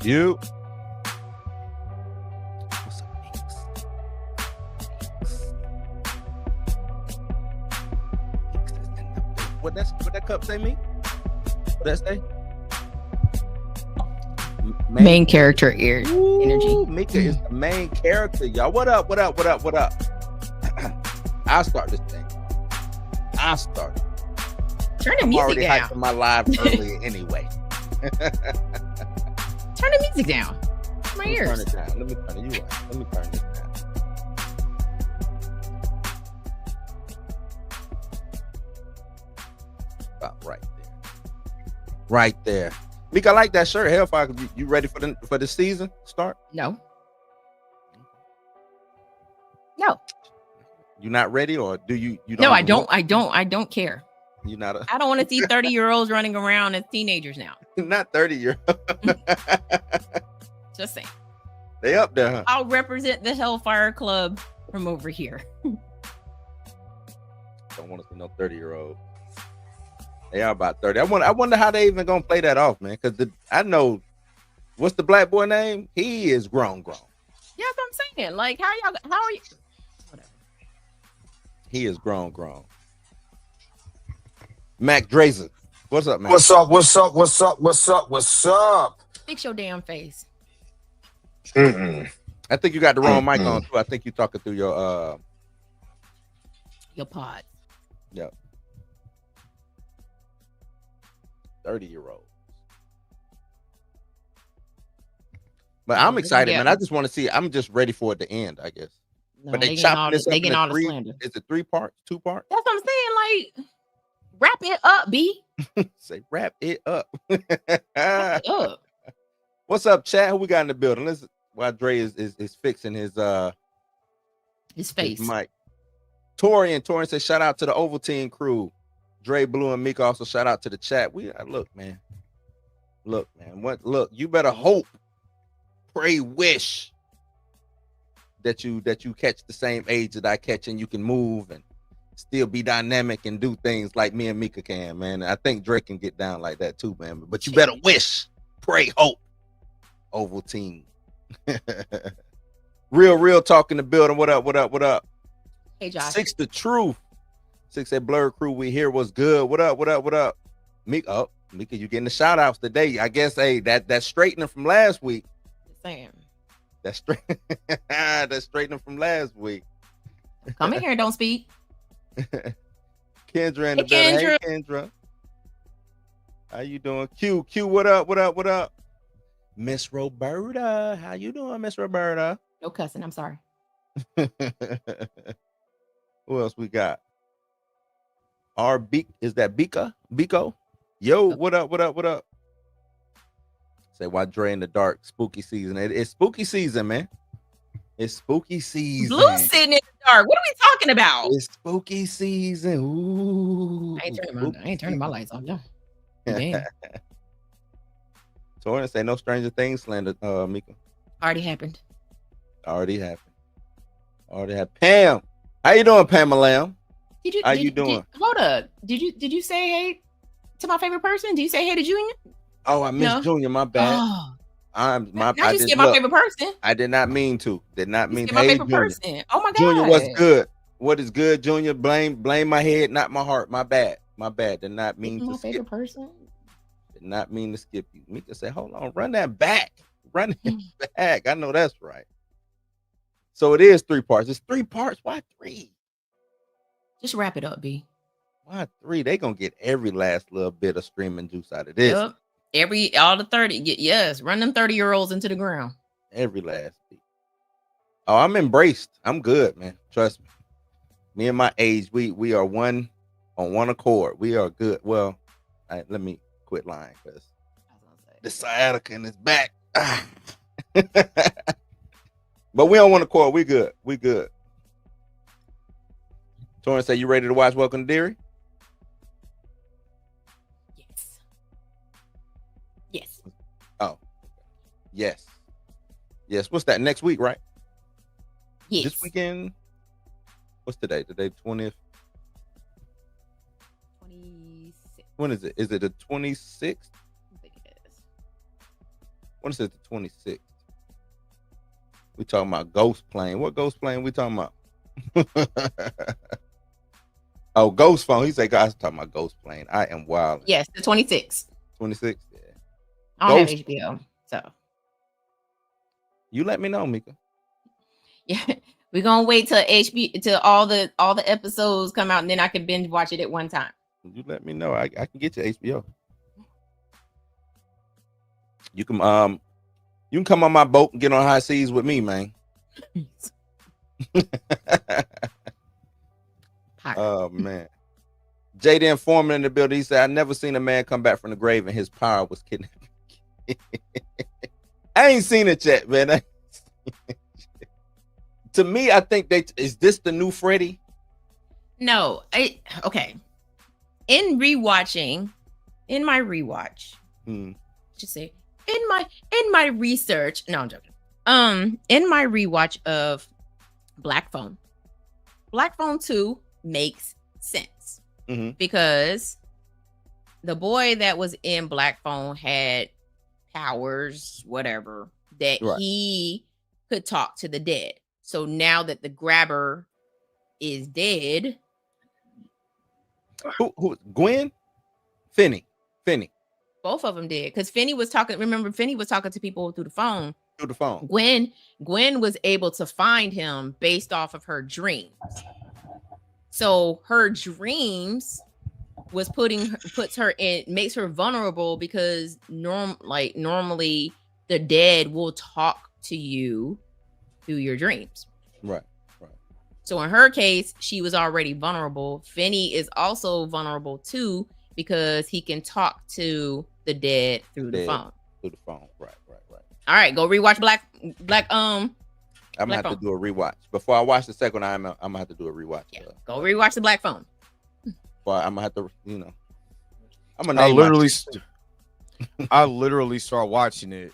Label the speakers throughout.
Speaker 1: You. What that cup say me? What that say?
Speaker 2: Main character energy.
Speaker 1: Mika is the main character, y'all. What up? I'll start this thing. I'll start.
Speaker 2: Turn the
Speaker 1: I'm
Speaker 2: music
Speaker 1: already
Speaker 2: down.
Speaker 1: hyped for my live early anyway.
Speaker 2: Turn the music down. My ears.
Speaker 1: Turn it down. Let me turn it. You right. Let me turn this down. About right there. Right there. Mika, I like that shirt. Hellfire, you ready for the season start?
Speaker 2: No.
Speaker 1: You not ready, or do you? You don't
Speaker 2: no, I don't care.
Speaker 1: You're not.
Speaker 2: I don't want to see 30-year-olds running around as teenagers now.
Speaker 1: Not 30-year-old.
Speaker 2: Just saying.
Speaker 1: They up there, huh?
Speaker 2: I'll represent the Hellfire Club from over here.
Speaker 1: Don't want to see no 30-year-old. They are about 30. I wonder how they even gonna play that off, man. Because I know what's the black boy name? He is grown.
Speaker 2: Yeah, that's what I'm saying. Like, how are you? Whatever.
Speaker 1: He is grown. Mac Drazer. What's up, man?
Speaker 3: What's up?
Speaker 2: Fix your damn face.
Speaker 1: I think you got the wrong mic on too. I think you talking through your
Speaker 2: pod.
Speaker 1: Yep. 30-year-old. But I'm excited, man. I just want to see. I'm just ready for it to end, I guess.
Speaker 2: No,
Speaker 1: but
Speaker 2: they chopping this up. They getting all the slander.
Speaker 1: Is it 3 parts? 2 parts?
Speaker 2: That's what I'm saying. Like, wrap it up, B.
Speaker 1: Say wrap it up.
Speaker 2: Wrap it up.
Speaker 1: What's up, chat? Who we got in the building? Listen, while Dre is fixing his
Speaker 2: face.
Speaker 1: His mic. Torian says shout out to the Ovaltine crew. Dre, Blue, and Meek also shout out to the chat. Look, man. Look, you better hope, pray, wish that you catch the same age that I catch, and you can move and still be dynamic and do things like me and Mika can, man. I think Dre can get down like that too, man. But you better wish, pray, hope. Ovaltine. Real talk in the building. What up?
Speaker 2: Hey, Josh.
Speaker 1: 6 the truth. 6 at Blerd crew. We here. What's good? What up? Mika, you getting the shout outs today. I guess that straightening from last week.
Speaker 2: Saying.
Speaker 1: That's straightening from last week.
Speaker 2: Come in here and don't speak.
Speaker 1: Kendra in the building. Hey, Kendra. How you doing? Q, what up? Miss Roberta. How you doing, Miss Roberta?
Speaker 2: No cussing. I'm sorry.
Speaker 1: Who else we got? Is that Biko? Yo, what up? Say why Dre in the dark, spooky season. It's spooky season, man. It's spooky season.
Speaker 2: Blue sitting in the dark. What are we talking about?
Speaker 1: It's spooky season. Ooh.
Speaker 2: I ain't turning my lights on. No. Damn.
Speaker 1: Torrance say no Stranger Things slander, Mika.
Speaker 2: Already happened.
Speaker 1: Pam, how you doing, Pamela? How you doing?
Speaker 2: Hold up. Did you say hey to my favorite person? Did you say hey to Junior?
Speaker 1: Oh, I missed Junior. My bad.
Speaker 2: Oh.
Speaker 1: I
Speaker 2: said my favorite person.
Speaker 1: I did not mean to. Hey,
Speaker 2: my favorite person. Oh my God.
Speaker 1: Junior, what's good? What is good, Junior? Blame my head, not my heart. My bad. Did not mean to skip. My favorite person. Did not mean to skip you. Mika say, hold on, run that back. Run it back. I know that's right. So it is 3 parts. It's 3 parts. Why 3?
Speaker 2: Just wrap it up, B.
Speaker 1: Why 3? They gonna get every last little bit of streaming juice out of this.
Speaker 2: Yep. All the 30. Yes, run them 30-year-olds into the ground.
Speaker 1: Every last bit. Oh, I'm embraced. I'm good, man. Trust me. Me and my age, we are on one accord. We are good. Well, let me quit lying because the sciatica in his back. But we on one accord. We good. Torrance say, you ready to watch Welcome to Deary?
Speaker 2: Yes.
Speaker 1: Oh, yes. What's that? Next week, right?
Speaker 2: Yes.
Speaker 1: This weekend. What's today? Today 20th.
Speaker 2: 26.
Speaker 1: When is it? Is it the 26th?
Speaker 2: I think it is.
Speaker 1: What is it? The 26th. We talking about Ghost Plane. What Ghost Plane we talking about? Oh, Ghost Phone. He said, "Guys, talking about Ghost Plane." I am wild.
Speaker 2: Yes, the 26th.
Speaker 1: 26th. Yeah.
Speaker 2: I don't
Speaker 1: Ghost.
Speaker 2: have HBO, so
Speaker 1: You let me know, Mika.
Speaker 2: yeah, we're gonna wait till HBO till all the episodes come out, and then I can binge watch it at one time.
Speaker 1: You let me know. I can get you HBO. You can come on my boat and get on high seas with me, man. Oh man. Jaden Foreman in the building. He said, "I never seen a man come back from the grave and his power was kidnapped." I ain't seen it yet, man. To me, I think is this the new Freddy?
Speaker 2: No, okay. In my rewatch, just say in my research. No, I'm joking. In my rewatch of Black Phone 2 makes sense because the boy that was in Black Phone had powers, whatever, that he could talk to the dead. So now that the grabber is dead,
Speaker 1: who Gwen? Finney.
Speaker 2: Both of them did, because Finney was talking. Remember, Finney was talking to people through the phone. Gwen was able to find him based off of her dreams. So her dreams was makes her vulnerable because normally the dead will talk to you through your dreams. Right. So in her case, she was already vulnerable. Finney is also vulnerable too because he can talk to the dead through the phone. Right. All right, go rewatch Black. I'm
Speaker 1: gonna have to do a rewatch before I watch the second one. I'm gonna have to do a rewatch.
Speaker 2: Yeah, go rewatch the Black Phone.
Speaker 1: Well, I'm gonna have to,
Speaker 3: I literally started watching it,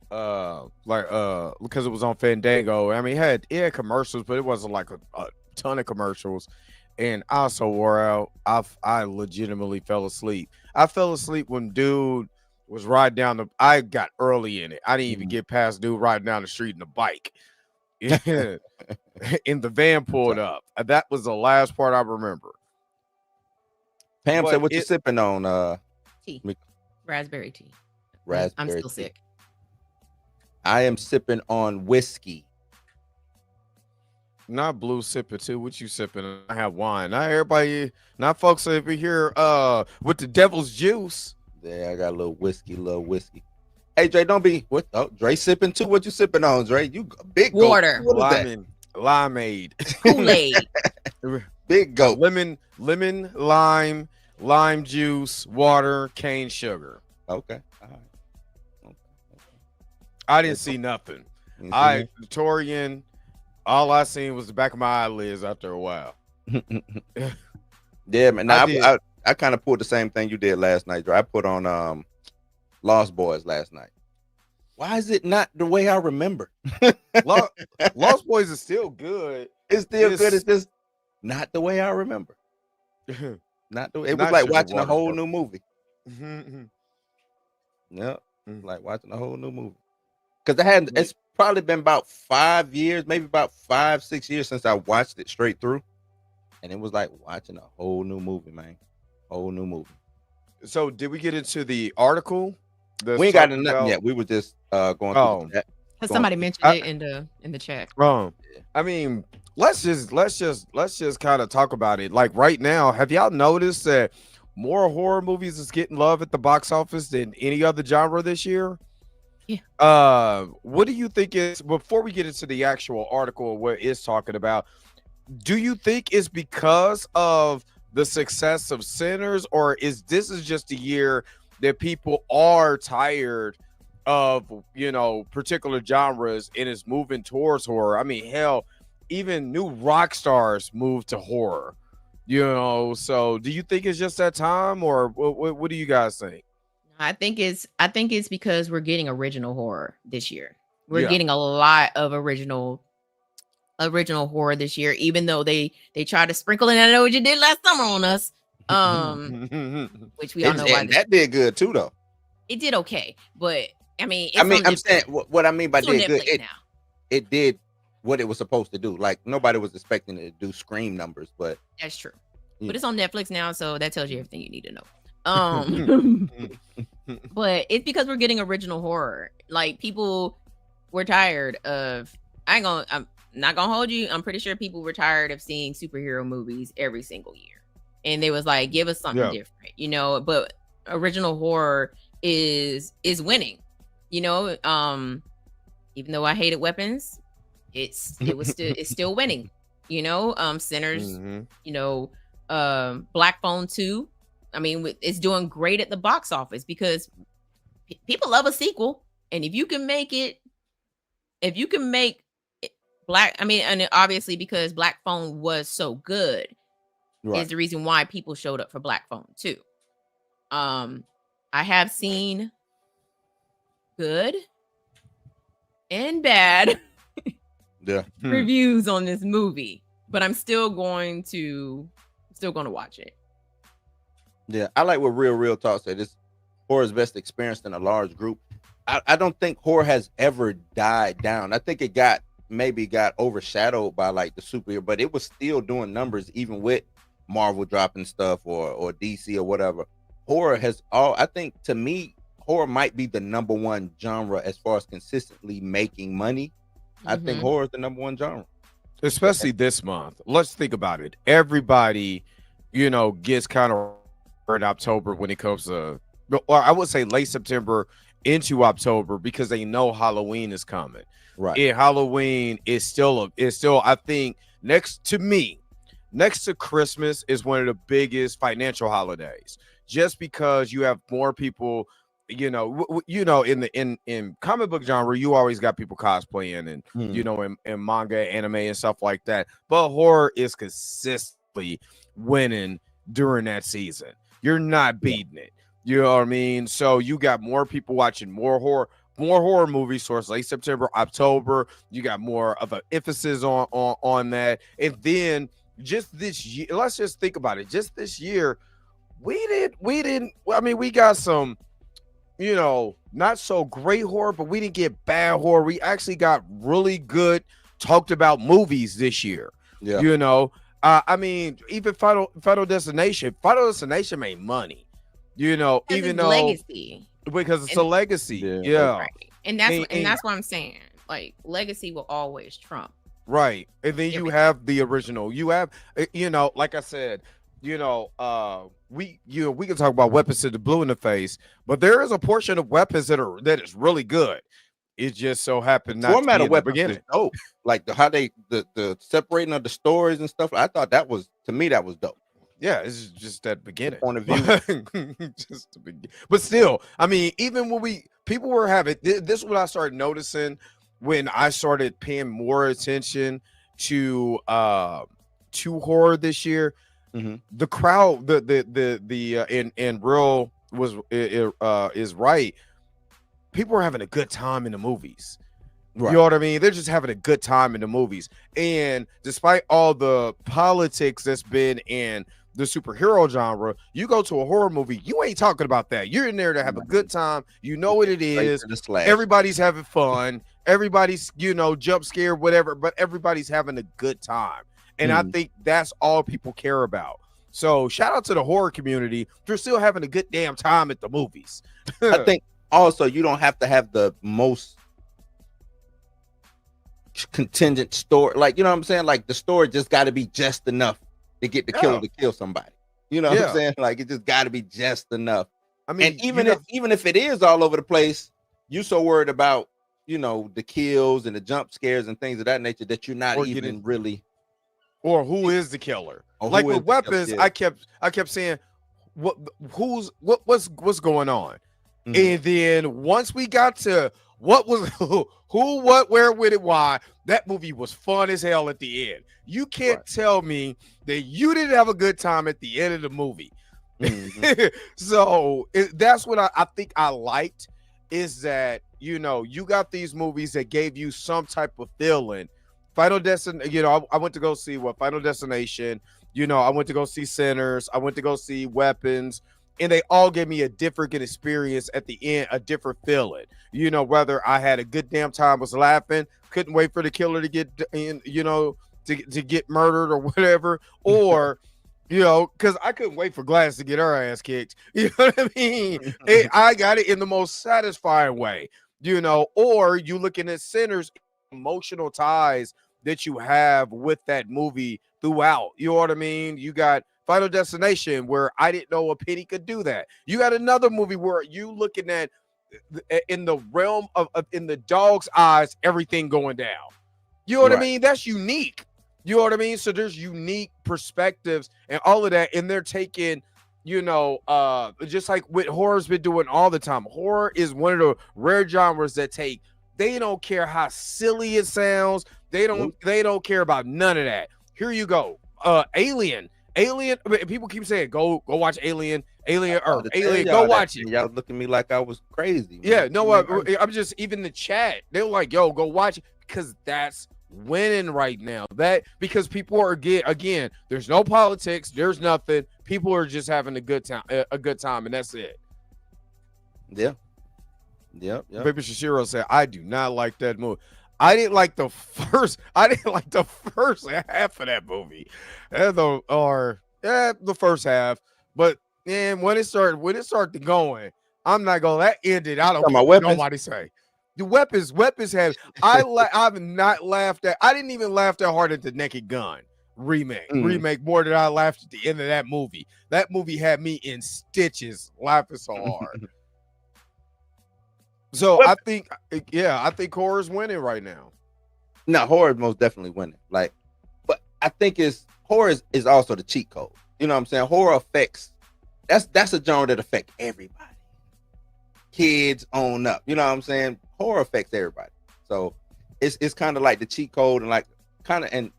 Speaker 3: because it was on Fandango. I mean, it had commercials, but it wasn't like a ton of commercials. And I also wore out. I legitimately fell asleep. I fell asleep when dude was riding down I got early in it. I didn't even get past dude riding down the street in the bike. Yeah. And the van pulled up. That was the last part I remember.
Speaker 1: Pam said, "What you sipping on?"
Speaker 2: Tea. Raspberry tea.
Speaker 1: Raspberry.
Speaker 2: I'm still sick.
Speaker 1: I am sipping on whiskey.
Speaker 3: Not blue sipping too. What you sipping? I have wine. Not everybody. Not folks over here. With the devil's juice.
Speaker 1: Yeah, I got a little whiskey. Hey, Dre, don't be what? Oh, Dre sipping too. What you sipping on, Dre? You big
Speaker 2: water.
Speaker 3: Limeade.
Speaker 2: Kool-Aid.
Speaker 1: Big goat.
Speaker 3: Lemon, lime juice, water, cane sugar.
Speaker 1: Okay. All right. Okay.
Speaker 3: I didn't see nothing. Torian, all I seen was the back of my eyelids after a while.
Speaker 1: Yeah, man. Now, I kind of pulled the same thing you did last night, Dre. I put on Lost Boys last night. Why is it not the way I remember?
Speaker 3: Lost Boys is still good.
Speaker 1: It's still good. It's just not the way I remember. Not the way. It was like watching a whole new movie. Yeah, like watching a whole new movie. Because it's probably been about 5 years, maybe about 5-6 years since I watched it straight through, and it was like watching a whole new movie, man. Whole new movie.
Speaker 3: So did we get into the article?
Speaker 1: We ain't got nothing yet. We were just going through that.
Speaker 2: Because somebody mentioned it in the chat.
Speaker 3: I mean, let's just kind of talk about it. Like right now, have y'all noticed that more horror movies is getting love at the box office than any other genre this year?
Speaker 2: Yeah.
Speaker 3: What do you think is, before we get into the actual article what it's talking about, do you think it's because of the success of Sinners, or is this just a year that people are tired of, particular genres and is moving towards horror? I mean, hell, even new rock stars move to horror, so do you think it's just that time, or what do you guys think?
Speaker 2: I think it's because we're getting original horror this year. We're getting a lot of original horror this year, even though they try to sprinkle in, I know what you did last summer on us, which we all know why
Speaker 1: that did good too, though.
Speaker 2: It did okay, but I mean, it's
Speaker 1: I'm saying what I mean by did good. It did what it was supposed to do. Like nobody was expecting it to do Scream numbers, but
Speaker 2: that's true. But it's on Netflix now, so that tells you everything you need to know. But it's because we're getting original horror. Like people were tired of. I'm not gonna hold you. I'm pretty sure people were tired of seeing superhero movies every single year, and they was like, give us something different, you know. But original horror is winning, you know. Even though I hated Weapons, it's still winning, you know. Sinners, you know, Black Phone 2. I mean, it's doing great at the box office because people love a sequel, and if you can make Black, I mean, and obviously because Black Phone was so good, is the reason why people showed up for Black Phone 2. I have seen good and bad reviews on this movie, but I'm still going to watch it.
Speaker 1: Yeah, I like what Real Talk said. This horror is best experienced in a large group. I don't think horror has ever died down. I think it got overshadowed by like the superhero, but it was still doing numbers even with Marvel dropping stuff or DC or whatever. Horror has I think to me, horror might be the number one genre as far as consistently making money. I think horror is the number one genre.
Speaker 3: Especially this month. Let's think about it. Everybody, you know, gets kind of in October when it comes to, or I would say late September into October, because they know Halloween is coming.
Speaker 1: Right.
Speaker 3: And Halloween is still I think next to Christmas is one of the biggest financial holidays, just because you have more people, you know, in comic book genre, you always got people cosplaying and you know, in manga, anime and stuff like that. But horror is consistently winning during that season. You're not beating it. You know what I mean? So you got more people watching more horror movies towards late September, October. You got more of an emphasis on that. And then just this year, let's just think about it. Just this year, we got some, you know, not so great horror, but we didn't get bad horror. We actually got really good talked about movies this year.
Speaker 1: Yeah.
Speaker 3: You know, I mean, even Final Destination made money. You know, even though
Speaker 2: legacy,
Speaker 3: because it's a legacy. Yeah.
Speaker 2: Right. And that's what I'm saying. Like legacy will always trump.
Speaker 3: Right. And then you have the original. You have, you know, like I said, you know, we can talk about Weapons to the Blue in the Face, but there is a portion of Weapons that is really good. It just so happened not
Speaker 1: format
Speaker 3: to be
Speaker 1: of Weapons is dope. Like how they the separating of the stories and stuff. I thought that was dope.
Speaker 3: Yeah, it's just that beginning
Speaker 1: point of view.
Speaker 3: Just the beginning. But still, I mean, even when people were having this is what I started noticing when I started paying more attention to horror this year. The crowd, and Real is right. People are having a good time in the movies. Right. You know what I mean? They're just having a good time in the movies. And despite all the politics that's been in the superhero genre, you go to a horror movie, you ain't talking about that. You're in there to have a good time. You know what it is. Everybody's having fun. Everybody's, you know, jump scared, whatever, but everybody's having a good time. And I think that's all people care about. So shout out to the horror community for still having a good damn time at the movies.
Speaker 1: I think also you don't have to have the most contingent story, like, you know what I'm saying, like the story just got to be just enough to get the killer to kill somebody, you know what I'm saying, like it just got to be just enough. I mean, and even if it is all over the place, you so worried about, you know, the kills and the jump scares and things of that nature that you're not even really,
Speaker 3: or who is the killer, like with Weapons. I kept saying what's going on. And then once we got to what was who, what, where, when, and why, that movie was fun as hell at the end. You can't tell me that you didn't have a good time at the end of the movie. So that's what I think I liked, is that, you know, you got these movies that gave you some type of feeling. Final Destination, you know, I went to go see Final Destination. You know, I went to go see Sinners. I went to go see Weapons. and they all gave me a different experience at the end, a different feeling. You know, whether I had a good damn time, was laughing, couldn't wait for the killer to get in, you know, to get murdered or whatever, or you know, because I couldn't wait for Glass to get her ass kicked. You know what I mean? I got it in the most satisfying way, you know, or you looking at Sinners, emotional ties that you have with that movie throughout. You know what I mean? You got Final Destination, where I didn't know a penny could do that. You got another movie where you looking at in the realm of in the dog's eyes, everything going down. You know what I mean? That's unique. You know what I mean? So there's unique perspectives and all of that, and they're taking, you know, just like what horror's been doing all the time. Horror is one of the rare genres that they don't care how silly it sounds. They don't care about none of that. Here you go. Alien. People keep saying go watch Alien Earth. Alien, go watch it.
Speaker 1: Y'all look at me like I was crazy.
Speaker 3: Yeah, no, I'm just, even the chat, they were like, yo, go watch it, because that's winning right now. That because people are again, there's no politics, there's nothing. People are just having a good time, and that's it.
Speaker 1: Yeah.
Speaker 3: Baby Shishiro said, I do not like that movie. I didn't like the first half of that movie. The first half. But man, when it started going, I'm not going, that ended. I don't care what nobody say. The weapons have, I've not laughed at, I didn't even laugh that hard at the Naked Gun remake more than I laughed at the end of that movie. That movie had me in stitches laughing so hard. So I think horror's winning right now.
Speaker 1: No, horror is most definitely winning. Like, but I think horror is also the cheat code. You know what I'm saying? Horror affects, that's a genre that affects everybody. Kids on up. You know what I'm saying? Horror affects everybody. So it's kind of like the cheat code, and like and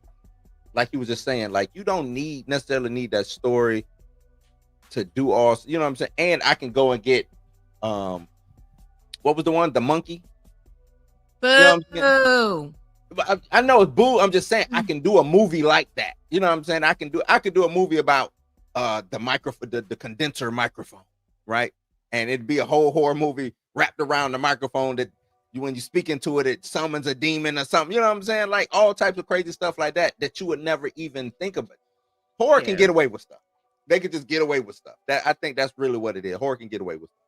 Speaker 1: like you was just saying, like you don't necessarily need that story to do all, you know what I'm saying? And I can go and get what was the one? The monkey?
Speaker 2: Boo.
Speaker 1: You know I know it's boo. I'm just saying I can do a movie like that. You know what I'm saying? I can do a movie about the microphone, the condenser microphone, right? And it'd be a whole horror movie wrapped around the microphone that when you speak into it, it summons a demon or something. You know what I'm saying? Like all types of crazy stuff like that you would never even think of it. Horror can get away with stuff. They could just get away with stuff. I think that's really what it is. Horror can get away with stuff.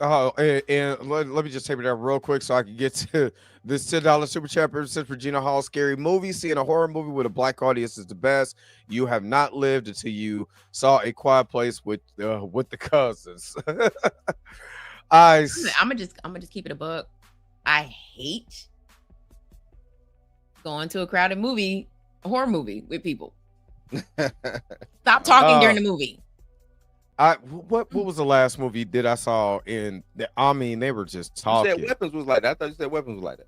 Speaker 3: Oh, and let me just take it down real quick so I can get to this $10 super chat. Since Regina Hall, scary movie. Seeing a horror movie with a black audience is the best. You have not lived until you saw A Quiet Place with the cousins. I'm
Speaker 2: gonna just keep it a buck. I hate going to a crowded movie, a horror movie with people. Stop talking during the movie.
Speaker 3: What was the last movie that I saw in? I mean, they were just talking.
Speaker 1: You said Weapons was like that. I thought you said Weapons was like that.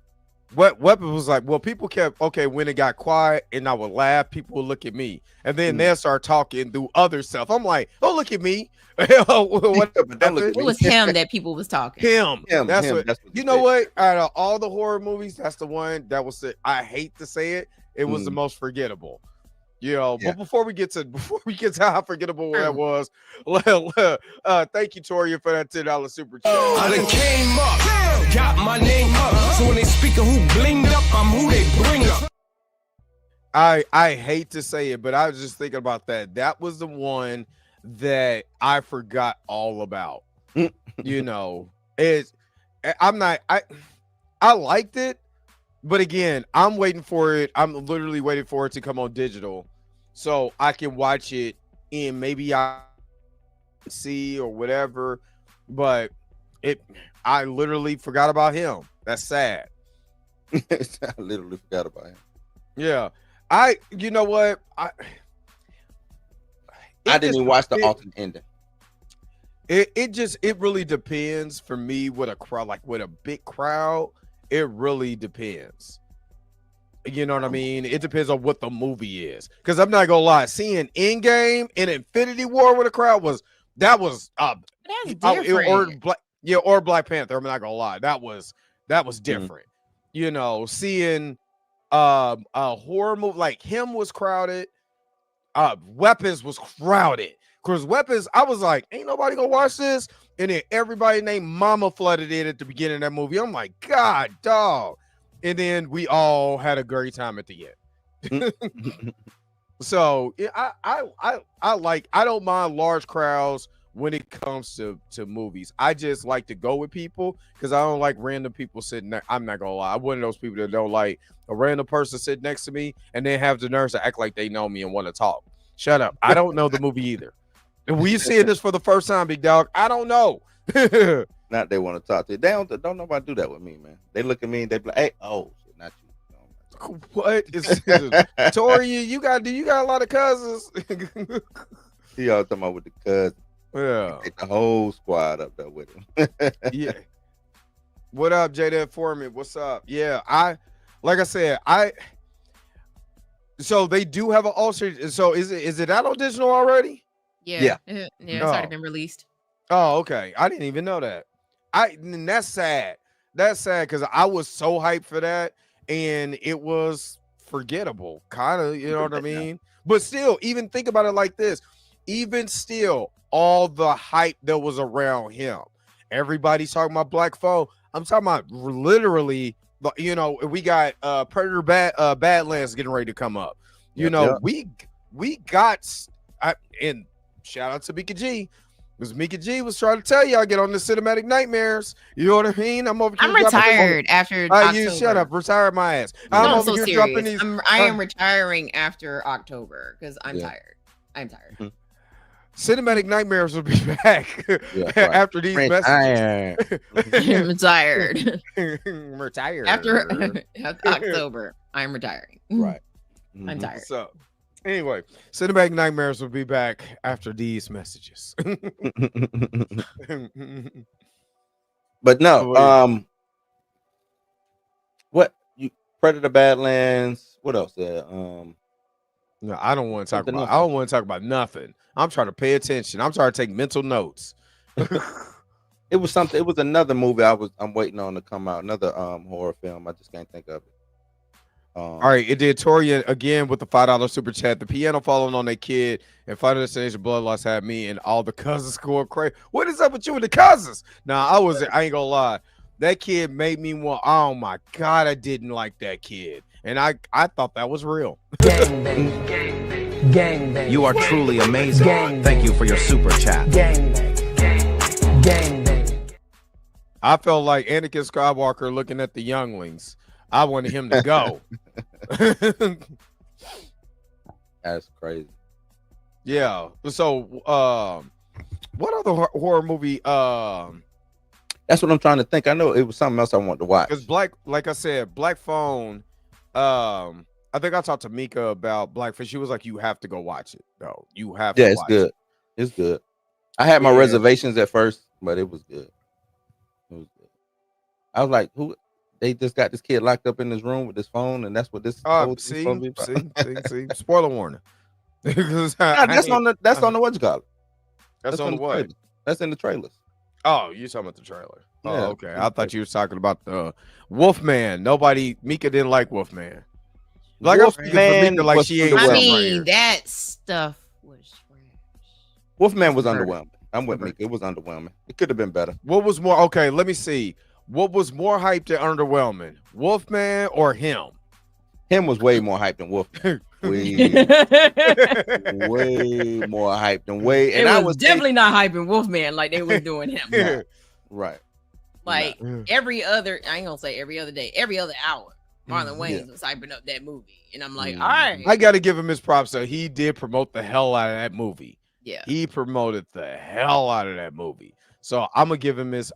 Speaker 3: What Weapons was like? Well, people kept when it got quiet and I would laugh, people would look at me, and then they'll start talking through other stuff. I'm like, oh, look at me. It
Speaker 2: was him that people was talking.
Speaker 3: Him. That's what you know. What out of all the horror movies, that's the one that was. I hate to say it, it was the most forgettable. You know, but before we get to how forgettable that was, thank you, Toria, for that $10 super chat.
Speaker 4: I done came up, got my name up. So when they speaking who blinged up, I'm who they bring up.
Speaker 3: I hate to say it, but I was just thinking about that. That was the one that I forgot all about. You know, I liked it, but again, I'm waiting for it. I'm literally waiting for it to come on digital, so I can watch it and maybe I see or whatever. But I literally forgot about him. That's sad.
Speaker 1: I literally forgot about him.
Speaker 3: Yeah, you know what? I
Speaker 1: didn't even watch the alternate ending.
Speaker 3: It really depends for me with a crowd, like with a big crowd. It really depends. You know what I mean? It depends on what the movie is. Because I'm not gonna lie, seeing Endgame and Infinity War with a crowd was
Speaker 2: that's different.
Speaker 3: Or Black Panther. I'm not gonna lie, that was different. You know, seeing a horror movie like him was crowded. Weapons was crowded. Because Weapons, I was like, ain't nobody gonna watch this. And then everybody named Mama flooded in at the beginning of that movie. I'm like, God, dog. And then we all had a great time at the end. So yeah, I don't mind large crowds when it comes to movies. I just like to go with people because I don't like random people sitting there. I'm not gonna lie. I'm one of those people that don't like a random person sitting next to me and then have the nerves to act like they know me and want to talk. Shut up. I don't know the movie either. And we seeing this for the first time, big dog. I don't know.
Speaker 1: Not they want to talk to you. They don't nobody do that with me, man. They look at me and they be like, hey, oh, shit, not you. No,
Speaker 3: what is Tori? You got a lot of cousins?
Speaker 1: He all talking about with the cousins.
Speaker 3: Yeah,
Speaker 1: take the whole squad up there with him.
Speaker 3: Yeah. What up, Jada Foreman? What's up? Yeah, like I said, so they do have an ulcer. So is it out on digital already?
Speaker 2: Yeah. It's already been released.
Speaker 3: Oh, okay. I didn't even know that. And that's sad. That's sad because I was so hyped for that, and it was forgettable, kind of. You know what I mean? But still, even think about it like this. Even still, all the hype that was around him. Everybody's talking about Black Phone. I'm talking about literally. You know, we got Predator Badlands getting ready to come up. You know, we got. And shout out to Mika G. Because Mika G was trying to tell y'all get on the cinematic nightmares. You know what I mean? I'm
Speaker 2: retired after October.
Speaker 3: You shut up. Retire my ass.
Speaker 2: I'm so serious. I am retiring after October because I'm tired. I'm tired.
Speaker 3: Mm-hmm. Cinematic nightmares will be back after these messages.
Speaker 2: I'm retired.
Speaker 3: Retired.
Speaker 2: After October, I'm retiring.
Speaker 1: Right.
Speaker 2: I'm tired.
Speaker 3: So anyway, Cinematic Nightmares will be back after these messages.
Speaker 1: But no, what you Predator Badlands? What else?
Speaker 3: No, I don't want to talk about. I don't want to talk about nothing. I'm trying to pay attention. I'm trying to take mental notes.
Speaker 1: It was something. It was another movie I'm waiting on to come out. Another horror film. I just can't think of it.
Speaker 3: All right, it did Torian again with the $5 super chat. The piano falling on that kid and Final Destination Bloodlust had me and all the cousins going crazy. What is up with you and the cousins? Nah, I ain't gonna lie. That kid made me want. Oh my God, I didn't like that kid, and I thought that was real.
Speaker 5: Gang bang, gang bang, gang bang.
Speaker 6: You are truly amazing. Thank you for your super chat.
Speaker 5: Gang bang, gang bang.
Speaker 3: I felt like Anakin Skywalker looking at the younglings. I wanted him to go.
Speaker 1: That's crazy.
Speaker 3: Yeah. So, what other horror movie?
Speaker 1: That's what I'm trying to think. I know it was something else I wanted to watch.
Speaker 3: Because like I said, Black Phone. I think I talked to Mika about Blackfish. She was like, "You have to go watch it, though. You have to."
Speaker 1: Yeah, it's good. It's good. I had my reservations at first, but it was good. It was good. I was like, "Who?" They just got this kid locked up in his room with his phone, and that's what this.
Speaker 3: See. Spoiler warning.
Speaker 1: That's on the what you call it.
Speaker 3: That's on what?
Speaker 1: Trailers. That's in the trailers.
Speaker 3: Oh, you're talking about the trailer.
Speaker 1: Yeah.
Speaker 3: Oh, okay. I thought you were talking about the Wolfman. Mika didn't like Wolfman. Like
Speaker 1: Wolfman,
Speaker 3: like she ain't.
Speaker 2: I mean, that stuff was trash.
Speaker 1: Wolfman was underwhelming. I'm with Mika. It was underwhelming. It could have been better.
Speaker 3: What was more? Okay, let me see. What was more hyped and underwhelming, Wolfman or him?
Speaker 1: Him was way more hyped than Wolfman. way more hyped than way. And
Speaker 2: I was definitely not hyping Wolfman like they was doing him.
Speaker 1: No. Right.
Speaker 2: Like every other, I ain't gonna say every other day, every other hour, Marlon Wayans was hyping up that movie, and I'm like, all right.
Speaker 3: I got to give him his props. So he did promote the hell out of that movie.
Speaker 2: Yeah,
Speaker 3: he promoted the hell out of that movie. So I'm gonna give him his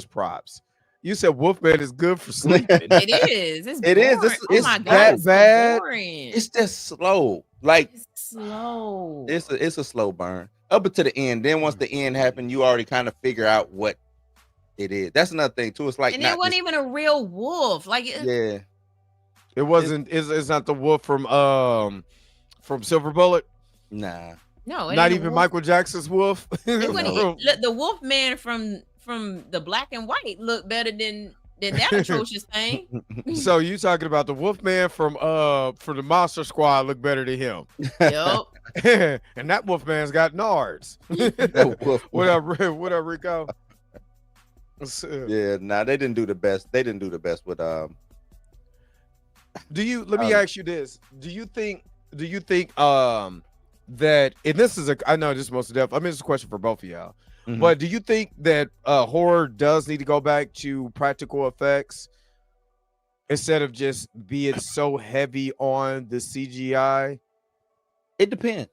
Speaker 3: props. You said Wolfman is good for sleeping.
Speaker 2: It is. It's
Speaker 1: that bad. It's just slow. Like
Speaker 2: it's slow.
Speaker 1: It's a slow burn up until the end. Then once the end happened, you already kind of figure out what it is. That's another thing too. It's like,
Speaker 2: and it wasn't even a real wolf. Like
Speaker 1: it
Speaker 3: wasn't. It's not the wolf from Silver Bullet.
Speaker 1: Nah.
Speaker 2: No,
Speaker 3: not even Michael Jackson's wolf.
Speaker 2: The Wolfman from the black and white look better than that atrocious thing.
Speaker 3: So you talking about the Wolfman from the Monster Squad look better than him?
Speaker 2: Yep.
Speaker 3: And that Wolfman's got nards. What up, Rico?
Speaker 1: Yeah, nah, they didn't do the best. They didn't do the best with
Speaker 3: let me ask you this. Do you think that, and this is I know this is most depth. I mean, it's a question for both of y'all.
Speaker 1: Mhm.
Speaker 3: But do you think that horror does need to go back to practical effects instead of just being so heavy on the CGI?
Speaker 1: It depends.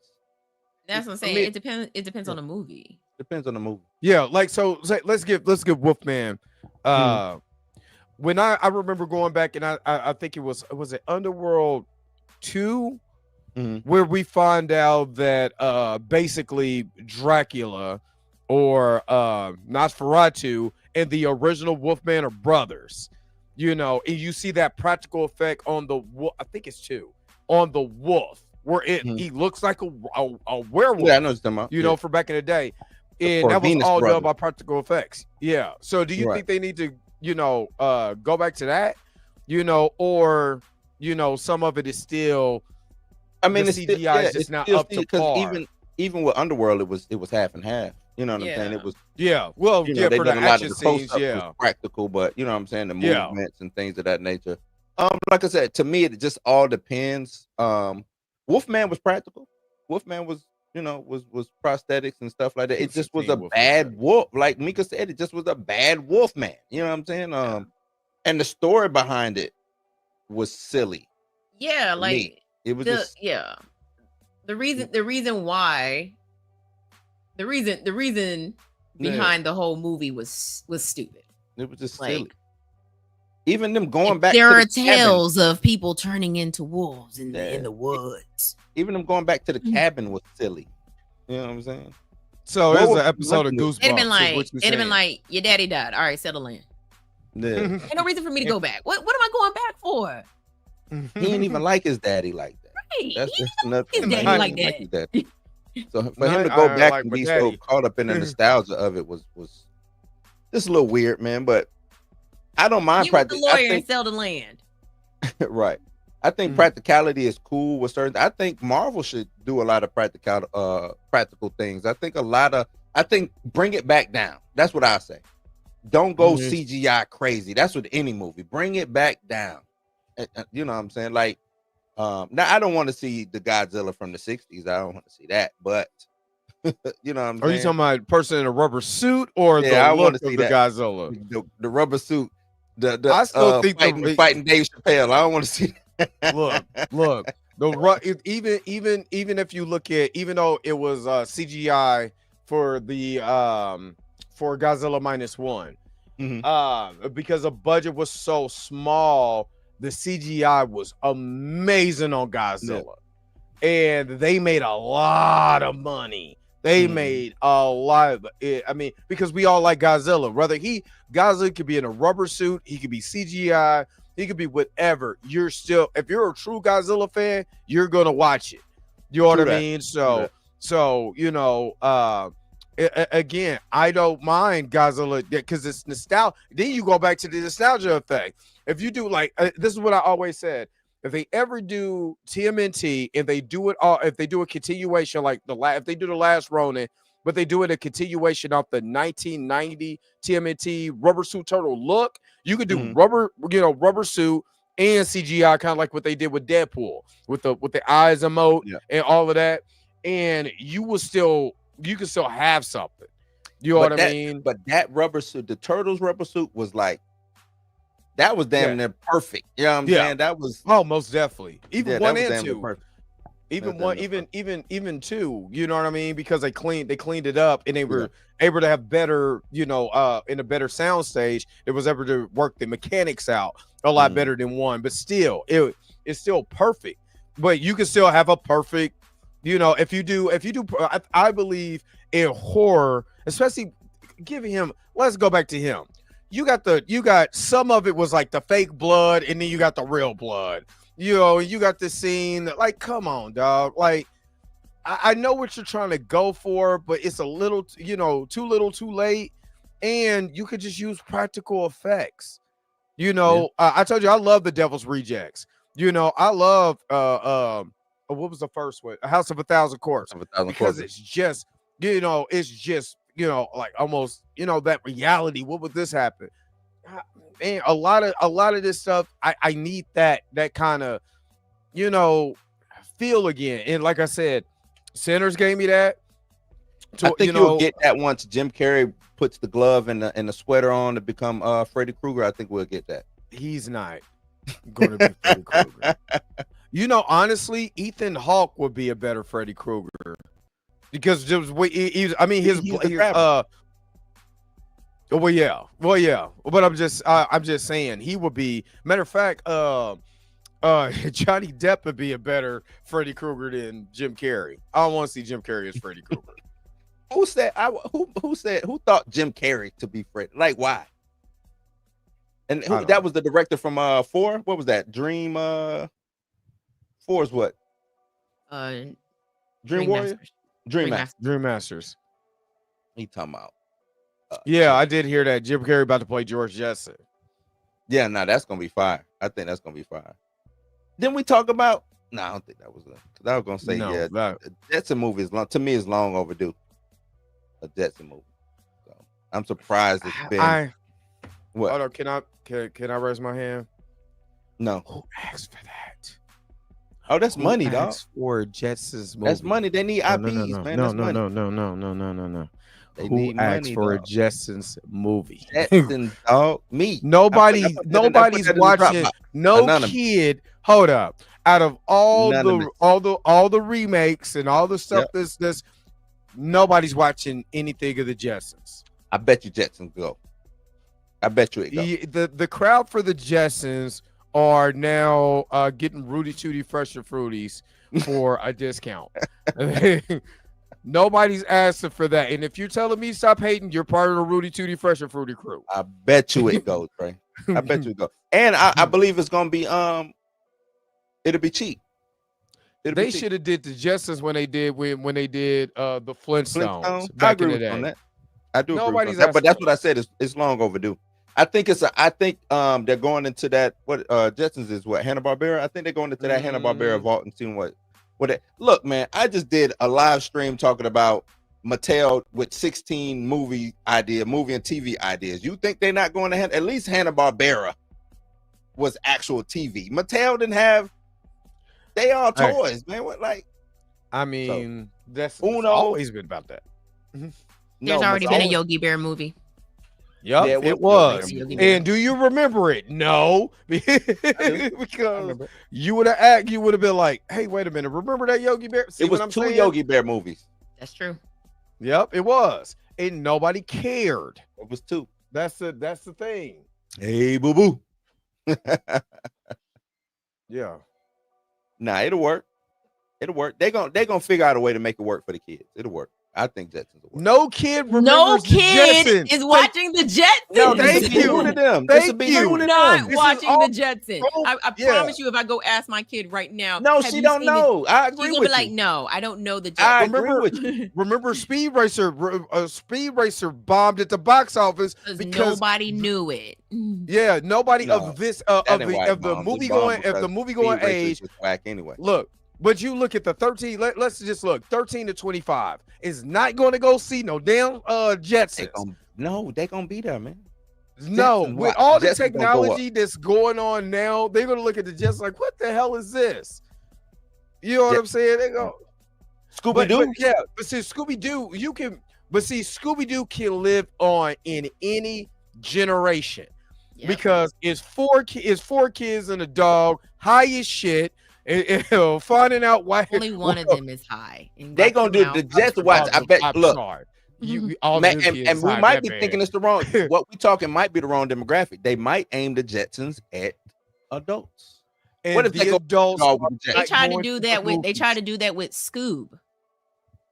Speaker 2: That's what I'm saying. It depends on the movie.
Speaker 1: Depends on the movie.
Speaker 3: Yeah, like so let's give Wolfman. When I remember going back, and I think it was it Underworld 2, where we find out that basically Dracula or Nosferatu and the original Wolfman are brothers, you know, and you see that practical effect on the I think it's 2 on the wolf where he looks like a werewolf.
Speaker 1: Yeah, I know what you're talking about.
Speaker 3: You know, for back in the day, and that was all done by practical effects. Yeah. So do you think they need to, you know, go back to that, you know, or you know, some of it is still, I mean, the CGI is just not up to par.
Speaker 1: Even with Underworld, it was half and half. You know what I'm saying? It was
Speaker 3: well,
Speaker 1: you know,
Speaker 3: for the action scenes,
Speaker 1: was practical, but you know what I'm saying, the movements and things of that nature. Like I said, to me, it just all depends. Wolfman was practical. Wolfman was, you know, was prosthetics and stuff like that. It just was a bad wolf. Like Mika said, it just was a bad Wolfman. You know what I'm saying? And the story behind it was silly.
Speaker 2: Yeah, like
Speaker 1: it was
Speaker 2: the reason behind the whole movie was stupid.
Speaker 1: It was just silly. Even them going back.
Speaker 2: There are tales of people turning into wolves in the woods.
Speaker 1: Even them going back to the cabin was silly. You know what I'm saying?
Speaker 3: So it was an episode of Goosebumps.
Speaker 2: It'd have been like, your daddy died. All right, settle in.
Speaker 1: Yeah.
Speaker 2: Ain't no reason for me to go back. What am I going back for?
Speaker 1: He ain't even like his daddy like that.
Speaker 2: Right.
Speaker 1: That's just nothing.
Speaker 2: His daddy like that.
Speaker 1: So for him to go back and be so caught up in the nostalgia of it was just a little weird, man. But I don't mind
Speaker 2: practical. The lawyer and sell the land.
Speaker 1: Right. I think practicality is cool with certain. I think Marvel should do a lot of practical things. I think bring it back down. That's what I say. Don't go CGI crazy. That's with any movie. Bring it back down. You know what I'm saying? Like, now I don't want to see the Godzilla from the 60s. I don't want to see that, but you know what I'm saying?
Speaker 3: Are you talking about a person in a rubber suit or the look of the Godzilla?
Speaker 1: The rubber suit.
Speaker 3: I still think
Speaker 1: fighting Dave Chappelle. I don't want to see that.
Speaker 3: Look. Even if you look at, even though it was CGI for the for Godzilla -1, because the budget was so small, the CGI was amazing on Godzilla, and they made a lot of money. They made a lot of it. I mean, because we all like Godzilla. Godzilla could be in a rubber suit, he could be CGI, he could be whatever. You're still, if you're a true Godzilla fan, you're gonna watch it. You know what I mean? So you know, again, I don't mind Godzilla because it's nostalgia. Then you go back to the nostalgia effect. If you do like this is what I always said. If they ever do TMNT, if they do it all, if they do a continuation like if they do the last Ronin, but they do it a continuation of the 1990 TMNT rubber suit turtle look, you could do rubber suit and CGI, kind of like what they did with Deadpool, with the eyes emote and all of that, and you can still have something. You know what I mean?
Speaker 1: But that rubber suit, the Turtles rubber suit, was like, that was damn near perfect. You know what I'm saying? That was
Speaker 3: most definitely. Even 1 and 2. Even 2, you know what I mean? Because they cleaned it up, and they were able to have better, you know, in a better sound stage. It was able to work the mechanics out a lot better than 1, but still, it's still perfect. But you can still have a perfect, you know, if you do, I believe in horror, especially giving him. Let's go back to him. You got some of it was like the fake blood, and then you got the real blood. You know, you got the scene like, come on, dog. Like, I know what you're trying to go for, but it's a little, you know, too little, too late, and you could just use practical effects. You know, I told you I love the Devil's Rejects. You know, I love what was the first one? A House of a Thousand Corpses. Because it's just, like almost, that reality. What would this happen? Man, a lot of this stuff, I need that kind of, feel again. And like I said, Sinners gave me that.
Speaker 1: I think you'll get that once Jim Carrey puts the glove and the sweater on to become Freddy Krueger. I think we'll get that.
Speaker 3: He's not going to be Freddy Krueger. Honestly, Ethan Hawke would be a better Freddy Krueger because his well, yeah. But I'm just saying he would be. Matter of fact, Johnny Depp would be a better Freddy Krueger than Jim Carrey. I don't want to see Jim Carrey as Freddy Krueger.
Speaker 1: Who thought Jim Carrey to be Freddy? Like why? And that was the director from 4. What was that? Dream 4 is what? Dream Warrior?
Speaker 3: Dream Masters.
Speaker 1: He talking about.
Speaker 3: Yeah, I did hear that Jim Carrey about to play George Jetson.
Speaker 1: Yeah, no, that's gonna be fire. I think that's gonna be fire. Then we talk about. No, I don't think that was it. Because I was gonna say the Jetson movie is long. To me, is long overdue. A Jetson movie. So I'm surprised it's been. What?
Speaker 3: Hold on, can I raise my hand?
Speaker 1: No.
Speaker 3: Who asked for that?
Speaker 1: Oh, that's money, dog.
Speaker 3: For Jetsons movie.
Speaker 1: That's money. They need IPs, man.
Speaker 3: No.
Speaker 1: They
Speaker 3: Who
Speaker 1: need
Speaker 3: asked
Speaker 1: money,
Speaker 3: for
Speaker 1: dog.
Speaker 3: a Jetsons movie?
Speaker 1: Jetsons, dog. Me.
Speaker 3: Nobody's
Speaker 1: I put that in the
Speaker 3: watching.
Speaker 1: Dropbox.
Speaker 3: No
Speaker 1: Anonymous.
Speaker 3: kid. Hold up. Out of all
Speaker 1: Anonymous.
Speaker 3: the remakes and all the stuff that's nobody's watching anything of the Jetsons.
Speaker 1: I bet you Jetsons go. I bet you it go.
Speaker 3: The crowd for the Jetsons are now getting Rudy Tooty Fresher Fruities for a discount. Nobody's asking for that. And if you're telling me stop hating, you're part of the Rudy Tooty Fresher Fruity crew.
Speaker 1: I bet you it goes, Trey. I bet you it goes. And I believe it's gonna be it'll be cheap.
Speaker 3: They should have did the Jetsons when they did the Flintstones back in the day.
Speaker 1: On that. I do
Speaker 3: Nobody's
Speaker 1: agree with that, but that's what I said. It's long overdue. I think they're going into that. What Jetsons is what Hanna-Barbera. I think they're going into that Hanna-Barbera vault and seeing what. Look, man, I just did a live stream talking about Mattel with 16 movie and TV ideas. You think they're not going to have at least Hanna-Barbera was actual TV. Mattel didn't have. They all toys, man. What like?
Speaker 3: I mean, that's
Speaker 1: Uno,
Speaker 3: always been about that.
Speaker 2: There's already been a Yogi Bear movie.
Speaker 3: Yep,
Speaker 1: Yeah,
Speaker 3: it was. And do you remember it? No, because you would have been like, "Hey, wait a minute, remember that Yogi Bear?" See
Speaker 1: it was
Speaker 3: what I'm
Speaker 1: 2
Speaker 3: saying?
Speaker 1: Yogi Bear movies.
Speaker 2: That's true.
Speaker 3: Yep, it was, and nobody cared.
Speaker 1: It was 2.
Speaker 3: That's the thing.
Speaker 1: Hey, boo boo.
Speaker 3: Yeah.
Speaker 1: Nah, it'll work. It'll work. They're gonna figure out a way to make it work for the kids. It'll work. I think Jetsons will work.
Speaker 3: No kid remembers
Speaker 2: No
Speaker 3: the
Speaker 2: kid
Speaker 3: Jetsons.
Speaker 2: is watching the Jetsons.
Speaker 1: No,
Speaker 3: Thank you.
Speaker 1: Thank
Speaker 2: You're
Speaker 1: you.
Speaker 2: not watching
Speaker 3: all-
Speaker 2: the Jetsons. I
Speaker 3: Yeah.
Speaker 2: promise you, if I go ask my kid right now,
Speaker 1: No,
Speaker 2: have
Speaker 1: she
Speaker 2: you
Speaker 1: don't
Speaker 2: seen
Speaker 1: know. I
Speaker 2: She's
Speaker 1: agree
Speaker 2: gonna
Speaker 1: with
Speaker 2: be like,
Speaker 1: you.
Speaker 2: no, I don't know the
Speaker 1: I
Speaker 2: Jetsons.
Speaker 1: agree with you.
Speaker 3: Remember Speed Racer? Speed Racer bombed at the box office because
Speaker 2: nobody knew it.
Speaker 3: nobody
Speaker 1: No,
Speaker 3: of this
Speaker 1: That ain't why it
Speaker 3: of the
Speaker 1: bombed.
Speaker 3: movie
Speaker 1: It bombed
Speaker 3: going
Speaker 1: because
Speaker 3: of the movie going
Speaker 1: Speed Racer
Speaker 3: age.
Speaker 1: is just whack anyway.
Speaker 3: Look, but you look at the 13. Let's just look. 13 to 25 is not going to go see no damn Jetsons.
Speaker 1: They're gonna be there, man.
Speaker 3: No,
Speaker 1: Jetsons,
Speaker 3: with all the
Speaker 1: Jetsons gonna go
Speaker 3: technology that's going on now, they're gonna look at the Jetsons like, what the hell is this? You know what I'm saying? They go
Speaker 1: Scooby Doo.
Speaker 3: but see, Scooby Doo can live on in any generation because it's four kids and a dog, high as shit. And finding out why
Speaker 2: only one of them is high.
Speaker 1: They gonna do the Jetsons. Watch. I bet. Look. And we might be thinking it's the wrong. What we talking might be the wrong demographic. They might aim the Jetsons at adults.
Speaker 3: And
Speaker 1: what if
Speaker 3: the adults?
Speaker 2: They tried to do that with. They tried to do that with Scoob.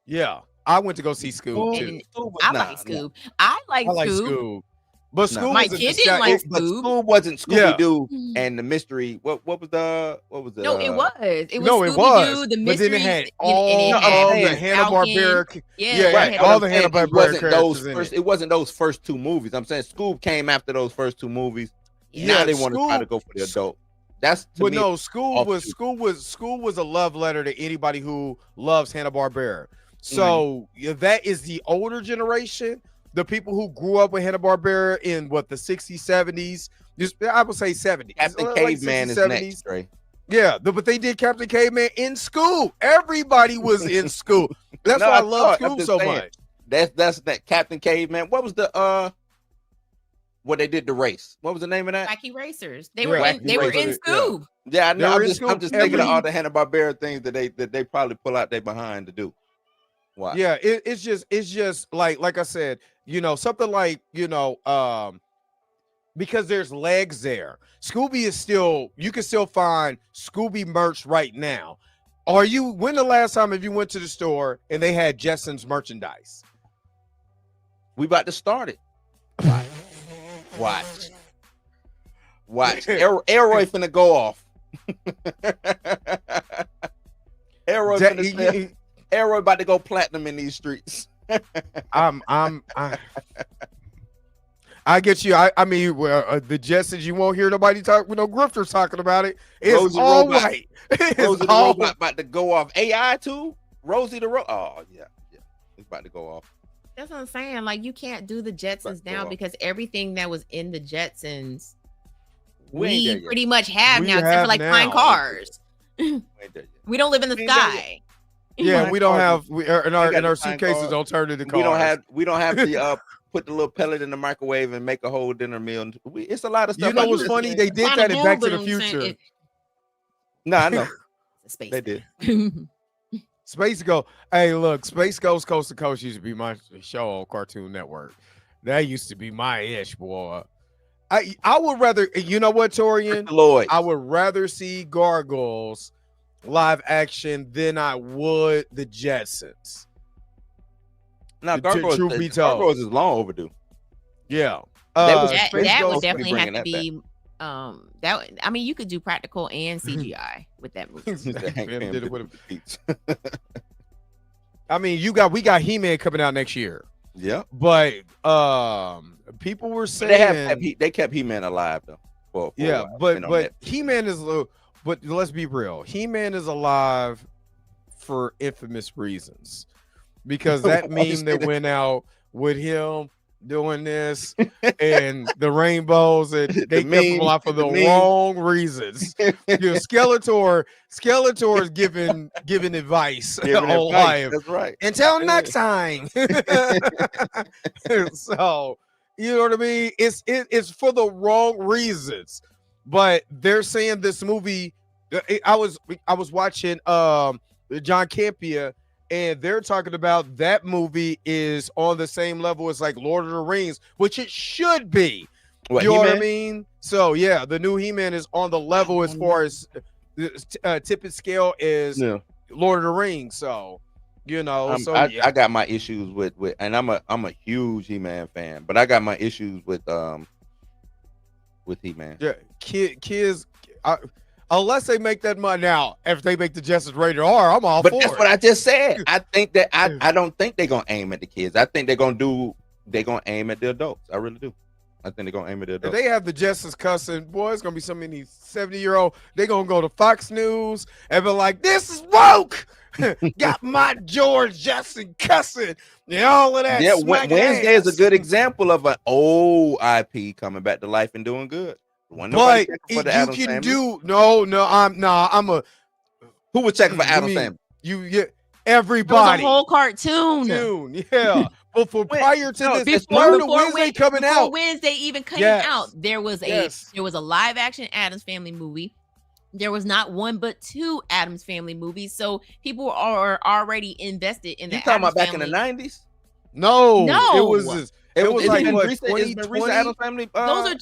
Speaker 3: Yeah, I went to go see Scoob too.
Speaker 2: I like Scoob. I like Scoob.
Speaker 3: But Scoob,
Speaker 2: my kid didn't like
Speaker 1: But
Speaker 2: Scoob.
Speaker 1: Scoob wasn't Scooby Doo and the mystery. What was the?
Speaker 2: No, it was. It was
Speaker 3: No, it was.
Speaker 2: Scooby Doo, the
Speaker 3: But then
Speaker 2: mystery,
Speaker 3: it had
Speaker 2: and
Speaker 3: all
Speaker 2: it
Speaker 3: the
Speaker 2: had
Speaker 3: Hanna-Barbera.
Speaker 2: Falcon.
Speaker 3: Right. All the Hanna-Barbera characters in
Speaker 1: It wasn't those first 2 movies. I'm saying Scoob came after those first 2 movies.
Speaker 3: Yeah,
Speaker 1: Now they want to
Speaker 3: Scoob-
Speaker 1: try to go for the adult. That's to
Speaker 3: But
Speaker 1: me.
Speaker 3: no, school was a love letter to anybody who loves Hanna-Barbera. So that is the older generation, the people who grew up with Hanna-Barbera in what the 60s, 70s. I would say 70s.
Speaker 1: Captain
Speaker 3: like
Speaker 1: Caveman
Speaker 3: 60s,
Speaker 1: is
Speaker 3: 70s.
Speaker 1: next, Trey.
Speaker 3: Yeah, but they did Captain Caveman in school. Everybody was in school. That's
Speaker 1: No,
Speaker 3: why I
Speaker 1: I
Speaker 3: love
Speaker 1: thought- I'm
Speaker 3: school
Speaker 1: just
Speaker 3: so
Speaker 1: saying.
Speaker 3: much.
Speaker 1: That's that Captain Caveman. What was the what they did the race? What was the name of that?
Speaker 2: Wacky Racers. They
Speaker 3: Yeah,
Speaker 2: were in.
Speaker 3: Wacky
Speaker 2: They were in
Speaker 3: Racers, yeah.
Speaker 2: Scoob.
Speaker 1: Yeah, I
Speaker 3: They
Speaker 1: know.
Speaker 3: were
Speaker 1: I'm
Speaker 3: in
Speaker 1: just
Speaker 3: school
Speaker 1: thinking of
Speaker 3: every-
Speaker 1: all the Hanna-Barbera things that they probably pull out their behind to do. Why?
Speaker 3: Yeah, it's just like I said, something like because there's legs there. Scooby is still, you can still find Scooby merch right now. When the last time if you went to the store and they had Jetsons merchandise?
Speaker 1: We about to start it. Watch. Elroy finna go off. Elroy about to go platinum in these streets.
Speaker 3: I get you. I mean, the Jetsons, you won't hear nobody talk. No grifters talking about it. It's
Speaker 1: Rosie
Speaker 3: all
Speaker 1: Robot.
Speaker 3: white.
Speaker 1: Rosie the robot about to go off. AI too. Rosie the robot. Oh yeah, it's about to go off.
Speaker 2: That's what I'm saying. Like, you can't do the Jetsons now because everything that was in the Jetsons, we pretty much have now, except for like flying cars. We don't live in the sky.
Speaker 3: Yeah, we don't have. Our suitcases don't turn into cars.
Speaker 1: We don't have to put the little pellet in the microwave and make a whole dinner meal. It's a lot of stuff.
Speaker 3: You know what's funny? They did that in Back to the Future.
Speaker 1: No, I know.
Speaker 2: Space.
Speaker 1: They did.
Speaker 3: Space Go. Hey, look, Space Goes Coast to Coast used to be my show on Cartoon Network. That used to be my ish, boy. I would rather, you know what, Torian?
Speaker 1: Lloyd.
Speaker 3: I would rather see Gargoyles live action than I would the Jetsons.
Speaker 1: Now, Gargoyles is long overdue.
Speaker 3: Yeah.
Speaker 2: That would definitely have to be I mean, you could do practical and CGI with that movie.
Speaker 3: I mean, we got He-Man coming out next year.
Speaker 1: Yeah.
Speaker 3: But people were saying
Speaker 1: they kept He-Man alive though.
Speaker 3: But He-Man is but let's be real. He-Man is alive for infamous reasons. Because that meme that went out with him doing this and the rainbows, and they kept him alive for the wrong reasons. Skeletor is giving advice on life.
Speaker 1: That's right.
Speaker 3: Until next time. So you know what I mean? It's for the wrong reasons. But they're saying this movie. I was watching John Campia. And they're talking about that movie is on the same level as like Lord of the Rings, which it should be. You know what I mean? So yeah, the new He-Man is on the level as far as the tip and scale is Lord of the Rings. So
Speaker 1: I got my issues with and I'm a huge He-Man fan, but I got my issues with He-Man.
Speaker 3: Yeah, kids. Unless they make that money now, if they make the Jetsons rated R, I'm all for it.
Speaker 1: But that's what I just said. I think that I don't think they're gonna aim at the kids. I think they're gonna aim at the adults. I really do. I think they're gonna aim at the adults.
Speaker 3: If they have the Jetsons cussing, boy, it's gonna be so many 70-year-old. They're gonna go to Fox News and be like, "This is woke." Got my George Jetson cussing and all of that.
Speaker 1: Yeah, Wednesday is a good example of an old IP coming back to life and doing good.
Speaker 3: But you can do I'm a
Speaker 1: who was checking for Addams Family?
Speaker 3: Everybody.
Speaker 2: The whole cartoon.
Speaker 3: Yeah. But prior to this, Wednesday coming out.
Speaker 2: Wednesday even came out, there was a live action Addams Family movie. There was not one but two Addams Family movies. So people are already invested in the
Speaker 1: You talking
Speaker 2: Addams
Speaker 1: about
Speaker 2: Family.
Speaker 1: back in the 90s?
Speaker 3: No.
Speaker 1: It was like what,
Speaker 3: recent 2020?
Speaker 1: Addams Family.
Speaker 2: Those are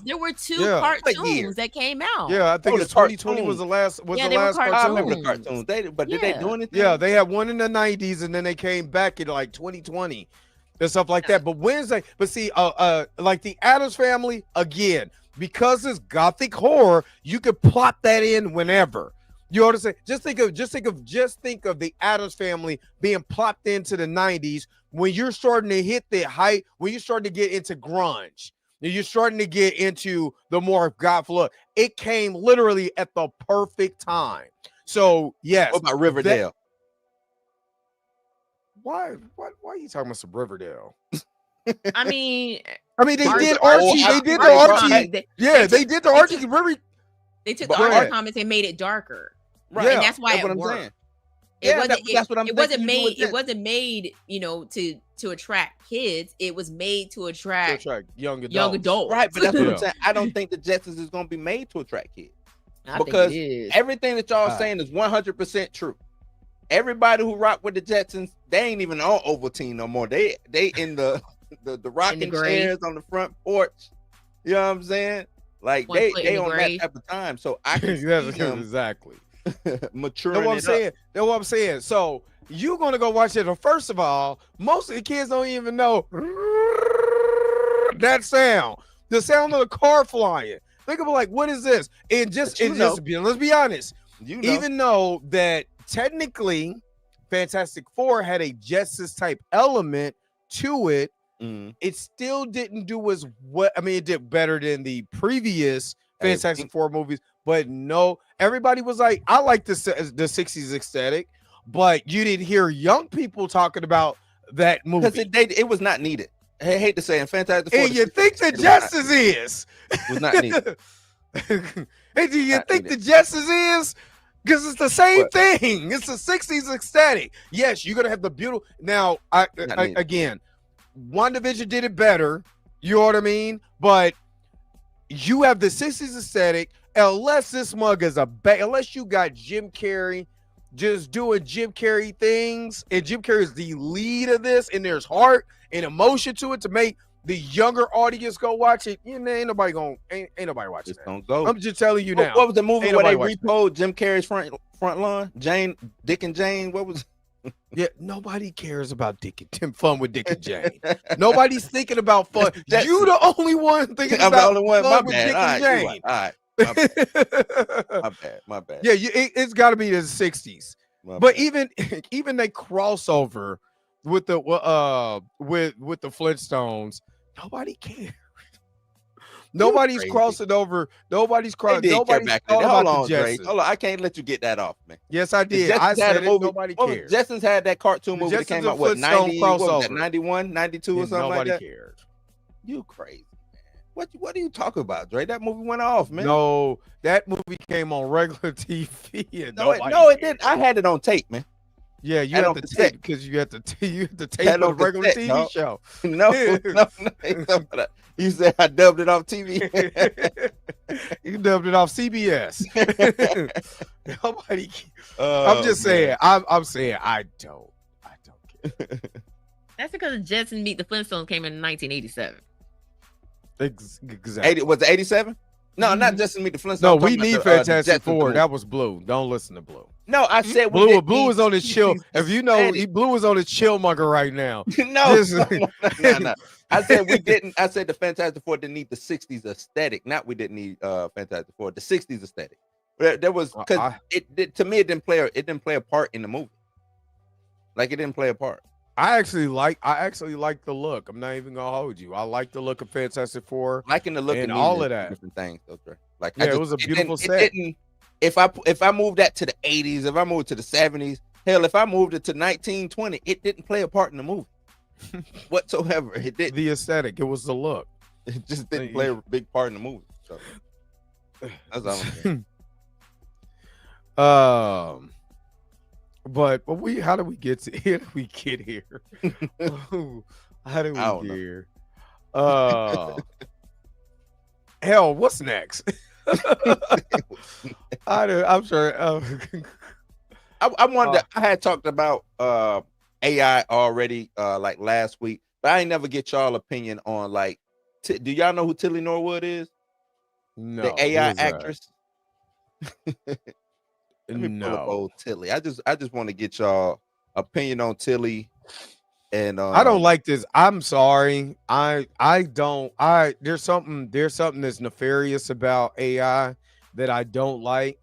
Speaker 2: there were two cartoons that came out.
Speaker 3: Yeah, I think 2020 was the last.
Speaker 2: They were cartoons.
Speaker 1: I remember the cartoons. Did they do anything?
Speaker 3: Yeah, they had one in the 90s, and then they came back in like 2020 and stuff like that. But Wednesday, like the Addams Family again, because it's gothic horror, you could plop that in whenever. You know what I'm saying? Just think of the Addams Family being plopped into the 90s when you're starting to hit the height, when you're starting to get into grunge. You're starting to get into the more goth look. It came literally at the perfect time. So yes.
Speaker 1: What about Riverdale?
Speaker 3: Why are you talking about some Riverdale?
Speaker 2: I mean,
Speaker 3: they did Archie. They did the Archie. They did the Archie.
Speaker 2: They took the Archie comics and made it darker, right? And that's why it worked. That's what I'm saying. It wasn't made, to attract kids. It was made to attract
Speaker 3: young adults.
Speaker 1: Right, but that's what I'm saying. I don't think the Jetsons is going to be made to attract kids. Because everything that y'all saying is 100% true. Everybody who rock with the Jetsons, they ain't even on Ovaltine no more. They in the rocking chairs on the front porch. You know what I'm saying? Like they on that type of time. So I can see them
Speaker 3: exactly
Speaker 1: maturing.
Speaker 3: That's what I'm saying. So you're gonna go watch it. First of all, most of the kids don't even know that sound. The sound of the car flying. Think of it like, what is this? And let's be honest. Even though that technically Fantastic Four had a Justice type element to it, it still didn't do as what it did better than the previous Fantastic Four movies. But no, everybody was like, I like the 60s aesthetic, but you didn't hear young people talking about that movie
Speaker 1: because it was not needed. I hate to say, in Fantastic Four,
Speaker 3: and you think the Justice is
Speaker 1: was not needed.
Speaker 3: And do you think the Justice is? Because it's the same thing. It's the 60s aesthetic. Yes, you're gonna have the beautiful. Now, again, WandaVision did it better. You know what I mean? But you have the 60s aesthetic. Unless this mug is unless you got Jim Carrey just doing Jim Carrey things, and Jim Carrey is the lead of this, and there's heart and emotion to it to make the younger audience go watch it. Ain't nobody watching
Speaker 1: just
Speaker 3: that.
Speaker 1: Don't go.
Speaker 3: I'm just telling you now.
Speaker 1: What was the movie where they repoed Jim Carrey's front lawn? Dick and Jane. What was?
Speaker 3: Yeah, nobody cares about fun with Dick and Jane. Nobody's thinking about fun. You the only one thinking about
Speaker 1: the only one.
Speaker 3: fun with Dick and Jane.
Speaker 1: All right. My bad.
Speaker 3: Yeah, it's got to be the 60s. But even they crossover with the Flintstones, nobody cares. Nobody's crossing over. Nobody's crossing. Nobody's talking about the Jetsons.
Speaker 1: Hold on, I can't let you get that off, man.
Speaker 3: Yes, I did. I said nobody cares.
Speaker 1: Jetsons had that cartoon movie that came out 90, what was that, 91, 92 or something like that.
Speaker 3: Nobody cared.
Speaker 1: You crazy. What are you talking about, Dre? That movie went off, man.
Speaker 3: No, that movie came on regular TV. And
Speaker 1: no, it didn't. I had it on tape, man.
Speaker 3: Yeah, you have to tape because you have to tape the regular TV show.
Speaker 1: No. You said I dubbed it off TV.
Speaker 3: You dubbed it off CBS. Nobody. I'm just saying. I'm saying I don't care.
Speaker 2: That's because Jetson Meet the Flintstones came in 1987.
Speaker 3: Exactly.
Speaker 1: Was it 87? No, not Jetson Meet the Flintstones.
Speaker 3: No, we need Fantastic Four. That was Blue. Don't listen to Blue.
Speaker 1: No, I said
Speaker 3: Blue was on his chill. If you know, Blue is on his chill mugger right now.
Speaker 1: No. I said we didn't. I said the Fantastic Four didn't need the 60s aesthetic. Not we didn't need Fantastic Four. The 60s aesthetic. There was because to me it didn't play a part in the movie. Like it didn't play a part.
Speaker 3: I actually like the look. I'm not even gonna hold you. I like the look of Fantastic Four.
Speaker 1: Liking the look
Speaker 3: and all of that.
Speaker 1: Different things, though, Trey. Like
Speaker 3: it was a beautiful set.
Speaker 1: If I moved that to the 80s, if I moved to the 70s, hell, if I moved it to 1920, it didn't play a part in the movie whatsoever. It did.
Speaker 3: The aesthetic. It was the look.
Speaker 1: It just didn't play a big part in the movie. So that's all I'm saying.
Speaker 3: But how do we get to here? How do we get here? How do we get here? Hell, what's next? I'm sure.
Speaker 1: I wanted. I had talked about AI already, like last week, but I ain't never get y'all opinion on like. Do y'all know who Tilly Norwood is?
Speaker 3: No,
Speaker 1: the AI actress.
Speaker 3: Let me pull up
Speaker 1: old Tilly. I just want to get y'all opinion on Tilly. And
Speaker 3: I don't like this. I'm sorry. I don't. There's something that's nefarious about AI that I don't like,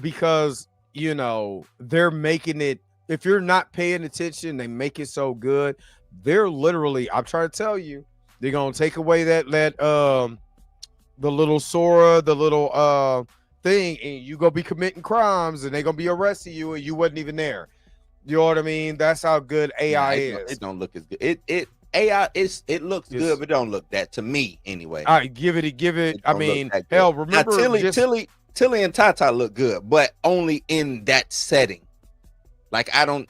Speaker 3: because they're making it. If you're not paying attention, they make it so good. They're literally. I'm trying to tell you, They're gonna take away that the little Sora, the little thing, and you gonna be committing crimes, and they gonna be arresting you, and you wasn't even there. You know what I mean? That's how good AI is.
Speaker 1: It don't look as good. It AI it looks good, but it don't look that to me anyway.
Speaker 3: All right, give it. I mean, hell, remember
Speaker 1: now, Tilly and Tata look good, but only in that setting. Like I don't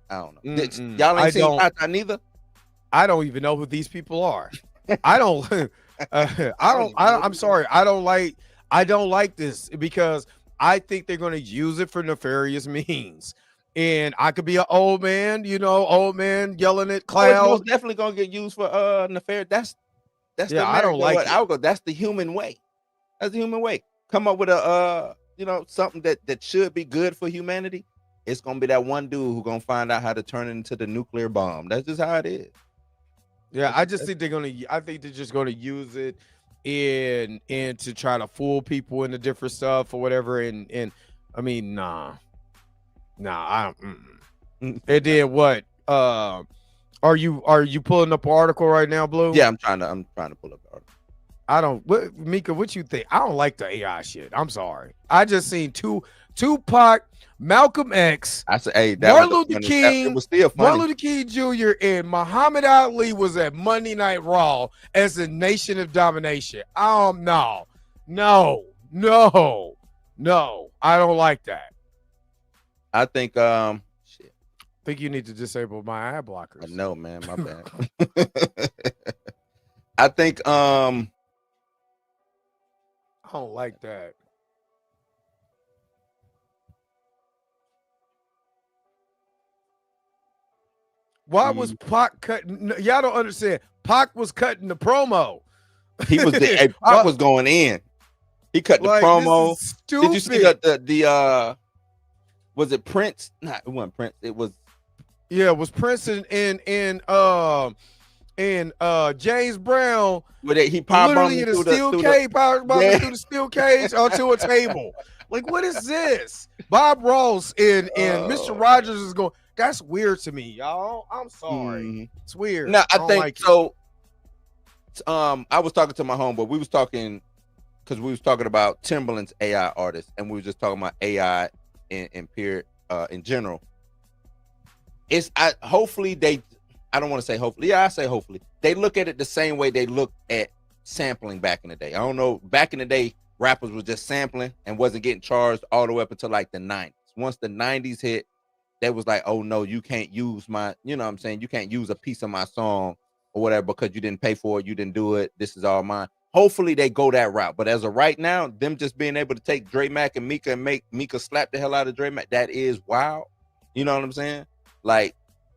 Speaker 1: know. Y'all ain't seen Tata neither.
Speaker 3: I don't even know who these people are. I don't. I'm sorry. I don't like this because I think they're going to use it for nefarious means. And I could be an old man, yelling at clouds.
Speaker 1: It's definitely going to get used for nefarious. That's
Speaker 3: yeah. I don't like it.
Speaker 1: I would go. That's the human way. That's the human way. Come up with a something that should be good for humanity. It's going to be that one dude who's going to find out how to turn it into the nuclear bomb. That's just how it is.
Speaker 3: Yeah, I think they're just gonna use it and to try to fool people into different stuff or whatever. And I mean, nah, I don't. And then what? Are you pulling up an article right now, Blue?
Speaker 1: Yeah, I'm trying to pull up the article.
Speaker 3: I don't. Mika, what you think? I don't like the AI shit. I'm sorry. I just seen Tupac, Malcolm X,
Speaker 1: I said, hey,
Speaker 3: Martin Luther King,
Speaker 1: it was still funny.
Speaker 3: Martin Luther King Jr. and Muhammad Ali was at Monday Night Raw as a Nation of Domination. No, I don't like that.
Speaker 1: I think shit.
Speaker 3: I think you need to disable my ad blockers.
Speaker 1: I know, man, my bad. I think
Speaker 3: I don't like that. Why was Pac cutting? Y'all don't understand. Pac was cutting the promo.
Speaker 1: He was Pac was going in. He cut the promo. Did you see the was it Prince? No, it wasn't Prince. It was
Speaker 3: Prince and James Brown.
Speaker 1: He power
Speaker 3: literally in a steel cage, power bombing through the steel cage onto a table. Like, what is this? Bob Ross and Mr. Rogers is going. That's weird to me, y'all. I'm sorry. It's weird.
Speaker 1: No, I think like so. I was talking to my homeboy. We was talking because we was talking about Timbaland's AI artist, and we were just talking about AI in general. Hopefully they. I don't want to say hopefully. Yeah, I say hopefully they look at it the same way they looked at sampling back in the day. I don't know. Back in the day, rappers were just sampling and wasn't getting charged all the way up until like the 90s. Once the 90s hit, they was like, oh no, you can't use my, you know what I'm saying? You can't use a piece of my song or whatever because you didn't pay for it, you didn't do it. This is all mine. Hopefully they go that route. But as of right now, them just being able to take Dre Mack and Mika and make Mika slap the hell out of Dre Mack, that is wild. You know what I'm saying? Like,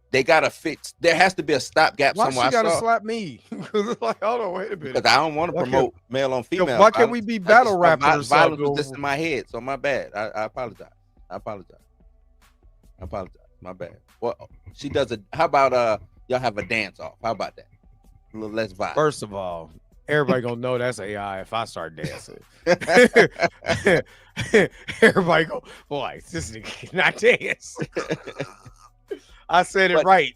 Speaker 1: they gotta fix. There has to be a stopgap somewhere.
Speaker 3: Why she gotta slap me? Like, hold on, wait a minute.
Speaker 1: Because I don't want to promote male on female.
Speaker 3: Why can't we be battle rappers?
Speaker 1: Violence was just in my head, so my bad. I apologize. My bad. Well, she does it. How about y'all have a dance off? How about that? A little less violent.
Speaker 3: First of all, everybody gonna know that's AI if I start dancing. Everybody go, boy, this nigga cannot dance. I said it right.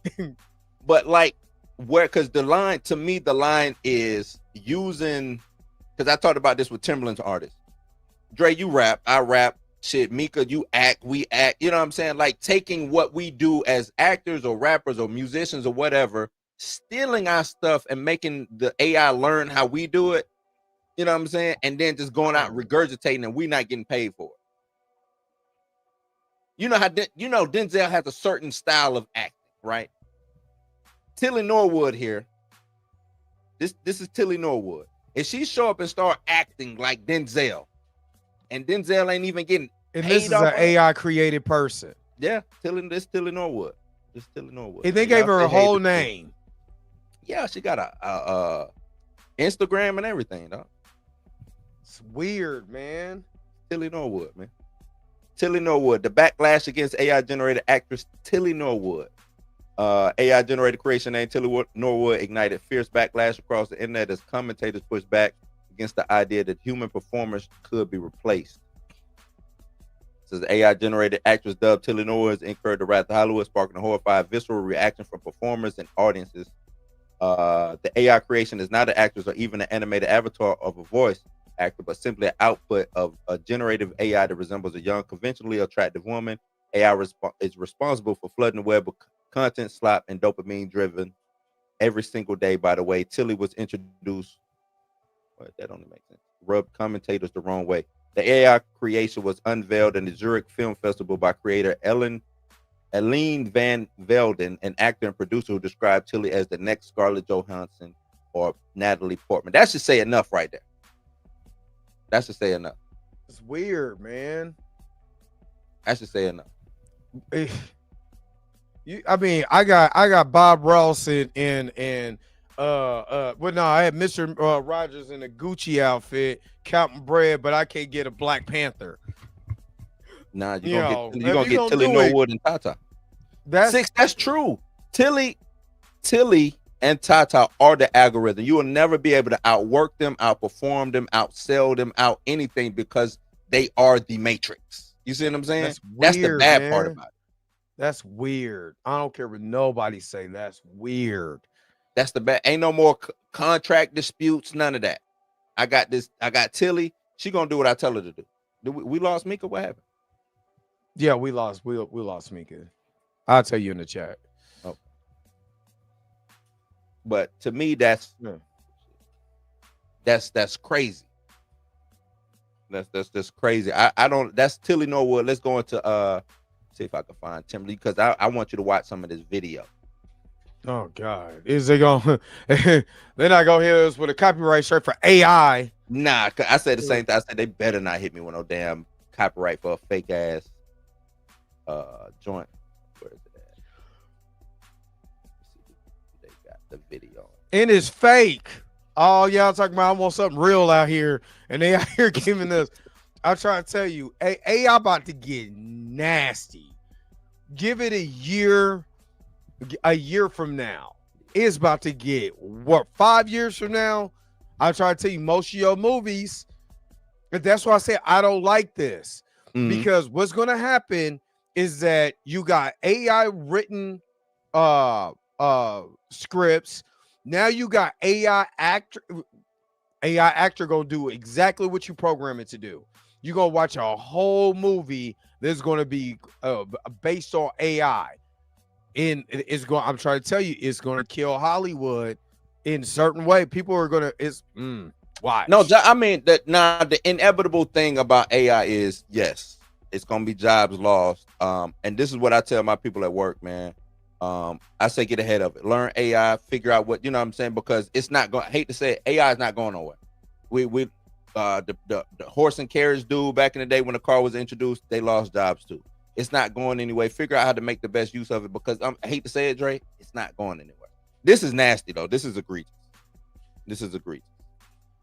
Speaker 1: But like because the line to me, the line is using, because I talked about this with Timbaland's artists. Dre, you rap, I rap. Shit, Mika, you act, we act. You know what I'm saying? Like taking what we do as actors or rappers or musicians or whatever, stealing our stuff and making the AI learn how we do it. You know what I'm saying? And then just going out and regurgitating and we not getting paid for it. You know how Denzel has a certain style of acting, right? Tilly Norwood here. This is Tilly Norwood. If she show up and start acting like Denzel, and Denzel ain't even getting
Speaker 3: and this is an AI created person.
Speaker 1: Yeah, Tilly Norwood. This Tilly Norwood.
Speaker 3: And they gave her a whole name.
Speaker 1: Yeah, she got a Instagram and everything, dog.
Speaker 3: It's weird, man.
Speaker 1: Tilly Norwood, man. Tilly Norwood, the backlash against AI-generated actress Tilly Norwood. AI-generated creation name Tilly Norwood ignited fierce backlash across the internet as commentators pushed back against the idea that human performers could be replaced. Says AI-generated actress dubbed Tilly Norwood incurred the wrath of Hollywood, sparking a horrified, visceral reaction from performers and audiences The AI creation is not an actress or even an animated avatar of a voice actor, but simply an output of a generative AI that resembles a young, conventionally attractive woman. AI is responsible for flooding the web with content, slop, and dopamine driven every single day. By the way, Tilly was introduced. Well, that only makes sense. Rubbed commentators the wrong way. The AI creation was unveiled in the Zurich Film Festival by creator Aline Van Velden, an actor and producer who described Tilly as the next Scarlett Johansson or Natalie Portman. That should say enough right there. That should say enough.
Speaker 3: It's weird, man.
Speaker 1: That should say enough.
Speaker 3: I mean, I got Bob Ross and well, no, I had Mr. Rogers in a Gucci outfit, counting bread, but I can't get a Black Panther.
Speaker 1: Nah, you're gonna get Tilly Norwood and Tata. That's true. Tilly and Tata are the algorithm. You will never be able to outwork them, outperform them, outsell them, out anything, because they are the Matrix. You see what I'm saying? That's the bad part about it.
Speaker 3: That's weird. I don't care what nobody say. That's weird.
Speaker 1: That's the bad. Ain't no more contract disputes. None of that. I got this. I got Tilly. She gonna do what I tell her to do. We lost Mika. What happened?
Speaker 3: Yeah, we lost. We lost Mika. I'll tell you in the chat.
Speaker 1: Oh. But to me, that's crazy. That's crazy. I don't. That's Tilly Norwood. Let's go into see if I can find Timberly, because I want you to watch some of this video.
Speaker 3: Oh God, is they gonna? They're not gonna hit us with a copyright strike for AI?
Speaker 1: Nah, I said the same thing. I said they better not hit me with no damn copyright for a fake ass joint. Where is it at? They got the video.
Speaker 3: And it's fake. Oh, y'all talking about I want something real out here, and they out here giving us. I'm trying to tell you, AI about to get nasty. Give it a year from now. It's about to get 5 years from now. I try to tell you, most of your movies, and that's why I say I don't like this, because what's going to happen is that you got AI written scripts. Now you got AI actor gonna do exactly what you program it to do. You're gonna watch a whole movie that's gonna be based on AI, and it's going. I'm trying to tell you, it's gonna kill Hollywood in a certain way. People are gonna watch.
Speaker 1: No, I mean the inevitable thing about AI is, yes, it's gonna be jobs lost. And this is what I tell my people at work, man. I say get ahead of it. Learn AI, figure out what, you know what I'm saying, because it's not going, I hate to say it, AI is not going nowhere. The horse and carriage dude back in the day when the car was introduced, they lost jobs too. It's not going anywhere. Figure out how to make the best use of it, because I hate to say it, Dre, it's not going anywhere. This is nasty though. This is egregious. This is egregious.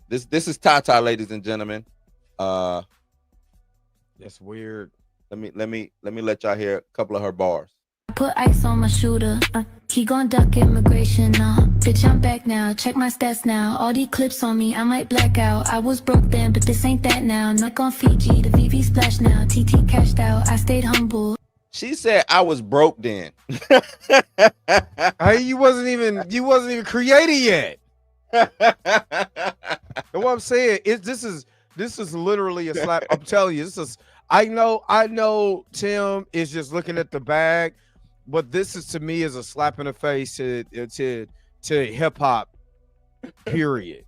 Speaker 1: This is Tata, ladies and gentlemen.
Speaker 3: That's weird.
Speaker 1: Let me let y'all hear a couple of her bars.
Speaker 7: Put ice on my shooter. He gon' duck immigration. Bitch, I'm back now. Check my stats now. All these clips on me, I might black out. I was broke then, but this ain't that now. Not on Fiji, the VV splash now. TT cashed out. I stayed humble.
Speaker 1: She said I was broke then.
Speaker 3: You wasn't even created yet. And what I'm saying is this is literally a slap. I'm telling you, this is. I know Tim is just looking at the bag, but this is, to me, is a slap in the face to hip hop. Period.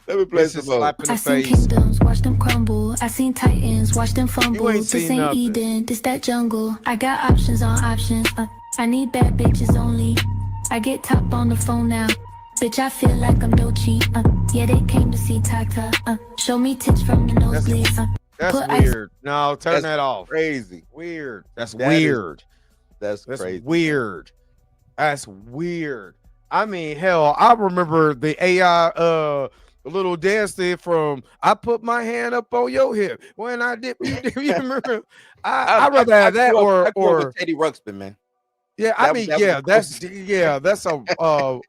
Speaker 1: Let me play some more.
Speaker 7: I seen kingdoms, watch them crumble. I seen titans, watch them fumble. This ain't Eden, this that jungle. I got options on options. I need bad bitches only. I get top on the phone now. Bitch, I feel like I'm Dochi. Yeah, they came to see Tata. Show me tits from the nosebleeds.
Speaker 3: That's weird. No, turn that off.
Speaker 1: Crazy.
Speaker 3: Weird. That's weird.
Speaker 1: That's crazy.
Speaker 3: Weird. That's weird. I mean, hell, I remember the AI little dance there from I put my hand up on your hip when I did. You remember? I'd rather have that or
Speaker 1: Teddy Ruxpin, man.
Speaker 3: Yeah, that's a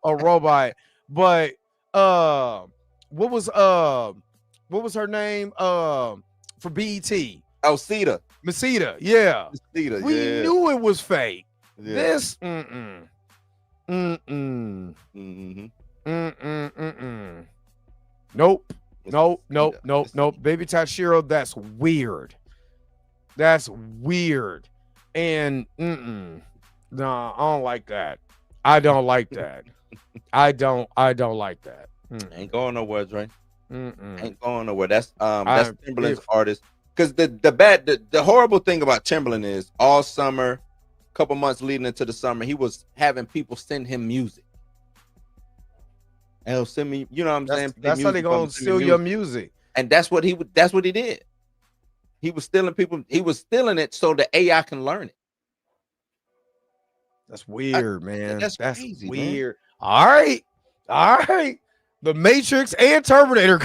Speaker 3: robot. But what was her name? For BET.
Speaker 1: Oh, Masita.
Speaker 3: Yeah.
Speaker 1: Masita,
Speaker 3: we knew it was fake.
Speaker 1: Yeah.
Speaker 3: This, Nope. Baby Tashiro, that's weird. That's weird. And no, I don't like that. I don't like that. I don't like that.
Speaker 1: Ain't going nowhere, Dre. Ain't going nowhere. That's Timberland's artist. Because the horrible thing about Timberland is all summer, couple months leading into the summer, he was having people send him music. And he'll send me, you know what I'm saying?
Speaker 3: That's how they gonna steal your music.
Speaker 1: And that's what he did. He was stealing people. He was stealing it so the AI can learn it.
Speaker 3: That's weird, man. That's
Speaker 1: crazy,
Speaker 3: weird. Man. All right. The Matrix and Terminator.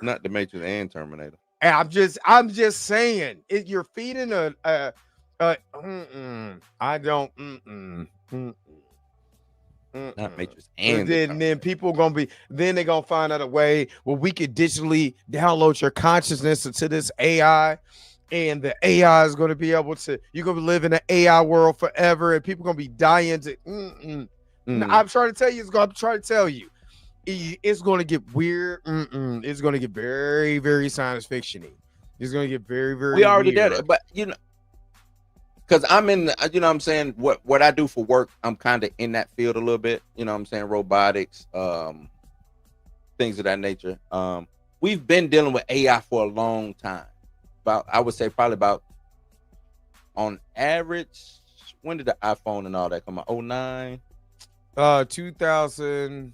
Speaker 1: Not the Matrix and Terminator.
Speaker 3: And I'm just saying, you're feeding I don't.
Speaker 1: Not Matrix and
Speaker 3: then people gonna be. Then they're gonna find out a way where we could digitally download your consciousness into this AI. And the AI is going to be able to, you're going to live in an AI world forever, and people are going to be dying to. I'm trying to tell you, it's going to get weird. It's going to get very, very science fiction-y. It's going to get very, very.
Speaker 1: We already did it, but because I'm in, you know what I'm saying, what I do for work, I'm kind of in that field a little bit. You know what I'm saying, robotics, things of that nature. We've been dealing with AI for a long time. I would say probably about on average, when did the iPhone and all that come out? 09?
Speaker 3: 2000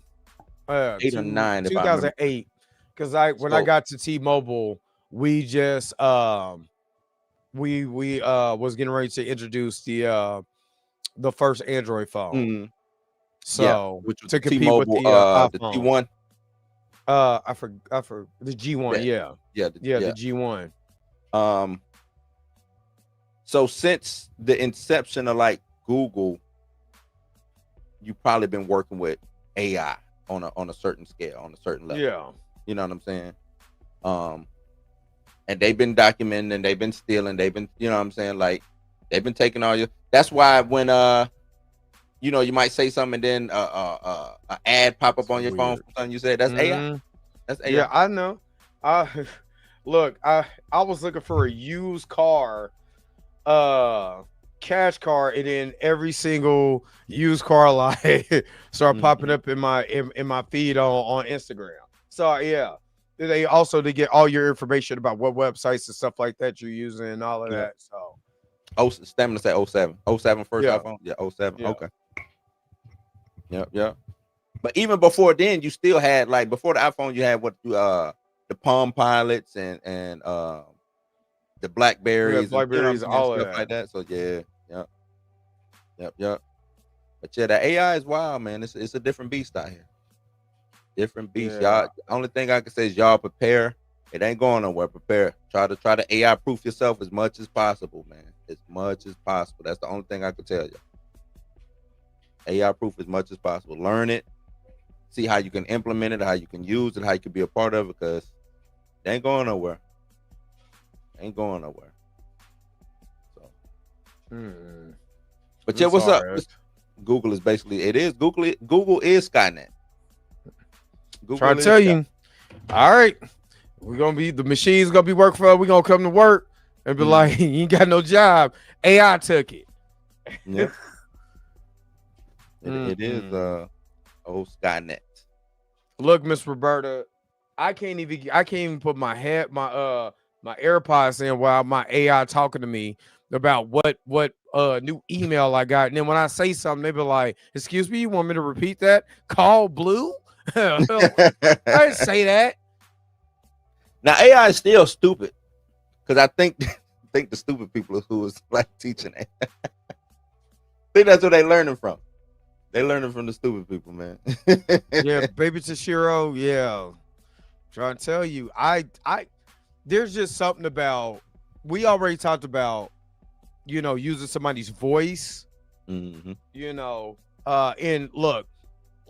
Speaker 1: 8 or 9,
Speaker 3: 2008. Because I got to T-Mobile, we just we was getting ready to introduce the first Android phone. So
Speaker 1: which was
Speaker 3: to compete
Speaker 1: T-Mobile,
Speaker 3: with the
Speaker 1: T1.
Speaker 3: I forgot the G1. The G1.
Speaker 1: So since the inception of like Google, you've probably been working with AI on a certain scale, on a certain level.
Speaker 3: Yeah.
Speaker 1: You know what I'm saying? And they've been documenting, and they've been stealing, they've been, you know what I'm saying? Like they've been taking all your, that's why when you know, you might say something and then an ad pop up on your phone from something you said, that's AI. That's AI.
Speaker 3: Yeah, I know. Look, I was looking for a used car, cash car, and then every single used car lot started popping up in my feed on Instagram. So yeah, they also to get all your information about what websites and stuff like that you're using and all of that. So
Speaker 1: Stamina say 07. 07 first iPhone? Yeah, 07. Yeah. Okay. Yep. But even before then, you still had, like, before the iPhone, you had the Palm Pilots and the Blackberries,
Speaker 3: Blackberries, all of
Speaker 1: stuff like that. So yep. But yeah, the AI is wild, man. It's a different beast out here. Different beast, y'all. The only thing I can say is y'all prepare. It ain't going nowhere. Prepare. Try to AI proof yourself as much as possible, man. As much as possible. That's the only thing I can tell you. AI proof as much as possible. Learn it. See how you can implement it, how you can use it, how you can be a part of it, because it ain't going nowhere. Ain't going nowhere. So, but yeah, what's up? Google is basically, it is Google is Skynet.
Speaker 3: Trying to tell you. All right, the machine's gonna be working for us. We're gonna come to work and be like, you ain't got no job. AI took it.
Speaker 1: Yeah. It is old Skynet.
Speaker 3: Look, Miss Roberta, I can't even put my AirPods in while my AI talking to me about what new email I got. And then when I say something, they be like, excuse me, you want me to repeat that? Call Blue? I didn't say that.
Speaker 1: Now AI is still stupid, because I think the stupid people who is like teaching it. I think that's what they learning from. They learning from the stupid people, man.
Speaker 3: Yeah, baby Tashiro. Yeah, trying to tell you, there's just something about, we already talked about, using somebody's voice. And look,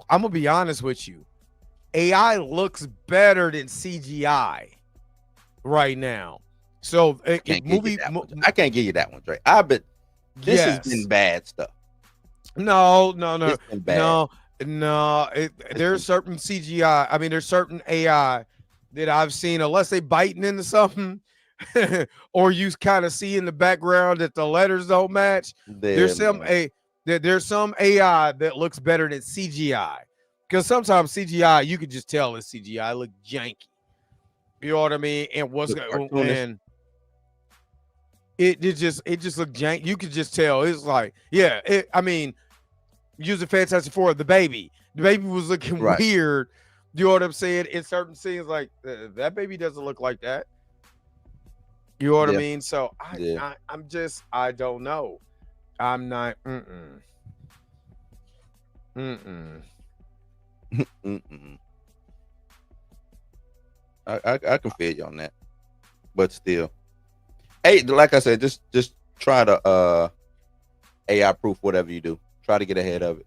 Speaker 3: I'm gonna be honest with you, AI looks better than CGI right now. So
Speaker 1: I can't give you that one, Dre. This has been bad stuff.
Speaker 3: No.
Speaker 1: It's been bad.
Speaker 3: No. There's certain CGI. I mean, there's certain AI that I've seen, unless they biting into something, or you kind of see in the background that the letters don't match. There's some AI that looks better than CGI, because sometimes CGI you can just tell it's CGI, look janky. You know what I mean? And and it just looked janky. You could just tell. It's like, yeah. I mean, using Fantastic Four, the baby was looking weird. You know what I'm saying? In certain scenes, like that baby doesn't look like that. You know what I mean? So I'm just, I don't know. I'm not.
Speaker 1: I can feel you on that, but still, hey, like I said, just try to AI proof whatever you do. Try to get ahead of it.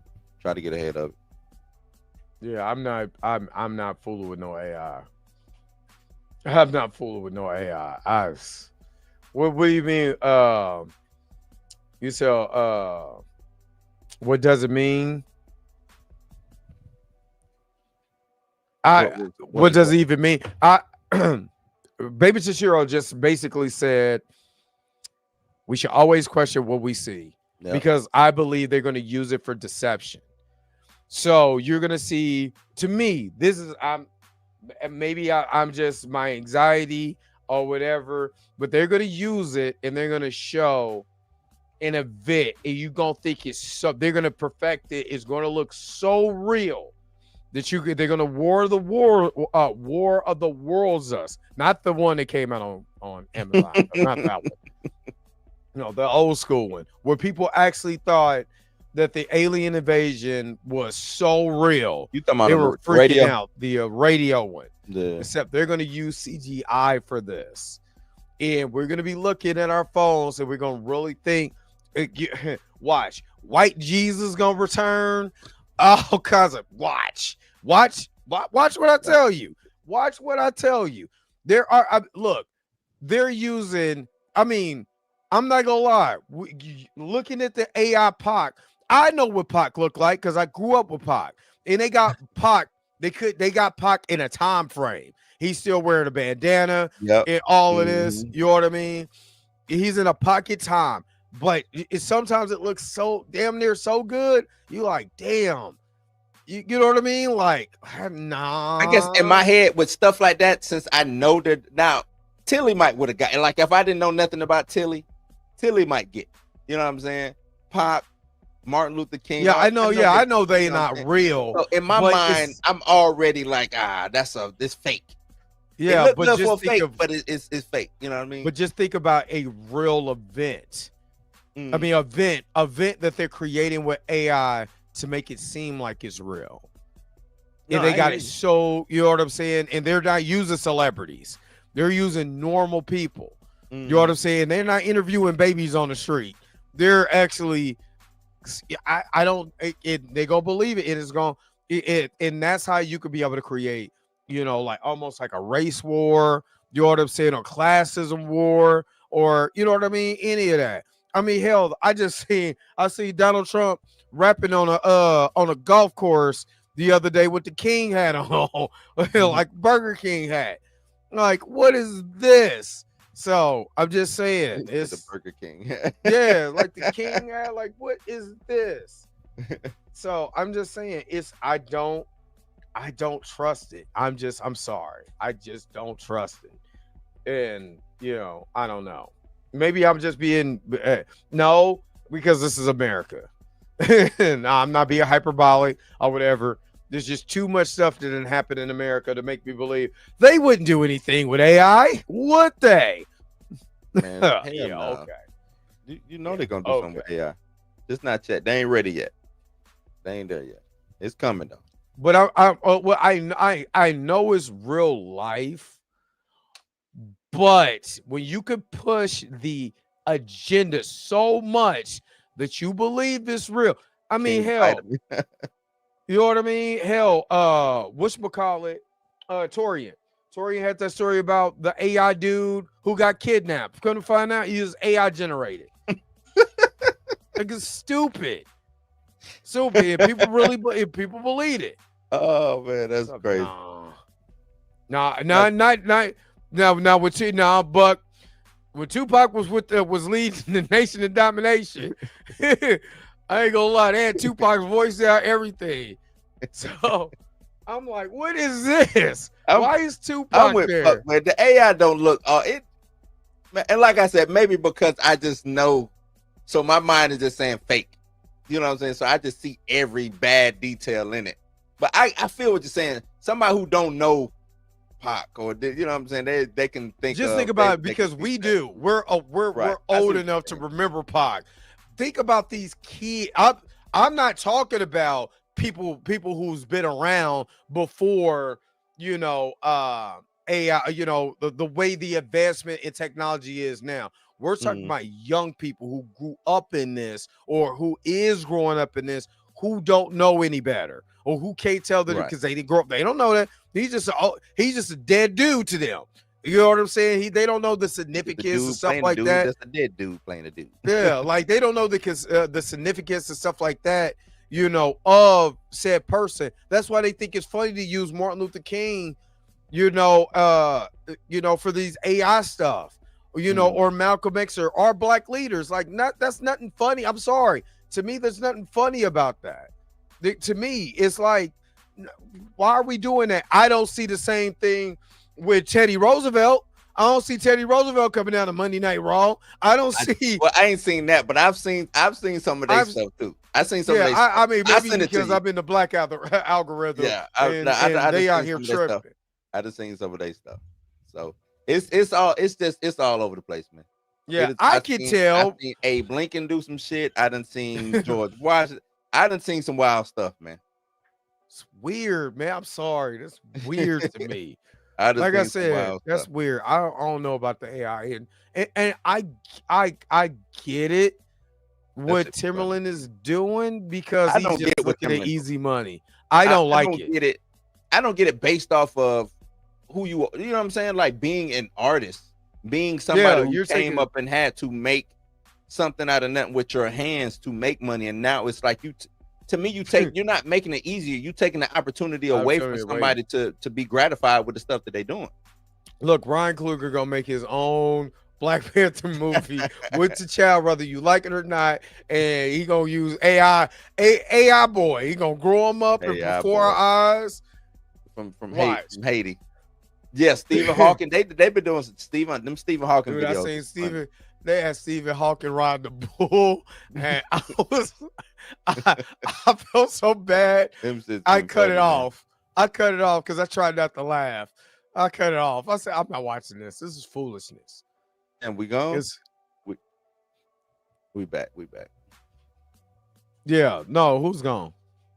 Speaker 3: Yeah, I'm not fooling with no AI. I'm not fooling with no AI. What do you mean? You say, what does it mean? What does it even mean? Baby Chishiro just basically said we should always question what we see, because I believe they're going to use it for deception. So you're going to see, to me, this is, I'm just my anxiety or whatever, but they're going to use it and they're going to show an event, and you're going to think it's so, they're going to perfect it. It's going to look so real that they're going to War of the Worlds us, not the one that came out on Amazon, not that one. No, the old school one, where people actually thought that the alien invasion was so real.
Speaker 1: You talking about
Speaker 3: they were freaking
Speaker 1: radio?
Speaker 3: Out. The radio one.
Speaker 1: Yeah.
Speaker 3: Except they're going to use CGI for this. And we're going to be looking at our phones and we're going to really think, watch, white Jesus going to return. All kinds of watch what I tell you. Watch what I tell you. There are, look, they're using, I mean, I'm not gonna lie. Looking at the AI Pac, I know what Pac looked like because I grew up with Pac, and they got Pac. They got Pac in a time frame. He's still wearing a bandana and all of this. You know what I mean? He's in a pocket time, but sometimes it looks so damn near so good. You like, damn. You know what I mean? Like, nah.
Speaker 1: I guess in my head with stuff like that, since I know that now, Tilly might would have got. Like if I didn't know nothing about Tilly might get. You know what I'm saying? Pac, Martin Luther King.
Speaker 3: Yeah, I know. I know they not real.
Speaker 1: So in my mind, I'm already like, this fake.
Speaker 3: Yeah, but just
Speaker 1: fake, but it's fake. You know what I mean?
Speaker 3: But just think about a real event. I mean, event that they're creating with AI to make it seem like it's real. And they got it so, you know what I'm saying? And they're not using celebrities. They're using normal people. You know what I'm saying? They're not interviewing babies on the street. They're actually, I don't, they gonna believe it. It is going, and that's how you could be able to create, you know, like almost like a race war, you know what I'm saying, or classism war, or, you know what I mean? Any of that. I mean, hell, I see Donald Trump rapping on a golf course the other day with the King hat on, like Burger King hat. Like, what is this? So I'm just saying, it's
Speaker 1: the Burger King.
Speaker 3: Yeah, like the King hat. Like, what is this? So I'm just saying, I don't trust it. I'm sorry. I just don't trust it. And, you know, I don't know. Maybe I'm just being, no, because this is America. No, I'm not being hyperbolic or whatever. There's just too much stuff that didn't happen in America to make me believe they wouldn't do anything with AI, would they?
Speaker 1: Man,
Speaker 3: yeah,
Speaker 1: no.
Speaker 3: okay.
Speaker 1: You know they're gonna do something with AI. Just not yet. They ain't ready yet. They ain't there yet. It's coming though.
Speaker 3: But I know it's real life. But when you could push the agenda so much that you believe it's real, I mean, hell, you know what I mean? Hell, whatchamacallit, Torian had that story about the AI dude who got kidnapped. Couldn't find out he was AI generated. Like, it's stupid. Super, and people really people believe it.
Speaker 1: Oh man, that's crazy.
Speaker 3: Now with when Tupac was was leading the Nation of Domination, I ain't gonna lie, they had Tupac's voice out, everything. So I'm like, what is this? Why is Tupac there?
Speaker 1: Man, the AI don't look it. And like I said, maybe because I just know, so my mind is just saying fake. You know what I'm saying? So I just see every bad detail in it. But I feel what you're saying. Somebody who don't know Pac, or you know what I'm saying, they can think.
Speaker 3: Just think about it, because we do. We're old enough to remember Pac. Think about these kids. I'm not talking about people who's been around before, AI, the way the advancement in technology is now. We're talking about young people who grew up in this, or who is growing up in this, who don't know any better, or who can't tell them because they didn't grow up. They don't know that. He's just a dead dude to them. You know what I'm saying? They don't know the significance and stuff like that.
Speaker 1: That's a dead dude playing a dude.
Speaker 3: Yeah, like they don't know the significance and stuff like that, of said person. That's why they think it's funny to use Martin Luther King, for these AI stuff, or Malcolm X or our black leaders. Like, that's nothing funny. I'm sorry. To me, there's nothing funny about that. To me, it's like, why are we doing that? I don't see the same thing with Teddy Roosevelt. I don't see Teddy Roosevelt coming down to Monday Night Raw. I don't see.
Speaker 1: Well, I ain't seen that, but I've seen some of their stuff too. I've seen some of their stuff.
Speaker 3: I mean, maybe because I'm in the black algorithm.
Speaker 1: Yeah,
Speaker 3: and they out here tripping.
Speaker 1: I just seen some of their stuff. So it's all over the place, man.
Speaker 3: Yeah, I can tell.
Speaker 1: I've seen Abe Lincoln do some shit. I done seen George Washington. I done seen some wild stuff, man.
Speaker 3: It's weird, man. I'm sorry. That's weird to me.
Speaker 1: Like
Speaker 3: I said, that's weird. I don't know about the AI, and I get it. What Timberland is doing, because he's just looking at easy money. I don't
Speaker 1: get it. I don't get it based off of who you are. You know what I'm saying? Like being an artist, being somebody who came up and had to make something out of nothing with your hands to make money, and now it's like you're not making it easier. You're taking the opportunity away from somebody to be gratified with the stuff that they're doing.
Speaker 3: Look, Ryan Coogler gonna make his own Black Panther movie with T'Challa, whether you like it or not, and he gonna use AI boy. He gonna grow him up before our eyes
Speaker 1: from Haiti. Yeah, Stephen Hawking. They've been doing Stephen Hawking videos.
Speaker 3: I seen Stephen. They had Stephen Hawking ride the bull, and I felt so bad. I cut it off. I cut it off because I tried not to laugh. I cut it off. I said, I'm not watching this. This is foolishness.
Speaker 1: And we gone. We back.
Speaker 3: Yeah. No, who's gone?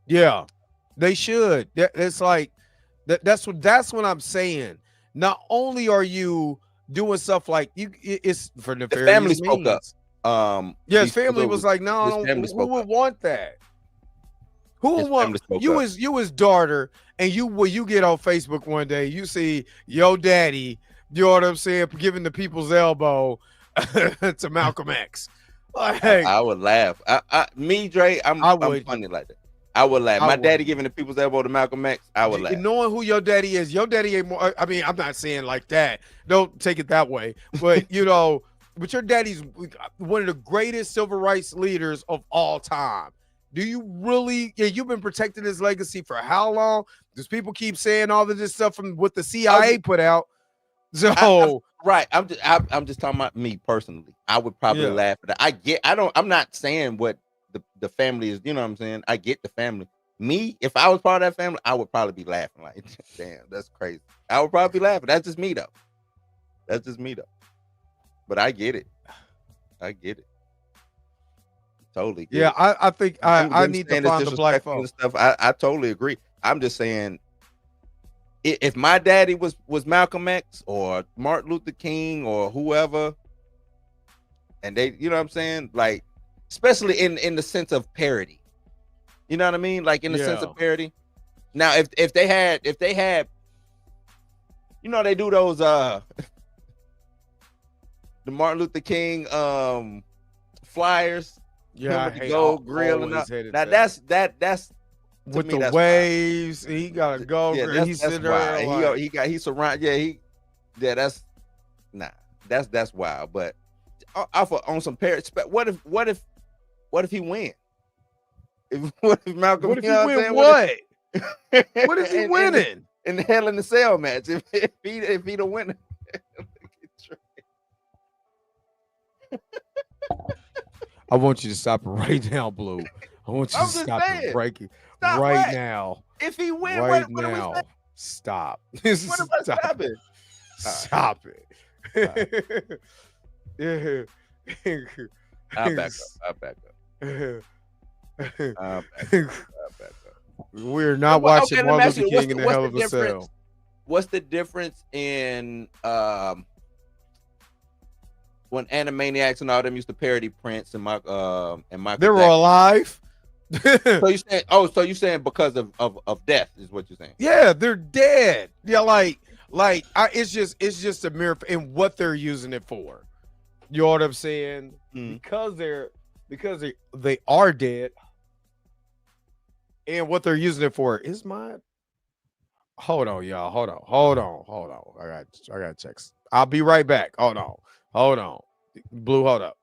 Speaker 3: Yeah, they should. It's like that's what I'm saying. Not only are you doing stuff like it's for the
Speaker 1: family spoke up.
Speaker 3: His family was like, no, who would want that? Who would want you his daughter, and you get on Facebook one day, you see your daddy, you know what I'm saying, giving the people's elbow to Malcolm X. Like,
Speaker 1: I would laugh. Dre, I'm funny like that. I would laugh. My daddy giving the people's elbow to Malcolm X, I would laugh.
Speaker 3: Knowing who your daddy is, your daddy ain't more. I mean, I'm not saying like that. Don't take it that way. But but your daddy's one of the greatest civil rights leaders of all time. Do you really? Yeah, you've been protecting his legacy for how long? Because people keep saying all of this stuff from what the CIA put out. So
Speaker 1: I'm just talking about me personally. I would probably laugh at that. I'm not saying what the family is, you know what I'm saying? I get the family. Me, if I was part of that family, I would probably be laughing like, damn, that's crazy. I would probably be laughing. That's just me though. But I get it. Totally get it.
Speaker 3: I think I need to find the black folks.
Speaker 1: Stuff. I totally agree. I'm just saying, if my daddy was Malcolm X or Martin Luther King or whoever, and they, you know what I'm saying? Like, especially in the sense of parody. You know what I mean? Like in the sense of parody. Now, if they had, they do those the Martin Luther King flyers
Speaker 3: Yeah, I
Speaker 1: with the
Speaker 3: hate
Speaker 1: gold grill and all.
Speaker 3: always hated
Speaker 1: Now
Speaker 3: that.
Speaker 1: that's
Speaker 3: With
Speaker 1: me,
Speaker 3: the
Speaker 1: that's
Speaker 3: waves, he got a gold
Speaker 1: yeah,
Speaker 3: grill. He's
Speaker 1: that's
Speaker 3: sitting there
Speaker 1: wild.
Speaker 3: like,
Speaker 1: He surround yeah, that's nah, that's wild. But on some parents, what if he win? What if Malcolm?
Speaker 3: what if
Speaker 1: you
Speaker 3: he
Speaker 1: know
Speaker 3: win
Speaker 1: saying?
Speaker 3: what? What is he
Speaker 1: in,
Speaker 3: winning?
Speaker 1: in the Hell in the Cell match? If he the winner.
Speaker 3: I want you to stop it right now, Blue. I want you
Speaker 1: I'm
Speaker 3: to
Speaker 1: just
Speaker 3: stop
Speaker 1: saying.
Speaker 3: it breaking
Speaker 1: Stop
Speaker 3: right
Speaker 1: what?
Speaker 3: now.
Speaker 1: If he win,
Speaker 3: Right
Speaker 1: what are we
Speaker 3: now.
Speaker 1: saying?
Speaker 3: Stop.
Speaker 1: What am I stopping?
Speaker 3: Stop it. Yeah.
Speaker 1: I'll back up.
Speaker 3: We're not watching
Speaker 1: let me
Speaker 3: Martin
Speaker 1: ask
Speaker 3: Luther
Speaker 1: you,
Speaker 3: King in the Hell of a Cell.
Speaker 1: What's the difference in when Animaniacs and all them used to parody Prince and Michael
Speaker 3: They were
Speaker 1: Jackson?
Speaker 3: alive.
Speaker 1: So you saying because of death is what you're saying?
Speaker 3: Yeah, they're dead. Yeah, it's just a mirror in what they're using it for. You know what I'm saying? Because they are dead, and what they're using it for is mine. Hold on, y'all. Hold on. I got checks. I'll be right back. Hold on. Blue, hold up.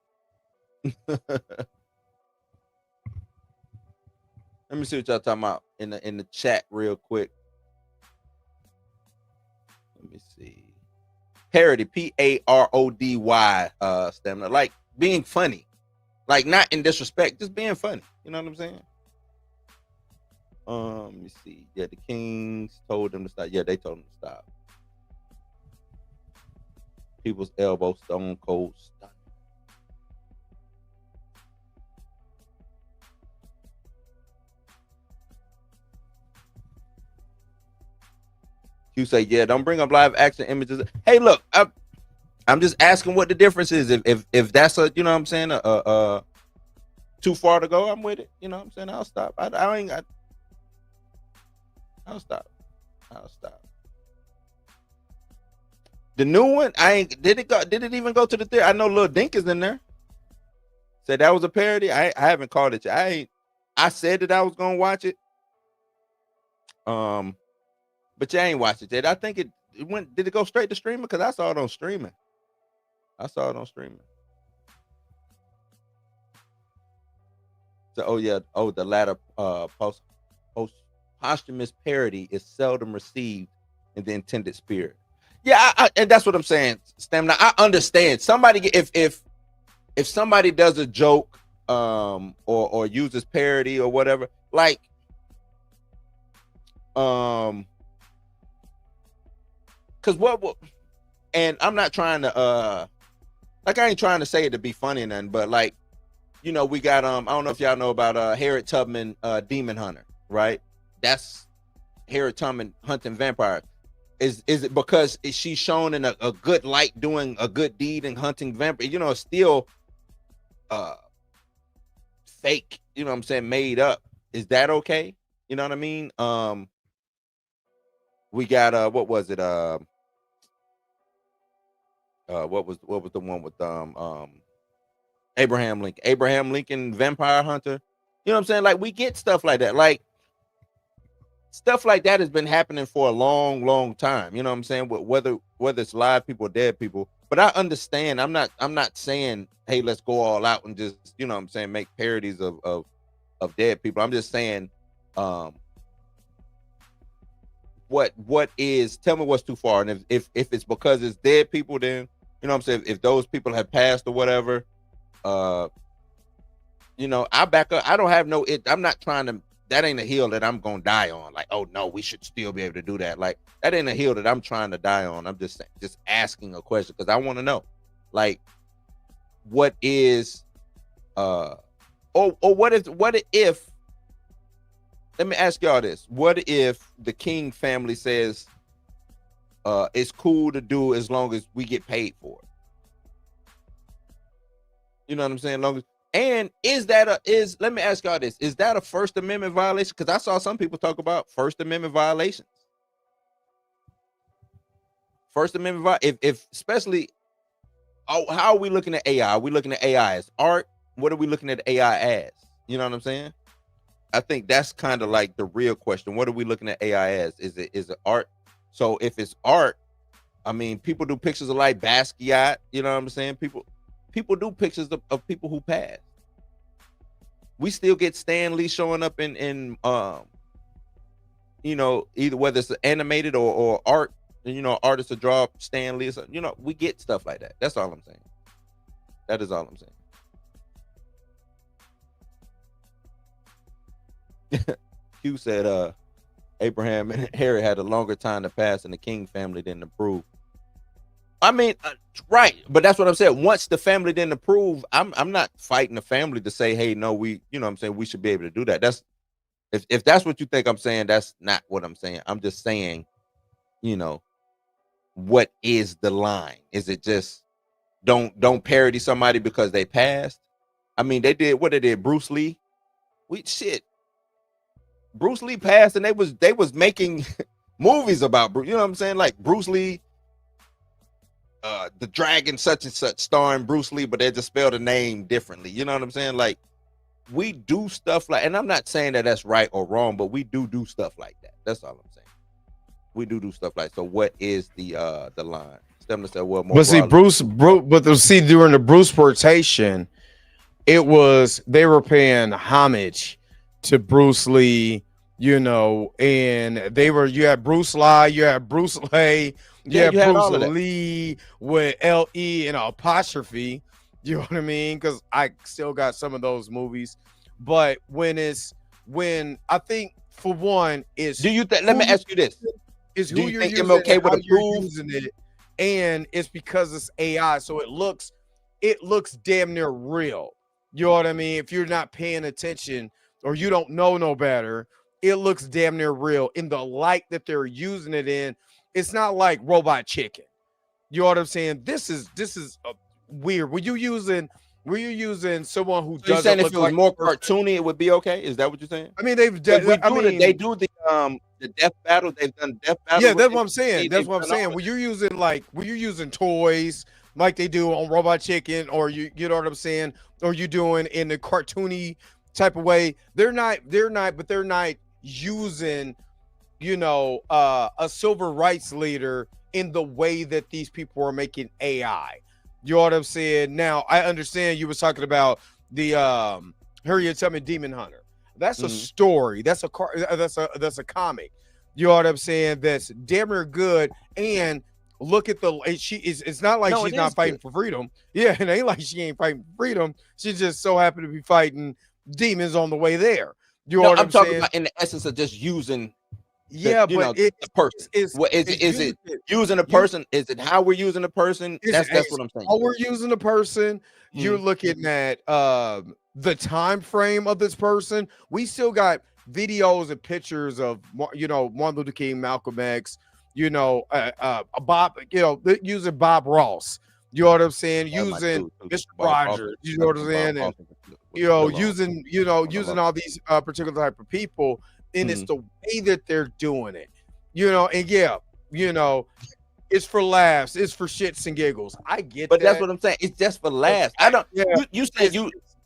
Speaker 1: Let me see what y'all talking about in the chat real quick. Let me see. Parody, Parody, stamina, like being funny, like not in disrespect, just being funny. You know what I'm saying? Let me see. Yeah, the Kings told them to stop. Yeah, they told them to stop. People's elbow, stone cold stunning. You say, yeah, don't bring up live action images. Hey, look, I'm just asking what the difference is. If that's a, you know what I'm saying, too far to go, I'm with it. You know what I'm saying? I'll stop. I'll stop. The new one, did it even go to the theater? I know Lil Dink is in there. Said that was a parody. I haven't called it. I said that I was gonna watch it. But you ain't watched it yet. I think it went. Did it go straight to streaming? Because I saw it on streaming. So the latter posthumous parody is seldom received in the intended spirit. Yeah, and that's what I'm saying, Stamina. I understand. Somebody if somebody does a joke or uses parody or whatever, like because and I'm not trying to I ain't trying to say it to be funny or nothing, but like, you know, we got I don't know if y'all know about Harriet Tubman, Demon Hunter, right? That's Harriet Tubman hunting vampires. Is it because she's shown in a good light doing a good deed and hunting vampires? You know, it's still fake, you know what I'm saying, made up. Is that okay? You know what I mean? We got what was it? What was the one with Abraham Lincoln vampire hunter? You know what I'm saying? Like, we get stuff like that. Like, stuff like that has been happening for a long time. You know what I'm saying? Whether it's live people or dead people. But I understand. I'm not saying, hey, let's go all out and just, you know what I'm saying, make parodies of dead people. I'm just saying, tell me what's too far. And if it's because it's dead people, then, you know what I'm saying, if those people have passed or whatever, you know, I back up. I don't have I'm not trying to, that ain't a hill that I'm gonna die on. Like, oh no, we should still be able to do that. Like, that ain't a hill that I'm trying to die on. I'm just asking a question because I want to know, like, what is what if let me ask y'all this. What if the King family says it's cool to do as long as we get paid for it? You know what I'm saying? And let me ask y'all this. Is that a First Amendment violation? Because I saw some people talk about First Amendment violations. First Amendment, if especially, how are we looking at AI? Are we looking at AI as art? what are we looking at AI as? You know what I'm saying? I think that's kind of like the real question. What are we looking at AI as? Is it art? So if it's art, I mean, people do pictures of like Basquiat. You know what I'm saying? People do pictures of people who passed. We still get Stan Lee showing up in you know, either whether it's animated or art. You know, artists to draw Stan Lee or something. You know, we get stuff like that. That's all I'm saying. That is all I'm saying. Q said Abraham and Harry had a longer time to pass in the King family than approve. I mean, right, but that's what I'm saying. Once the family didn't approve, I'm not fighting the family to say, hey, no, you know what I'm saying, we should be able to do that. That's if that's what you think I'm saying, that's not what I'm saying. I'm just saying, you know, what is the line? Is it just don't parody somebody because they passed? I mean, they did what they did, Bruce Lee. Bruce Lee passed and they was making movies about Bruce, you know what I'm saying? Like Bruce Lee, the dragon such and such starring Bruce Lee, but they just spelled the name differently. You know what I'm saying? Like we do stuff like, and I'm not saying that that's right or wrong, but we do stuff like that. That's all I'm saying. We do stuff like, so what is the line? Stemler said, well, more
Speaker 3: but see, during the Bruce rotation, it was, they were paying homage to Bruce Lee, you know, and you had Bruce Lee, you had Bruce Lee with L-E and an apostrophe, you know what I mean? Because I still got some of those movies. But when I think, for one, is,
Speaker 1: let me ask you this.
Speaker 3: Is who you're using, okay with using it, and it's because it's AI, so it looks damn near real. You know what I mean? If you're not paying attention or you don't know no better, it looks damn near real in the light that they're using it in. It's not like Robot Chicken. You know what I'm saying? This is weird. Were you using someone who doesn't
Speaker 1: saying
Speaker 3: look
Speaker 1: if it was
Speaker 3: like
Speaker 1: more cartoony, it would be okay? Is that what you're saying?
Speaker 3: I mean, they do
Speaker 1: the death battle. They've done death battle.
Speaker 3: Yeah, that's what I'm saying. That's what I'm saying. When you're using toys like they do on Robot Chicken, or you know what I'm saying, or you doing in the cartoony type of way, they're not using, you know, a civil rights leader in the way that these people are making AI. You know what I'm saying? Now I understand you was talking about the Harriet Tubman Demon Hunter. That's a story. That's a comic. You know what I'm saying? That's damn near good. And look at it's not like she's not fighting for freedom. Yeah, it ain't like she ain't fighting for freedom. She just so happened to be fighting demons on the way there. You know what I'm talking saying?
Speaker 1: About in the essence of just using
Speaker 3: the
Speaker 1: person. Is it using a person? Is it how we're using a person? That's what I'm saying.
Speaker 3: How we're using a person. You're looking at the time frame of this person. We still got videos and pictures of, you know, Martin Luther King, Malcolm X, you know, Bob, you know, using Bob Ross. You know what I'm saying? Using Mr. Rogers. You know what I'm saying? And, you know, using all these particular type of people. And it's the way that they're doing it, you know, and yeah, you know, it's for laughs, it's for shits and giggles. I get
Speaker 1: but
Speaker 3: that.
Speaker 1: That's what I'm saying. It's just for laughs. I don't. Yeah.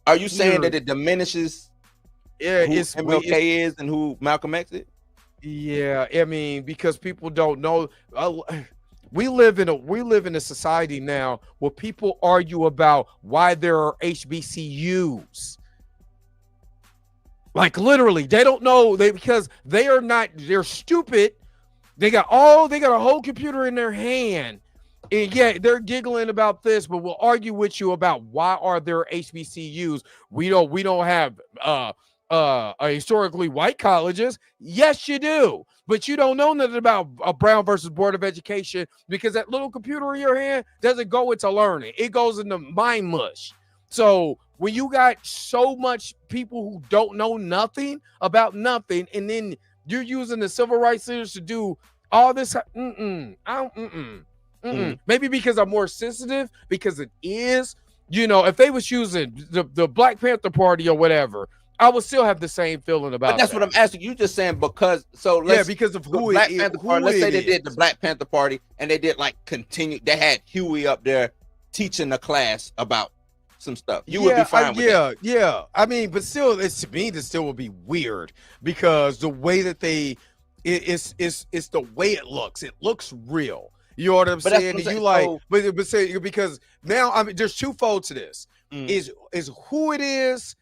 Speaker 1: Are you saying that it diminishes?
Speaker 3: Yeah,
Speaker 1: who MLK is and who Malcolm X is?
Speaker 3: Yeah, I mean, because people don't know. We live in a society now where people argue about why there are HBCUs. Like literally, they don't know because they're stupid. They got a whole computer in their hand. And yeah, they're giggling about this, but we'll argue with you about why are there HBCUs? We don't have historically white colleges. Yes, you do, but you don't know nothing about a Brown versus Board of Education because that little computer in your hand doesn't go into learning. It goes into mind mush. So when you got so much people who don't know nothing about nothing, and then you're using the civil rights leaders to do all this, maybe because I'm more sensitive, because it is, you know, if they was using the Black Panther Party or whatever, I would still have the same feeling about.
Speaker 1: But that's what I'm asking. You just saying because
Speaker 3: because of who
Speaker 1: Black Panther Party. Let's say they did the Black Panther Party and they did like continue. They had Huey up there teaching the class about some stuff. You would be fine with that.
Speaker 3: Yeah. I mean, but still, to me, this still would be weird because the way that it's the way it looks. It looks real. You know what I'm saying? You like, but say because now I mean, there's twofold to this. Is who it is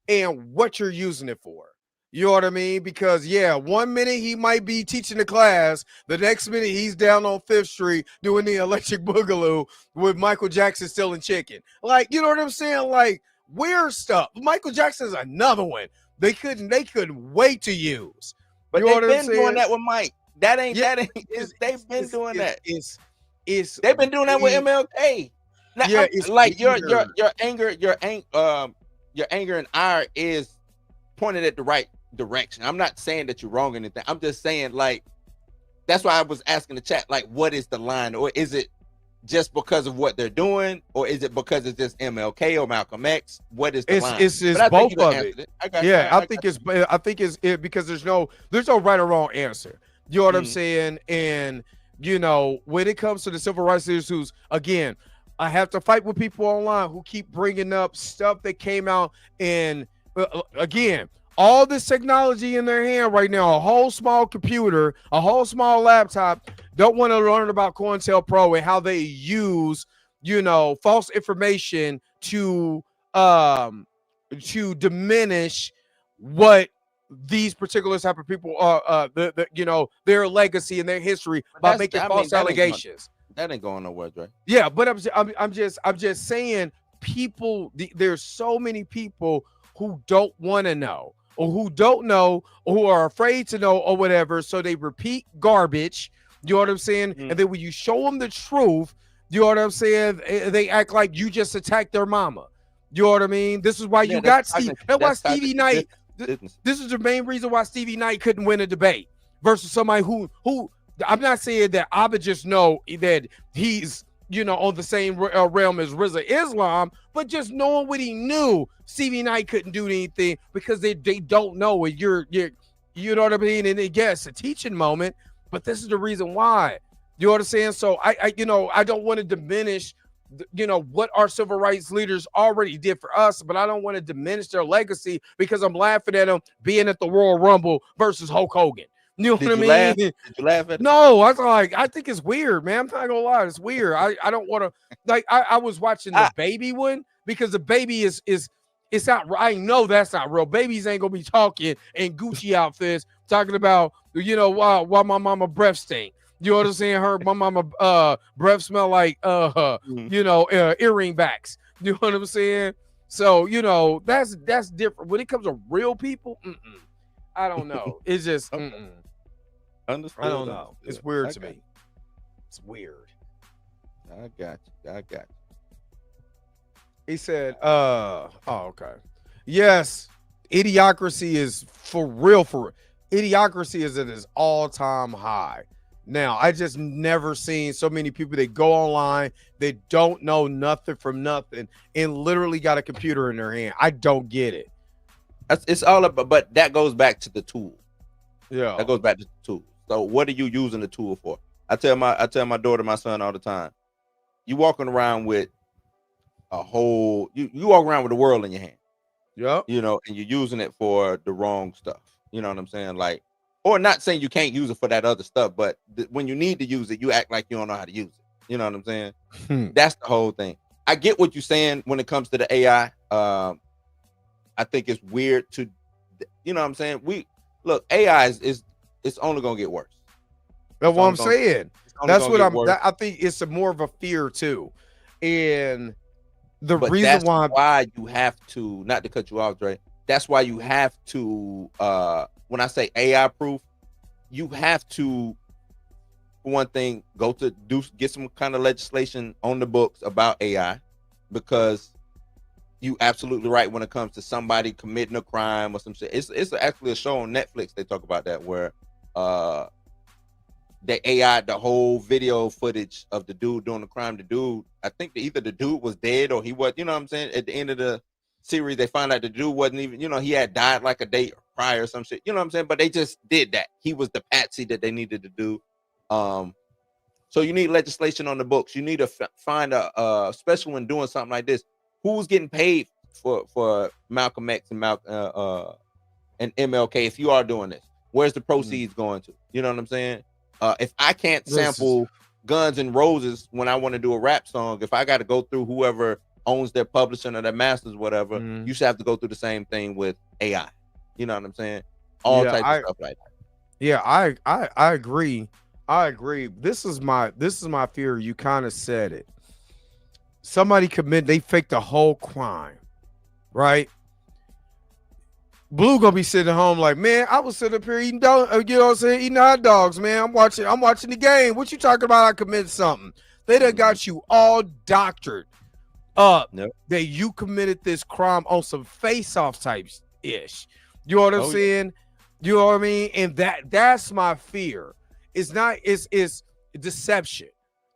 Speaker 3: and what you're using it for. You know what I mean? Because 1 minute he might be teaching the class, the next minute he's down on 5th Street doing the Electric Boogaloo with Michael Jackson stealing chicken. Like, you know what I'm saying? Like weird stuff. Michael Jackson's another one. They couldn't wait to use.
Speaker 1: But
Speaker 3: you know
Speaker 1: they've been doing that with Mike. They've been doing that. They've been doing that with MLK. Now, it's like your anger and ire is pointed at the right direction. I'm not saying that you're wrong or anything. I'm just saying, like, that's why I was asking the chat, like, what is the line? Or is it just because of what they're doing? Or is it because it's just MLK or Malcolm X? What is the line?
Speaker 3: It's both of it. I think it's because there's no right or wrong answer. You know what I'm saying? And you know, when it comes to the civil rights leaders, who's again, I have to fight with people online who keep bringing up stuff that came out and again, all this technology in their hand right now, a whole small computer, a whole small laptop, don't want to learn about COINTELPRO and how they use, you know, false information to diminish what these particular type of people are, you know, their legacy and their history by making false allegations.
Speaker 1: That ain't going nowhere, Dre.
Speaker 3: Yeah, but I'm just saying, people. There's so many people who don't want to know, or who don't know, or who are afraid to know, or whatever. So they repeat garbage. You know what I'm saying? And then when you show them the truth, you know what I'm saying? They act like you just attacked their mama. You know what I mean? This is why you got Steve. That's why Stevie Knight. This is the main reason why Stevie Knight couldn't win a debate versus somebody who I'm not saying that I would just know that he's, you know, on the same realm as Rizza Islam, but just knowing what he knew, Stevie Knight couldn't do anything because they don't know it. You're you know what I mean? And it's a teaching moment, but this is the reason why. You know what I'm saying? So I you know, I don't want to diminish, you know, what our civil rights leaders already did for us, but I don't want to diminish their legacy because I'm laughing at them being at the Royal Rumble versus Hulk Hogan. You know what I mean?
Speaker 1: Did you laugh at it?
Speaker 3: No, I was like, I think it's weird, man. I'm not gonna lie, it's weird. I don't want to, like, I was watching the baby one because the baby is it's not. I know that's not real. Babies ain't gonna be talking in Gucci outfits, talking about, you know, why my mama breath stink. You know what I'm saying? My mama breath smell like you know, earring backs. You know what I'm saying? So, you know, that's different. When it comes to real people, I don't know. It's just
Speaker 1: Understood.
Speaker 3: I don't know. It's weird to me. It's weird.
Speaker 1: I got you.
Speaker 3: He said, okay. Yes, idiocracy is for real. Idiocracy is at its all-time high. Now, I just never seen so many people that go online, they don't know nothing from nothing, and literally got a computer in their hand. I don't get it.
Speaker 1: It's all about, but that goes back to the tool.
Speaker 3: Yeah,
Speaker 1: that goes back to the tool. So what are you using the tool for? I tell my daughter, my son all the time, you walking around with a whole, you walk around with the world in your hand.
Speaker 3: Yeah.
Speaker 1: You know, and you're using it for the wrong stuff. You know what I'm saying? Like, or not saying you can't use it for that other stuff, but when you need to use it, you act like you don't know how to use it. You know what I'm saying? That's the whole thing. I get what you're saying when it comes to the AI. I think it's weird to, you know what I'm saying? AI is it's only gonna get worse.
Speaker 3: That's what I'm saying. That's what I think it's more of a fear too. And but reason why
Speaker 1: you have to, not to cut you off, Dre, that's why you have to, when I say AI proof, you have to, for one thing, get some kind of legislation on the books about AI, because you absolutely right when it comes to somebody committing a crime or some shit. It's actually a show on Netflix. They talk about that where they AI the whole video footage of the dude doing the crime. The dude, I think either the dude was dead or he was, you know what I'm saying? At the end of the series, they found out the dude wasn't even, you know, he had died like a day prior or some shit. You know what I'm saying? But they just did that. He was the patsy that they needed to do. So you need legislation on the books. You need to find especially when doing something like this, who's getting paid for Malcolm X and and MLK? If you are doing this, where's the proceeds going to? You know what I'm saying? If I can't sample Guns N' Roses when I want to do a rap song, if I got to go through whoever owns their publishing or their masters, whatever, you should have to go through the same thing with AI. You know what I'm saying? All types of stuff like that.
Speaker 3: Yeah, I agree. I agree. This is my fear. You kind of said it. Somebody they faked a whole crime, right? Blue gonna be sitting at home like, man, I was sitting up here eating eating hot dogs, man. I'm watching the game. What you talking about? I committed something. They done got you all doctored up that you committed this crime on some face-off types ish. You know what I'm saying? You know what I mean? And that's my fear. It's deception.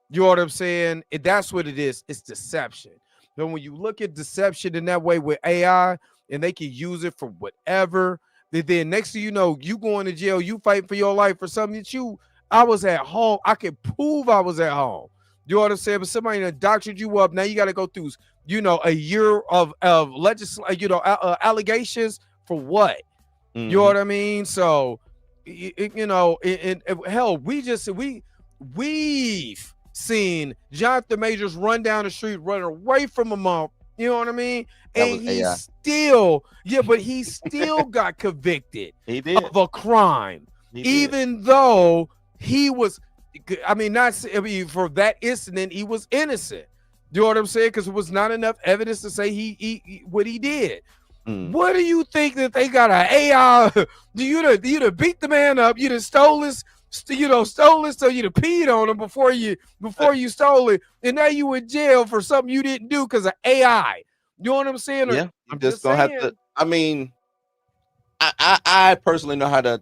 Speaker 3: You know what I'm saying? That's what it is. It's deception. But when you look at deception in that way with AI, and they can use it for whatever, then next thing you know, you going to jail, you fighting for your life for something that I was at home. I can prove I was at home. You know what I'm saying? But somebody that doctored you up, now you got to go through, a year of allegations for what? You know what I mean? So, hell, we've seen Jonathan Majors run down the street, running away from a mom. You know what I mean? And he still got convicted of a crime, even though he was, for that incident, he was innocent. You know what I'm saying? Because there was not enough evidence to say he what he did. What do you think that they got an AI? You'd have beat the man up, you'd have stole his, so you'd have peed on him before you stole it, and now you in jail for something you didn't do because of AI. You know what I'm saying?
Speaker 1: Yeah, I'm just gonna have to. I mean, I personally know how to,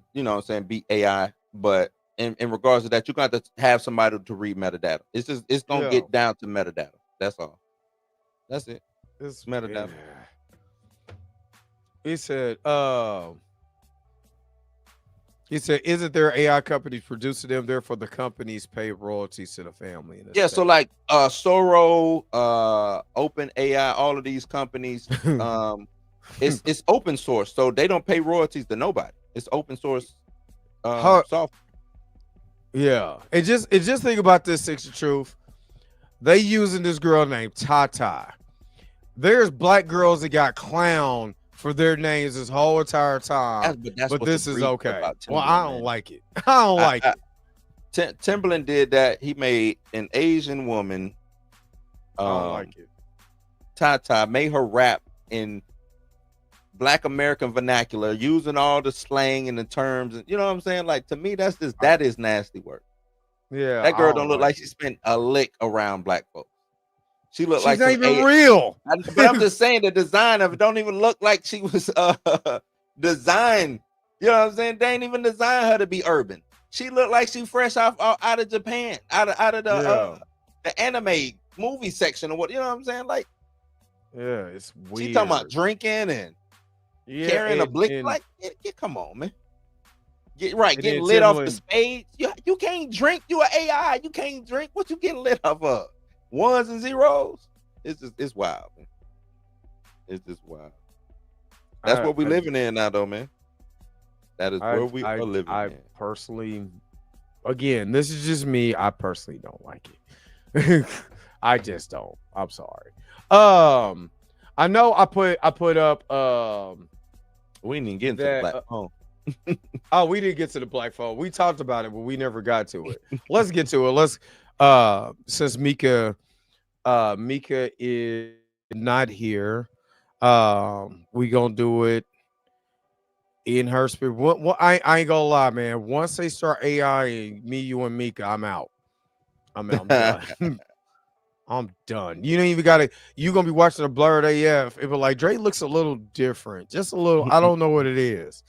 Speaker 1: beat AI, but in regards to that, you're gonna have to have somebody to read metadata. It's gonna get down to metadata. That's all. That's it. It's metadata.
Speaker 3: Yeah. He said, isn't there AI companies producing them? Therefore, the companies pay royalties to the family.
Speaker 1: Yeah, so like Soro, Open AI, all of these companies, it's open source, so they don't pay royalties to nobody. It's open source software.
Speaker 3: Yeah, and just think about this, 60 Truth. They using this girl named Tata. There's black girls that got clown for their names this whole entire time, but this is okay. Well, I don't like it. I don't like it.
Speaker 1: Timberland did that. He made an Asian woman.
Speaker 3: I don't like it.
Speaker 1: Tata made her rap in Black American vernacular, using all the slang and the terms. And you know what I'm saying? Like, to me, that is nasty work.
Speaker 3: Yeah,
Speaker 1: that girl don't look like she spent a lick around black folks. She looked like
Speaker 3: she's not even real.
Speaker 1: But I'm just saying the design of it don't even look like she was designed. You know what I'm saying? They ain't even designed her to be urban. She looked like she fresh out of Japan, out of the anime movie section or what. You know what I'm saying? Like,
Speaker 3: yeah, it's weird.
Speaker 1: She talking about drinking and carrying a blick. Like, come on, man. Getting lit off the spades. You can't drink. You an AI. You can't drink. What you getting lit off of? Ones and zeros. It's wild, man. It's just wild. That's what we living in now, though, man. That is where we are living.
Speaker 3: I personally, again, this is just me. I personally don't like it. I just don't. I'm sorry. I know I put up.
Speaker 1: We didn't even get into the black phone.
Speaker 3: Oh, we didn't get to the black phone. We talked about it, but we never got to it. Let's get to it. Let's. Since Mika is not here, we gonna do it in her spirit. I ain't gonna lie, man. Once they start AI and me, you, and Mika, I'm out. I'm done. I'm done. You don't even gotta. You gonna be watching a Blurred AF. It was like Dre looks a little different, just a little. I don't know what it is.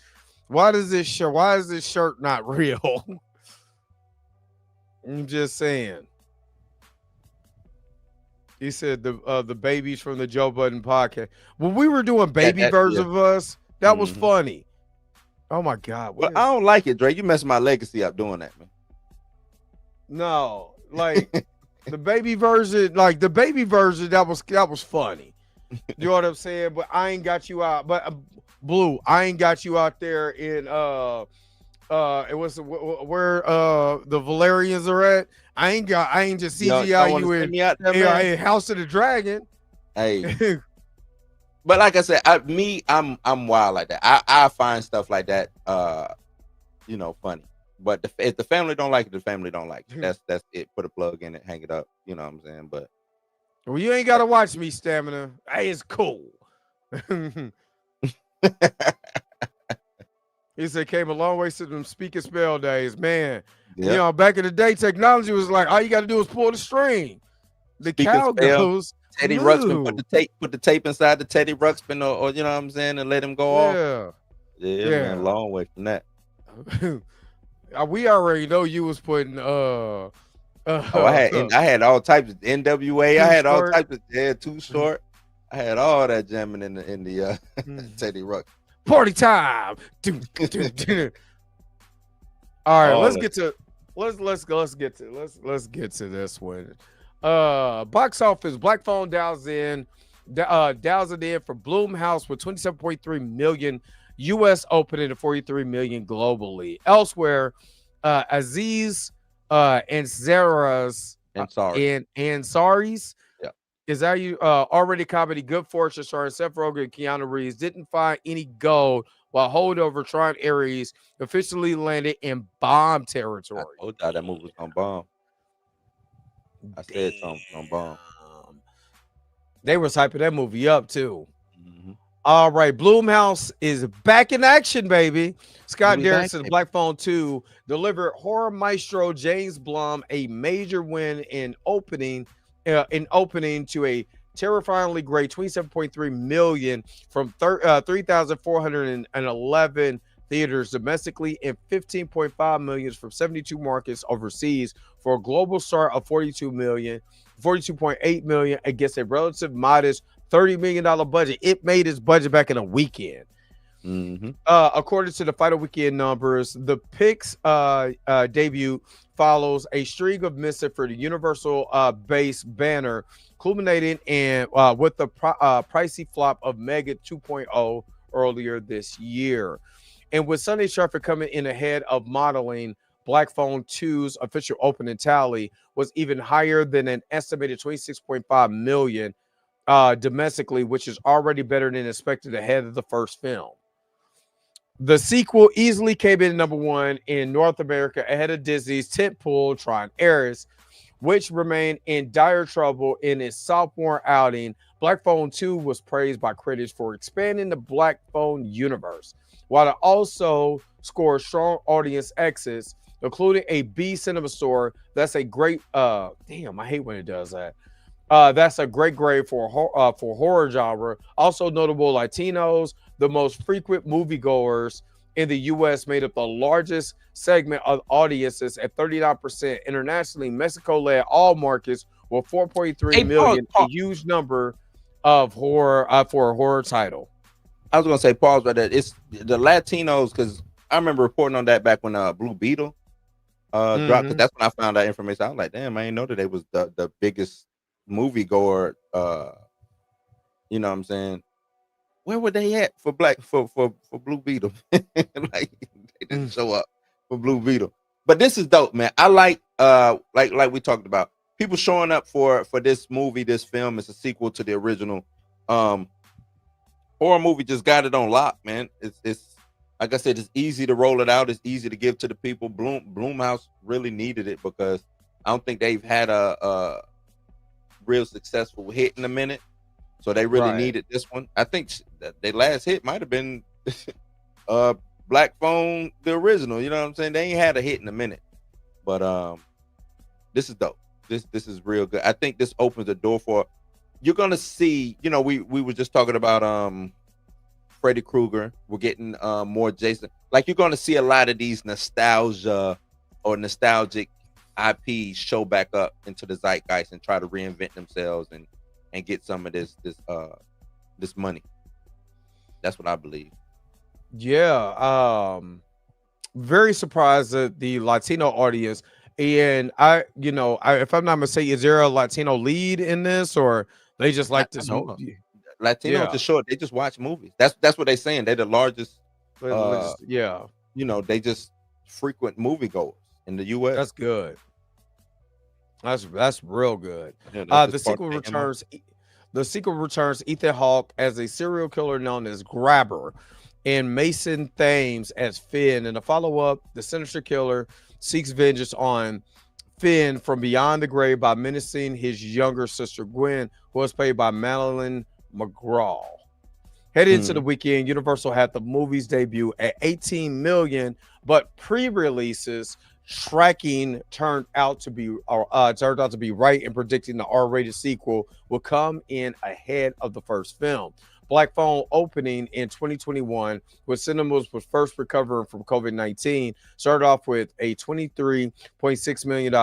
Speaker 3: Why is this shirt not real? I'm just saying. He said the babies from the Joe Budden podcast. When we were doing baby versions of us, that was funny. Oh my God.
Speaker 1: Well, I don't like it, Dre. You messing my legacy up doing that, man.
Speaker 3: No, like the baby version, that was funny. You know what I'm saying? But I ain't got you out. But Blue, I ain't got you out there in it was where the Valerians are at. I ain't just CGI you in
Speaker 1: me out there,
Speaker 3: House of the Dragon.
Speaker 1: Hey. But like I said, I'm wild like that. I find stuff like that funny. But if the family don't like it, the family don't like it. That's it. Put a plug in it, hang it up. You know what I'm saying? But
Speaker 3: well, you ain't gotta watch me, Stamina. Hey, it's cool. He said came a long way since them speak and spell days, man. Yep. You know, back in the day, technology was like all you got to do is pull the string. The cow goes.
Speaker 1: Teddy Ruxpin put the tape inside the Teddy Ruxpin, or you know what I'm saying, and let him go off. Yeah, man, a long way from that.
Speaker 3: We already know you was putting
Speaker 1: I had all types of NWA. I had all types of Too Short. I had all that jamming in the Teddy Ruxpin.
Speaker 3: Party time. All right, let's get to this one. Box office. Black Phone dials it in for Blumhouse with 27.3 million U.S. opening to 43 million globally. Elsewhere, Aziz Ansari's is that you already comedy Good Fortune starring Seth Rogen and Keanu Reeves didn't find any gold while Holdover Tron Ares officially landed in bomb territory.
Speaker 1: I told y'all that movie was on bomb. I said something on bomb.
Speaker 3: They was hyping that movie up too. Mm-hmm. All right, Blumhouse is back in action, baby. Scott Derrickson's Black Phone 2 delivered horror maestro James Blum a major win in opening to a terrifyingly great 27.3 million from 3,411 theaters domestically and 15.5 million from 72 markets overseas for a global start of 42.8 million against a relative modest $30 million budget. It made its budget back in a weekend. Mm-hmm. According to the final weekend numbers, the Pix debut follows a string of misses for the Universal base banner, culminating in with the pricey flop of Mega 2.0 earlier this year. And with Sunday traffic coming in ahead of modeling, Black Phone 2's official opening tally was even higher than an estimated 26.5 million domestically, which is already better than expected ahead of the first film. The sequel easily came in number one in North America ahead of Disney's tentpole Tron Ares, which remained in dire trouble in its sophomore outing. Black Phone 2 was praised by critics for expanding the Black Phone universe, while it also scored strong audience exits, including a B Cinema Store. That's a great damn, I hate when it does that. That's a great grade for horror genre. Also notable Latinos, the most frequent moviegoers in the U.S., made up the largest segment of audiences at 39%. Internationally, Mexico led all markets with 4.3 million, a huge number of horror for a horror title.
Speaker 1: I was gonna say pause right there. It's the Latinos, because I remember reporting on that back when Blue Beetle dropped. Cause that's when I found that information. I was like, damn, I didn't know that they was the biggest moviegoer. You know what I'm saying? Where were they at for Blue Beetle? Like they didn't show up for Blue Beetle. But this is dope, man. I like we talked about, people showing up for this movie, this film. It's a sequel to the original horror movie. Just got it on lock, man. It's like I said, it's easy to roll it out. It's easy to give to the people. Blumhouse really needed it because I don't think they've had a real successful hit in a minute. So they really needed this one. I think their last hit might have been Black Phone, the original. You know what I'm saying? They ain't had a hit in a minute. But this is dope. This is real good. I think this opens the door for, you're gonna see, you know, we were just talking about Freddy Krueger. We're getting more Jason. Like, you're gonna see a lot of these nostalgia or nostalgic IPs show back up into the zeitgeist and try to reinvent themselves and get some of this money. That's what I believe.
Speaker 3: Yeah. Very surprised that the Latino audience, and if I'm not mistaken, is there a Latino lead in this, or they just like this movie?
Speaker 1: Latinos just short. They just watch movies. That's what they're saying. They're the largest. They just frequent moviegoers in the U.S.
Speaker 3: That's good. That's real good. The sequel returns. The sequel returns Ethan Hawke as a serial killer known as Grabber, and Mason Thames as Finn. In the follow-up, the sinister killer seeks vengeance on Finn from beyond the grave by menacing his younger sister Gwen, who was played by Madeline McGraw. Headed into the weekend, Universal had the movie's debut at 18 million, but pre-releases tracking turned out to be right in predicting the R-rated sequel will come in ahead of the first film. Black Phone opening in 2021, when cinemas was first recovering from COVID-19, started off with a $23.6 million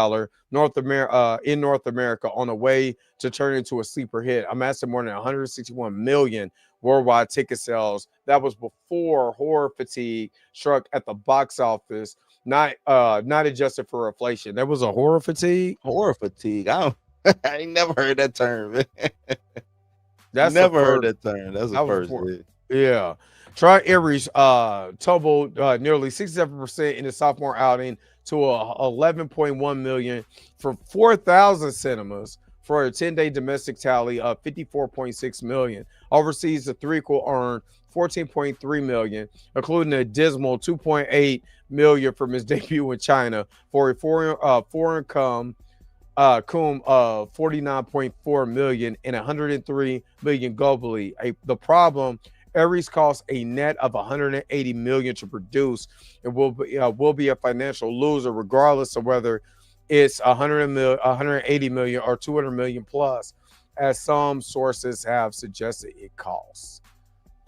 Speaker 3: in North America on the way to turn into a sleeper hit, amassing more than 161 million worldwide ticket sales. That was before horror fatigue struck at the box office, not adjusted for inflation. There was a horror fatigue.
Speaker 1: Horror fatigue. I ain't never heard that term. Man.
Speaker 3: That's
Speaker 1: never heard that term. That's the first.
Speaker 3: Yeah. Troy Aries tumbled nearly 67% in the sophomore outing to 11.1 million from 4,000 cinemas for a 10-day domestic tally of 54.6 million. Overseas, the threequel earned 14.3 million, including a dismal 2.8 million from his debut in China for a foreign cum of 49.4 million and 103 million globally. The problem, Aries cost a net of 180 million to produce and will be a financial loser regardless of whether it's 180 million or 200 million plus, as some sources have suggested it costs.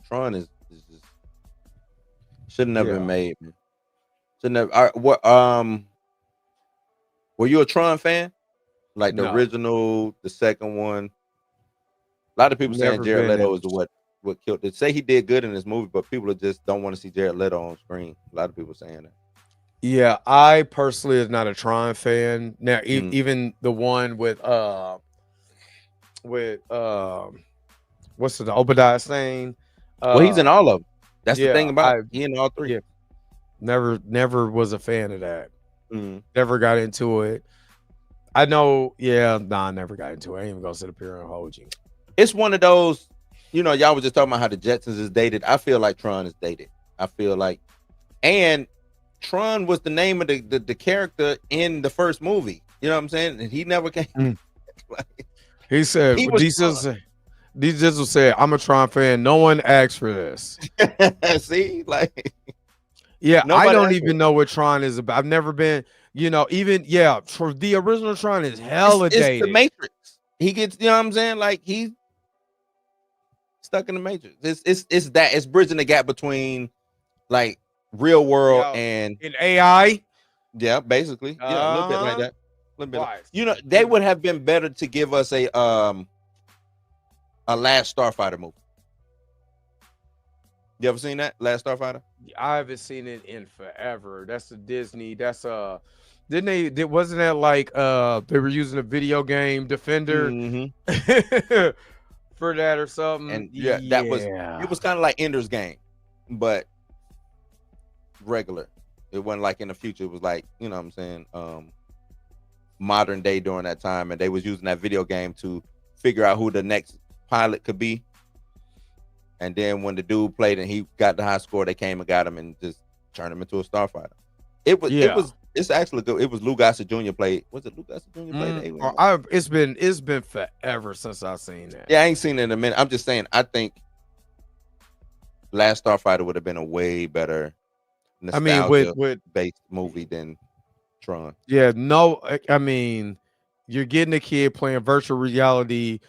Speaker 1: Tron is just should never been made. Man. Should never. Were you a Tron fan? Like the original, the second one. A lot of people saying Jared Leto is what killed it. Say he did good in this movie, but people just don't want to see Jared Leto on screen. A lot of people saying that.
Speaker 3: Yeah, I personally is not a Tron fan. Now, even the one with what's the Obadiah Stane?
Speaker 1: Well, he's in all of them. That's the thing about he in all three.
Speaker 3: Yeah. Never was a fan of that.
Speaker 1: Mm.
Speaker 3: Never got into it. I know, I never got into it. I ain't even gonna sit up here and hold you.
Speaker 1: It's one of those, y'all was just talking about how the Jetsons is dated. I feel like Tron is dated. I feel like, and Tron was the name of the character in the first movie. You know what I'm saying? And he never came.
Speaker 3: He said, Diesel said, I'm a Tron fan. No one asked for this.
Speaker 1: See, like,
Speaker 3: I don't even know what Tron is about. I've never been, for the original Tron is hella dated.
Speaker 1: It's the Matrix. He gets, you know what I'm saying? Like, he's stuck in the Matrix. It's bridging the gap between like real world and
Speaker 3: AI.
Speaker 1: Yeah, basically. Yeah, a little bit like that. A little bit. They would have been better to give us a Last Starfighter movie. You ever seen that? Last Starfighter?
Speaker 3: I haven't seen it in forever. That's the Disney. That's wasn't that like they were using a video game Defender for that or something?
Speaker 1: And it was kind of like Ender's Game, but regular. It wasn't like in the future. It was like, you know what I'm saying, modern day during that time, and they was using that video game to figure out who the next pilot could be. And then when the dude played and he got the high score, they came and got him and just turned him into a starfighter. It's actually good. It was Lou Gossett Jr. played. Was it Lou Gossett Jr. played?
Speaker 3: It's been forever since I've seen that.
Speaker 1: Yeah, I ain't seen it in a minute. I'm just saying, I think Last Starfighter would have been a way better based movie than Tron.
Speaker 3: Yeah, no, I mean, you're getting a kid playing virtual reality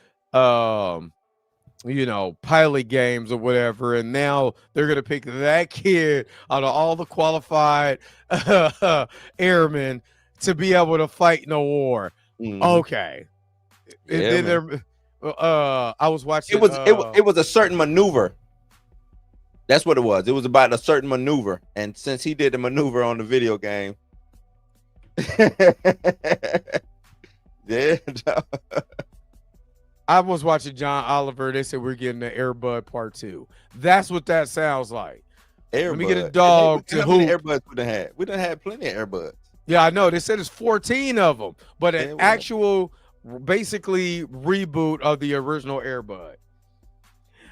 Speaker 3: pilot games or whatever, and now they're gonna pick that kid out of all the qualified airmen to be able to fight in a war. Okay. And then I was watching
Speaker 1: it was a certain maneuver. That's what it was. It was about a certain maneuver, and since he did the maneuver on the video game,
Speaker 3: I was watching John Oliver. They said we're getting the Airbud Part 2. That's what that sounds like.
Speaker 1: Airbud.
Speaker 3: Let me get a dog to
Speaker 1: how many
Speaker 3: hoop.
Speaker 1: Airbuds we done had? We done had plenty of Airbuds.
Speaker 3: Yeah, I know. They said it's 14 of them, but
Speaker 1: Yeah,
Speaker 3: an
Speaker 1: well.
Speaker 3: actual, basically, reboot of the original Airbud.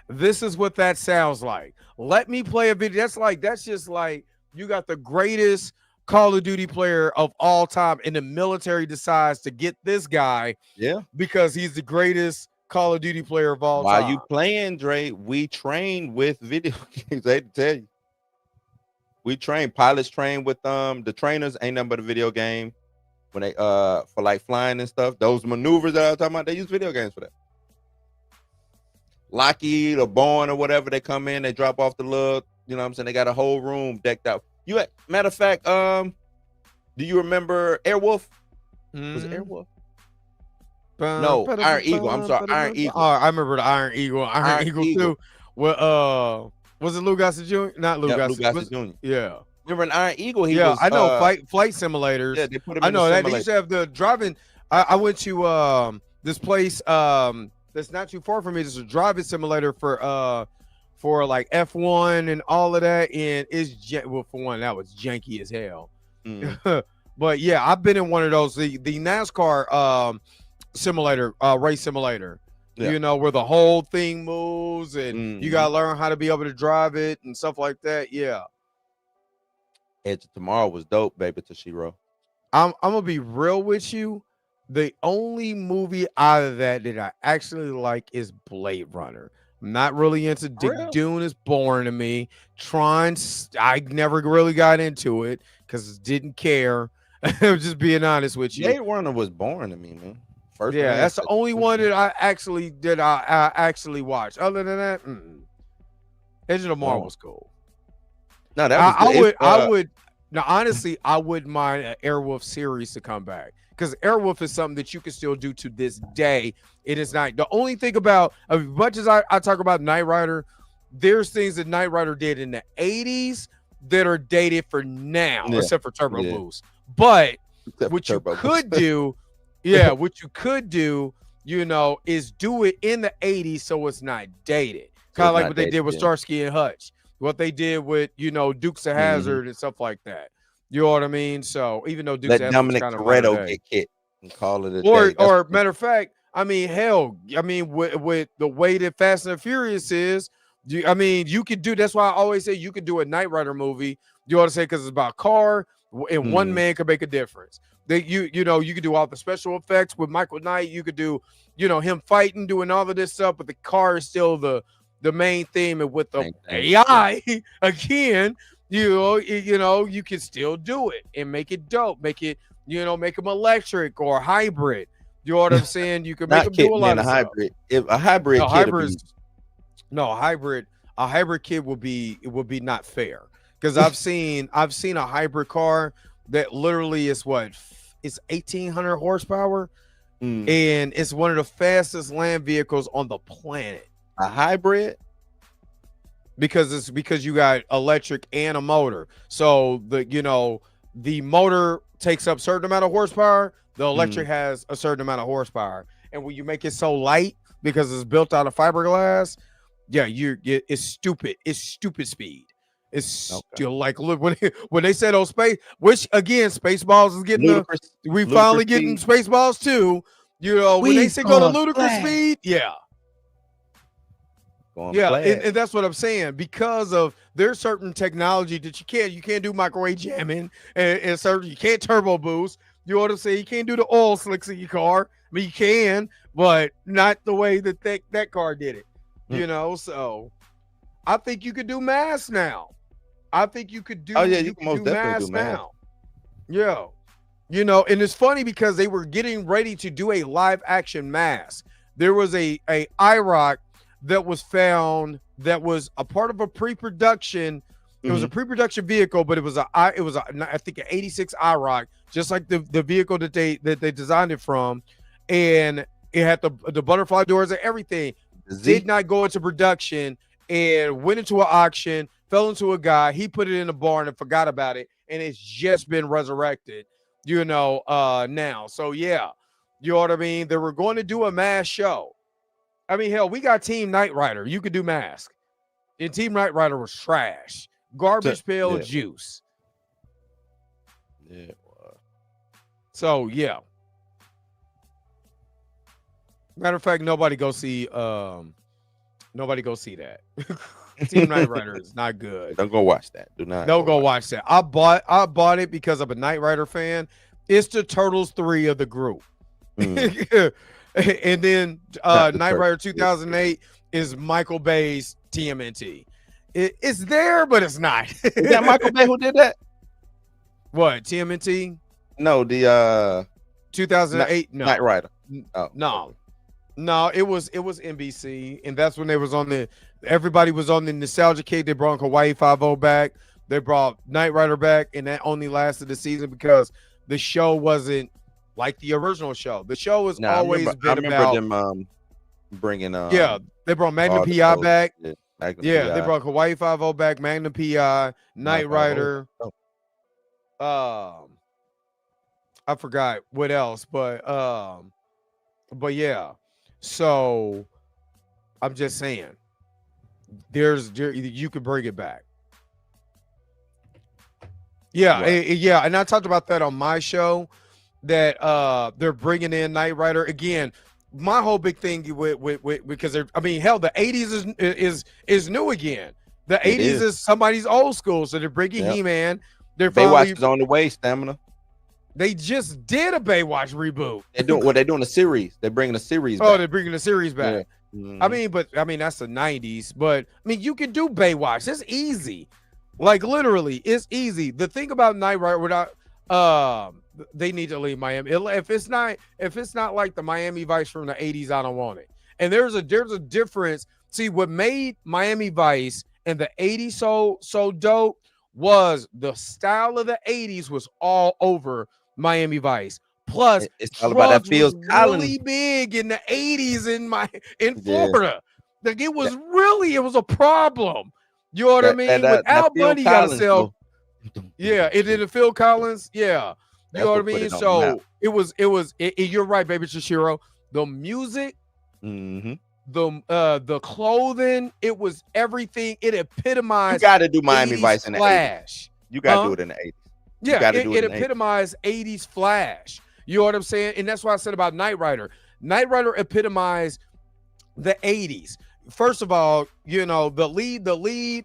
Speaker 3: This is what that sounds like. Let me play a video. That's just like you got the greatest Call of Duty player of all time, and the military decides to get this guy,
Speaker 1: Yeah,
Speaker 3: because he's the greatest Call of Duty player of all
Speaker 1: while
Speaker 3: time.
Speaker 1: you playing, Dre, we train with video games. I hate to tell you, we train. Pilots train with the trainers ain't nothing but a video game. When they for like flying and stuff, those maneuvers that I was talking about, they use video games for that. Lockheed or Boeing or whatever, they come in, they drop off the little, you know what I'm saying? They got a whole room decked out. Matter of fact, do you remember Airwolf? Was it Airwolf? No, Iron Eagle. I'm sorry, Iron Eagle.
Speaker 3: Oh, I remember the Iron Eagle. Iron Eagle too. Well, was it Lou Gossett Jr.? Not Lou Gossett.
Speaker 1: Lou Gossett Jr.
Speaker 3: Yeah.
Speaker 1: Remember an Iron Eagle?
Speaker 3: I know flight simulators.
Speaker 1: Yeah, they put him
Speaker 3: I
Speaker 1: in
Speaker 3: know
Speaker 1: the
Speaker 3: that they
Speaker 1: simulator.
Speaker 3: used to have the driving. I went to this place that's not too far from me. There's a driving simulator for like F1 and all of that, and well, for one, that was janky as hell. But yeah, I've been in one of those, the NASCAR simulator, race simulator.
Speaker 1: Yeah.
Speaker 3: You know, where the whole thing moves and you gotta learn how to be able to drive it and stuff like that. Yeah.
Speaker 1: Edge of Tomorrow was dope, baby. Toshiro.
Speaker 3: I'm gonna be real with you. The only movie out of that I actually like is Blade Runner. I'm not really into Dune is boring to me. I never really got into it because didn't care. I'm just being honest with you.
Speaker 1: Blade Runner was boring to me, man.
Speaker 3: That's the only one that I actually watched. Other than that, Edge of Tomorrow was cool.
Speaker 1: No, that was
Speaker 3: honestly, I wouldn't mind an Airwolf series to come back, because Airwolf is something that you can still do to this day. It is not the only thing about, as much as I talk about Knight Rider, there's things that Knight Rider did in the 80s that are dated for now, except for Turbo Boost. But what you could do, what you could do, you know, is do it in the 80s so it's not dated. Kind of like what they did with Starsky and Hutch. What they did with, you know, Dukes of Hazzard and stuff like that. You know what I mean? So even though Dukes of Hazzard
Speaker 1: Dominic
Speaker 3: kind of
Speaker 1: Toretto get kicked and call it a day.
Speaker 3: Or matter of fact, I mean, hell, I mean, with the way that Fast and the Furious is, you could do. That's why I always say you could do a Knight Rider movie. You ought to say, because it's about a car and one man can make a difference. You could do all the special effects with Michael Knight. You could do, him fighting, doing all of this stuff, but the car is still the main theme. And with the AI again, you can still do it and make it dope. Make it, make them electric or hybrid. You know what I'm saying? You can make them do a lot of
Speaker 1: hybrid. If a hybrid,
Speaker 3: a hybrid kid would be not fair, because I've seen a hybrid car that literally is it's 1,800 horsepower, and it's one of the fastest land vehicles on the planet.
Speaker 1: A hybrid,
Speaker 3: because you got electric and a motor. So the motor takes up a certain amount of horsepower. The electric has a certain amount of horsepower, and when you make it so light because it's built out of fiberglass, it's stupid. It's stupid speed. It's still like, look, when they said space, which again, Spaceballs is getting we finally getting Spaceballs too. When they say go to ludicrous speed, and that's what I'm saying, because of there's certain technology that you can't do microwave jamming, and certain you can't turbo boost. You know what I'm saying? You can't do the oil slicks in your car. I mean, you can, but not the way that car did it. So I think you could do mass now. I think you could do. Oh yeah, you can most definitely do mass now. Yeah, and it's funny because they were getting ready to do a live action mass. There was a IROC that was found that was a part of a pre-production. It was a pre-production vehicle, but it was I think an 86 IROC, just like the vehicle that they designed it from, and it had the butterfly doors and everything. Did not go into production and went into an auction, fell into a guy. He put it in a barn and forgot about it, and it's just been resurrected. Now. So yeah, you know what I mean. They were going to do a mass show. I mean, hell, we got Team Knight Rider. You could do Mask. And Team Knight Rider was trash. Garbage pail juice.
Speaker 1: Yeah.
Speaker 3: So, yeah. Matter of fact, nobody go see that. Team Knight Rider is not good.
Speaker 1: Don't go watch that. Don't
Speaker 3: go watch that. I bought it because I'm a Knight Rider fan. It's the Turtles 3 of the group. And then Knight Rider 2008 is Michael Bay's TMNT. It's there, but it's not.
Speaker 1: Is that Michael Bay who did that?
Speaker 3: What, TMNT?
Speaker 1: No, the
Speaker 3: 2008
Speaker 1: Knight Rider.
Speaker 3: No, it was NBC, and that's when they was on everybody was on the nostalgia kick. They brought Hawaii 5-0 back. They brought Knight Rider back, and that only lasted the season because the show wasn't like the original show. The show was always been about. I remember them bringing they brought Magnum PI back.
Speaker 1: Yeah,
Speaker 3: they brought Hawaii 5-0 back, Magnum PI, Knight Rider. I forgot what else, but yeah. So I'm just saying, you could bring it back. Yeah, yeah, and I talked about that on my show that they're bringing in Knight Rider again. My whole big thing with because the 80s is new again. The 80s is somebody's old school, so they're bringing He-Man. They're
Speaker 1: Baywatch is on the way. Stamina.
Speaker 3: They just did a Baywatch reboot.
Speaker 1: They're doing a series. They're bringing a series.
Speaker 3: They're bringing a series back. Yeah. Mm-hmm. I mean that's the 90s, but I mean you can do Baywatch. It's easy. Like literally, it's easy. The thing about Knight Rider without they need to leave Miami. If it's not like the Miami Vice from the 80s, I don't want it. And there's a difference. See, what made Miami Vice in the 80s so dope was the style of the 80s was all over Miami Vice. Plus,
Speaker 1: it's all about that Phil Collins.
Speaker 3: Really big in the 80s in Florida. Like it was a problem. You know what I mean? When Al Bundy got to sell. Yeah, it did Phil Collins. Yeah. You know what I mean? So it was you're right, baby Shishiro. The music, the clothing, it was everything. It epitomized.
Speaker 1: You got to do Miami Vice in the
Speaker 3: Flash.
Speaker 1: 80s. You got to do it in the 80s.
Speaker 3: Yeah, it epitomized 80s Flash. You know what I'm saying? And that's what I said about Knight Rider. Knight Rider epitomized the 80s. First of all, you know, the lead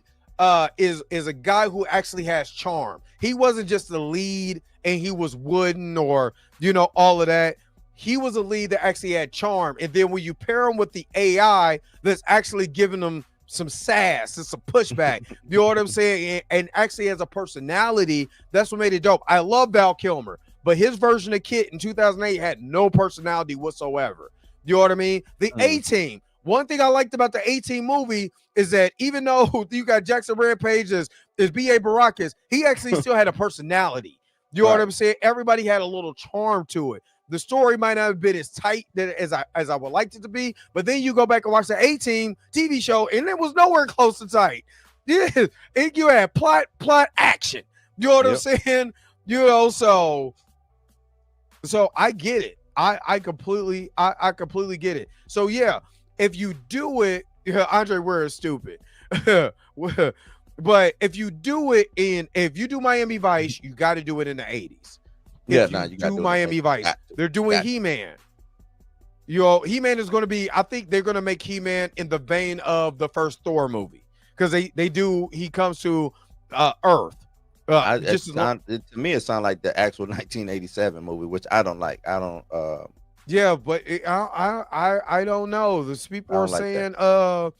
Speaker 3: is a guy who actually has charm. He wasn't just the lead and he was wooden or, you know, all of that. He was a lead that actually had charm. And then when you pair him with the AI that's actually giving him some sass and some pushback, you know what I'm saying? And actually has a personality, that's what made it dope. I love Val Kilmer, but his version of Kit in 2008 had no personality whatsoever. You know what I mean? The A-Team. One thing I liked about the A-Team movie is that even though you got Jackson Rampage as B.A. Baracus, he actually still had a personality. You know what I'm saying? Everybody had a little charm to it. The story might not have been as tight as I would like it to be, but then you go back and watch the A-Team TV show, and it was nowhere close to tight. Yeah, you had plot action. You know what I'm saying? You know, so I get it. I completely get it. So yeah. If you do it, Andre Ware is stupid. But if you do it if you do Miami Vice, you got to do it in the 80s. You got to do Miami Vice. They're doing He-Man. You know, He-Man is going to be, I think they're going to make He-Man in the vein of the first Thor movie. Because he comes to Earth.
Speaker 1: To me, it sounds like the actual 1987 movie, which I don't like.
Speaker 3: Yeah, but I don't know. These people are saying that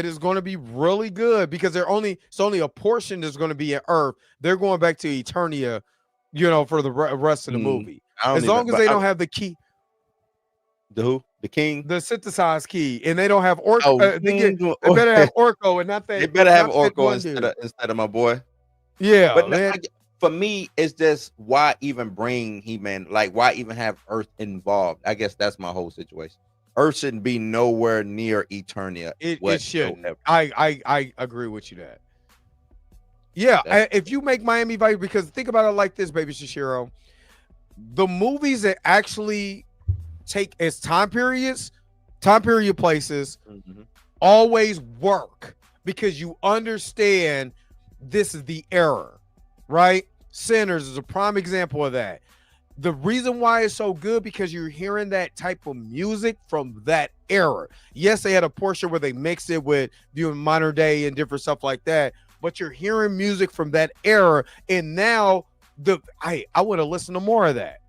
Speaker 3: it's going to be really good because it's only a portion that's going to be at Earth. They're going back to Eternia, you know, for the rest of the movie. As long as they don't have the key.
Speaker 1: The who? The king?
Speaker 3: The synthesized key, and they don't have Orko. They better have Orko and not that.
Speaker 1: They better have Orko instead of my boy.
Speaker 3: Yeah,
Speaker 1: but for me, it's just why even bring He-Man? Like, why even have Earth involved? I guess that's my whole situation. Earth shouldn't be nowhere near Eternia.
Speaker 3: It shouldn't. I agree with you that. Yeah, if you make Miami Vice, because think about it like this, baby Shishiro, the movies that actually take as time periods time period places always work because you understand this is the era, right? Sinners is a prime example of that. The reason why it's so good because you're hearing that type of music from that era. Yes, they had a portion where they mixed it with viewing modern day and different stuff like that, but you're hearing music from that era, and now I want to listen to more of that.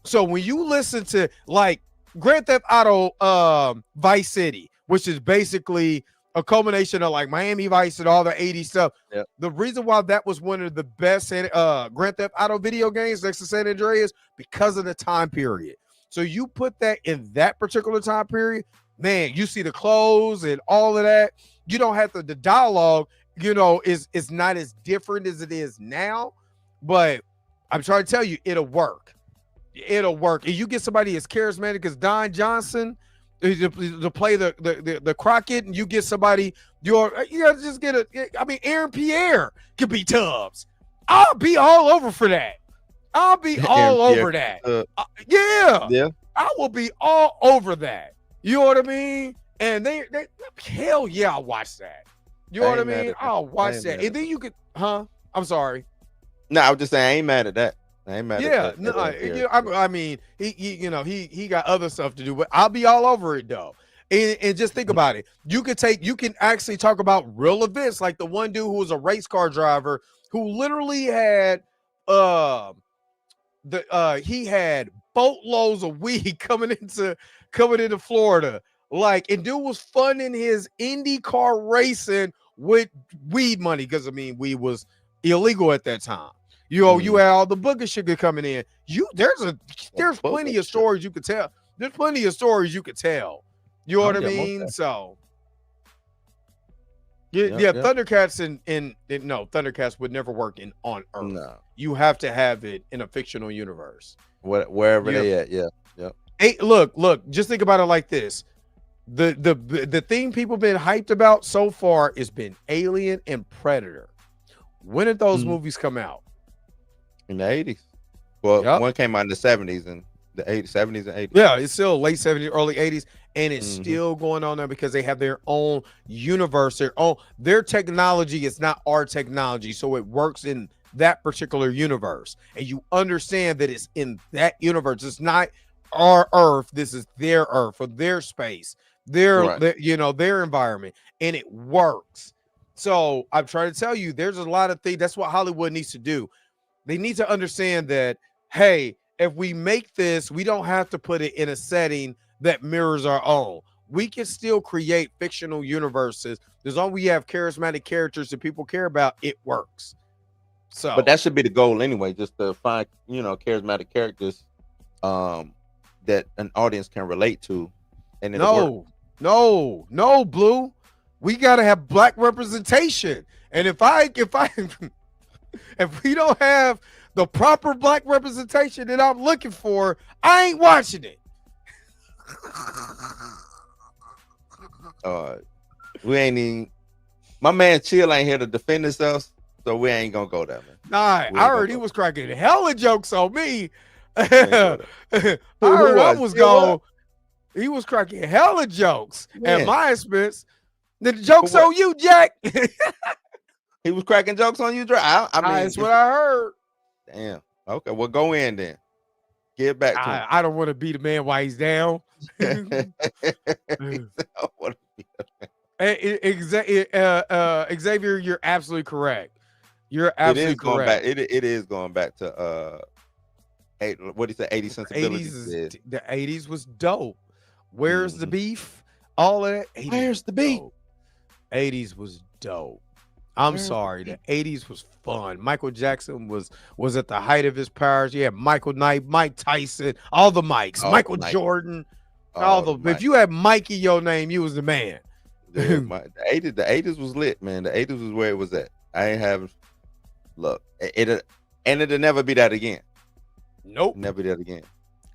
Speaker 3: So when you listen to like Grand Theft Auto Vice City, which is basically a culmination of like Miami Vice and all the 80s stuff.
Speaker 1: Yep.
Speaker 3: The reason why that was one of the best Grand Theft Auto video games next to San Andreas because of the time period. So you put that in that particular time period, man, you see the clothes and all of that. You don't have the dialogue, is not as different as it is now. But I'm trying to tell you, it'll work. It'll work. And you get somebody as charismatic as Don Johnson to play the Crockett, and you get somebody, just get Aaron Pierre could be Tubbs. I'll be all over for that. I'll be all over that. Yeah. I will be all over that. You know what I mean? And they hell yeah, I'll watch that. You know what I mean? I'll watch that. And then you could, I'm sorry.
Speaker 1: No, I was just saying I ain't mad at that. I ain't mad at that.
Speaker 3: No, I mean, he got other stuff to do, but I'll be all over it though. And just think about it. You can actually talk about real events, like the one dude who was a race car driver who literally had he had boatloads of weed coming into Florida. Like, and dude was funding his Indy car racing with weed money because weed was illegal at that time. You had all the booger sugar coming in. There's plenty of stories you could tell. There's plenty of stories you could tell. You know what I mean? So Thundercats no, Thundercats would never work on Earth. No. You have to have it in a fictional universe.
Speaker 1: Wherever they at, yeah.
Speaker 3: Hey, look, just think about it like this. The thing people been hyped about so far has been Alien and Predator. When did those movies come out?
Speaker 1: In the 80s. Well, one came out in the 70s and the 80s, 70s and 80s.
Speaker 3: Yeah, it's still late 70s, early 80s, and it's still going on there because they have their own universe, their technology is not our technology, so it works in that particular universe. And you understand that it's in that universe. It's not our Earth, this is their Earth or their space, their environment, and it works. So I'm trying to tell you, there's a lot of things. That's what Hollywood needs to do. They need to understand that, hey, if we make this, we don't have to put it in a setting that mirrors our own. We can still create fictional universes. As long as we have charismatic characters that people care about, it works. So,
Speaker 1: but that should be the goal anyway, just to find, charismatic characters that an audience can relate to. And
Speaker 3: no, Blue. We gotta have black representation. And if we don't have the proper black representation that I'm looking for, I ain't watching it.
Speaker 1: We ain't even. My man Chill ain't here to defend himself, so we ain't gonna go there, man.
Speaker 3: Nah, I heard he was cracking hella jokes on me. I heard I was going. He was cracking hella jokes at my expense. The joke's on you, Jack.
Speaker 1: He was cracking jokes on you, Dre. I mean,
Speaker 3: that's what I heard.
Speaker 1: Damn. Okay, well, go in then. Get back to him.
Speaker 3: I don't want to be the man while he's down. Xavier, you're absolutely correct. You're absolutely correct.
Speaker 1: It is going back to what do you say? 80 sensibilities.
Speaker 3: The 80s was dope. Where's the beef? All of that.
Speaker 1: Where's the beef?
Speaker 3: 80s was dope. I'm sorry. The 80s was fun. Michael Jackson was at the height of his powers. You had Michael Knight, Mike Tyson, all the Mics, Michael Jordan, if you had Mike in your name, you was the man.
Speaker 1: The 80s was lit, man. The 80s was where it was at. I ain't having it'll never be that again.
Speaker 3: Nope.
Speaker 1: Never be that again.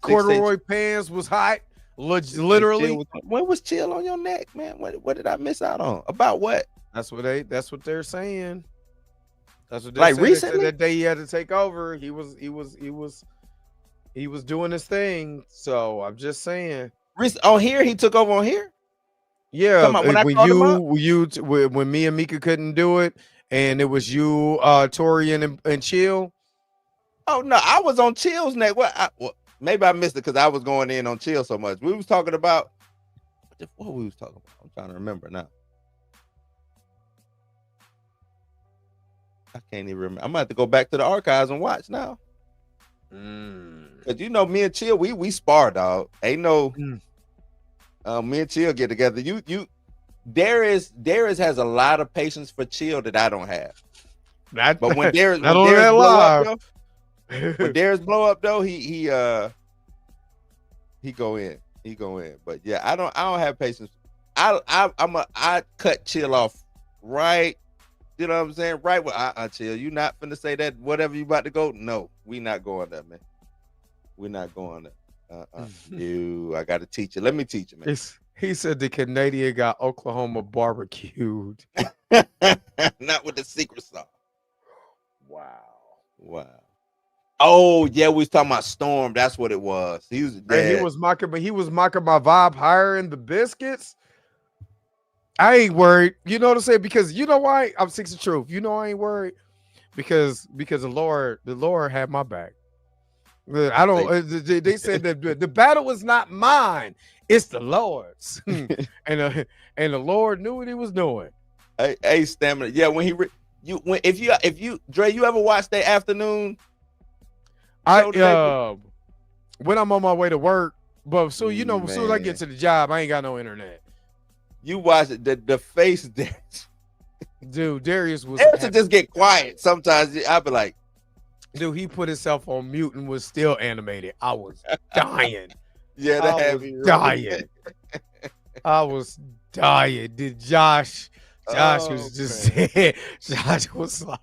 Speaker 3: Corduroy pants was hot. Literally.
Speaker 1: When was Chill on your neck, man? What did I miss out on? About what?
Speaker 3: That's what they're saying. That's what
Speaker 1: they're saying. Recently,
Speaker 3: that day he had to take over. He was doing his thing. So I'm just saying.
Speaker 1: On here, he took over on here.
Speaker 3: Yeah,
Speaker 1: when I
Speaker 3: when
Speaker 1: called him up?
Speaker 3: when me and Mika couldn't do it, and it was you, Tori, and Chill.
Speaker 1: Oh no, I was on Chill's neck. Maybe I missed it because I was going in on Chill so much. We was talking about what we was talking about. I'm trying to remember now. I can't even remember. I'm gonna have to go back to the archives and watch now. Cause me and Chill, we spar, dog. Ain't no me and Chill get together. Darius has a lot of patience for Chill that I don't have. But when Darius blow up though, when Darius blow up though, he go in. He go in. But yeah, I don't have patience. I cut Chill off right. You know what I'm saying? Right with Chill. You not finna say that whatever you about to go. No, we not going there, man. We're not going there. I gotta teach you. Let me teach you, man.
Speaker 3: He said the Canadian got Oklahoma barbecued.
Speaker 1: Not with the secret sauce. Wow. Oh yeah, we was talking about Storm. That's what it was. He was dead.
Speaker 3: And he was mocking my vibe higher in the biscuits. I ain't worried. You know what I'm saying? Because you know why? I'm 6 of truth. You know I ain't worried because the Lord had my back. I don't. They said that the battle was not mine; it's the Lord's, and the Lord knew what He was doing.
Speaker 1: Hey, Stamina. Yeah, when if you Dre, you ever watch that afternoon?
Speaker 3: When I'm on my way to work, but so as soon as I get to the job, I ain't got no internet.
Speaker 1: You watch it, the face there.
Speaker 3: Dude, Darius was
Speaker 1: to just get quiet. Sometimes I'd be like,
Speaker 3: dude, he put himself on mute and was still animated. I was dying.
Speaker 1: Yeah,
Speaker 3: I was dying. I was dying. Did Josh was just Josh was like,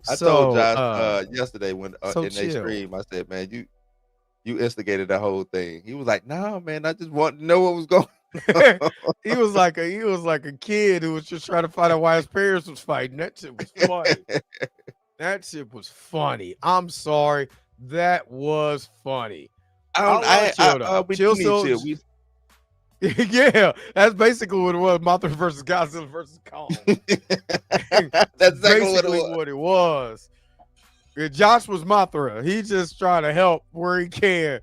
Speaker 1: I told Josh yesterday when in their stream, I said, man, you instigated the whole thing. He was like, no, man, I just want to know what was going on.
Speaker 3: he was like a kid who was just trying to find out why his parents was fighting. That shit was funny. That shit was funny. I'm sorry. That was funny. Yeah, that's basically what it was. Mothra versus Godzilla versus Kong.
Speaker 1: That's exactly
Speaker 3: what it was. Josh was Mothra. He just trying to help where he can.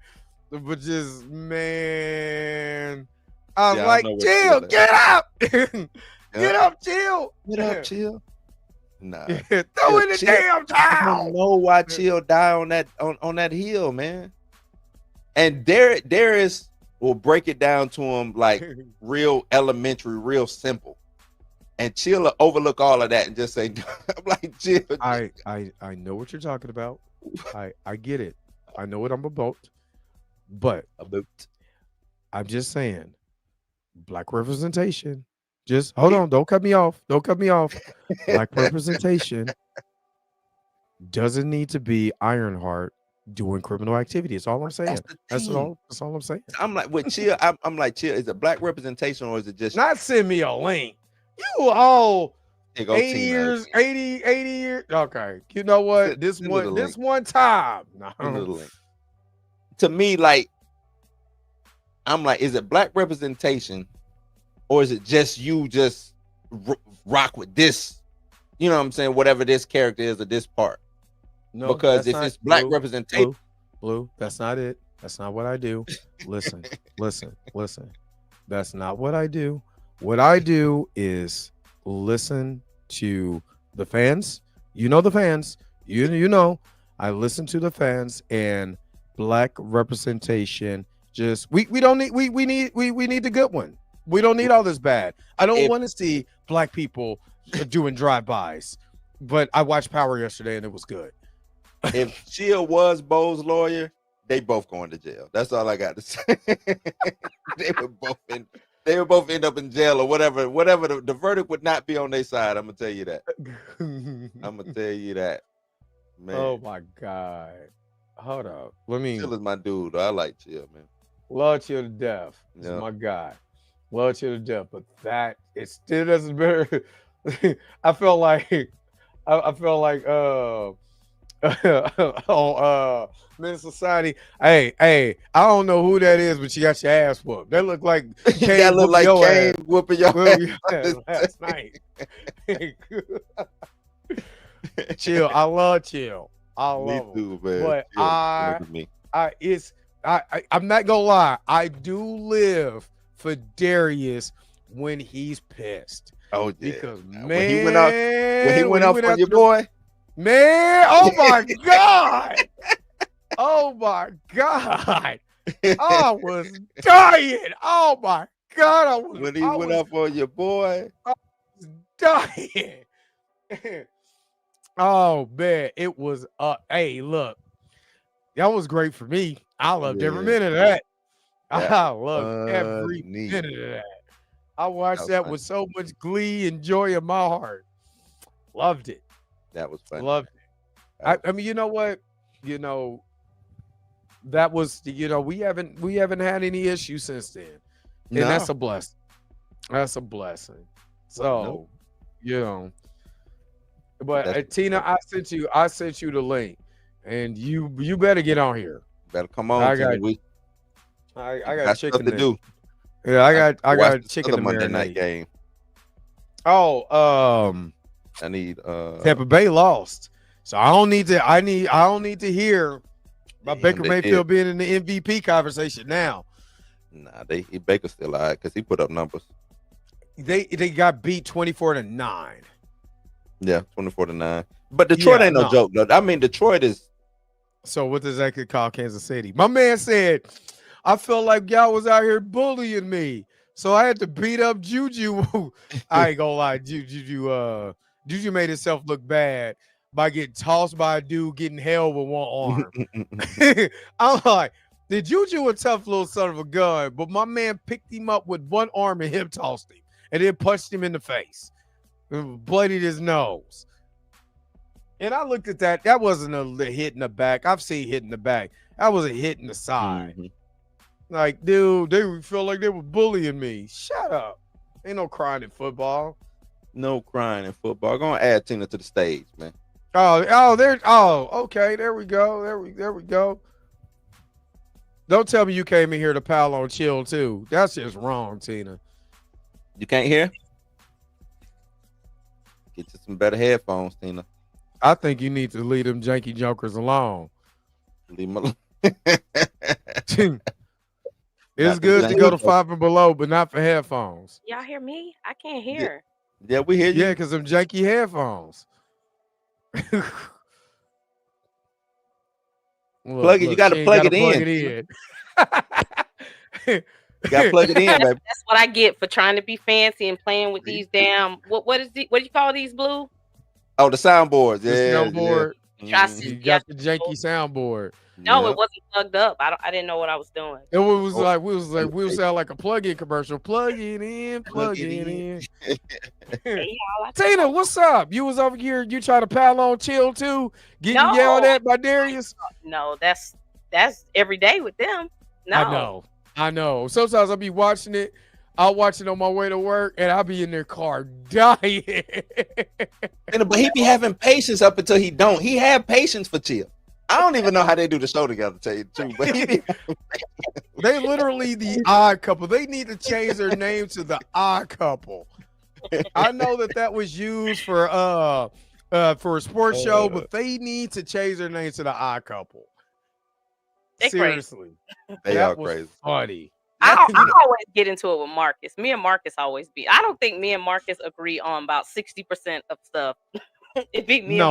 Speaker 3: But just, man, I was like, Chill, get up. Get up, Chill.
Speaker 1: Get up, Chill. Nah.
Speaker 3: Throw in the damn towel.
Speaker 1: I don't know why Chill died on that hill, man. And Darius will break it down to him like real elementary, real simple. And Chill will overlook all of that and just say, I'm like, Chill.
Speaker 3: I know what you're talking about. I get it. I know what I'm about. But I'm just saying, black representation. Just hold on. Don't cut me off. Black representation doesn't need to be Ironheart doing criminal activity. That's all I'm saying. That's all I'm saying.
Speaker 1: I'm like, with Chill, I'm like, Chill, is it black representation or is it just
Speaker 3: not send me a link? You all 80 years. Okay. You know what? This one time. No.
Speaker 1: To me, like, I'm like, is it black representation or is it just you just rock with this? You know what I'm saying? Whatever this character is or this part. No, because if it's black representation,
Speaker 3: Blue, that's not it. That's not what I do. Listen. That's not what I do. What I do is listen to the fans. You know the fans. You know. I listen to the fans and black representation. Just we don't need we need the good one. We don't need all this bad. I don't want to see black people doing drive-bys. But I watched Power yesterday and it was good.
Speaker 1: If Chill was Bo's lawyer, they both going to jail. That's all I got to say. They would both end up in jail or whatever. The verdict would not be on their side. I'm gonna tell you that. Man.
Speaker 3: Oh my God. Hold up.
Speaker 1: Chill is my dude. I like Chill, man.
Speaker 3: Love Chill to death. This is my guy. Love Chill to death. But that it still doesn't matter. I felt like on Men's Society. Hey, I don't know who that is, but you got your ass whooped. That look like Kane
Speaker 1: that look like Kane
Speaker 3: ass.
Speaker 1: whooping your ass
Speaker 3: Last night. Chill. I love Chill. I love him.
Speaker 1: Man.
Speaker 3: But I'm not gonna lie. I do live for Darius when he's pissed.
Speaker 1: Oh yeah.
Speaker 3: Because man,
Speaker 1: when he went off on your boy,
Speaker 3: man. Oh my god. Oh my god. I was dying. Oh my god.
Speaker 1: When he went off on your boy,
Speaker 3: I was dying. Oh man, it was hey, look, that was great for me. I loved every minute of that. I loved every minute of that. I watched that with so much glee and joy in my heart. Loved it.
Speaker 1: That was fun.
Speaker 3: Loved it. I mean, you know what? You know, that was, you know, we haven't had any issues since then. And that's a blessing. That's a blessing. So, you know. But Tina, I sent you the link, and you better get on here.
Speaker 1: Better come on.
Speaker 3: I got chicken to do. Yeah, I got chicken to
Speaker 1: Monday night game.
Speaker 3: Oh,
Speaker 1: I need
Speaker 3: Tampa Bay lost, so I don't need to hear about Baker Mayfield being in the MVP conversation now.
Speaker 1: Nah, Baker's still all right because he put up numbers.
Speaker 3: They got beat 24-9.
Speaker 1: Yeah, 24-9. But Detroit ain't no joke, though. I mean, Detroit is.
Speaker 3: So what does that could call Kansas City? My man said, I felt like y'all was out here bullying me, so I had to beat up Juju. I ain't gonna lie, Juju made himself look bad by getting tossed by a dude getting held with one arm. I'm like, the Juju a tough little son of a gun, but my man picked him up with one arm and hip tossed him, and then punched him in the face. Bloodied his nose. And I looked at that. That wasn't a hit in the back. I've seen hit in the back. That was a hit in the side. Mm-hmm. Like, dude, they felt like they were bullying me. Shut up. Ain't no crying in football.
Speaker 1: No crying in football. Gonna add Tina to the stage, man.
Speaker 3: Okay. There we go. There we go. Don't tell me you came in here to pal on Chill too. That's just wrong, Tina.
Speaker 1: You can't hear? Get you some better headphones, Tina.
Speaker 3: I think you need to leave them janky jokers alone.
Speaker 1: Leave them alone.
Speaker 3: It's good to go to 5 and below, but not for headphones.
Speaker 8: Y'all hear me? I can't hear.
Speaker 1: Yeah, we hear you.
Speaker 3: Yeah, because them janky headphones.
Speaker 1: Plug it. You got to plug it in. You got to plug it in, baby.
Speaker 8: That's what I get for trying to be fancy and playing with these damn. What do you call these, Blue?
Speaker 1: Oh, the soundboards.
Speaker 3: The soundboard.
Speaker 8: Yeah.
Speaker 3: You got the janky soundboard.
Speaker 8: No, it wasn't plugged up. I didn't know what I was doing.
Speaker 3: It was like we sound like a plug-in commercial. Plug it in, plug it in. Tina, what's up? You was over here. You try to pal on Chill too, getting yelled at by Darius.
Speaker 8: No, that's every day with them. No,
Speaker 3: I know. Sometimes I'll be watching it. I'll watch it on my way to work, and I'll be in their car dying.
Speaker 1: But he be having patience up until he don't. He have patience for Chill. I don't even know how they do the show together, tell you the truth. But
Speaker 3: they literally the odd couple. They need to change their name to the odd couple. I know that was used for a sports show, but they need to change their name to the odd couple. Seriously,
Speaker 1: they are crazy.
Speaker 3: Funny.
Speaker 8: I always get into it with Marcus. Me and Marcus always be. I don't think me and Marcus agree on about 60% of stuff.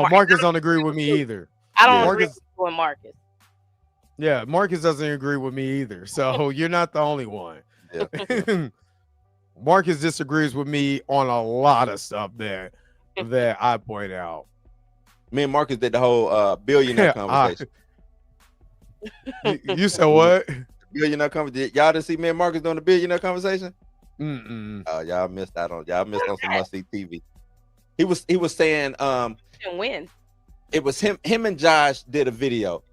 Speaker 3: Marcus don't agree with me either.
Speaker 8: I don't agree with Marcus.
Speaker 3: Yeah, Marcus doesn't agree with me either. So you're not the only one.
Speaker 1: Yeah.
Speaker 3: Marcus disagrees with me on a lot of stuff that I point out.
Speaker 1: Me and Marcus did the whole billionaire conversation.
Speaker 3: You said what?
Speaker 1: Billionaire conversation. Y'all didn't see me and Marcus doing the billionaire conversation?
Speaker 3: Oh,
Speaker 1: y'all missed out on. Y'all missed on some must-see TV. He was saying
Speaker 8: when
Speaker 1: it was him and Josh did a video,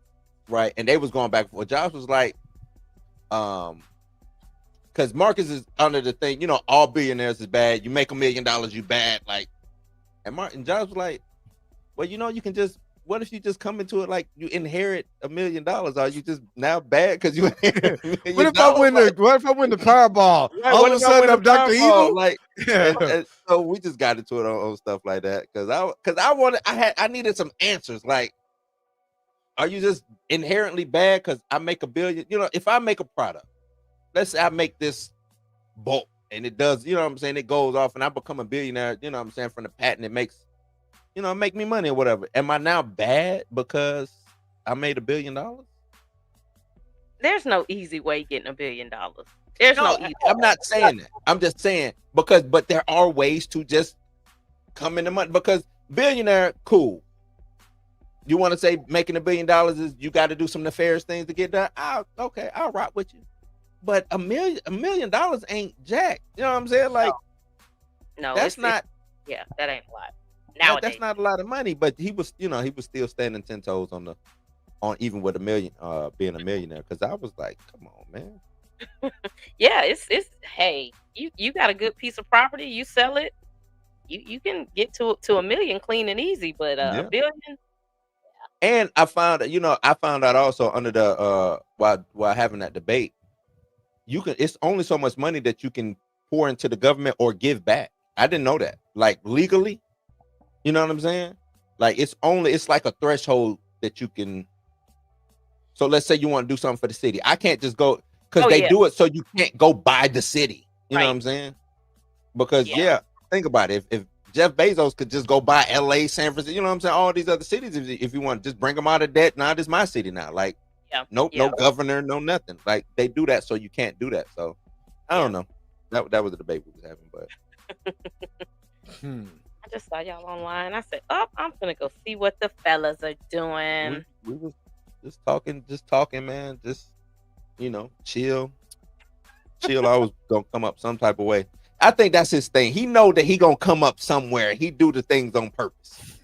Speaker 1: right? And they was going back and forth. Josh was like, because Marcus is under the thing, all billionaires is bad. You make $1 million, you bad. Like, and Josh was like, well, you can just what if you just come into it like you inherit $1 million? Are you just now bad because you inherit $1 million?
Speaker 3: What if I win the Powerball?
Speaker 1: Right,
Speaker 3: All of a sudden I'm Dr. Evil.
Speaker 1: Like, and so we just got into it on stuff like that because I needed some answers. Like, are you just inherently bad because I make $1 billion? You know, if I make a product, let's say I make this bolt and it does, you know what I'm saying? It goes off and I become a billionaire. You know what I'm saying? From the patent, it makes, you know, make me money or whatever. Am I now bad because I made $1 billion?
Speaker 8: There's no easy way getting $1 billion. There's no easy.
Speaker 1: I'm not saying that. I'm just saying but there are ways to just come into money because billionaire, cool. You want to say making $1 billion is you got to do some nefarious things to get done? Okay, I'll rock with you. But $1 million ain't jack. You know what I'm saying? Like,
Speaker 8: no,
Speaker 1: that's not.
Speaker 8: Yeah, that ain't a lot. Nowadays.
Speaker 1: That's not a lot of money. But he was still standing 10 toes on even with $1 million, being a millionaire. Because I was like, come on, man.
Speaker 8: Yeah, it's hey, you got a good piece of property, you sell it, you can get to $1 million clean and easy. But $1 billion.
Speaker 1: And I found out also under the while having that debate, it's only so much money that you can pour into the government or give back. I didn't know that. Like legally, you know what I'm saying? Like it's like a threshold that you can. So let's say you want to do something for the city. I can't just go because they do it so you can't go buy the city. You know what I'm saying? Because think about it. If Jeff Bezos could just go buy LA, San Francisco, you know what I'm saying? All these other cities, if you want to just bring them out of debt, now it's my city now. Like, no governor, no nothing. Like they do that, so you can't do that. So I don't know. That was the debate we was having, but
Speaker 8: I just saw y'all online. I said, "Oh, I'm gonna go see what the fellas are doing."
Speaker 1: We was just talking, man. Just chill. Always gonna come up some type of way. I think that's his thing. He know that he gonna come up somewhere. He do the things on purpose.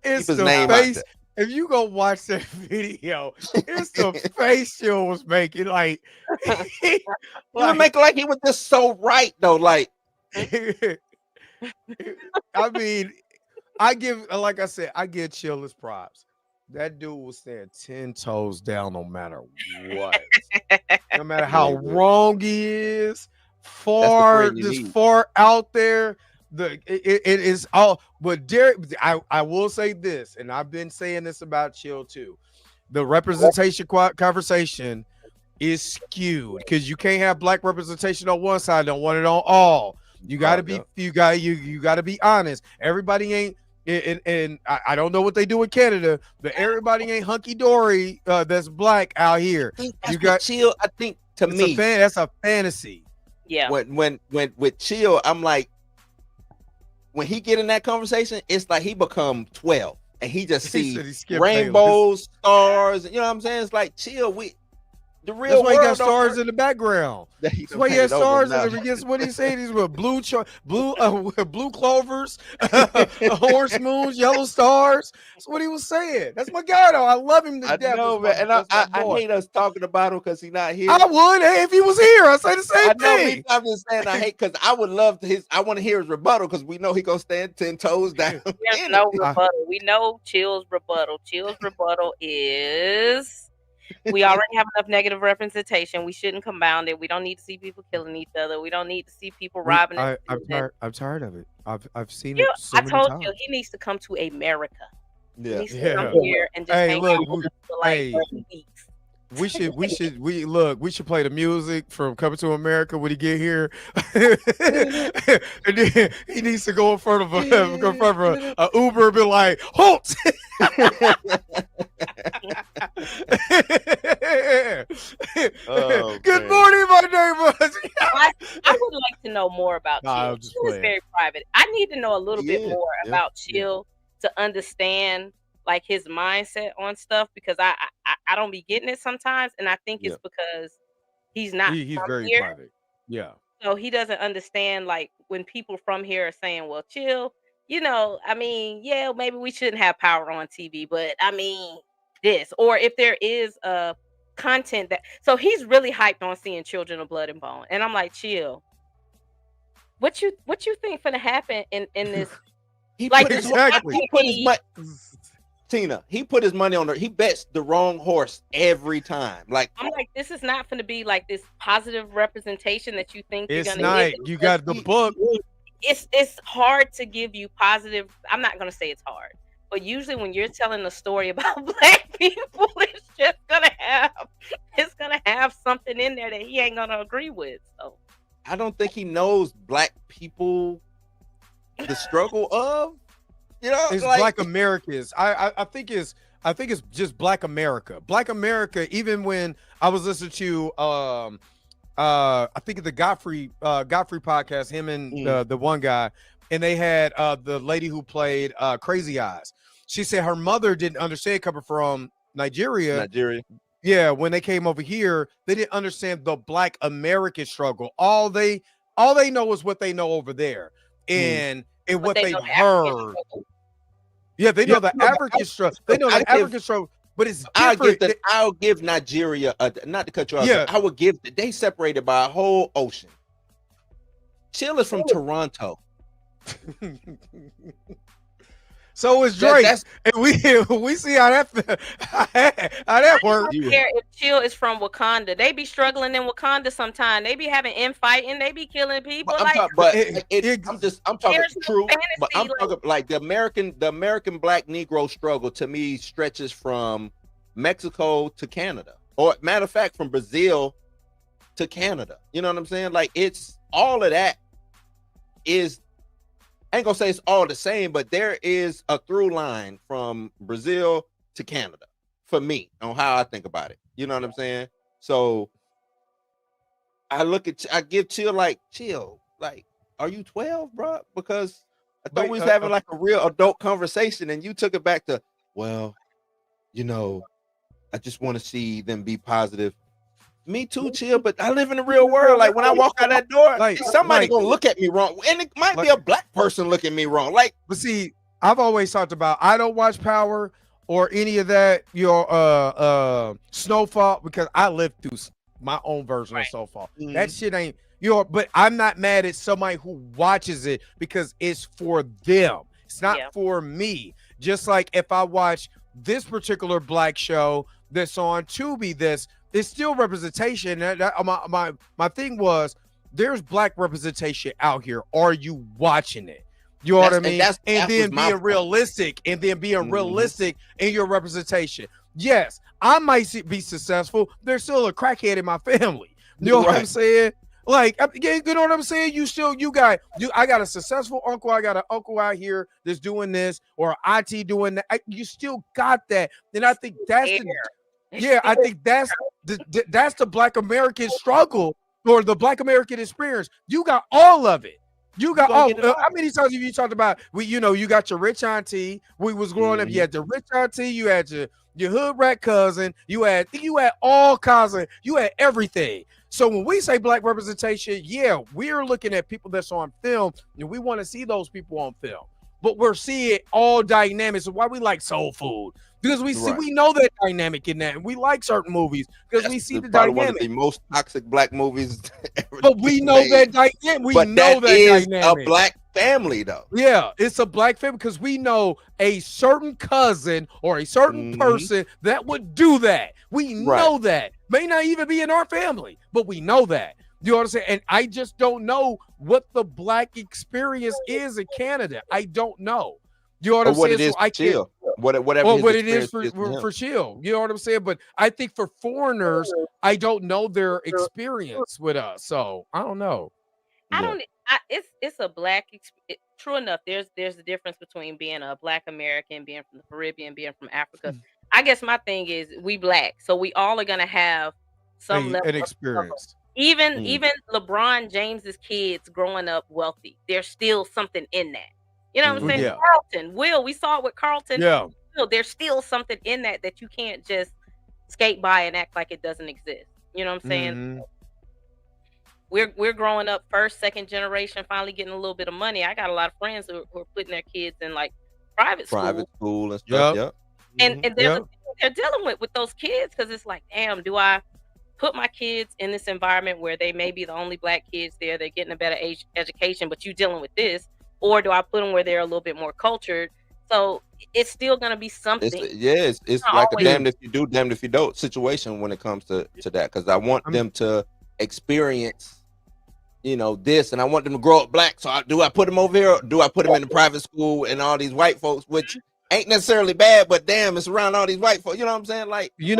Speaker 3: It's the face. If you go watch that video, it's the face she was making. Like
Speaker 1: he would make like he was just so right though. Like,
Speaker 3: I mean, I give Chill his props. That dude was standing 10 toes down no matter what, no matter how wrong he is. Far out there, it is all. But Derek, I will say this, and I've been saying this about Chill too. The representation conversation is skewed because you can't have black representation on one side, don't want it on all. You got to be, you got to be honest. Everybody ain't. And I don't know what they do in Canada, but everybody ain't hunky dory. That's black out here.
Speaker 1: You got Chill. I think to me,
Speaker 3: that's a fantasy.
Speaker 8: Yeah.
Speaker 1: When with Chill, I'm like, when he get in that conversation, it's like he become 12 and he just sees rainbows, stars. You know what I'm saying? It's like Chill. The real
Speaker 3: That's why he got stars in the background. That's why he has stars in the what he said. He's with blue clovers, horse moons, yellow stars. That's what he was saying. That's my guy, though. I love him to death.
Speaker 1: I know, man. And I hate us talking about him because he's not here.
Speaker 3: I would, if he was here. I say the same thing.
Speaker 1: I'm just saying I hate because I would love I want to hear his rebuttal because we know he gonna stand 10 toes down.
Speaker 8: There's no rebuttal. We know Chill's rebuttal. Chill's rebuttal is. We already have enough negative representation. We shouldn't compound it. We don't need to see people killing each other. We don't need to see people robbing.
Speaker 3: I'm tired of it. I've seen it. So many
Speaker 8: told
Speaker 3: times.
Speaker 8: you he needs to come to America.
Speaker 1: Yeah.
Speaker 8: He needs to come here and just hang out with us for like 3 weeks.
Speaker 3: We should play the music from Coming to America when he get here. And then he needs to go in front of a Uber and be like, halt. Good morning, my neighbors.
Speaker 8: I would like to know more about Chill. Chill is very private. I need to know a little bit more about Chill to understand like his mindset on stuff because I don't be getting it sometimes, and I think it's because he's not.
Speaker 3: He's very
Speaker 8: here.
Speaker 3: private. Yeah.
Speaker 8: So he doesn't understand like when people from here are saying, "Well, Chill, I mean, yeah, maybe we shouldn't have power on TV, but I mean this." Or if there is content that, so he's really hyped on seeing Children of Blood and Bone, and I'm like, Chill. What you think gonna happen in this?
Speaker 1: He put his Tina, he put his money on her. He bets the wrong horse every time. Like
Speaker 8: I'm like, this is not going to be like this positive representation that you think
Speaker 3: It's
Speaker 8: you're going to
Speaker 3: not.
Speaker 8: get.
Speaker 3: You got the book.
Speaker 8: It's hard to give you positive. I'm not going to say it's hard, but usually when you're telling a story about black people, it's just gonna have something in there that he ain't gonna agree with. So
Speaker 1: I don't think he knows black people, the struggle of, you know,
Speaker 3: It's
Speaker 1: like,
Speaker 3: Black Americans. I think it's just Black America. Black America. Even when I was listening to I think the Godfrey podcast, him and the one guy, and they had the lady who played Crazy Eyes. She said her mother didn't understand coming from Nigeria. Yeah, when they came over here, they didn't understand the Black American struggle. All they know is what they know over there, and what they heard. Yeah, they know the African struggle. They know the African struggle, but it's different.
Speaker 1: I'll give Nigeria, not to cut you off.
Speaker 3: Yeah.
Speaker 1: I would give. They separated by a whole ocean. Chill is from Toronto.
Speaker 3: So is Drake, and we see how that works.
Speaker 8: I don't care if Chill is from Wakanda. They be struggling in Wakanda sometime. They be having infighting. They be killing people. I'm
Speaker 1: talking true. But I'm talking like the American Black Negro struggle to me stretches from Mexico to Canada, or matter of fact, from Brazil to Canada. You know what I'm saying? Like it's all of that is. I ain't gonna say it's all the same, but there is a through line from Brazil to Canada for me on how I think about it. You know what I'm saying? So I give Chill, like, are you 12, bro? Because I thought we was having like a real adult conversation, and you took it back to, well, you know, I just want to see them be positive. Me too, Chill, but I live in the real world. Like when I walk out that door, somebody gonna look at me wrong, and it might be a black person looking at me wrong. Like,
Speaker 3: but see, I've always talked about I don't watch Power or any of that. Snowfall, because I lived through my own version of Snowfall. That shit ain't but I'm not mad at somebody who watches it because it's for them. It's not for me. Just like if I watch this particular black show that's on Tubi, it's still representation. My thing was, there's black representation out here. Are you watching it? You know what I mean? And then being realistic in your representation. Yes, I might be successful. There's still a crackhead in my family. You know what I'm saying? Like, you know what I'm saying? I got a successful uncle. I got an uncle out here that's doing this, or IT doing that. You still got that. And I think that's I think that's the Black American struggle, or the Black American experience. You got all of it. You got how many times have you talked about you got your rich auntie. We was growing up, you had the rich auntie, you had your hood rat cousin, you had all cousins, you had everything. So when we say black representation, we're looking at people that's on film, and we want to see those people on film. But we're seeing all dynamics. So why we like Soul Food? Because we know that dynamic in that, and we like certain movies because we see the dynamic. One of
Speaker 1: the most toxic black movies ever.
Speaker 3: But we know that dynamic. We know that
Speaker 1: is
Speaker 3: dynamic.
Speaker 1: A black family, though.
Speaker 3: Yeah, it's a black family because we know a certain cousin or a certain person that would do that. We know that. May not even be in our family, but we know that. You know what I'm saying? And I just don't know what the black experience is in Canada. I don't know. You know what I'm saying?
Speaker 1: It is
Speaker 3: so I
Speaker 1: Chill. Whatever.
Speaker 3: Or what it is for Chill. You know what I'm saying? But I think for foreigners, I don't know their experience with us. So I don't know.
Speaker 8: It's a black. True enough. There's a difference between being a Black American, being from the Caribbean, being from Africa. I guess my thing is we black, so we all are gonna have some level
Speaker 3: of experience.
Speaker 8: Even LeBron James's kids growing up wealthy, there's still something in that. You know what I'm saying?
Speaker 3: Yeah.
Speaker 8: Carlton, we saw it with Carlton.
Speaker 3: Yeah.
Speaker 8: There's still something in that you can't just skate by and act like it doesn't exist. You know what I'm saying? We're growing up first, second generation, finally getting a little bit of money. I got a lot of friends who are putting their kids in like private
Speaker 1: school and stuff. Yep.
Speaker 8: And they're dealing with those kids because it's like, damn, do I put my kids in this environment where they may be the only black kids there, they're getting a better education, but you dealing with this, or do I put them where they're a little bit more cultured? So it's still gonna be something.
Speaker 1: It's like a damned if you do, damned if you don't situation when it comes to that. Because I want them to experience, this, and I want them to grow up black. So do I put them over here, or do I put them in the private school and all these white folks, which ain't necessarily bad, but damn, it's around all these white folks. You know what I'm saying? Like,
Speaker 3: it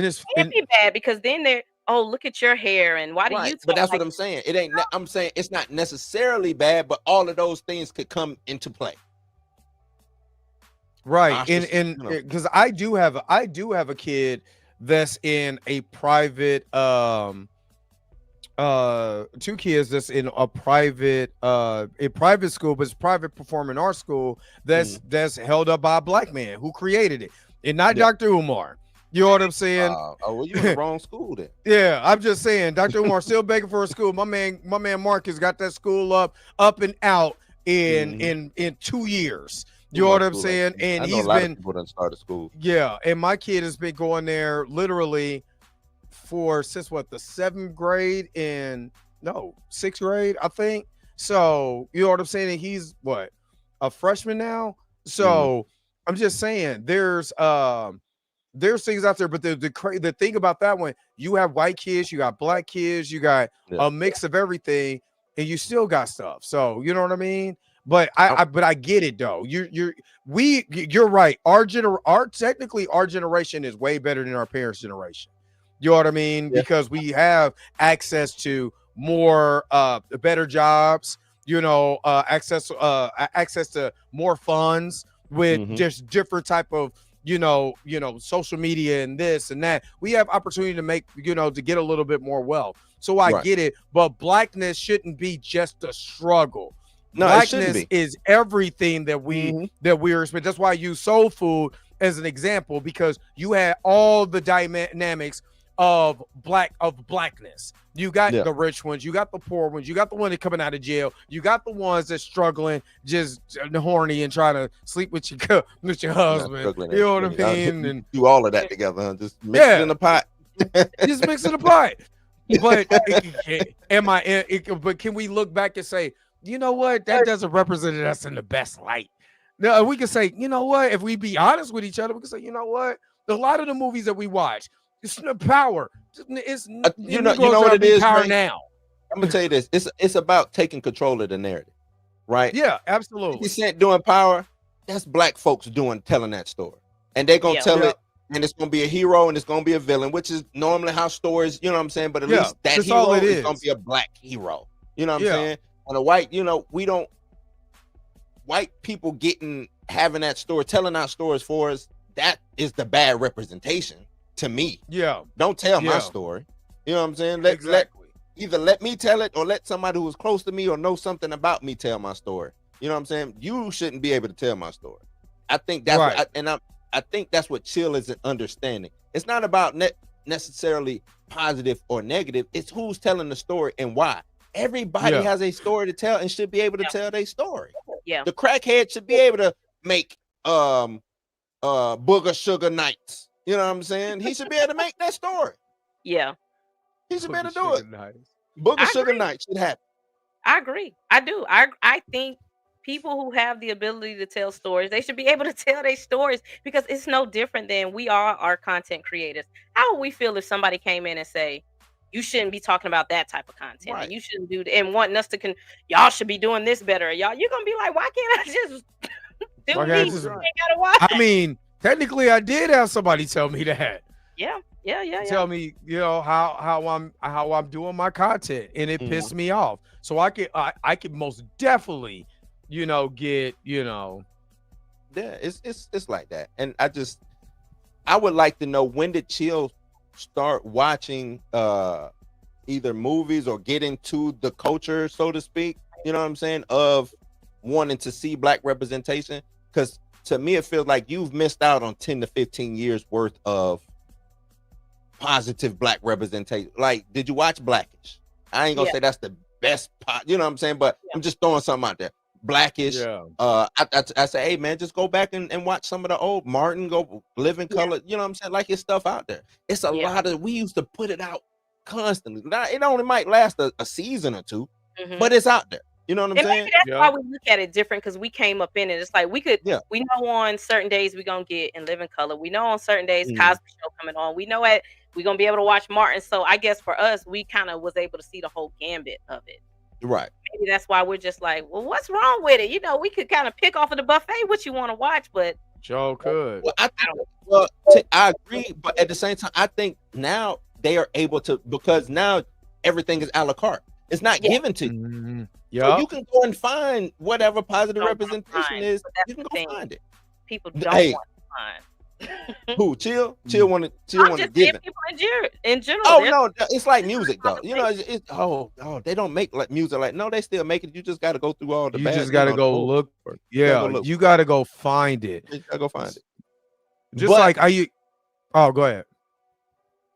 Speaker 3: is.
Speaker 8: It can't be bad because then they're, oh, look at your hair, and why do you?
Speaker 1: But that's what I'm saying. It ain't. I'm saying it's not necessarily bad, but all of those things could come into play.
Speaker 3: Right, and because I do have a kid that's in a private 2 kids that's in a private school, but it's private performing arts school that's held up by a black man who created it, and not Dr. Umar. You know what I'm saying?
Speaker 1: Well, you in the wrong school then.
Speaker 3: Yeah, I'm just saying, Dr. Umar still begging for a school. My man Marcus got that school up and out in 2 years. You know what I'm saying? And he's been
Speaker 1: people done started school.
Speaker 3: Yeah, and my kid has been going there literally since the 7th grade and 6th grade, I think. So you know what I'm saying? And he's a freshman now. So I'm just saying there's things out there, but the thing about that one, you have white kids, you got black kids, you got a mix of everything, and you still got stuff. So you know what I mean? But I get it though. You're right. Our generation is way better than our parents' generation. You know what I mean? Yeah. Because we have access to more better jobs, access to more funds with just different type of social media and this and that. We have opportunity to make, to get a little bit more wealth. So I get it, but blackness shouldn't be just a struggle. No, blackness is everything that we're that's why I use soul food as an example, because you had all the dynamics of blackness. You got the rich ones, you got the poor ones, you got the one that coming out of jail, you got the ones that's struggling, just horny and trying to sleep with your husband. You know what I mean? And
Speaker 1: do all of that together, huh? Just mix it in the pot.
Speaker 3: Just mix it in the pot. But but can we look back and say, you know what? That doesn't represent us in the best light. No, we can say, you know what? If we be honest with each other, we can say, you know what? A lot of the movies that we watch, it's the power. It's
Speaker 1: you know what it is
Speaker 3: power
Speaker 1: right now. I'm gonna tell you this. It's about taking control of the narrative, right?
Speaker 3: Yeah, absolutely.
Speaker 1: 50% doing power. That's black folks telling that story, and they're gonna tell it. And it's gonna be a hero and it's gonna be a villain, which is normally how stories, you know what I'm saying? But at least that hero is gonna be a black hero. You know what I'm saying? And a white, white people having that story, telling our stories for us, that is the bad representation to me.
Speaker 3: Yeah.
Speaker 1: Don't tell my story. You know what I'm saying? Either let me tell it or let somebody who is close to me or know something about me tell my story. You know what I'm saying? You shouldn't be able to tell my story. I think that's I think that's what chill is an understanding. It's not about necessarily positive or negative. It's who's telling the story and why. Everybody has a story to tell and should be able to tell their story.
Speaker 8: Yeah.
Speaker 1: The crackhead should be able to make booger sugar nights. You know what I'm saying? He should be able to make that story.
Speaker 8: Yeah.
Speaker 1: He should be able to do it. Booger sugar nights should happen.
Speaker 8: I agree. I do. I think people who have the ability to tell stories, they should be able to tell their stories, because it's no different than we are content creators. How would we feel if somebody came in and say, you shouldn't be talking about that type of content, and you shouldn't do and wanting us to y'all should be doing this better, you're gonna be like, why can't I just do these? Gotta watch.
Speaker 3: I mean, technically I did have somebody tell me that.
Speaker 8: Yeah.
Speaker 3: Tell me, how I'm doing my content, and it pissed me off. So I could most definitely get
Speaker 1: it's like that. And I would like to know, when did Chill start watching either movies or get into the culture, so to speak, you know what I'm saying, of wanting to see black representation? Because to me it feels like you've missed out on 10 to 15 years worth of positive black representation. Like, did you watch Blackish? I ain't gonna say that's the best you know what I'm saying, but I'm just throwing something out there. Blackish. I say, hey man, just go back and watch some of the old Martin, go Living Color. You know what I'm saying? Like, it's stuff out there. It's a lot of, we used to put it out constantly. Now it only might last a season or two, but it's out there. You know what I'm
Speaker 8: And
Speaker 1: saying?
Speaker 8: maybe that's why we look at it different because we came up in it. It's like we know on certain days we're gonna get In Living Color. We know on certain days Cosby Show coming on. We know we're gonna be able to watch Martin. So I guess for us, we kind of was able to see the whole gambit of it.
Speaker 1: Right.
Speaker 8: Maybe that's why we're just like, well, what's wrong with it? You know, we could kind of pick off of the buffet what you want to watch, but
Speaker 3: Joe could.
Speaker 1: I agree, but at the same time, I think now they are able to, because now everything is a la carte. It's not given to you. So you can go and find whatever positive representation is. You can go find it.
Speaker 8: People don't want to find.
Speaker 1: Who? Chill want to give it.
Speaker 8: People in general.
Speaker 1: Oh no, it's like music though. You know, it's they don't make like music like no, they still make it. You just got to go through all the.
Speaker 3: You just got to go look for it. Yeah, you got to go find it.
Speaker 1: You got to go find it.
Speaker 3: Just like Oh, go ahead.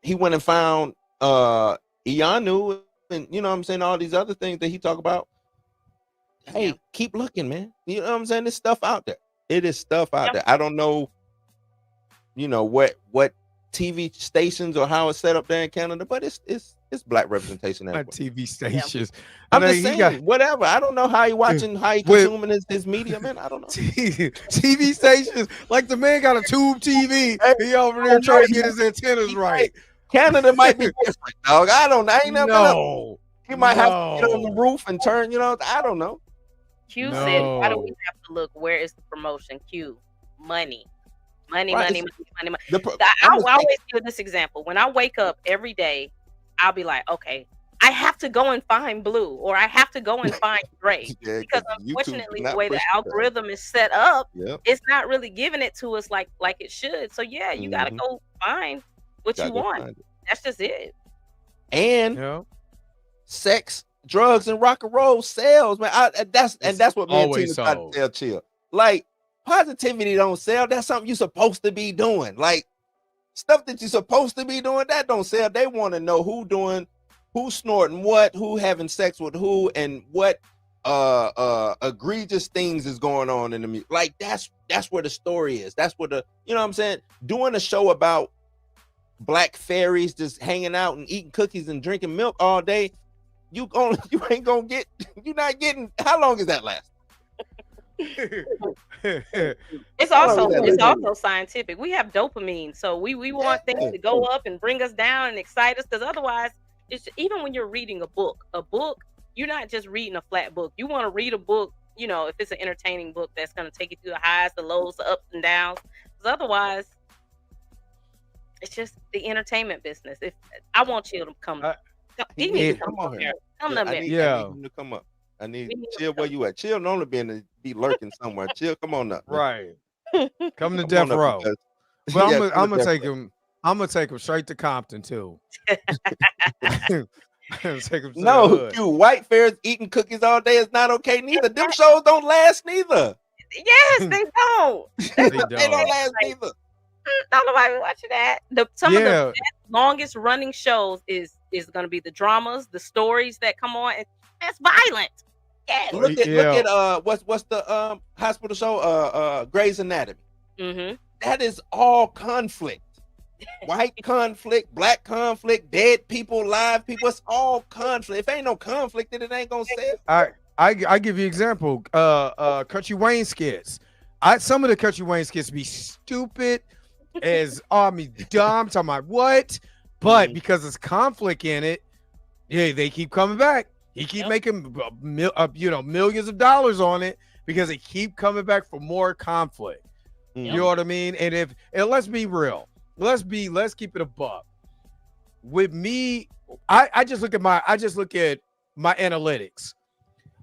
Speaker 1: He went and found Ianu, and you know what I'm saying, all these other things that he talk about. Hey, keep looking, man. You know what I'm saying? There's stuff out there. It is stuff out there. I don't know, you know, what TV stations or how it's set up there in Canada, but it's black representation everywhere.
Speaker 3: TV stations.
Speaker 1: I'm just saying, whatever. I don't know how he watching, how he consuming his media, man. I don't know.
Speaker 3: TV stations, like the man got a tube TV. He over there trying to get his antennas right.
Speaker 1: Canada might be different, dog. I ain't never know. He might have to get on the roof and turn, you know. I don't know.
Speaker 8: Q said, why do we have to look? Where is the promotion? Q, money. Money. I always give this example. When I wake up every day, I'll be like, okay, I have to go and find Blue, or I have to go and find Drake. Because unfortunately, the way the algorithm is set up, it's not really giving it to us like it should. So yeah, you gotta go find what you want. That's just it.
Speaker 1: And sex, drugs, and rock and roll sells, man. That's what me and Tina try to tell Chill. Like, positivity don't sell. That's something you're supposed to be doing. Like, stuff that you're supposed to be doing, that don't sell. They want to know who's snorting what, who having sex with who, and what egregious things is going on in the music. Like, that's where the story is. That's where you know what I'm saying? Doing a show about black fairies just hanging out and eating cookies and drinking milk all day, you're not getting, how long is that last?
Speaker 8: It's also scientific. We have dopamine, so we want things to go up and bring us down and excite us, because otherwise, even when you're reading a book, you're not just reading a flat book. You want to read a book, you know, if it's an entertaining book that's going to take you through the highs, the lows, the ups and downs. Because otherwise, it's just the entertainment business. If I want you to come, he needs to come on here. I need him to
Speaker 1: come up. I need Chill. Where you at? Chill normally be lurking somewhere. Chill, come on up.
Speaker 3: Right. Come to Death Row. But I'm gonna take him. I'm gonna take him straight to Compton too.
Speaker 1: No, you white fairs eating cookies all day is not okay neither. Them shows don't last neither.
Speaker 8: Yes, they don't.
Speaker 1: They don't last neither.
Speaker 8: Don't nobody watching that. Some of the longest running shows is going to be the dramas, the stories that come on, and that's violent. Yeah.
Speaker 1: Look at what's the hospital show? Grey's Anatomy. That is all conflict. White conflict, black conflict, dead people, live people. It's all conflict. If ain't no conflict, then it ain't gonna sell.
Speaker 3: I give you an example. Country Wayne skits. Some of the Country Wayne skits be stupid as dumb. Talking about what? But because there's conflict in it, they keep coming back. He keep making millions of dollars on it because they keep coming back for more conflict. You know what I mean? And let's be real. Let's keep it a buck. With me, I just look at my analytics.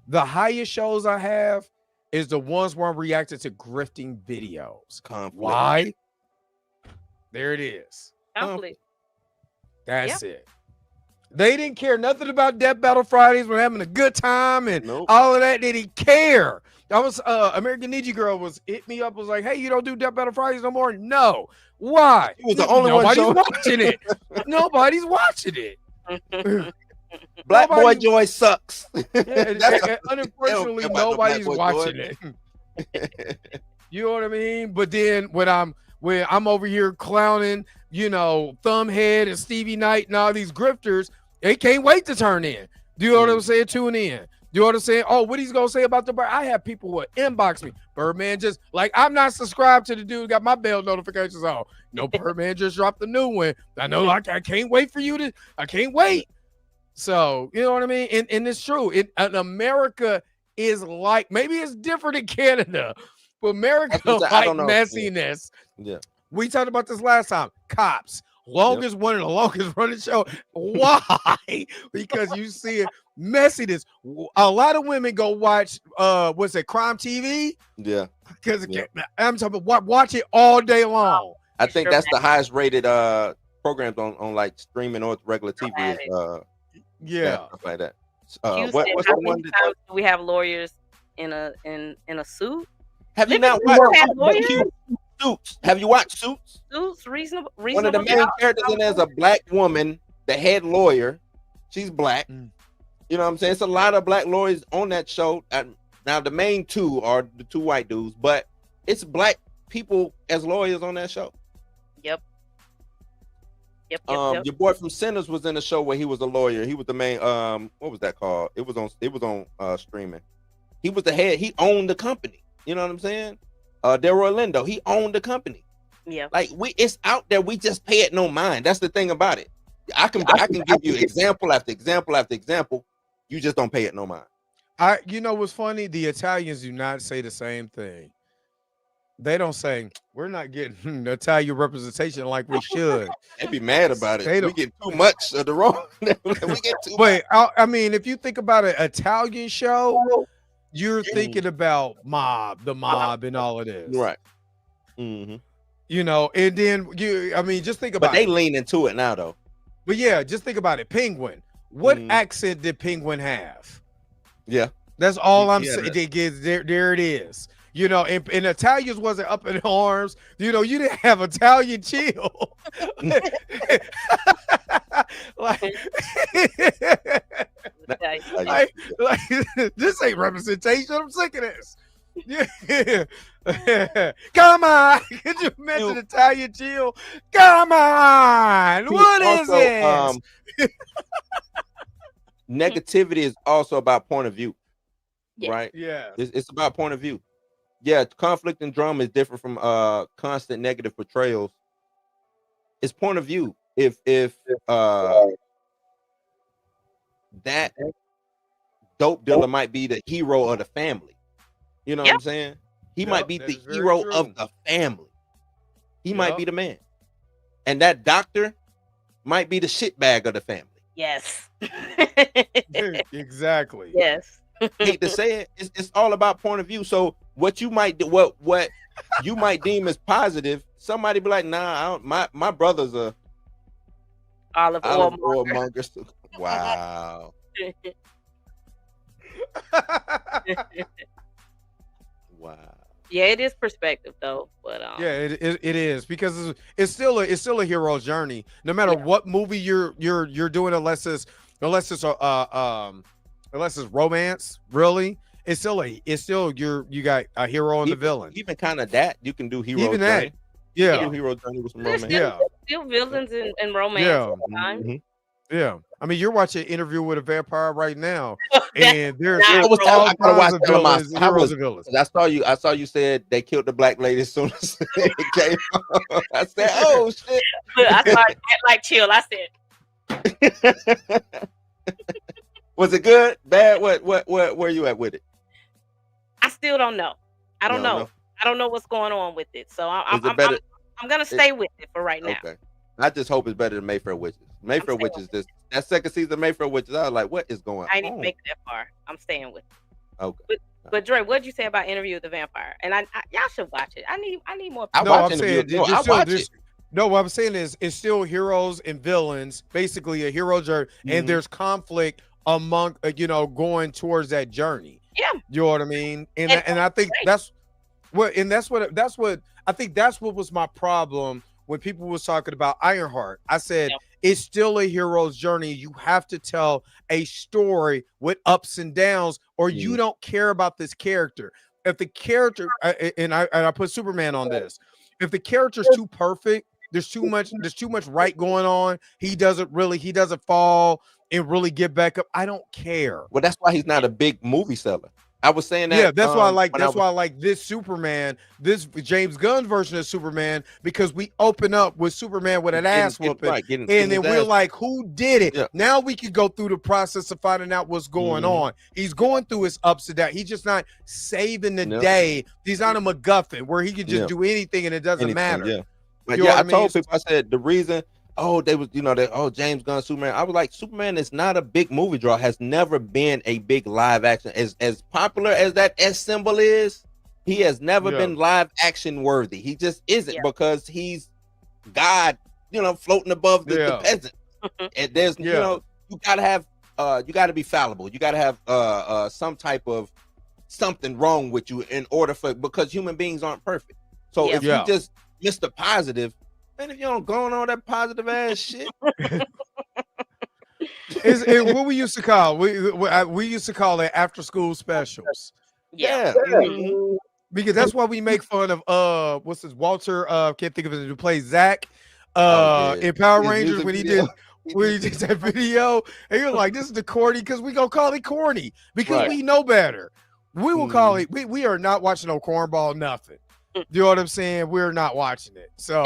Speaker 3: The highest shows I have is the ones where I'm reacting to grifting videos.
Speaker 1: Conflict.
Speaker 3: Why? There it is.
Speaker 8: Conflict.
Speaker 3: That's it. They didn't care nothing about Death Battle Fridays. We're having a good time and all of that. They didn't care. I was American Ninja Girl hit me up, was like, hey, you don't do Death Battle Fridays no more? No. Why?
Speaker 1: He was the only one
Speaker 3: watching it. Nobody's watching it.
Speaker 1: Black Boy Joy sucks.
Speaker 3: Unfortunately, nobody's watching it. You know what I mean? But then when I'm over here clowning, Thumbhead and Stevie Knight and all these grifters, they can't wait to turn in. Do you know what I'm saying? Tune in. You know what I'm saying? Oh, what he's gonna say about the bird? I have people who inbox me. Birdman just like I'm not subscribed to the dude. Got my bell notifications on. No, Birdman just dropped the new one. I know. Like I can't wait for you to. I can't wait. So you know what I mean? And it's true. And America is like maybe it's different in Canada, but America like messiness.
Speaker 1: Yeah.
Speaker 3: We talked about this last time. Cops. Longest one of the longest running show. Why? Because you see it messiness. A lot of women go watch what's it, Crime TV?
Speaker 1: Yeah.
Speaker 3: Because I'm talking about watch it all day long.
Speaker 1: I think that's the highest rated programs on like streaming or regular TV is stuff like that. What's the one
Speaker 8: that we have lawyers in a suit?
Speaker 1: Have you not watched Suits? Have you watched Suits?
Speaker 8: Suits, reasonable.
Speaker 1: One of the main characters in there is a black woman, the head lawyer. She's black. You know what I'm saying? It's a lot of black lawyers on that show. Now the main two are the two white dudes, but it's black people as lawyers on that show.
Speaker 8: Yep.
Speaker 1: Your boy from Sinners was in the show where he was a lawyer. He was the main. What was that called? It was on streaming. He was the head. He owned the company. You know what I'm saying? Delroy Lindo, he owned the company.
Speaker 8: Yeah.
Speaker 1: Like it's out there. We just pay it no mind. That's the thing about it. I can give you example after example after example. You just don't pay it no mind.
Speaker 3: You know what's funny? The Italians do not say the same thing. They don't say we're not getting Italian representation like we should.
Speaker 1: They be mad about it. We get too much of the wrong. We get too
Speaker 3: much. I mean, if you think about an Italian show, you're thinking about the mob and all of this.
Speaker 1: Right. Mm-hmm.
Speaker 3: You know, and then just think about it.
Speaker 1: But they lean into it now though.
Speaker 3: But yeah, just think about it. Penguin. What accent did Penguin have?
Speaker 1: Yeah.
Speaker 3: That's all I'm saying. There it is. You know, and Italians wasn't up in arms. You know, you didn't have Italian chill. like this ain't representation. I'm sick of this. Yeah. Come on. Could you mention Italian chill? Come on. What is it?
Speaker 1: Negativity is also about point of view.
Speaker 8: Yeah.
Speaker 1: Right?
Speaker 3: Yeah.
Speaker 1: It's about point of view. Yeah, conflict and drama is different from constant negative portrayals. It's point of view. If that dope dealer might be the hero of the family. You know what I'm saying? He might be the hero of the family. He might be the man. And that doctor might be the shitbag of the family.
Speaker 8: Yes.
Speaker 3: Exactly.
Speaker 8: Yes.
Speaker 1: Hate to say it, it's all about point of view. So what you might do, what you might deem as positive, somebody be like, nah, my brother's a
Speaker 8: olive oil
Speaker 1: monger. Wow. Wow.
Speaker 8: Yeah, it is perspective though, but
Speaker 3: yeah, it is because it's still a hero's journey. No matter what movie you're doing, unless it's romance, really, it's still you got a hero and the villain.
Speaker 1: Even kind of that you can do hero.
Speaker 3: Even that, yeah,
Speaker 1: do hero journey with some romance.
Speaker 8: Still villains and romance.
Speaker 3: Yeah.
Speaker 8: Sometimes.
Speaker 1: Mm-hmm.
Speaker 3: Yeah, I mean, you're watching an Interview with a Vampire right now, and there's
Speaker 1: I saw you said they killed the black lady as soon as it came on. I said, oh shit.
Speaker 8: Look, I started like chill. I said,
Speaker 1: was it good? Bad? What where you at with it?
Speaker 8: I still don't know. I don't know. I don't know what's going on with it. So I'm gonna stay with it for right now.
Speaker 1: Okay. I just hope it's better than Mayfair Witches. Mayfair Witches, that second season of Mayfair Witches, I was like, what is going on?
Speaker 8: I didn't make it that far. I'm staying with it.
Speaker 1: Okay.
Speaker 8: But Dre, what did you say about Interview with the Vampire? And I y'all should watch it. I need more.
Speaker 3: No, I'm saying no, what I'm saying is it's still heroes and villains, basically a hero journey, and there's conflict among going towards that journey.
Speaker 8: Yeah.
Speaker 3: You know what I mean? And I think that's what I think that's what was my problem when people was talking about Ironheart. I said it's still a hero's journey. You have to tell a story with ups and downs, or you don't care about this character. If the character and I put Superman on this, if the character's too perfect, there's too much right going on. He doesn't fall. and really get back up, I don't care.
Speaker 1: Well, that's why he's not a big movie seller. I was saying that.
Speaker 3: Yeah, that's why I like. That's why I like this Superman, this James Gunn version of Superman, because we open up with Superman with an ass whooping, and then we're like, who did it? Yeah. Now we can go through the process of finding out what's going on. He's going through his ups and downs. He's just not saving the day. He's not a MacGuffin where he can just do anything and it doesn't matter.
Speaker 1: Yeah, but I told people, I said the reason. Oh, they was, James Gunn, Superman. I was like, Superman is not a big movie draw, has never been a big live action. As popular as that S symbol is, he has never been live action worthy. He just isn't because he's God, floating above the peasant. And there's, you gotta have, you gotta be fallible. You gotta have some type of something wrong with you in order because human beings aren't perfect. So if you just Mr. Positive, man, if you don't go on all that positive ass shit.
Speaker 3: It's what we used to call we used to call it after school specials.
Speaker 1: Yeah.
Speaker 3: Because that's why we make fun of what's his Walter can't think of it, who plays Zach in Power Rangers when he did that video, and you're like, this is the corny, because we gonna call it corny because we know better. We will call it, we are not watching no cornball nothing. You know what I'm saying? We're not watching it. So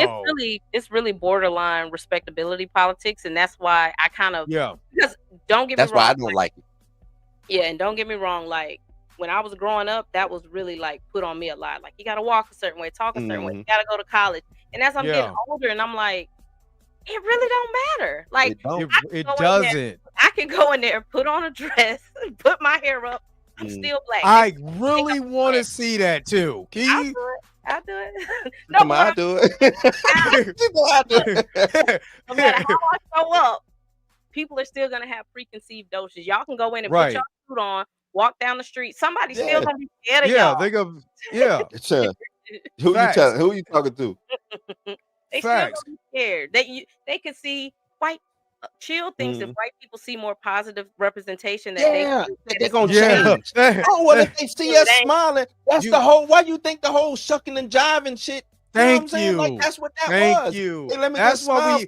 Speaker 8: it's really borderline respectability politics, and that's why I kind of because don't get me wrong.
Speaker 1: That's why I don't like it.
Speaker 8: Yeah, and don't get me wrong, like when I was growing up, that was really like put on me a lot. Like you gotta walk a certain way, talk a certain way, you gotta go to college. And as I'm getting older, and I'm like, it really don't matter. Like
Speaker 3: it doesn't.
Speaker 8: I can go in there, put on a dress, put my hair up. I'm still black.
Speaker 3: I really want to see that too. Can you?
Speaker 8: I'll do it.
Speaker 1: No, I'll do it.
Speaker 8: No matter how I show up, people are still gonna have preconceived notions. Y'all can go in and put your suit on, walk down the street. Somebody's still gonna be scared of y'all.
Speaker 3: They go. Yeah.
Speaker 1: Who you talking to?
Speaker 8: They still gonna be scared. They could see white. Chill thinks if white people see more positive representation, that
Speaker 1: they're gonna change. Oh, well, if they see us smiling, that's the whole. Why you think the whole shucking and jiving shit?
Speaker 3: Thank you.
Speaker 1: Like, that's what that
Speaker 3: was.
Speaker 1: Thank
Speaker 3: you.
Speaker 1: Hey,
Speaker 3: that's why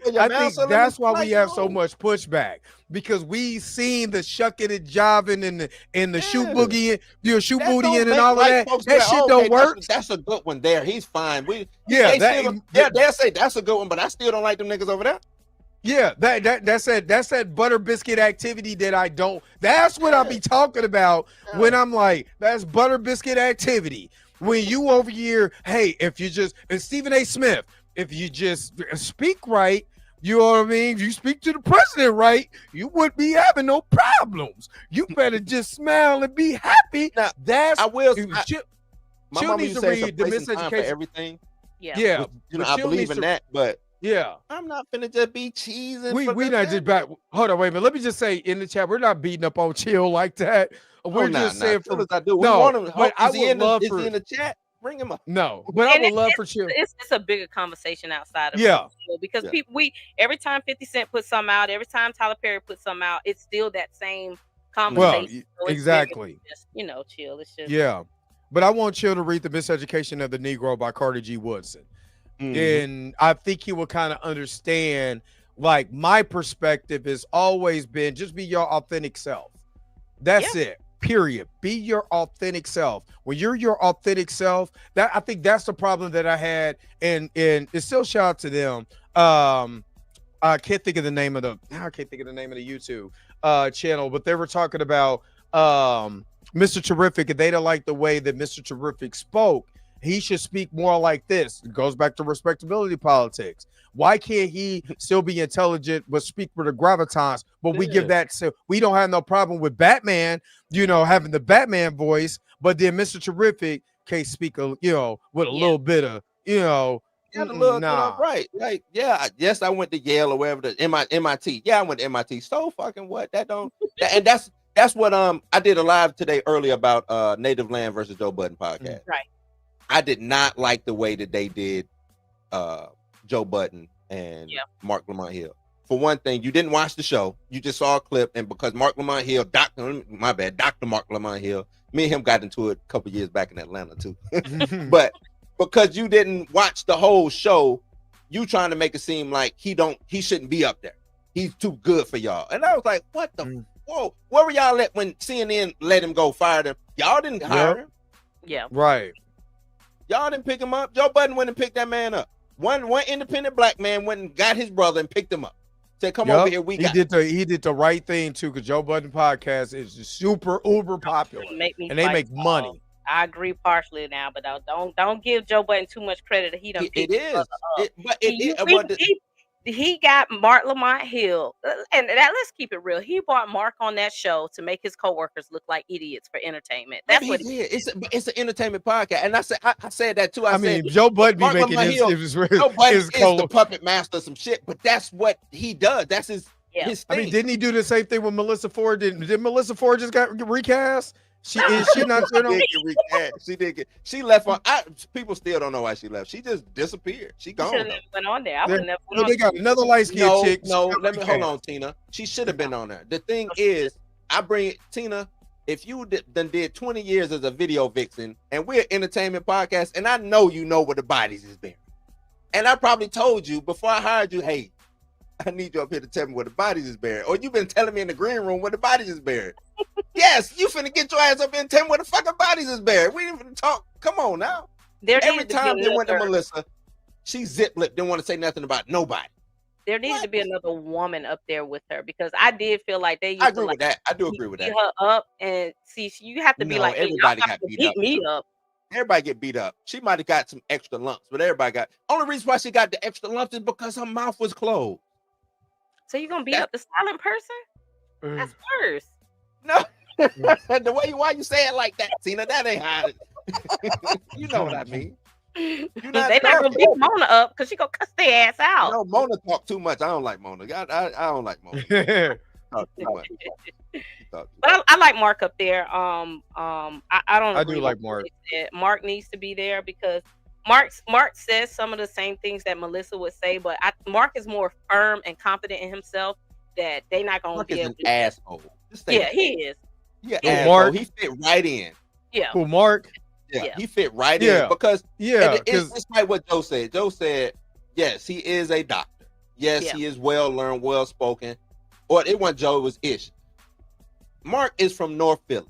Speaker 3: that's why we have so much pushback, because we seen the shucking and jiving and the shoe boogie, shoe bootieing and all of that. That shit don't work.
Speaker 1: That's a good one there. He's fine.
Speaker 3: They'll
Speaker 1: say that's a good one, but I still don't like them niggas over there.
Speaker 3: Yeah, that's that butter biscuit activity that I don't. That's what I be talking about when I'm like, that's butter biscuit activity. When you over here, hey, if you just, and Stephen A. Smith, if you just speak right, you know what I mean? If you speak to the president right, you wouldn't be having no problems. You better just smile and be happy.
Speaker 1: Now,
Speaker 3: that's
Speaker 1: I will.
Speaker 3: My mom used to read the Miseducation
Speaker 1: for everything.
Speaker 3: Yeah.
Speaker 1: I believe in that, but.
Speaker 3: Yeah,
Speaker 1: I'm not finna just be cheesing.
Speaker 3: We not just back. Hold on, wait a minute. Let me just say in the chat, we're not beating up on Chill like that. We're just saying for
Speaker 1: I do.
Speaker 3: But I would love for
Speaker 1: in the chat. Bring him up.
Speaker 3: No, but I would love for Chill.
Speaker 8: It's a bigger conversation outside of Chill, because people every time 50 Cent puts something out, every time Tyler Perry puts something out, it's still that same conversation.
Speaker 3: Well, exactly.
Speaker 8: Just, Chill. It's just
Speaker 3: But I want Chill to read The Miseducation of the Negro by Carter G. Woodson. And I think he will kind of understand, like, my perspective has always been just be your authentic self. That's it. Period. Be your authentic self. When you're your authentic self, I think that's the problem that I had. And it's still shout out to them. I can't think of the name of the YouTube channel, but they were talking about Mr. Terrific, and they don't like the way that Mr. Terrific spoke. He should speak more like this. It goes back to respectability politics. Why can't he still be intelligent but speak with a gravitas? But we give that, so we don't have no problem with Batman, having the Batman voice, but then Mr. Terrific can't speak, with a little bit of,
Speaker 1: right. Like, yes, I went to Yale or wherever MIT. Yeah, I went to MIT. So fucking what? And that's what I did a live today earlier about Native Land versus Joe Budden podcast.
Speaker 8: Right.
Speaker 1: I did not like the way that they did Joe Budden and Mark Lamont Hill. For one thing, you didn't watch the show. You just saw a clip, and because Mark Lamont Hill, Dr. Mark Lamont Hill, me and him got into it a couple years back in Atlanta too. But because you didn't watch the whole show, you trying to make it seem like he shouldn't be up there. he's too good for y'all. And I was like, what the whoa? Where were y'all at when CNN let him go, fired him? Y'all didn't hire him.
Speaker 8: Yeah.
Speaker 3: Right.
Speaker 1: Y'all didn't pick him up. Joe Budden went and picked that man up. One independent black man went and got his brother and picked him up. Said, come over here. He
Speaker 3: did the right thing too, because Joe Budden podcast is super uber popular. And they make money.
Speaker 8: I agree partially now, but don't give Joe Budden too much credit. He done
Speaker 1: it is.
Speaker 8: He got Mark Lamont Hill, and let's keep it real. He brought Mark on that show to make his coworkers look like idiots for entertainment. That's what he did.
Speaker 1: It's an entertainment podcast, and I said that too.
Speaker 3: I mean, Joe Budden be making
Speaker 1: Joe Budden is the puppet master of some shit, but that's what he does. That's his thing.
Speaker 3: I mean, didn't he do the same thing with Melissa Ford? Did Melissa Ford just got recast? She not.
Speaker 1: She did get. She left on. People still don't know why she left. She just disappeared. She gone.
Speaker 8: She should have went on there. I would never.
Speaker 3: They got another light skinned chick.
Speaker 1: No, let me hold on, Tina. She should have been on there. The thing is, I bring it, Tina. If you did 20 years as a video vixen, and we're an entertainment podcast, and I know you know where the bodies is buried, and I probably told you before I hired you, hey, I need you up here to tell me where the bodies is buried, or you've been telling me in the green room where the bodies is buried. Yes, you finna get your ass up here and tell me where the fucking bodies is buried. We didn't finna talk. Come on now. Every time they went to Melissa, she zip-lipped, didn't want to say nothing about nobody.
Speaker 8: There needed to be another woman up there with her, because I did feel like they used
Speaker 1: I agree with that. I do agree with that.
Speaker 8: Her up and see, you have to be like,
Speaker 1: everybody got beat
Speaker 8: me up.
Speaker 1: Everybody get beat up. She might have got some extra lumps, but everybody got. Only reason why she got the extra lumps is because her mouth was closed.
Speaker 8: So you gonna beat up the silent person? That's worse.
Speaker 1: No. Why you say it like that, Tina? That ain't hiding. You know what I mean.
Speaker 8: They not gonna beat Mona up because she gonna cuss their ass out.
Speaker 1: No, Mona talk too much. I don't like Mona. I don't like Mona. Talk too much.
Speaker 8: But I like Mark up there. I don't.
Speaker 3: I do like Mark.
Speaker 8: Mark needs to be there because Mark says some of the same things that Melissa would say, but Mark is more firm and confident in himself that they not gonna be able to.
Speaker 1: Asshole.
Speaker 8: Yeah, he is.
Speaker 1: Yeah, Mark, he fit right in.
Speaker 8: Yeah.
Speaker 3: Who, Mark?
Speaker 1: Yeah, he fit right in because it's like what Joe said. Joe said, yes, he is a doctor. Yes, he is well learned, well spoken. Or it wasn't Joe, it was Ish. Mark is from North Philly.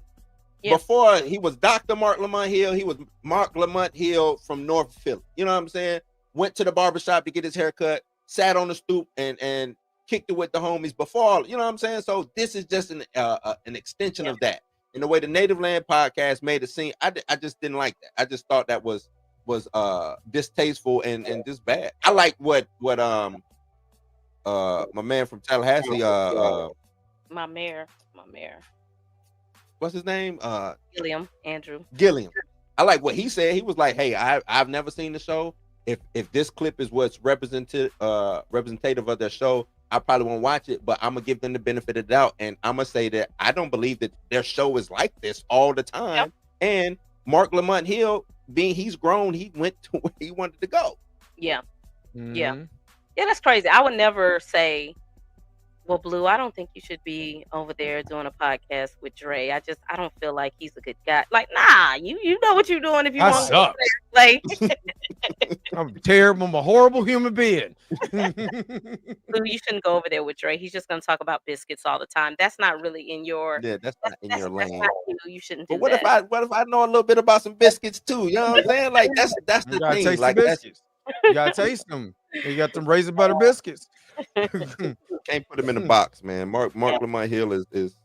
Speaker 1: Yeah. Before he was Dr. Mark Lamont Hill, he was Mark Lamont Hill from North Philly. You know what I'm saying? Went to the barbershop to get his haircut, sat on the stoop and kicked it with the homies before, you know what I'm saying? So this is just an extension of that. And the way the Native Land podcast made it seem, I just didn't like that. I just thought that was distasteful and just bad. I like what my man from Tallahassee
Speaker 8: my mayor.
Speaker 1: What's his name?
Speaker 8: Andrew
Speaker 1: Gilliam. I like what he said. He was like, hey, I've never seen the show. If this clip is what's representative of their show, I probably won't watch it, but I'm gonna give them the benefit of the doubt, and I'm gonna say that I don't believe that their show is like this all the time. Yep. And Mark Lamont Hill, being he's grown, he went to where he wanted to go.
Speaker 8: Yeah, yeah, that's crazy. I would never say, well, Blue, I don't think you should be over there doing a podcast with Dre. I don't feel like he's a good guy. Like, nah, you know what you're doing if you want to play.
Speaker 3: I'm terrible. I'm a horrible human being.
Speaker 8: Blue, you shouldn't go over there with Dre. He's just going to talk about biscuits all the time. That's not really in your.
Speaker 1: Yeah, that's not in your lane.
Speaker 8: You shouldn't do
Speaker 1: but what if I know a little bit about some biscuits too? You know what I'm saying? Like that's the thing. Like
Speaker 3: you gotta taste them. You got them raisin butter biscuits.
Speaker 1: Can't put them in a box, man. Mark Lamont Hill is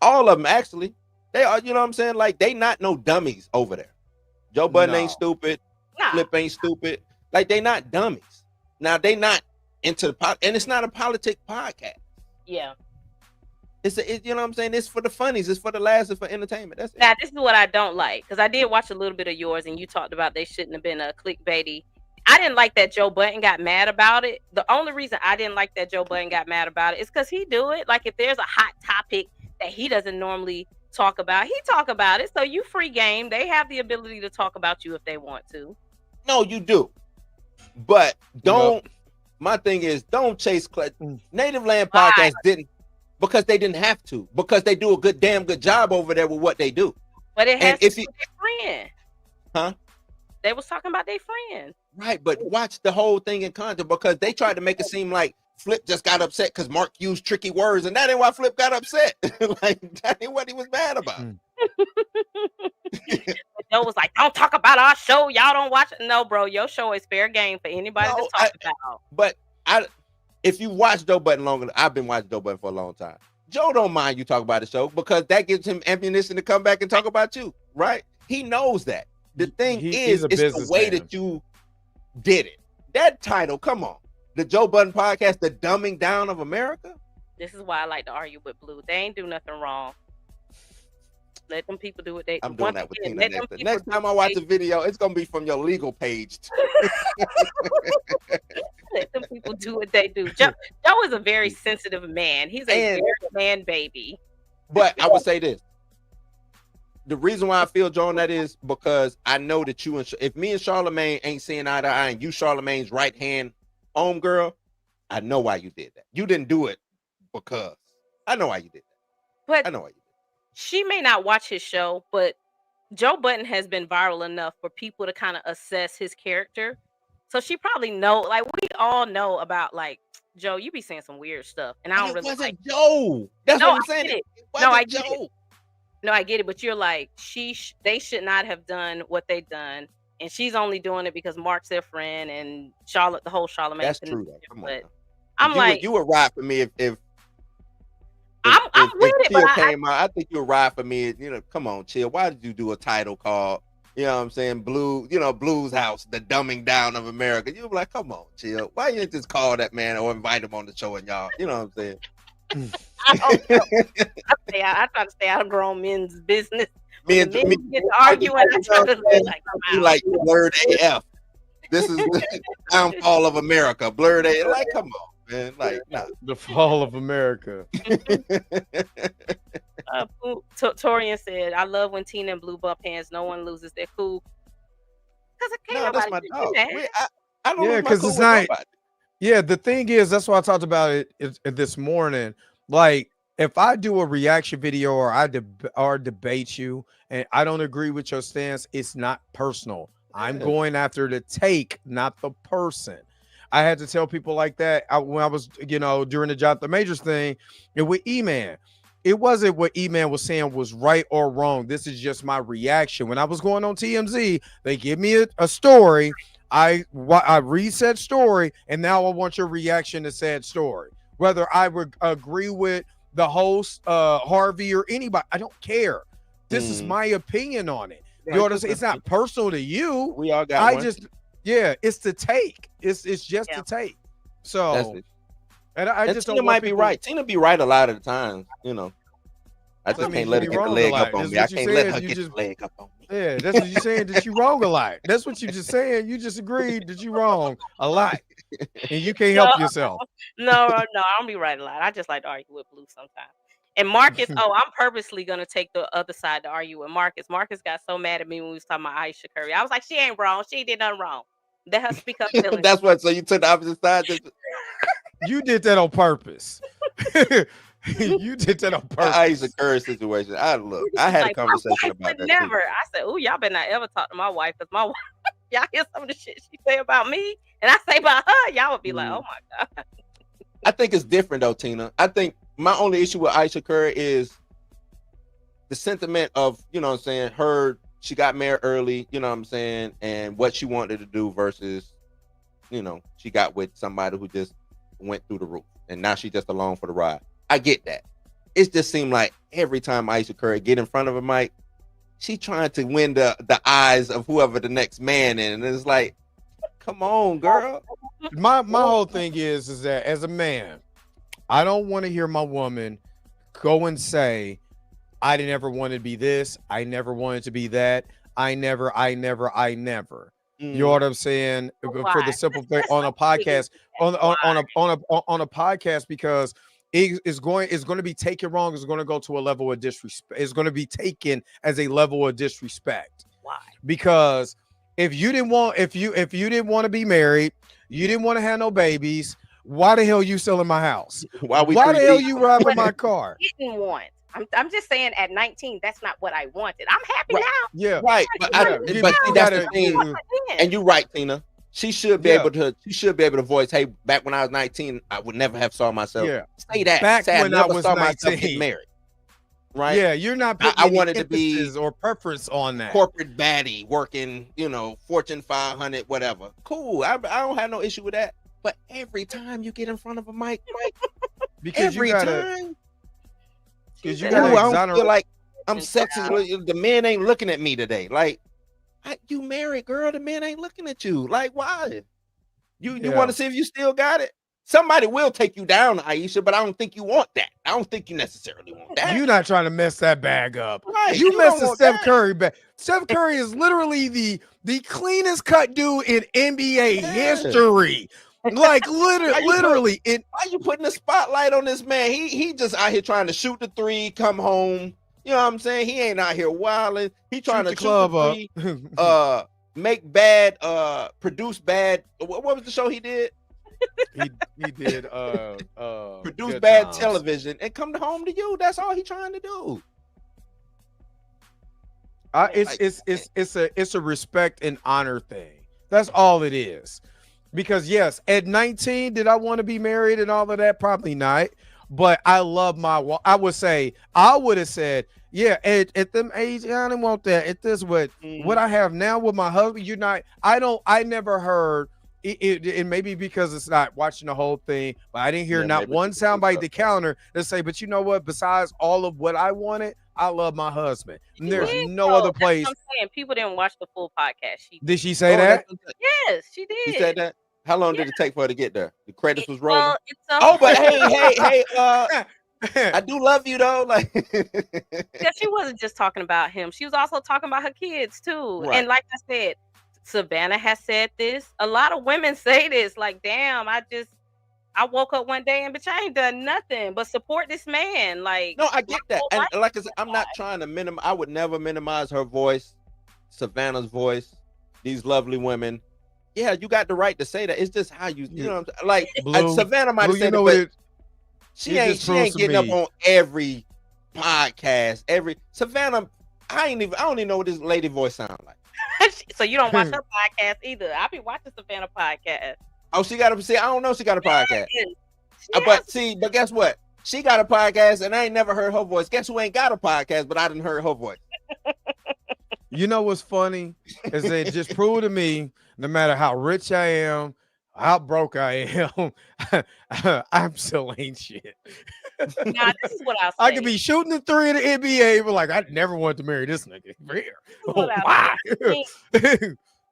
Speaker 1: all of them actually. They are, you know what I'm saying? Like they not no dummies over there. Joe Budden ain't stupid. Flip ain't stupid. Like they not dummies. Now they not into and it's not a politic podcast.
Speaker 8: Yeah.
Speaker 1: It's you know what I'm saying? It's for the funnies. It's for the laughs. It's for entertainment. That's it.
Speaker 8: Now this is what I don't like because I did watch a little bit of yours and you talked about they shouldn't have been a clickbaity. I didn't like that Joe Budden got mad about it. The only reason I didn't like that Joe Budden got mad about it is because he do it. Like if there's a hot topic that he doesn't normally talk about, he talk about it. So you free game. They have the ability to talk about you if they want to.
Speaker 1: No, you do. But don't. My thing is, don't chase. Native Land Podcast didn't because they didn't have to because they do a damn good job over there with what they do.
Speaker 8: But it has to be their friend.
Speaker 1: Huh?
Speaker 8: They was talking about their friend.
Speaker 1: Right, but watch the whole thing in context because they tried to make it seem like Flip just got upset because Mark used tricky words, and that ain't why Flip got upset. Like that ain't what he was mad about.
Speaker 8: Joe was like, "Don't talk about our show. Y'all don't watch it." No, bro, your show is fair game for anybody to talk about.
Speaker 1: But if you watch Joe Budden longer, I've been watching Joe Budden for a long time. Joe don't mind you talk about the show because that gives him ammunition to come back and talk about you, right? He knows that. The thing is, it's the way that you did it. That title, come on. The Joe Budden Podcast, The Dumbing Down of America.
Speaker 8: This is why I like to argue with Blue. They ain't do nothing wrong. Let them people do what they do.
Speaker 1: I'm doing that with Tina next time I watch a video, it's going to be from your legal page.
Speaker 8: Let them people do what they do. Joe is a very sensitive man. He's a very man baby.
Speaker 1: But I would say this. The reason why I feel, Joe, that is because I know that you and if me and Charlamagne ain't seeing eye to eye and you Charlamagne's right hand home girl, I know why you did that. You didn't do it because I know why you did that.
Speaker 8: But
Speaker 1: I know why you did that.
Speaker 8: She may not watch his show, but Joe Budden has been viral enough for people to kind of assess his character. So she probably know, like we all know about like Joe, you be saying some weird stuff. And I don't really like
Speaker 1: Joe. That's what I'm saying.
Speaker 8: No, I get it. No, I get it, but you're like, they should not have done what they've done, and she's only doing it because Mark's their friend and Charlotte, the whole Charlamagne.
Speaker 1: That's true. Come on,
Speaker 8: I'm like,
Speaker 1: you would ride for me if
Speaker 8: I'm with it, but
Speaker 1: came out. I think you would ride for me. You know, come on, Chill. Why did you do a title called, you know what I'm saying, Blues House, The Dumbing Down of America? You were like, come on, Chill. Why you just call that man or invite him on the show and y'all, you know what I'm saying?
Speaker 8: I try to stay out of grown men's business. Men get to arguing. I try to like,
Speaker 1: you like Blerd AF. This is the downfall of America. Blerd AF. Like, come on, man. Like, nah.
Speaker 3: The fall of America.
Speaker 8: Torian said, "I love when Tina and Blue bump hands. No one loses. They're cool." Because I can't.
Speaker 1: No, that's my dog. I don't
Speaker 3: know because it's not. Yeah, the thing is, that's why I talked about it this morning. Like, if I do a reaction video or I debate you and I don't agree with your stance, it's not personal. I'm going after the take, not the person. I had to tell people like that when I was, during the Jonathan Majors thing, and with E-Man. It wasn't what E-Man was saying was right or wrong. This is just my reaction. When I was going on TMZ, they give me a story. I read said story, and now I want your reaction to said story. Whether I would agree with the host, Harvey, or anybody, I don't care. This is my opinion on it. Right. You know what I'm saying? It's not personal to you.
Speaker 1: We all got one.
Speaker 3: It's the take. It's just the take. So, and I just
Speaker 1: Tina might be right. Tina be right a lot of the time, I just can't let her get the leg up on me. I can't let her get the leg up on me.
Speaker 3: Yeah, that's what you're saying, that you wrong a lot. That's what you just saying. You just agreed that you wrong a lot. And you can't help yourself.
Speaker 8: No, I don't be right a lot. I just like to argue with Blue sometimes. And Marcus, I'm purposely going to take the other side to argue with Marcus. Marcus got so mad at me when we was talking about Aisha Curry. I was like, she ain't wrong. She did nothing wrong. Let her speak up.
Speaker 1: That's what, so you took the opposite side?
Speaker 3: You did that on purpose. You did that on purpose.
Speaker 1: Aisha Curry situation. I had a conversation about that.
Speaker 8: Never. I said, "Oh, y'all better not ever talk to my wife because my wife, y'all hear some of the shit she say about me, and I say about her, y'all would be like, oh my god."
Speaker 1: I think it's different though, Tina. I think my only issue with Aisha Curry is the sentiment of, she got married early, you know what I'm saying, and what she wanted to do versus, she got with somebody who just went through the roof, and now she's just along for the ride. I get that. It just seemed like every time Aisha Curry get in front of a mic, she trying to win the eyes of whoever the next man is. And it's like, come on, girl.
Speaker 3: My whole thing is that as a man, I don't want to hear my woman go and say, I didn't ever want to be this. I never wanted to be that. I never. You know what I'm saying?
Speaker 8: Why?
Speaker 3: For the simple thing on a podcast, on a podcast, because it's going to be taken wrong. It's going to go to a level of disrespect. It's going to be taken as a level of disrespect.
Speaker 8: Why?
Speaker 3: Because if you didn't want to be married, you didn't want to have no babies, why the hell you selling my house? Why the hell you robbing my car?
Speaker 8: Didn't want. I'm just saying at 19, that's not what I wanted. I'm happy now.
Speaker 3: Yeah.
Speaker 1: Right. But see, that's the thing. And you're right, Tina. She should be able to. She should be able to voice. Hey, back when I was 19, I would never have saw myself.
Speaker 3: Yeah.
Speaker 1: Say that.
Speaker 3: Back
Speaker 1: Say
Speaker 3: when
Speaker 1: I never
Speaker 3: was
Speaker 1: saw
Speaker 3: 19.
Speaker 1: myself get married. Right.
Speaker 3: Yeah, you're not putting
Speaker 1: I wanted to be
Speaker 3: emphasis or preference on that.
Speaker 1: Corporate baddie working, you know, Fortune 500, whatever. Cool. I don't have no issue with that. But every time you get in front of a mic,
Speaker 3: because
Speaker 1: every
Speaker 3: you gotta,
Speaker 1: time,
Speaker 3: because you
Speaker 1: I
Speaker 3: gotta
Speaker 1: don't feel like I'm sexy. The men ain't looking at me today. Like, you married, girl. The men ain't looking at you. Like, why? You want to see if you still got it? Somebody will take you down, Aisha, but I don't think you want that. I don't think you necessarily want that.
Speaker 3: You're not trying to mess that bag up.
Speaker 1: Right.
Speaker 3: You messed the Steph Curry bag. Steph Curry is literally the cleanest cut dude in NBA history. Like literally.
Speaker 1: Why you putting the spotlight on this man? He just out here trying to shoot the three, come home. You know what I'm saying? He ain't out here wilding. He trying to
Speaker 3: club
Speaker 1: shoot the three, make bad, produce bad. What was the show he did?
Speaker 3: He did
Speaker 1: produce bad television and come home to you. That's all he trying to do.
Speaker 3: It's a respect and honor thing. That's all it is. Because yes, at 19, did I want to be married and all of that? Probably not. But I love I would have said, yeah, at them age, I didn't want that. At this what I have now with my husband, I never heard it maybe because it's not watching the whole thing, but I didn't hear not one soundbite to counter to say, but you know what? Besides all of what I wanted, I love my husband. And there's no other place.
Speaker 8: That's what I'm saying. People didn't watch the full podcast.
Speaker 3: Did she say that?
Speaker 8: Yes, she did.
Speaker 1: She said that. How long did it take for her to get there? The credits was rolling.
Speaker 8: Well,
Speaker 1: but hey, I do love you though. Like,
Speaker 8: because she wasn't just talking about him; she was also talking about her kids too. Right. And like I said, Savannah has said this. A lot of women say this. Like, damn, I woke up one day and bitch, I ain't done nothing but support this man. Like,
Speaker 1: no, I get that, and like I said, I'm not trying to minimize. I would never minimize her voice, Savannah's voice. These lovely women. Yeah, you got the right to say that. It's just how you know. Like Savannah might have said it, but she ain't getting up on every podcast. Savannah, I don't even know what this lady voice sounds like.
Speaker 8: So you don't watch her podcast either. I be watching Savannah podcast.
Speaker 1: Oh, she got I don't know. She got a podcast. But guess what? She got a podcast, and I ain't never heard her voice. Guess who ain't got a podcast, but I didn't heard her voice.
Speaker 3: You know what's funny is that it just proved to me, no matter how rich I am, how broke I am, I'm still ain't shit.
Speaker 8: Nah, this is what I'll say.
Speaker 3: I could be shooting the three in the NBA, but like I never wanted to marry this nigga. Why?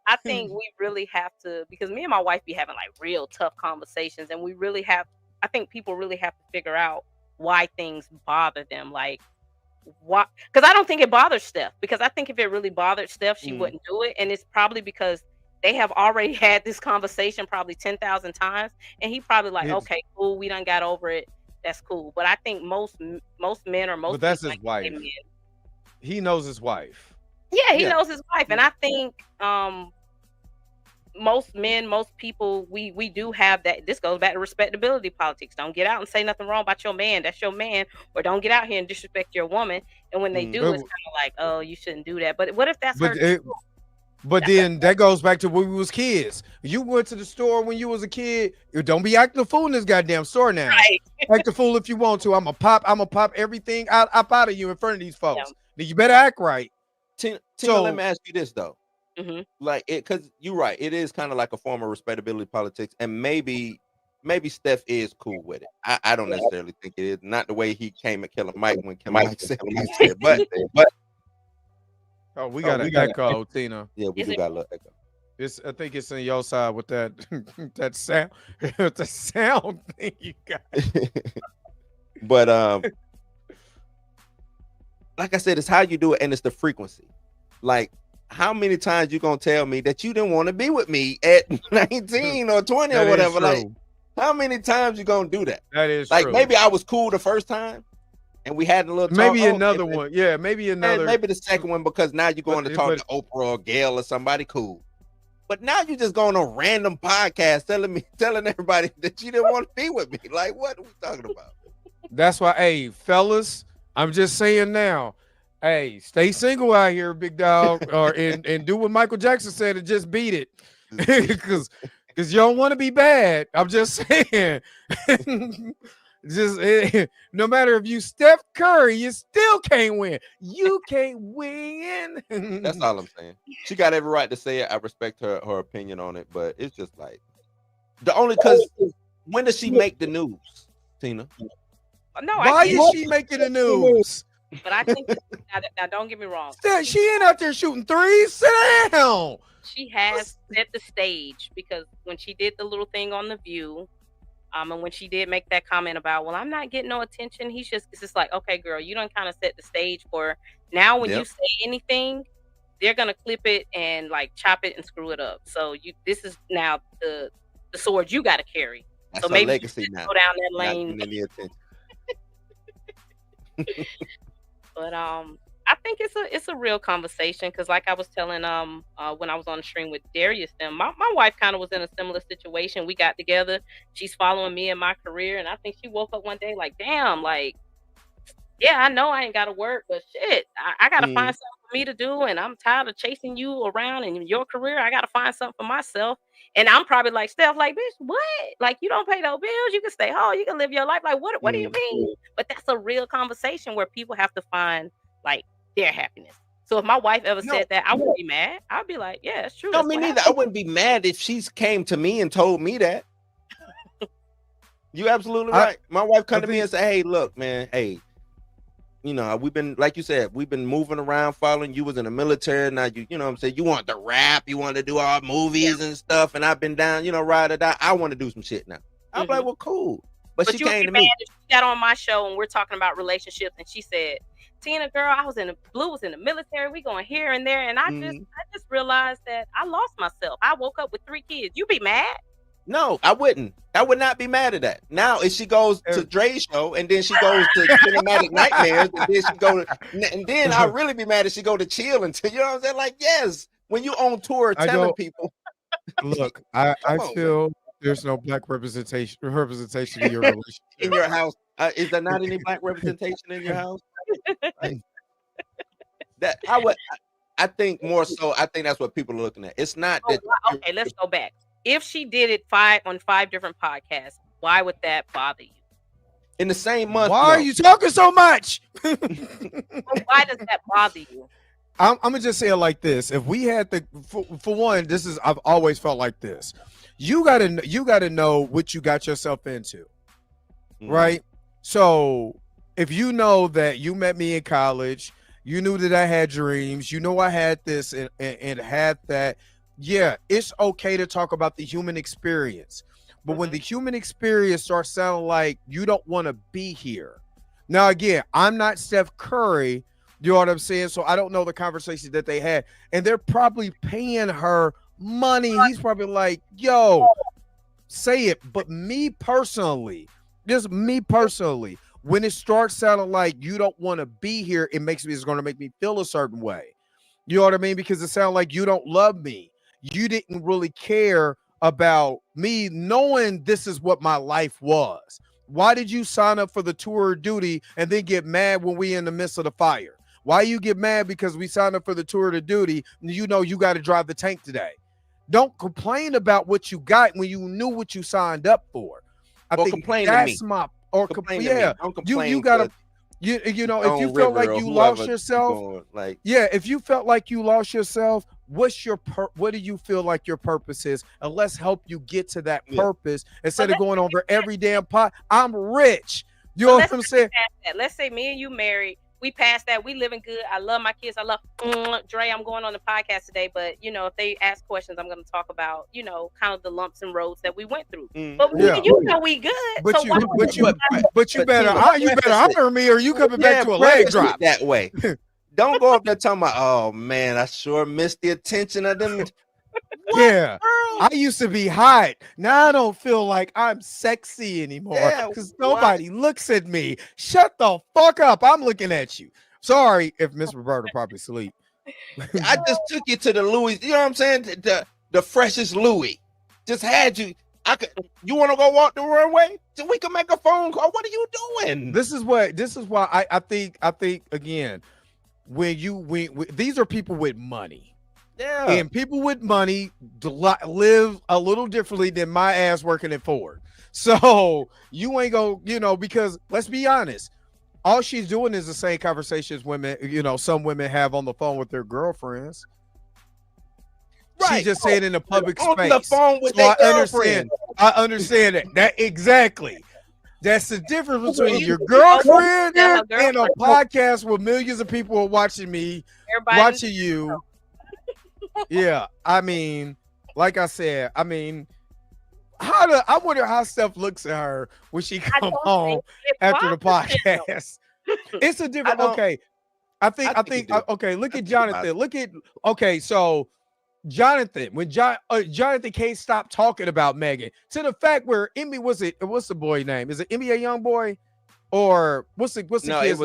Speaker 8: I think we really have to, because me and my wife be having like real tough conversations, and I think people really have to figure out why things bother them. Like, why? Because I don't think it bothers Steph, because I think if it really bothered Steph, she wouldn't do it. And it's probably because they have already had this conversation probably 10,000 times, and he probably like, okay, cool, we done got over it. That's cool. But I think most men or most.
Speaker 3: But that's his wife. He knows his wife.
Speaker 8: Yeah, he knows his wife, and I think most men, most people, we do have that. This goes back to respectability politics. Don't get out and say nothing wrong about your man. That's your man. Or don't get out here and disrespect your woman. And when they do, it's kind of like, oh, you shouldn't do that. But what if that's her?
Speaker 3: But then that goes back to when we was kids. You went to the store when you was a kid. Don't be acting a fool in this goddamn store now.
Speaker 8: Right.
Speaker 3: Act a fool if you want to. I'm gonna pop everything up out of you in front of these folks. Then you better act right.
Speaker 1: Tina, let me ask you this though. Like it, because you're right. It is kind of like a form of respectability politics, and maybe Steph is cool with it. I don't necessarily think it is. Not the way he came at Killer Mike when Killer Mike said what he said, but.
Speaker 3: Oh, we got an echo, Tina.
Speaker 1: Yeah, we do got a little echo.
Speaker 3: I think it's on your side with that that sound, the sound thing you got.
Speaker 1: But like I said, it's how you do it, and it's the frequency. Like, how many times you gonna tell me that you didn't want to be with me at 19 or 20 or whatever? Like, how many times you gonna do that?
Speaker 3: That is
Speaker 1: like
Speaker 3: true.
Speaker 1: Maybe I was cool the first time, and we had a little talk.
Speaker 3: Maybe another one. Yeah, maybe another.
Speaker 1: And maybe the second one, because now you're going to talk to Oprah or Gail or somebody cool. But now you just going on a random podcast telling everybody that you didn't want to be with me. Like, what are we talking about?
Speaker 3: That's why, hey, fellas, I'm just saying now, hey, stay single out here, big dog, and do what Michael Jackson said and just beat it. because you don't want to be bad. I'm just saying. No matter if you Steph Curry, you still can't win. You can't win.
Speaker 1: That's all I'm saying. She got every right to say it. I respect her opinion on it, but it's just like because when does she make the news, Tina?
Speaker 8: No,
Speaker 3: why is she making the news?
Speaker 8: But I think now don't get me wrong.
Speaker 3: She ain't out there shooting threes. Sit down.
Speaker 8: She has set the stage because when she did the little thing on The View, and when she did make that comment about, well, I'm not getting no attention, it's just like, okay, girl, you done kind of set the stage for now. When you say anything, they're gonna clip it and like chop it and screw it up. So this is now the sword you got to carry.
Speaker 1: That's
Speaker 8: so maybe
Speaker 1: legacy now.
Speaker 8: Go down that lane. But I think it's a real conversation because, like I was telling when I was on the stream with Darius, my wife kind of was in a similar situation. We got together. She's following me in my career, and I think she woke up one day like, damn, like, yeah, I know I ain't got to work, but shit, I got to find something for me to do, and I'm tired of chasing you around in your career. I got to find something for myself. And I'm probably like, Steph, like, bitch, what? Like, you don't pay no bills. You can stay home. You can live your life. Like, what do you mean? But that's a real conversation where people have to find like their happiness. So if my wife ever said that, I wouldn't be mad. I'd be like, yeah, it's true.
Speaker 1: No, me neither. I wouldn't be mad if she came to me and told me that. You absolutely right. My wife come to me and say, hey, look, man, hey, you know, we've been, like you said, we've been moving around following you. Was in the military. Now you know what I'm saying? You want to rap, you want to do all movies and stuff. And I've been down, you know, ride or die. I want to do some shit now. I'm like, well, cool. But she came to me.
Speaker 8: If she got on my show and we're talking about relationships and she said, Tina, girl, Blue was in the military. We going here and there. And I just realized that I lost myself. I woke up with 3 kids. You be mad?
Speaker 1: No, I wouldn't. I would not be mad at that. Now, if she goes to Dre's show and then she goes to Cinematic Nightmares and then she go to, and then I'll really be mad if she go to chill until, you know what I'm saying? Like, yes, when you on tour telling people.
Speaker 3: Look, I feel there's no black representation in your relationship.
Speaker 1: In your house. Is there not any black representation in your house? That I think more so, I think that's what people are looking at. It's not that.
Speaker 8: Okay, let's go back. If she did it on 5 different podcasts, why would that bother you?
Speaker 1: In the same month.
Speaker 3: Why are you talking so much?
Speaker 8: Why does that bother you?
Speaker 3: I'm gonna just say it like this. If we had for one, I've always felt like this. You gotta know what you got yourself into, right? So if you know that you met me in college, you knew that I had dreams, you know I had this and had that. Yeah, it's okay to talk about the human experience. But when the human experience starts sounding like you don't want to be here. Now, again, I'm not Steph Curry. You know what I'm saying? So I don't know the conversation that they had. And they're probably paying her money. He's probably like, yo, say it. But me personally, when it starts sounding like you don't want to be here, it's going to make me feel a certain way. You know what I mean? Because it sounds like you don't love me. You didn't really care about me knowing this is what my life was. Why did you sign up for the tour of duty and then get mad when we in the midst of the fire? Why you get mad because we signed up for the tour of duty and you know you got to drive the tank today? Don't complain about what you got when you knew what you signed up for. I think
Speaker 1: complain
Speaker 3: that's
Speaker 1: to me.
Speaker 3: You gotta. You know, if you felt like you lost yourself, if you felt like you lost yourself, what do you feel like your purpose is? And let's help you get to that purpose instead of going over every damn pot. I'm rich. You know what I'm saying?
Speaker 8: Let's say me and you married. We passed that. We living good. I love my kids. I love Dre. I'm going on the podcast today, but you know, if they ask questions, I'm going to talk about, you know, kind of the lumps and roads that we went through. But you know, we good.
Speaker 3: But you better honor me, or you coming back to a leg drop
Speaker 1: that way. Don't go up there talking about, oh man, I sure missed the attention of them.
Speaker 3: Yeah, I used to be hot. Now I don't feel like I'm sexy anymore because nobody looks at me. Shut the fuck up. I'm looking at you. Sorry if Miss Roberta probably sleep.
Speaker 1: I just took you to the Louis. You know what I'm saying? The freshest Louis. Just had you. You want to go walk the runway? So we can make a phone call. What are you doing?
Speaker 3: This is why I think again, when these are people with money.
Speaker 1: Yeah.
Speaker 3: And people with money live a little differently than my ass working at Ford. So you ain't go, because let's be honest, all she's doing is the same conversations women, some women have on the phone with their girlfriends. Right. She just said in a public space.
Speaker 1: On the phone with
Speaker 3: so
Speaker 1: their girlfriend.
Speaker 3: I understand that. That exactly. That's the difference between your girlfriend and a podcast where millions of people are watching me, watching you. Yeah, I mean, like I said, I wonder how Steph looks at her when she come home after the podcast. It's a different. Okay, I think. Okay, look at Jonathan. So Jonathan, when Jonathan can't stop talking about Megan to the fact where what's the boy name? Is it NBA young boy, or what's the kid's name?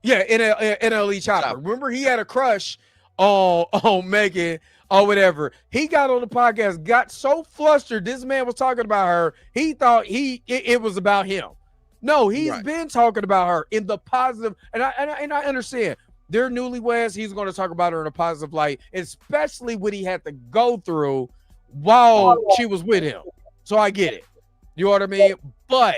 Speaker 3: NLE Chopper. Remember, he had a crush on Megan or whatever. He got on the podcast, got so flustered. This man was talking about her. He thought it was about him. No, he's been talking about her in the positive, and I understand. They're newlyweds. He's going to talk about her in a positive light, especially what he had to go through while she was with him. So I get it. You know what I mean? But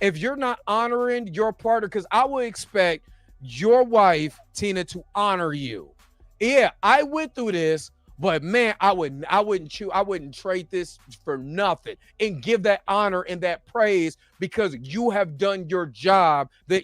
Speaker 3: if you're not honoring your partner, because I would expect your wife, Tina, to honor you. Yeah, I went through this, but man, I wouldn't trade this for nothing and give that honor and that praise because you have done your job that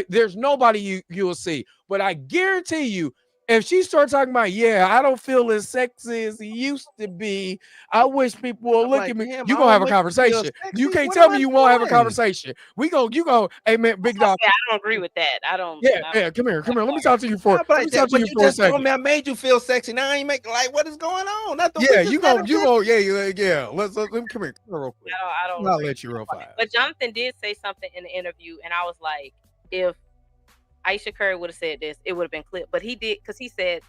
Speaker 3: there's nobody you'll see. But I guarantee you, if she starts talking about, I don't feel as sexy as he used to be. I wish people will look at me. You're going to have a conversation. You can't tell me you won't have a conversation. You go, hey man, big dog.
Speaker 8: I don't agree with that. I don't.
Speaker 3: Yeah, come here. Let me talk to you for a second.
Speaker 1: Told me I made you feel sexy. Now I ain't making what is going on?
Speaker 3: You go. Let's come here real quick. I'll let you real fast.
Speaker 8: But Jonathan did say something in the interview, and I was like, if Aisha Curry would have said this, it would have been clipped. But he did, because he said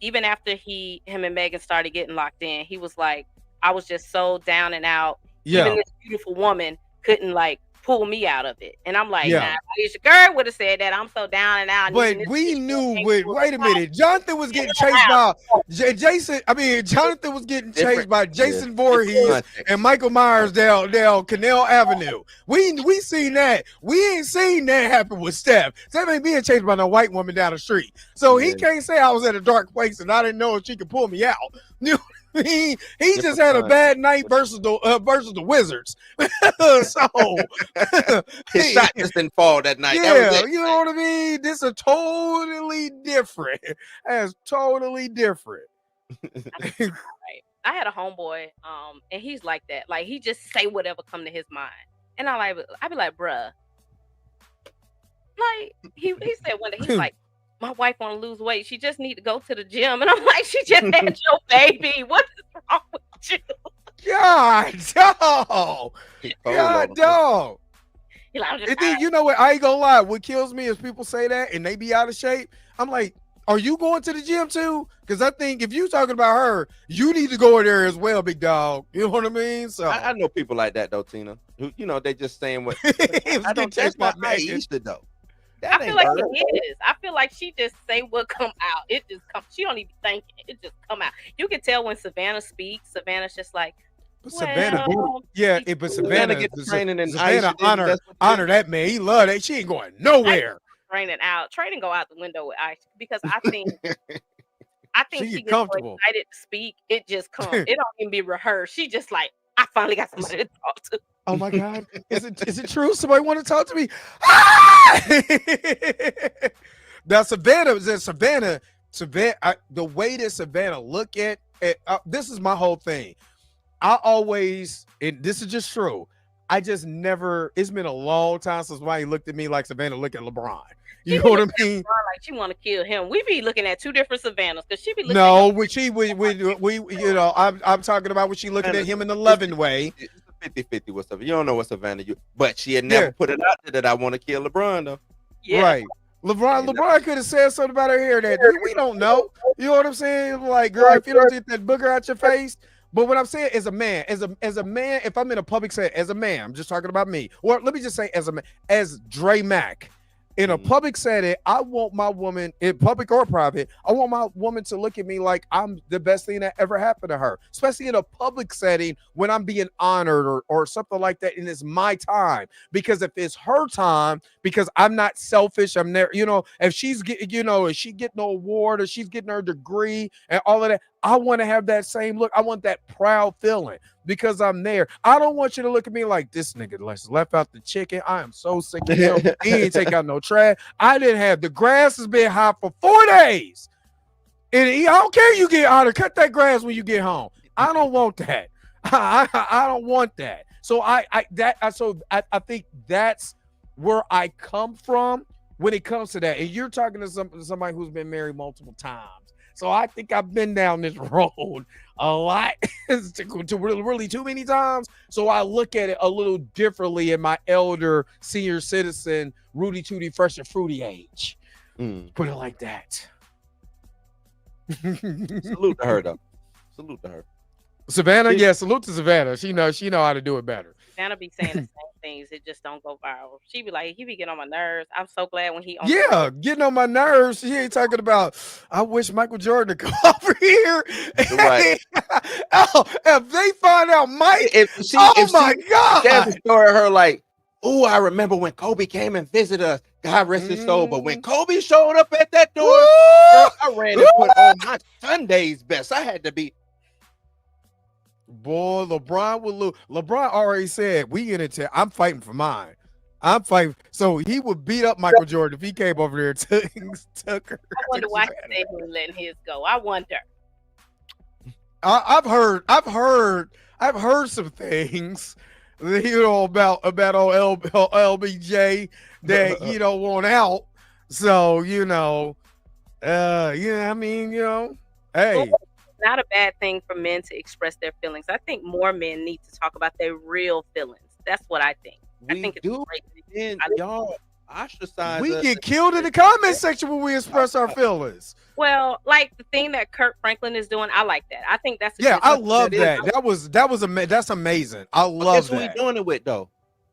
Speaker 8: even after him and Megan started getting locked in, he was like, I was just so down and out.
Speaker 3: Yeah.
Speaker 8: Even this beautiful woman couldn't pull me out of it. And I'm like, nah, Aisha Curry would have said that. I'm so down and out.
Speaker 3: But we knew wait a minute. Jonathan was getting chased by Jonathan was getting chased by Jason Voorhees and Michael Myers down Canal Avenue. We seen that. We ain't seen that happen with Steph. Steph ain't being chased by no white woman down the street. So he can't say I was at a dark place and I didn't know if she could pull me out. He just had a bad night versus the Wizards. So
Speaker 1: his shot just didn't fall that night.
Speaker 3: Yeah,
Speaker 1: that was it.
Speaker 3: You know what I mean? This is totally different. That's totally different.
Speaker 8: Right. I had a homeboy, and he's like that. Like he just say whatever come to his mind, and I be like, bruh. Like he said one day, he's like, my wife want to lose weight. She just need to go to the gym. And I'm like, she just had your baby. What is wrong with you?
Speaker 3: God, dog. And then, you know what? I ain't gonna lie. What kills me is people say that and they be out of shape. I'm like, are you going to the gym too? Because I think if you talking about her, you need to go in there as well, big dog. You know what I mean? So
Speaker 1: I know people like that though, Tina. Who, they just saying what I don't chase my Aisha though.
Speaker 8: I feel like it is. I feel like she just say what come out. It just comes. She don't even think it. It just come out. You can tell when Savannah speaks. Savannah's just like,
Speaker 3: Savannah
Speaker 1: get the training and
Speaker 3: Savannah honor that man. He love that. She ain't going nowhere.
Speaker 8: Training go out the window with Aisha because I think she gets
Speaker 3: comfortable.
Speaker 8: So excited to speak. It just comes. It don't even be rehearsed. She just like, I finally got somebody to talk to.
Speaker 3: Oh my God. Is it true? Somebody want to talk to me? Now Savannah, the way that Savannah look at this is my whole thing. I always, and this is just true, I just never, it's been a long time since somebody looked at me like Savannah look at LeBron. You know what I mean?
Speaker 8: Like she want to kill him. We be looking at two different Savannahs because she be looking I'm talking about when she looking at him in the loving way.
Speaker 1: 50-50 with Savannah. You don't know what Savannah but she had never put it out there that I want to kill LeBron though.
Speaker 8: Yeah.
Speaker 3: Right. LeBron could have said something about her hair that we don't know. You know what I'm saying? Like, girl, if you don't get that booger out your face. But what I'm saying as a man, if I'm in a public setting, as a man, I'm just talking about me. Or let me just say as Dre Mack, In a public setting, I want my woman, in public or private, I want my woman to look at me like I'm the best thing that ever happened to her, especially in a public setting when I'm being honored or something like that. And it's my time, because if it's her time, because I'm not selfish, I'm there, if she's getting, if she getting an award or she's getting her degree and all of that, I want to have that same look. I want that proud feeling because I'm there. I don't want you to look at me like this nigga left out the chicken. I am so sick of him. He ain't take out no trash. I didn't have the grass has been hot for 4 days. And I don't care you get honored. Cut that grass when you get home. I don't want that. I don't want that. So I think that's where I come from when it comes to that. And you're talking to somebody who's been married multiple times. So I think I've been down this road a lot, to really too many times. So I look at it a little differently in my elder senior citizen, Rudy Tooty, fresh and fruity age. Put it like that.
Speaker 1: Salute to her, though. Salute to her.
Speaker 3: Savannah, yeah, salute to Savannah. She know how to do it better.
Speaker 8: Savannah be saying the same things. It just don't go viral. She be like, he be getting on my nerves. I'm so glad when he on
Speaker 3: getting on my nerves. She ain't talking about, I wish Michael Jordan to come over here.
Speaker 1: Right.
Speaker 3: If they find out Mike, my God.
Speaker 1: There's a story of her like, oh, I remember when Kobe came and visited us. God rest his soul. But when Kobe showed up at that door, girl, I ran and put on my Sunday's best. I had to be.
Speaker 3: Boy, LeBron will lose. LeBron already said, we get into, I'm fighting for mine. I'm fighting. So he would beat up Michael Jordan if he came over there and took her.
Speaker 8: I wonder why he was letting his go. I wonder.
Speaker 3: I've heard some things, about old LBJ that you don't want out. So, hey.
Speaker 8: Not a bad thing for men to express their feelings. I think more men need to talk about their real feelings. That's what I think. I think it's great.
Speaker 1: Men, y'all ostracize.
Speaker 3: We get killed in the comment section when we express our feelings.
Speaker 8: Well, like the thing that Kirk Franklin is doing, I like that. I think that's
Speaker 3: I love that. That's amazing. I love that.
Speaker 1: Who we doing it with though?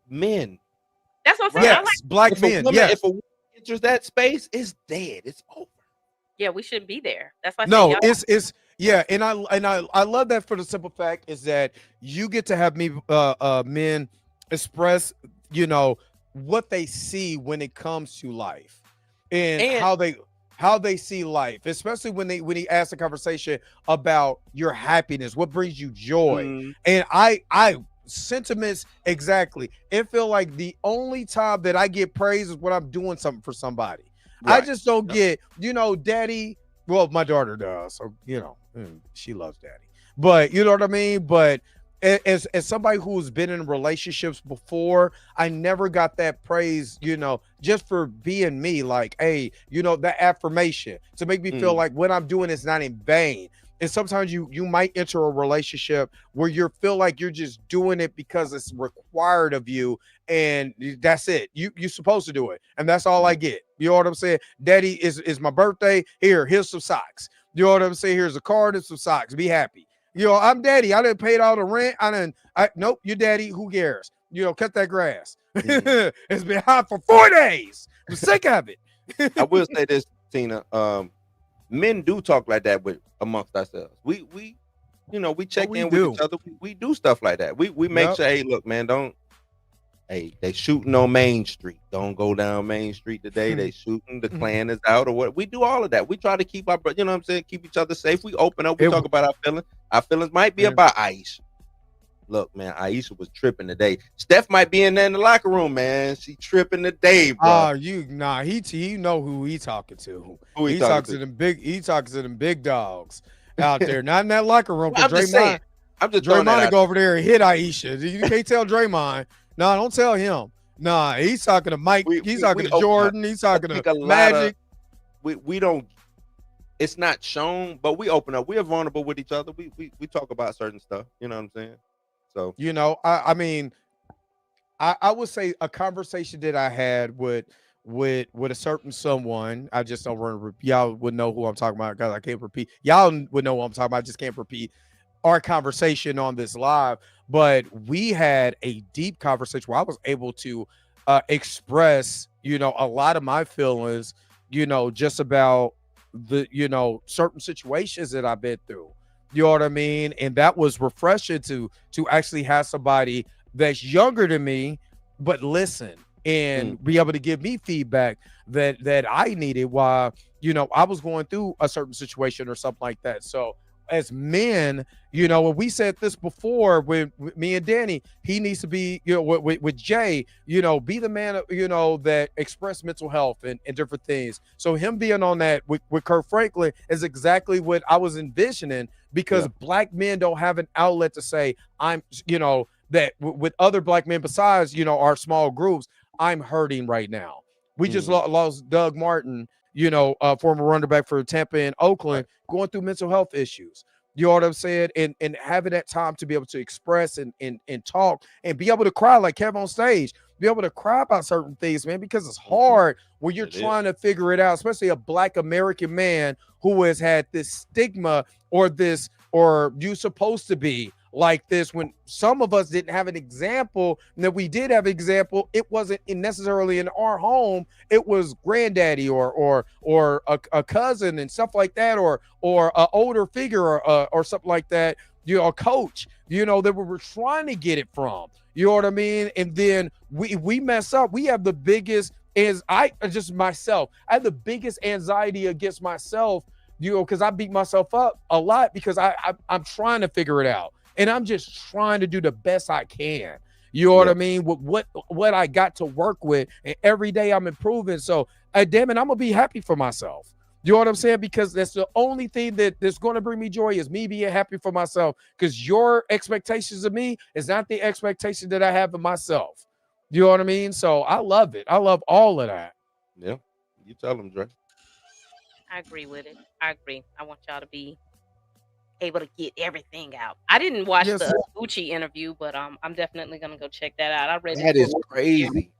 Speaker 1: Men.
Speaker 8: That's what I'm saying.
Speaker 3: Yes, black men.
Speaker 1: If a woman enters that space, it's dead. It's over.
Speaker 8: Yeah, we shouldn't be there. That's why.
Speaker 3: It's yeah, and I love that for the simple fact is that you get to have men express, what they see when it comes to life and how they see life, especially when he asks a conversation about your happiness, what brings you joy. And I sentiments exactly. It feel like the only time that I get praise is when I'm doing something for somebody. Right. I just don't get, daddy. Well, my daughter does, so she loves daddy. But you know what I mean? But as somebody who's been in relationships before, I never got that praise, just for being me. Like, hey, that affirmation to make me feel like what I'm doing is not in vain. And sometimes you might enter a relationship where you feel like you're just doing it because it's required of you, and that's it. You're supposed to do it, and that's all I get. You know what I'm saying? Daddy, is my birthday. Here's some socks. You know what I'm saying? Here's a card and some socks. Be happy. I'm daddy. I didn't pay all the rent. Nope, you're daddy. Who cares? Cut that grass. It's been hot for 4 days. I'm sick of it.
Speaker 1: I will say this, Tina. Men do talk like that amongst ourselves. We check in with each other. We do stuff like that. We make sure, hey, look, man, they shooting on Main Street. Don't go down Main Street today. They shooting. The Klan is out or what. We do all of that. We try to keep keep each other safe. We open up. We talk about our feelings. Our feelings might be about Aisha. Look, man, Aisha was tripping today. Steph might be in there in the locker room, man. She tripping today, bro.
Speaker 3: He know who he talking to.
Speaker 1: Who
Speaker 3: he talking to them big. He talking to them big dogs out there, not in that locker room.
Speaker 1: Well,
Speaker 3: Draymond go over there and hit Aisha. You can't tell Draymond. No, don't tell him. Nah, he's talking to Mike. He's talking to Jordan. He's talking to Magic.
Speaker 1: We don't. It's not shown, but we open up. We are vulnerable with each other. We talk about certain stuff. You know what I'm saying? So
Speaker 3: I mean, I would say a conversation that I had with a certain someone. I just don't want to repeat. Y'all would know who I'm talking about because I can't repeat. Y'all would know what I'm talking about. I just can't repeat our conversation on this live. But we had a deep conversation where I was able to express, you know, a lot of my feelings, you know, just about the, you know, certain situations that I've been through. You know what I mean? And that was refreshing to actually have somebody that's younger than me, but listen and be able to give me feedback that I needed while, you know, I was going through a certain situation or something like that. So as men, you know, when we said this before with me and Danny, he needs to be, you know, with Jay, you know, be the man, you know, that express mental health and different things. So him being on that with Kurt Franklin is exactly what I was envisioning, because black men don't have an outlet to say, I'm, you know, that with other black men besides, you know, our small groups, I'm hurting right now. We just lost Doug Martin, you know, former running back for Tampa and Oakland, going through mental health issues. You know what I'm saying? And having that time to be able to express and talk and be able to cry like Kev on stage, be able to cry about certain things, man, because it's hard when you're trying to figure it out, especially a black American man who has had this stigma or this, or you supposed to be like this, when some of us didn't have an example. And that we did have an example, it wasn't necessarily in our home. It was granddaddy or a cousin and stuff like that, or an older figure or something like that, you know, a coach, you know, that we were trying to get it from. You know what I mean? And then we mess up. We have the biggest, I have the biggest anxiety against myself, you know, because I beat myself up a lot because I'm trying to figure it out. And I'm just trying to do the best I can. You know what I mean? With what I got to work with, and every day I'm improving. So, damn it, I'm gonna be happy for myself. You know what I'm saying? Because that's the only thing that's going to bring me joy, is me being happy for myself. Because your expectations of me is not the expectation that I have of myself. You know what I mean? So I love it. I love all of that.
Speaker 1: Yeah, you tell them, Dre.
Speaker 8: I agree with it. I agree. I want y'all to be able to get everything out. I didn't watch the Gucci interview, but I'm definitely gonna go check that out. I read
Speaker 1: that is crazy.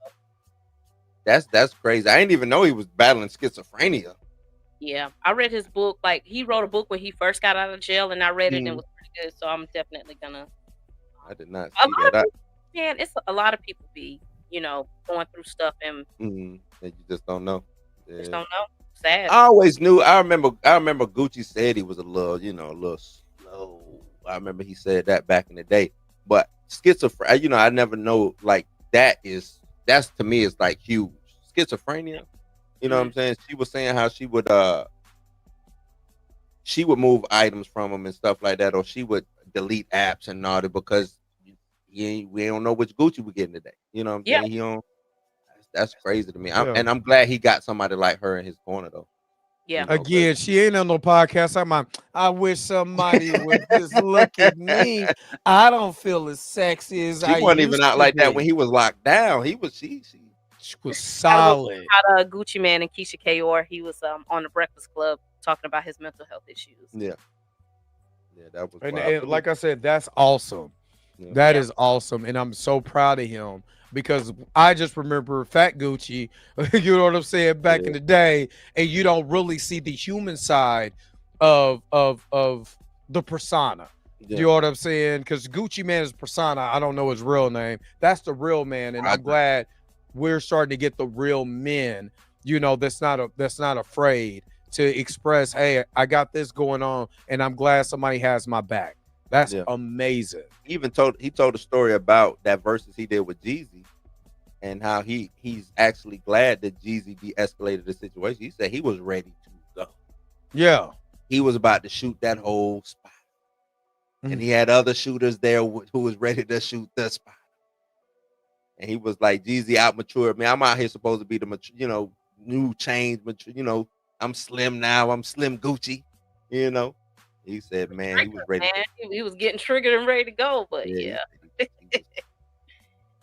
Speaker 1: That's crazy. I didn't even know he was battling schizophrenia.
Speaker 8: Yeah, I read his book. Like, he wrote a book when he first got out of jail, and I read it and it was pretty good. So I'm definitely gonna.
Speaker 1: I did not see that.
Speaker 8: Man, it's a lot of people be, you know, going through stuff and
Speaker 1: you just don't know.
Speaker 8: Just don't know. Sad.
Speaker 1: I always knew. I remember Gucci said he was a little slow. I remember he said that back in the day. But schizophrenia, you know, I never know, like, that's to me is like huge. Schizophrenia, you know what I'm saying? She was saying how she would move items from him and stuff like that, or she would delete apps and all that, because we don't know which Gucci we're getting today. You know what I'm saying? That's crazy to me. And I'm glad he got somebody like her in his corner, though.
Speaker 8: Yeah.
Speaker 3: You know, again, she ain't on no podcast. I wish somebody would just look at me. I don't feel as sexy as I
Speaker 1: wasn't
Speaker 3: used
Speaker 1: even out
Speaker 3: to
Speaker 1: like
Speaker 3: be.
Speaker 1: that when he was locked down. She
Speaker 3: was solid.
Speaker 8: About Gucci Man and Keisha Kayor. He was on the Breakfast Club talking about his mental health issues.
Speaker 1: Yeah, that was.
Speaker 3: And like I said, that's awesome. Yeah. That is awesome, and I'm so proud of him, because I just remember Fat Gucci, you know what I'm saying, back in the day, and you don't really see the human side of the persona. Yeah. You know what I'm saying? Because Gucci Man is persona. I don't know his real name. That's the real man, and I'm glad we're starting to get the real men, you know, that's not afraid to express, hey, I got this going on, and I'm glad somebody has my back. That's amazing. He
Speaker 1: told a story about that versus he did with Jeezy, and how he's actually glad that Jeezy de-escalated the situation. He said he was ready to go.
Speaker 3: Yeah.
Speaker 1: He was about to shoot that whole spot. And he had other shooters there who was ready to shoot the spot. And he was like, Jeezy out-matured me. I'm out here supposed to be the, you know, new change, you know, I'm slim now. I'm Slim Gucci, you know. He said, man, he was ready.
Speaker 8: He was getting triggered and ready to go, but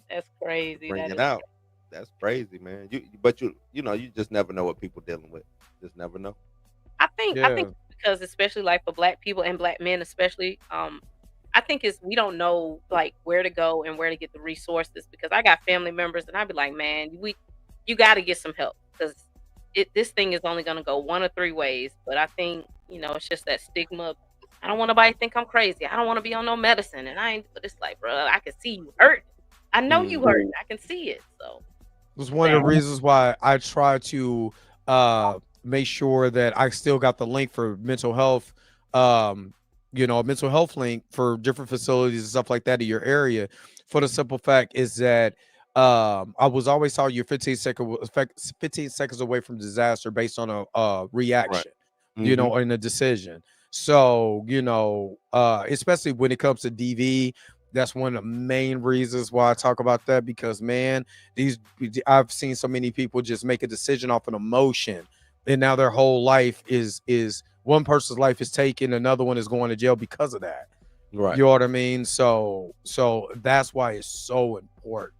Speaker 8: that's crazy.
Speaker 1: Bring it out. That's crazy, man. You know, you just never know what people dealing with. Just never know.
Speaker 8: I think because, especially like for Black people and Black men especially, I think we don't know like where to go and where to get the resources, because I got family members and I'd be like, man, you got to get some help, because this thing is only going to go one of three ways. But I think, you know, it's just that stigma. I don't want nobody to think I'm crazy. I don't want to be on no medicine. And but it's like, bro, I can see you hurt. I know you hurt. I can see it. So
Speaker 3: was one of the reasons why I try to make sure that I still got the link for mental health, mental health link for different facilities and stuff like that in your area. For the simple fact is that I was always told you're 15 seconds away from disaster based on a reaction,
Speaker 1: Right.
Speaker 3: in a decision. So, especially when it comes to DV, that's one of the main reasons why I talk about that, because man, I've seen so many people just make a decision off an emotion, and now their whole life is one person's life is taken, another one is going to jail because of that.
Speaker 1: Right.
Speaker 3: You know what I mean? So that's why it's so important.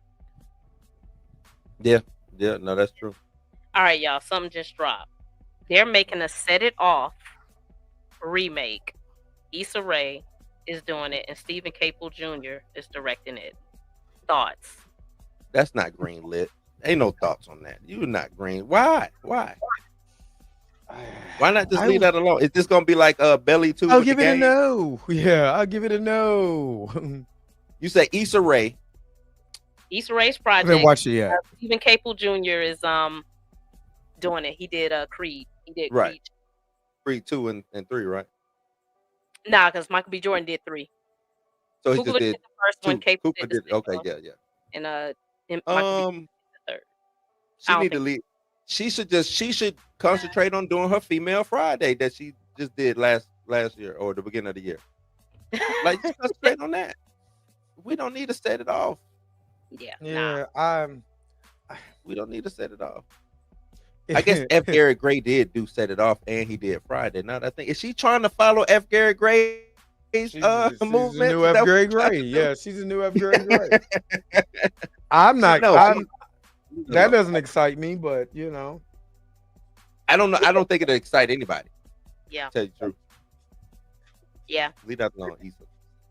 Speaker 1: Yeah, no, that's true.
Speaker 8: All right, y'all, something just dropped. They're making a Set It Off remake. Issa Rae is doing it, and Stephen Caple Jr. is directing it. Thoughts?
Speaker 1: That's not green lit. Ain't no thoughts on that. You're not green. Why? Why not just leave that alone? Is this gonna be like Belly 2?
Speaker 3: I'll give it a no. Yeah, I'll give it a no.
Speaker 1: You say Issa Rae.
Speaker 8: Issa Rae's project.
Speaker 3: I haven't watched it yet.
Speaker 8: Stephen Caple Jr. is doing it. He did Creed. He did
Speaker 1: Right. Creed 2 and 3, right?
Speaker 8: Nah, because Michael B. Jordan did 3.
Speaker 1: So he
Speaker 8: Coogler
Speaker 1: just did
Speaker 8: the first one. Caple
Speaker 1: Cooper
Speaker 8: did the
Speaker 1: okay,
Speaker 8: second
Speaker 1: yeah.
Speaker 8: And Michael B. did the third.
Speaker 1: She need to leave. She should concentrate on doing her Female Friday that she just did last year or the beginning of the year. Like, just concentrate on that. We don't need to set it off.
Speaker 8: Yeah.
Speaker 1: We don't need to set it off. I guess F. Gary Gray did do Set It Off, and he did Friday. Now that I think, is she trying to follow F. Gary Gray's movement?
Speaker 3: She's a new F. Gary Gray. Yeah, she's a new F. Gary Gray. I'm not. That doesn't excite me, but
Speaker 1: I don't know. I don't think it'll excite anybody.
Speaker 8: Yeah.
Speaker 1: To tell you the truth.
Speaker 8: Yeah.
Speaker 1: Leave that alone, Issa.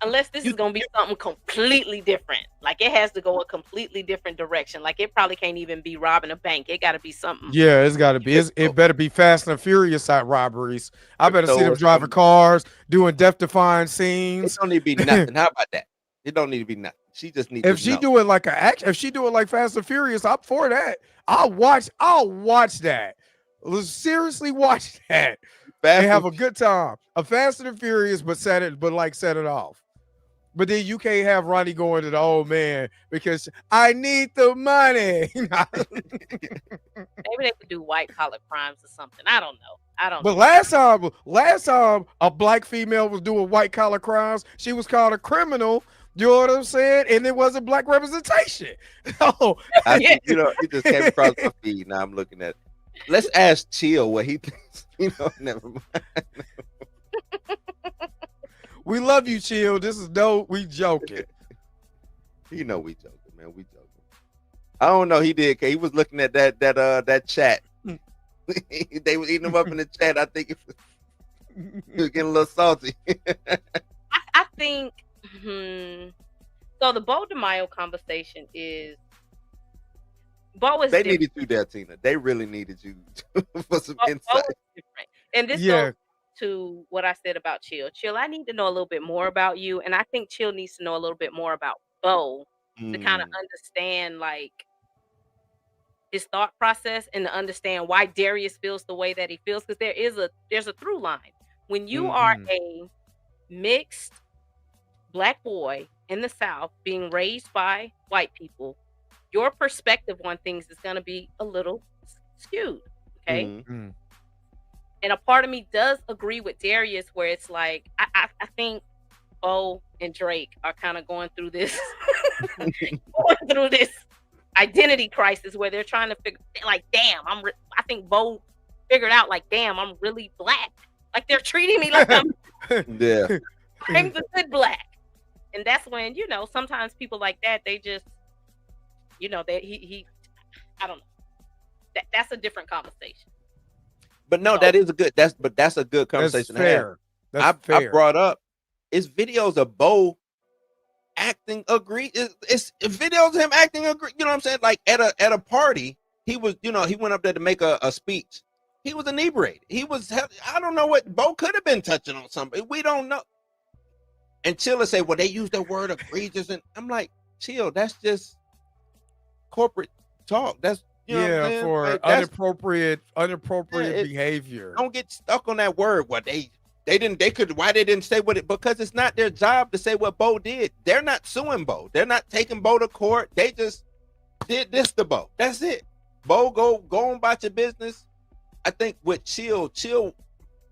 Speaker 8: Unless this is gonna be something completely different. Like, it has to go a completely different direction. Like, it probably can't even be robbing a bank. It got to be something.
Speaker 3: Yeah, it's got to be. It better be Fast and Furious type robberies. I better see them driving cars, doing death-defying scenes.
Speaker 1: It don't need to be nothing. How about that? It don't need to be nothing. She just needs.
Speaker 3: If she do it like if she do it like Fast and Furious, I'm for that. I'll watch that. Let's seriously watch that and have a good time. A Fast and Furious, but set it off. But then you can't have Ronnie going to the old man because I need the money.
Speaker 8: Maybe they could do white collar crimes or something. I don't know.
Speaker 3: But last time a black female was doing white collar crimes, she was called a criminal. You know what I'm saying? And it wasn't black representation. No.
Speaker 1: I think, it just came across my feed. Now I'm looking at it. Let's ask Chill what he thinks. Never mind.
Speaker 3: We love you, Chill. This is dope. We joking.
Speaker 1: We joking, man. We joking. I don't know. He did. He was looking at that chat. They was eating him up in the chat. I think he was getting a little salty.
Speaker 8: I think. So the Bo DeMaio conversation is. Bo was.
Speaker 1: They needed you there, Tina. They really needed you for some insight.
Speaker 8: Bo was different. And this goes to what I said about Chill. Chill, I need to know a little bit more about you, and I think Chill needs to know a little bit more about Bo to kind of understand like his thought process and to understand why Darius feels the way that he feels, because there's a through line. When you are a mixed black boy in the South being raised by white people, your perspective on things is going to be a little skewed. Okay. And a part of me does agree with Darius where it's like, I think Bo and Drake are kind of going through this identity crisis where they're trying to figure, like, damn, I think Bo figured out, like, damn, I'm really black. Like, they're treating me like I'm I'm the good black. And that's when, sometimes people like that, they just, I don't know. That's a different conversation.
Speaker 1: But no, that's a good conversation.
Speaker 3: That's fair.
Speaker 1: That's fair. I brought up it's videos of Bo acting it's videos of him acting agree. You know what I'm saying? Like at a party, he was, he went up there to make a speech. He was inebriated. I don't know what Bo could have been touching on somebody. We don't know. And Chill say, well, they use the word egregious, and I'm like, Chill, that's just corporate talk. That's
Speaker 3: for
Speaker 1: like,
Speaker 3: inappropriate behavior.
Speaker 1: Don't get stuck on that word. What they didn't why they didn't say what it, because it's not their job to say what Bo did. They're not suing Bo. They're not taking Bo to court. They just did this to Bo. That's it. Bo, go on about your business. I think with Chill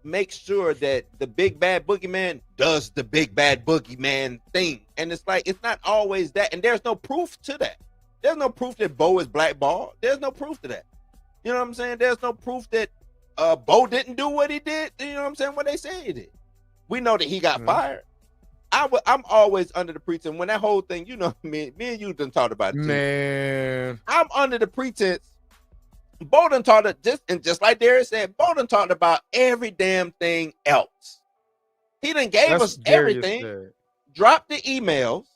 Speaker 1: makes sure that the big bad boogeyman does the big bad boogeyman thing. And it's like, it's not always that. And there's no proof to that. There's no proof that Bo is blackballed. There's no proof to that. You know what I'm saying? There's no proof that Bo didn't do what he did. You know what I'm saying? What they say he did. We know that he got fired. I'm always under the pretense when that whole thing, you know, me and you done talked about it too.
Speaker 3: Man,
Speaker 1: I'm under the pretense. Bo done talked just like Darius said, Bo done talked about every damn thing else. He done gave us everything. Drop the emails.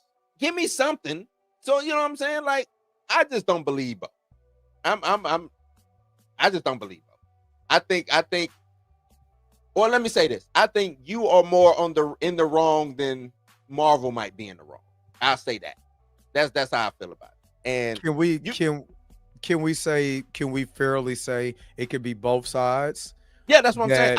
Speaker 1: Give me something. So you know what I'm saying? Like, I just don't believe Bo. I just don't believe Bo. I think, or let me say this. I think you are more in the wrong than Marvel might be in the wrong. I'll say that. That's how I feel about it. And
Speaker 3: can we fairly say it could be both sides?
Speaker 1: Yeah, that's what I'm saying.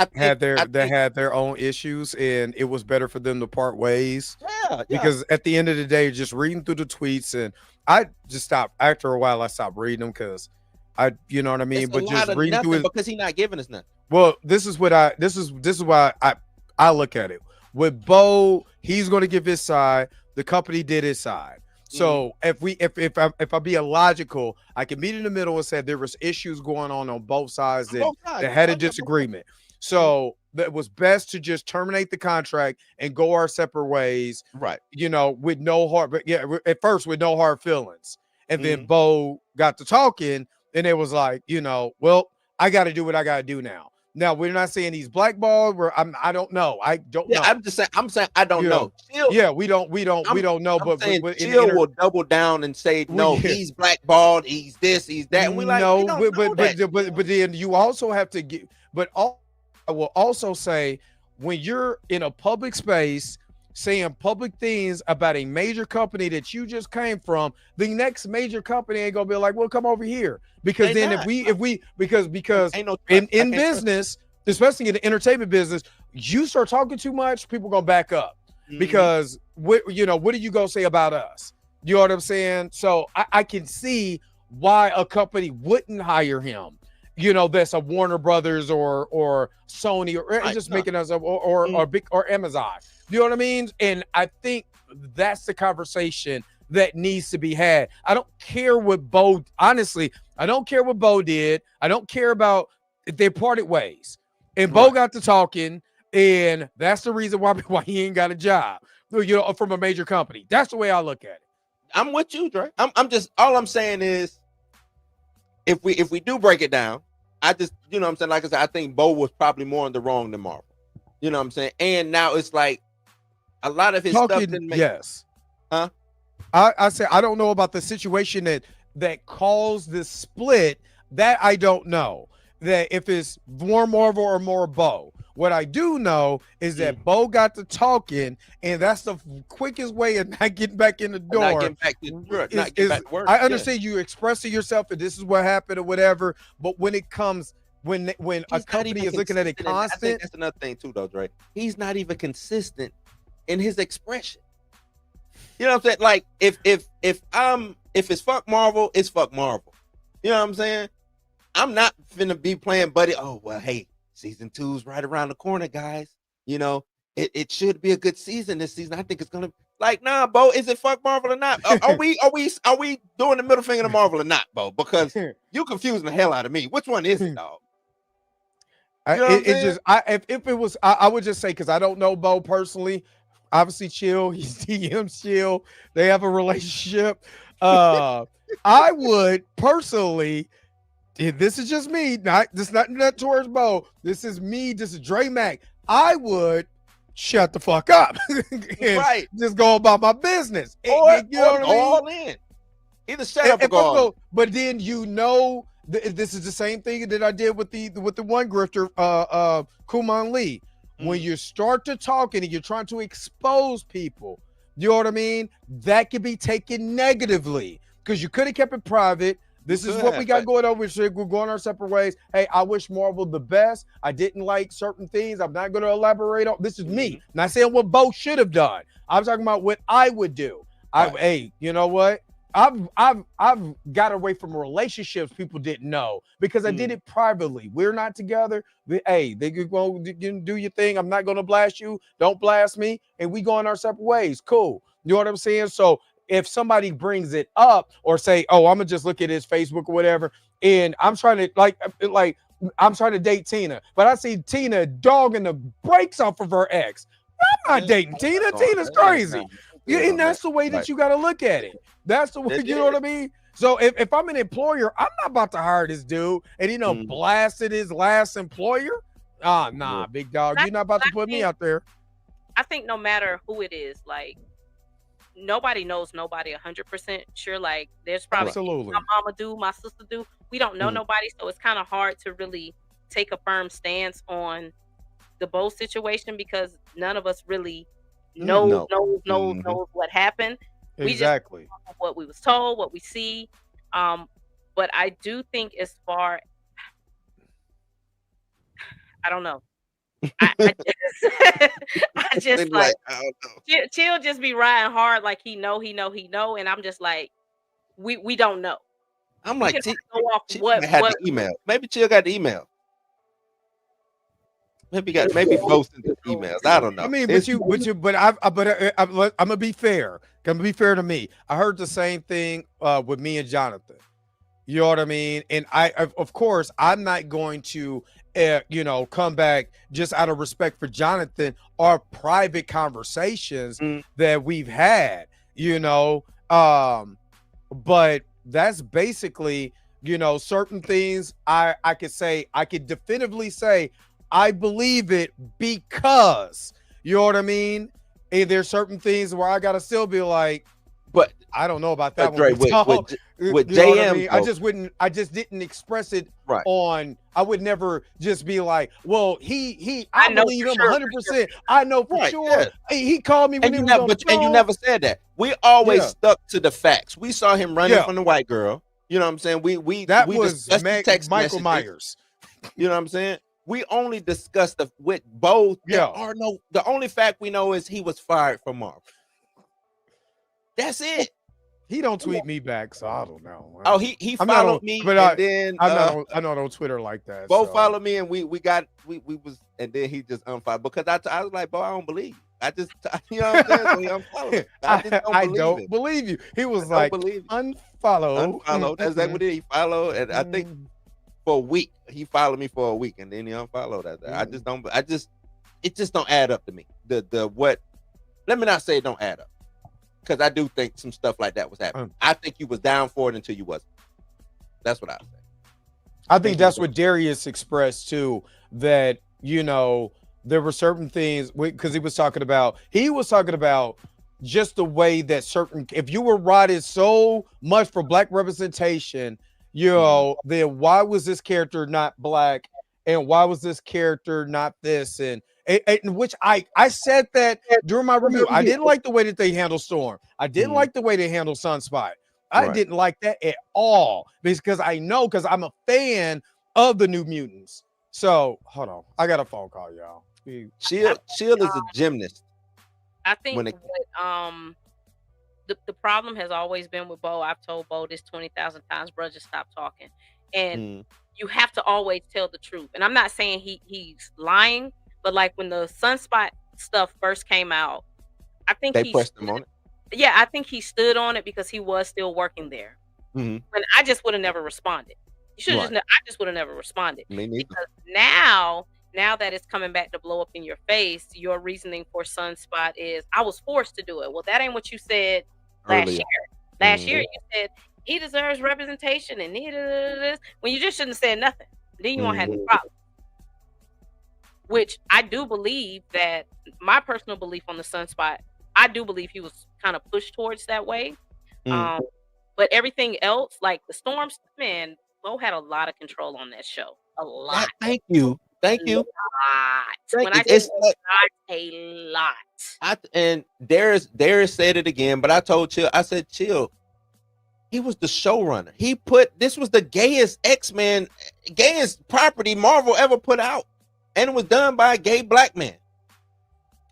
Speaker 3: That had their own issues, and it was better for them to part ways.
Speaker 1: Yeah.
Speaker 3: Because at the end of the day, just reading through the tweets, and I just stopped after a while. I stopped reading them because you know what I mean.
Speaker 1: It's
Speaker 3: but just reading through it
Speaker 1: because he's not giving us nothing.
Speaker 3: Well, this is why I look at it. With Bo, he's going to give his side. The company did his side. So if I be illogical, I can meet in the middle and say there was issues going on both sides that had a disagreement. So that was best to just terminate the contract and go our separate ways.
Speaker 1: Right.
Speaker 3: You know, with no hard, at first with no hard feelings. And then Bo got to talking and it was like, you know, well, I got to do what I got to do now. Now we're not saying he's blackballed. I don't know. I don't know.
Speaker 1: I'm saying I don't know.
Speaker 3: Chill, we don't know. But
Speaker 1: Chill will double down and say no. He's blackballed. He's this. He's that. And we like no.
Speaker 3: But then you also have to get. But I will also say when you're in a public space saying public things about a major company that you just came from, the next major company ain't gonna be like, well, come over here. Because then because in business, especially in the entertainment business, you start talking too much, people gonna back up. Because what are you gonna say about us? You know what I'm saying? So I can see why a company wouldn't hire him. You know, that's a Warner Brothers or Sony or just making us or Amazon. You know what I mean? And I think that's the conversation that needs to be had. I don't care what Bo, honestly, I don't care what Bo did. I don't care about if they parted ways. And Bo got to talking, and that's the reason why he ain't got a job, you know, from a major company. That's the way I look at it.
Speaker 1: I'm with you, Dre. I'm just, all I'm saying is if we do break it down, I just, you know what I'm saying? Like I said, I think Bo was probably more in the wrong than Marvel. You know what I'm saying? And now it's like a lot of his stuff didn't make
Speaker 3: yes.
Speaker 1: Huh?
Speaker 3: I say I don't know about the situation that caused this split. That I don't know. That if it's more Marvel or more Bo. What I do know is that Bo got to talking, and that's the quickest way of not getting back in the door.
Speaker 1: Not getting back to work.
Speaker 3: I understand you expressing yourself and this is what happened or whatever, but when it comes when a company is looking at it constant, I think
Speaker 1: that's another thing too, though, Dre. He's not even consistent in his expression. You know what I'm saying? Like if it's fuck Marvel, it's fuck Marvel. You know what I'm saying? I'm not finna be playing buddy. Oh well, hey, season 2's right around the corner, guys. You know, it should be a good season this season. I think it's gonna like, nah, Bo. Is it fuck Marvel or not? Are we doing the middle finger to Marvel or not, Bo? Because you confusing the hell out of me. Which one is it, dog?
Speaker 3: If it was, I would just say, because I don't know Bo personally. Obviously, Chill. He's DM Chill. They have a relationship. I would personally. This is just me. Not towards Bo. This is me. This is Dre Mac. I would shut the fuck up. Right. Just go about my business.
Speaker 1: Or all in. Either shut up or go.
Speaker 3: But then this is the same thing that I did with the one grifter, Kuman Lee. When you start to talking and you're trying to expose people, you know what I mean? That could be taken negatively because you could have kept it private. This is what we got going on with shit. We're going our separate ways. Hey, I wish Marvel the best. I didn't like certain things. I'm not going to elaborate on. This is me. Not saying what Bo should have done. I'm talking about what I would do. Hey, you know what? I've got away from relationships people didn't know because I did it privately. We're not together. Hey, they could go do your thing. I'm not going to blast you. Don't blast me. And we go in our separate ways. Cool. You know what I'm saying? So if somebody brings it up or say, oh, I'm gonna just look at his Facebook or whatever, and I'm trying to like I'm trying to date Tina, but I see Tina dogging the brakes off of her ex. I'm not dating Tina. Tina's crazy. And that's the way that you got to look at it. That's the way, you know what I mean? So if I'm an employer, I'm not about to hire this dude and, blasted his last employer. Nah, big dog. You're not about to put me out there.
Speaker 8: I think no matter who it is, like, nobody knows nobody 100% sure. Like, there's probably my mama do, my sister do. We don't know nobody, so it's kind of hard to really take a firm stance on the Bo situation because none of us really knows what happened.
Speaker 3: Exactly.
Speaker 8: We just know what we was told, what we see. But I do think as far, I don't know. I just like I don't know. Chill just be riding hard like he know, and I'm just like, we don't know.
Speaker 1: I'm like, what the email? Maybe Chill got the email. Maybe both in the emails. I don't know.
Speaker 3: I mean, but I'm gonna be fair. Gonna be fair to me. I heard the same thing with me and Jonathan. You know what I mean? And of course, I'm not going to come back just out of respect for Jonathan or private conversations that we've had, but that's basically, certain things I could definitively say, I believe it because, you know what I mean? And there's certain things where I got to still be like, but I don't know about that one.
Speaker 1: Right, with JM,
Speaker 3: I just didn't express it on. I would never just be like, well, I believe him 100%. I know for sure. Yeah. He called me when he was on the phone.
Speaker 1: And you never said that. We always stuck to the facts. We saw him running from the white girl. You know what I'm saying? We
Speaker 3: was Michael Myers.
Speaker 1: You know what I'm saying? We only discussed with both. The only fact we know is he was fired from Marvel. That's it.
Speaker 3: He don't tweet me back, so I don't know.
Speaker 1: Oh, he followed me, but I'm
Speaker 3: not on Twitter like that.
Speaker 1: Bo followed me, and we was, and then he just unfollowed because I was like, Bo, I don't believe you. I just, you know what I'm saying? So he unfollowed.
Speaker 3: I don't believe you. He was like, unfollow.
Speaker 1: That's exactly what he followed, and I think for a week he followed me for a week, and then he unfollowed after. It just don't add up to me. Let me not say it don't add up. Because I do think some stuff like that was happening. I think you was down for it until you wasn't. That's what I say.
Speaker 3: I think that's what Darius expressed too. That there were certain things because he was talking about just the way that if you were rotted so much for black representation, then why was this character not black and why was this character not this and which I said that during my review. I didn't like the way that they handled Storm. I didn't like the way they handled Sunspot. I didn't like that at all because I'm a fan of the New Mutants. So hold on, I got a phone call, y'all.
Speaker 1: Chill is a gymnast.
Speaker 8: I think the problem has always been with Bo. I've told Bo this 20,000 times, bro, just stop talking. And you have to always tell the truth. And I'm not saying he's lying. But like when the Sunspot stuff first came out, I think
Speaker 1: they pressed him on it.
Speaker 8: Yeah, I think he stood on it because he was still working there. And I just would have never responded. You should have I just would have never responded.
Speaker 1: Me neither.
Speaker 8: Because now that it's coming back to blow up in your face, your reasoning for Sunspot is I was forced to do it. Well, that ain't what you said last year. Last year you said he deserves representation and this when you just shouldn't have said nothing. Then you won't have any problem. Which I do believe that my personal belief on the Sunspot, I do believe he was kind of pushed towards that way. But everything else, like the Storms, man, Bo had a lot of control on that show. A lot.
Speaker 1: Thank you.
Speaker 8: When I say a lot.
Speaker 1: And Darius said it again, but I told Chill, I said, Chill, He was the showrunner. This was the gayest X-Men, gayest property Marvel ever put out, and it was done by a gay black man.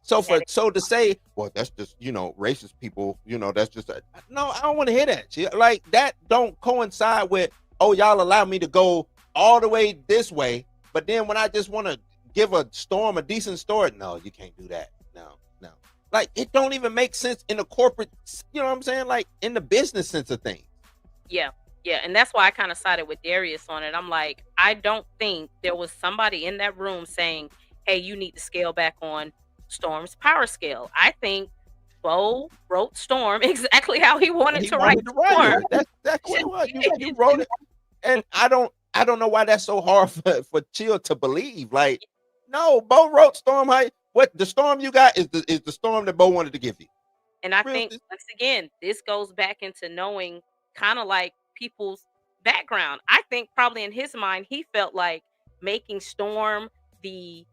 Speaker 1: So to say, well, that's just, racist people, that's just no, I don't want to hear that. Like, that don't coincide with, oh, y'all allow me to go all the way this way, but then when I just want to give a Storm a decent story, no, you can't do that. No. Like, it don't even make sense in the corporate, you know what I'm saying? Like, in the business sense of things.
Speaker 8: Yeah, and that's why I kind of sided with Darius on it. I'm like, I don't think there was somebody in that room saying, hey, you need to scale back on Storm's power scale. I think Bo wrote Storm exactly how he wanted to write Storm.
Speaker 1: That's exactly what you wrote it. And I don't know why that's so hard for Chill to believe. Like, no, Bo wrote Storm. What the Storm you got is the Storm that Bo wanted to give you.
Speaker 8: And I think, once again, this goes back into knowing kind of like people's background. I think probably in his mind, he felt like making Storm the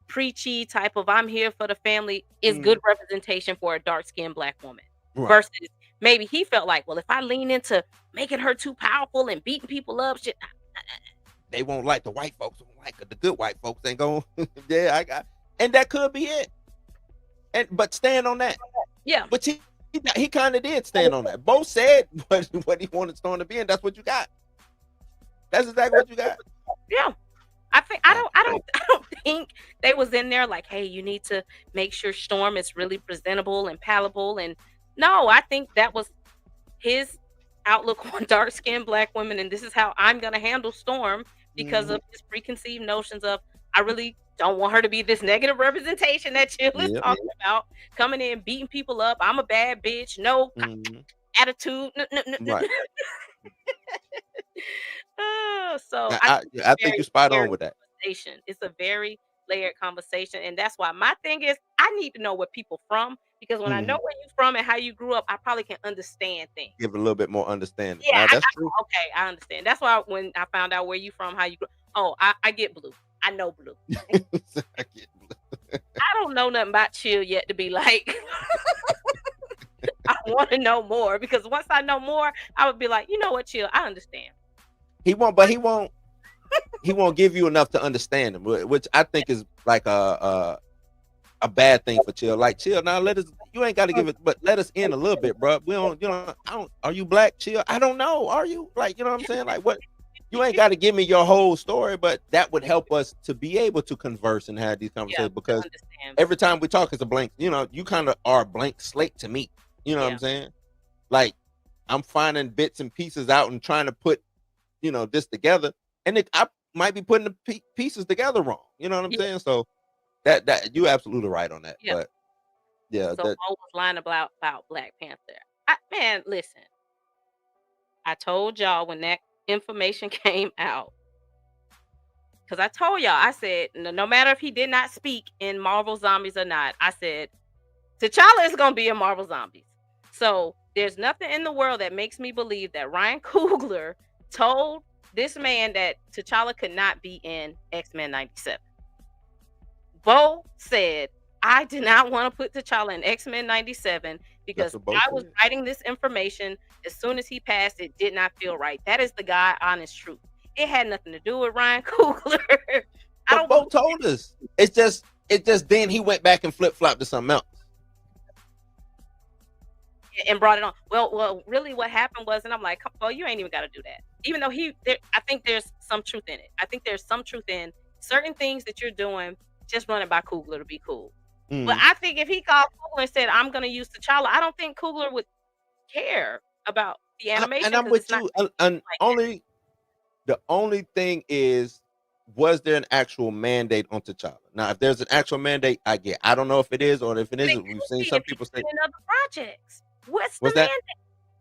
Speaker 8: preachy type of I'm here for the family is good representation for a dark-skinned black woman. Right. Versus maybe he felt like, well, if I lean into making her too powerful and beating people up, shit,
Speaker 1: they won't like the white folks. Won't like her. The good white folks ain't going. Yeah, and that could be it. But stand on that.
Speaker 8: Yeah.
Speaker 1: But he kind of did stand on that. Both said what he wanted Storm to be, and that's what you got. That's exactly what you got.
Speaker 8: Yeah. I don't think they was in there like, hey, you need to make sure Storm is really presentable and palatable. And no, I think that was his outlook on dark-skinned black women, and this is how I'm gonna handle Storm because of his preconceived notions of I really don't want her to be this negative representation that Chill is talking about, coming in beating people up. I'm a bad bitch. No attitude. No.
Speaker 1: Right.
Speaker 8: So
Speaker 1: I think you're spot on with that.
Speaker 8: It's a very layered conversation, and that's why my thing is I need to know where people from, because when I know where you're from and how you grew up, I probably can understand things.
Speaker 1: Give a little bit more understanding.
Speaker 8: Yeah,
Speaker 1: that's true.
Speaker 8: Okay, I understand. That's why when I found out where you from, how you grew, I get blue. I know blue. I get blue. I don't know nothing about Chill yet to be like. I want to know more, because once I know more, I would be like, you know what, Chill, I understand.
Speaker 1: He won't give you enough to understand him, which I think is like a bad thing for Chill. Like, Chill, now you ain't got to give it, but let us in a little bit, bro. Are you black, Chill? I don't know. Are you? Like, you know what I'm saying? Like, what? You ain't got to give me your whole story, but that would help us to be able to converse and have these conversations, because every time we talk, it's a blank, you kind of are a blank slate to me. You know what I'm saying? Like, I'm finding bits and pieces out and trying to put, this together. And I might be putting the pieces together wrong. You know what I'm saying? So that you're absolutely right on that. Yeah. But yeah.
Speaker 8: So Mo was lying about Black Panther. Man, listen. I told y'all when that information came out, because I told y'all, I said, no matter if he did not speak in Marvel Zombies or not, I said, T'Challa is going to be in Marvel Zombies. So there's nothing in the world that makes me believe that Ryan Coogler told this man that T'Challa could not be in X-Men 97. Bo said, I did not want to put T'Challa in X-Men 97 because I was writing this information. As soon as he passed, it did not feel right. That is the guy, honest truth. It had nothing to do with Ryan Coogler.
Speaker 1: But Bo told us. It's just then he went back and flip-flopped to something else.
Speaker 8: And brought it on. Well, really what happened was, and I'm like, well, you ain't even got to do that. Even though I think there's some truth in it. I think there's some truth in certain things that you're doing, just running by Coogler to be cool. But I think if he called Coogler and said, I'm going to use T'Challa, I don't think Coogler would care about the animation.
Speaker 1: And I'm with you. The only thing is, was there an actual mandate on T'Challa? Now, if there's an actual mandate, I don't know if it is or if it isn't. We've seen some people say
Speaker 8: in other projects. What's the mandate?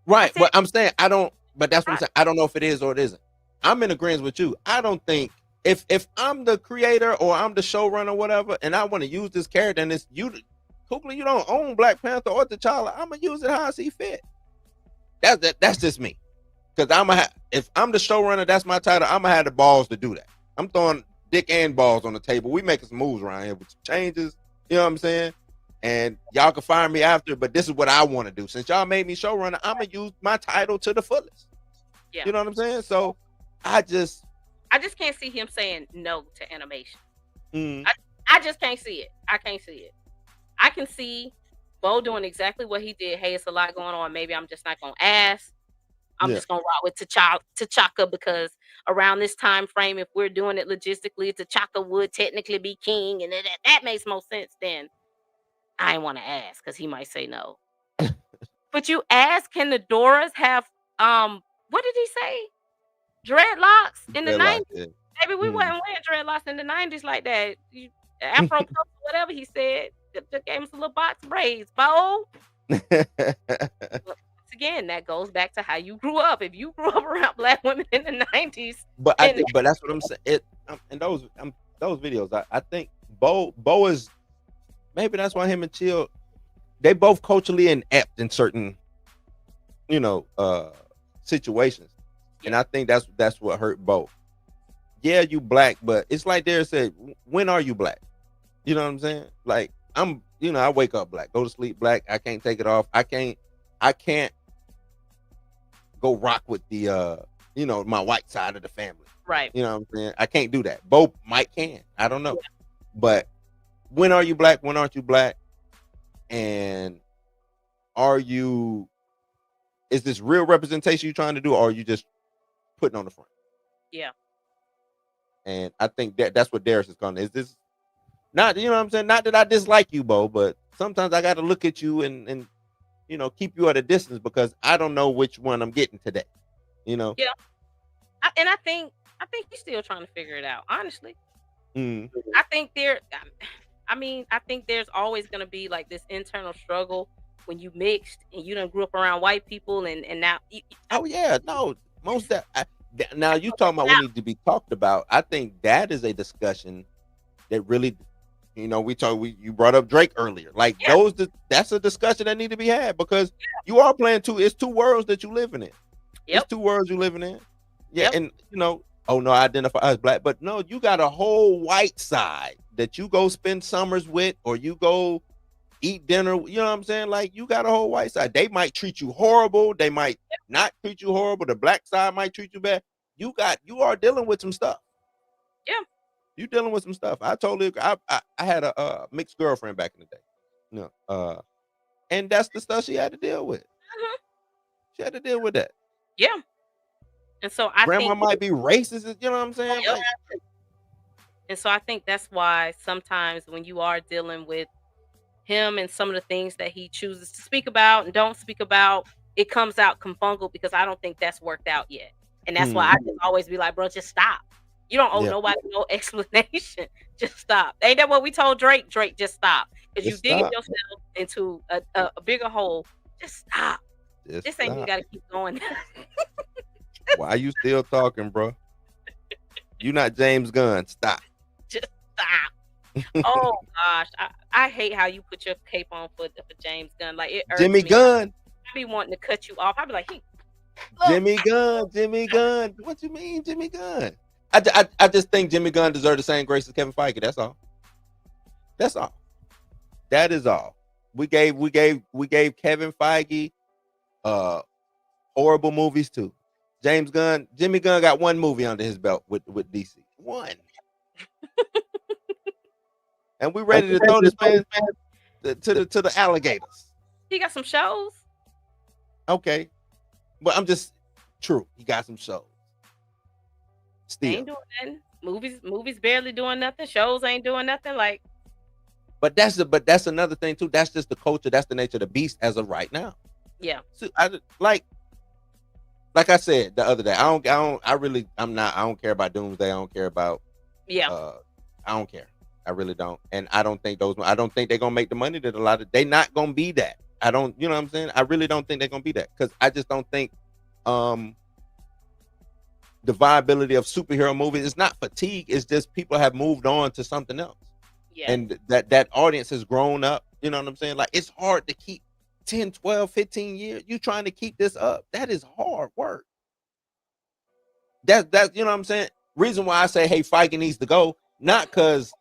Speaker 1: Right. But I'm saying but that's what I'm saying. I don't know if it is or it isn't. I'm in agreement with you. I don't think if I'm the creator or I'm the showrunner or whatever, and I want to use this character, and it's you, Coogler, you don't own Black Panther or T'Challa, I'm gonna use it how I see fit. That's just me. Because if I'm the showrunner, that's my title. I'm gonna have the balls to do that. I'm throwing dick and balls on the table. We making some moves around here with some changes. You know what I'm saying? And y'all can fire me after, but this is what I want to do. Since y'all made me showrunner, I'm gonna use my title to the fullest.
Speaker 8: Yeah.
Speaker 1: You know what I'm saying? So I just
Speaker 8: can't see him saying no to animation.
Speaker 1: Mm.
Speaker 8: I just can't see it. I can't see it. I can see Bo doing exactly what he did. Hey, it's a lot going on. Maybe I'm just not gonna ask. I'm just gonna rock with T'Chaka because around this time frame, if we're doing it logistically, T'Chaka would technically be king, and that makes more sense. Then I ain't want to ask because he might say no. But you ask, can the Doras have what did he say? Dreadlocks in the 90s?
Speaker 1: Yeah.
Speaker 8: Maybe we wasn't wearing dreadlocks in the 90s like that. Afro puff, whatever he said. Just gave him some little box braids, Bo. Once again, that goes back to how you grew up. If you grew up around black women in the 90s,
Speaker 1: but that's what I'm saying. And those videos, I think Bo is, maybe that's why him and Chill, they both culturally inept in certain, situations. And I think that's what hurt Bo. Yeah, you black, but it's like Derek said, when are you black? You know what I'm saying? Like I wake up black, go to sleep black. I can't take it off. I can't go rock with the my white side of the family.
Speaker 8: Right.
Speaker 1: You know what I'm saying? I can't do that. Bo might can. I don't know. But when are you black? When aren't you black? And is this real representation you're trying to do, or are you just putting on the front?
Speaker 8: Yeah.
Speaker 1: And I think that's what Darius is going to. Is this not, you know what I'm saying? Not that I dislike you, Bo, but sometimes I got to look at you and keep you at a distance because I don't know which one I'm getting today. Yeah.
Speaker 8: I think he's still trying to figure it out, honestly.
Speaker 1: Mm.
Speaker 8: I think there's always going to be like this internal struggle when you mixed and you done grew up around white people and now.
Speaker 1: Oh yeah, no, most that. Now you talking about what needs to be talked about. I think that is a discussion that really, you brought up Drake earlier. Like that's a discussion that need to be had because you are playing it's two worlds that you living in.
Speaker 8: Yep.
Speaker 1: It's two worlds you living in. Yeah, and oh no, I identify as black, but no, you got a whole white side that you go spend summers with, or you go eat dinner. You know what I'm saying? Like you got a whole white side. They might treat you horrible. They might not treat you horrible. The black side might treat you bad. You are dealing with some stuff.
Speaker 8: Yeah.
Speaker 1: You dealing with some stuff. I had a mixed girlfriend back in the day. And that's the stuff she had to deal with.
Speaker 8: Mm-hmm.
Speaker 1: She had to deal with that.
Speaker 8: Yeah. And so I
Speaker 1: Grandma
Speaker 8: think
Speaker 1: might be racist, you know what I'm saying?
Speaker 8: Like, and so I think that's why sometimes when you are dealing with him and some of the things that he chooses to speak about and don't speak about, it comes out confungal because I don't think that's worked out yet. And that's why I just always be like, bro, just stop. You don't owe nobody no explanation. Just stop. Ain't that what we told Drake? Drake, just stop. Because you digging yourself into a bigger hole. Just stop. This ain't you got to keep going.
Speaker 1: Why are you still talking, bro? You not James Gunn. Stop.
Speaker 8: Just stop. Oh gosh, I hate how you put your cape on for James Gunn. Like it irks
Speaker 1: Jimmy
Speaker 8: me.
Speaker 1: Gunn.
Speaker 8: I be wanting to cut you off. I be like,
Speaker 1: Jimmy Gunn. What you mean, Jimmy Gunn? I just think Jimmy Gunn deserves the same grace as Kevin Feige. That's all. That is all. We gave Kevin Feige horrible movies too. Jimmy Gunn got one movie under his belt with DC. One. And we ready to throw this man to the alligators.
Speaker 8: He got some shows.
Speaker 1: Okay. But I'm just true. He got some shows. Still.
Speaker 8: Ain't doing nothing. Movies barely doing nothing. Shows ain't doing nothing. Like.
Speaker 1: But that's another thing too. That's just the culture. That's the nature of the beast as of right now.
Speaker 8: Yeah.
Speaker 1: So like I said the other day, I don't care about Doomsday. I don't care about.
Speaker 8: Yeah.
Speaker 1: I don't care. I really don't. And I don't think they're gonna make the money that they're not gonna be that. I don't, you know what I'm saying? I really don't think they're gonna be that because I just don't think the viability of superhero movies is not fatigue. It's just people have moved on to something else.
Speaker 8: Yeah.
Speaker 1: And that audience has grown up. You know what I'm saying? Like it's hard to keep 10, 12, 15 years. You trying to keep this up. That is hard work. That's you know what I'm saying? Reason why I say, hey, Feige needs to go, not because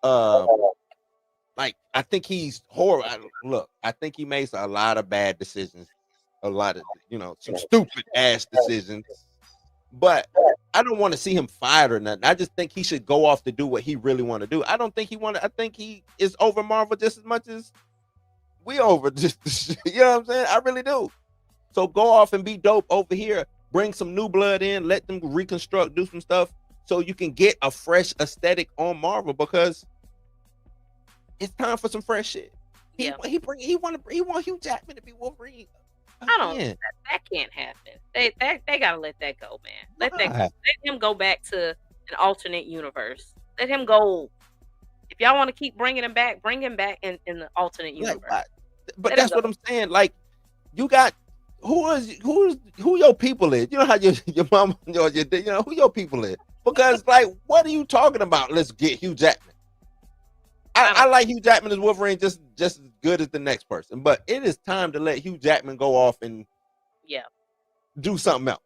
Speaker 1: like I think he's horrible. Look, I think he makes a lot of bad decisions, a lot of some stupid ass decisions. But I don't want to see him fired or nothing. I just think he should go off to do what he really want to do. I don't think he want to. I think he is over Marvel just as much as we over just. You know what I'm saying? I really do. So go off and be dope over here. Bring some new blood in. Let them reconstruct, do some stuff, so you can get a fresh aesthetic on Marvel because it's time for some fresh shit.
Speaker 8: Yeah.
Speaker 1: He want Hugh Jackman to be Wolverine.
Speaker 8: I don't. That can't happen. They gotta let that go, man. Let him go back to an alternate universe. Let him go. If y'all want to keep bringing him back, bring him back in the alternate universe.
Speaker 1: But that's what I'm saying. Like, you got who your people is. You know how your mama, who your people is. Because like, what are you talking about? Let's get Hugh Jackman. I like Hugh Jackman as Wolverine just as good as the next person, but it is time to let Hugh Jackman go off and do something else.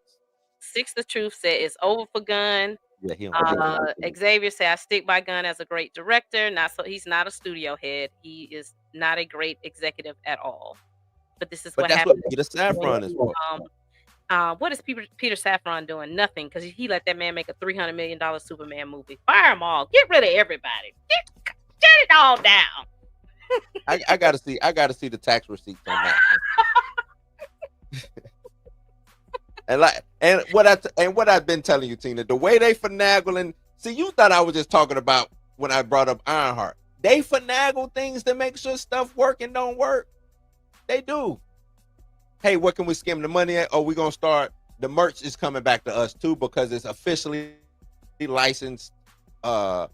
Speaker 8: Six the Truth said it's over for Gunn.
Speaker 1: Yeah,
Speaker 8: Xavier said I stick by Gunn as a great director. He's not a studio head. He is not a great executive at all. But this is what happened.
Speaker 1: Peter Safran is for.
Speaker 8: What is Peter Safran doing? Nothing, because he let that man make a $300 million Superman movie. Fire them all. Get rid of everybody. Shut it all down.
Speaker 1: I gotta see the tax receipts on that. and what I've been telling you, Tina, the way they finagling. See, you thought I was just talking about when I brought up Ironheart. They finagle things to make sure stuff work and don't work. They do. Hey, what can we skim the money at? Oh, we're gonna start. The merch is coming back to us too because it's officially licensed. What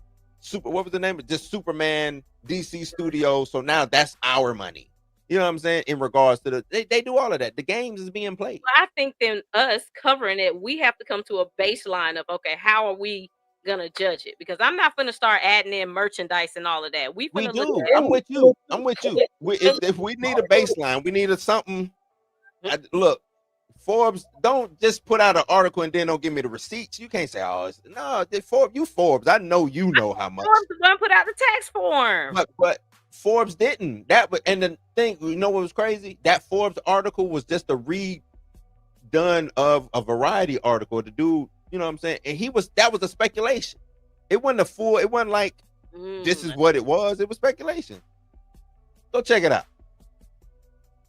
Speaker 1: was the name of just Superman DC Studios? So now that's our money. You know what I'm saying? In regards to they do all of that. The games is being played.
Speaker 8: Well, I think then us covering it, we have to come to a baseline of okay, how are we gonna judge it? Because I'm not gonna start adding in merchandise and all of that.
Speaker 1: We do. I'm with you. If we need a baseline, we need something. Look, Forbes, don't just put out an article and then don't give me the receipts. You can't say, Forbes. I know you know how much.
Speaker 8: Forbes done put out the tax form.
Speaker 1: But Forbes didn't. And the thing, you know what was crazy? That Forbes article was just a redone of a Variety article. The dude, you know what I'm saying? And that was a speculation. It wasn't it wasn't like this is what it was. It was speculation. Go check it out.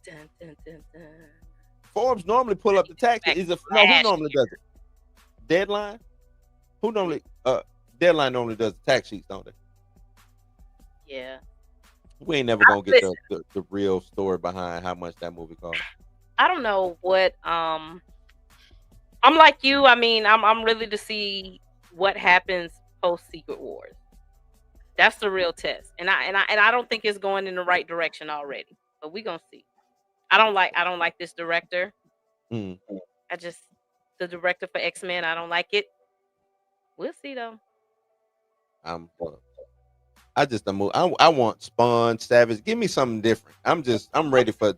Speaker 8: Dun, dun, dun, dun.
Speaker 1: Forbes normally pull up the tax. Who normally does it? Deadline? Who normally Deadline normally does the tax sheets, don't they?
Speaker 8: Yeah.
Speaker 1: We ain't never gonna get the real story behind how much that movie cost.
Speaker 8: I don't know what I'm like you. I mean, I'm really to see what happens post Secret Wars. That's the real test. And I don't think it's going in the right direction already. But we're gonna see. I don't like this director. The director for X-Men, I don't like it. We'll see though.
Speaker 1: I want Spawn, Savage. Give me something different. I'm ready for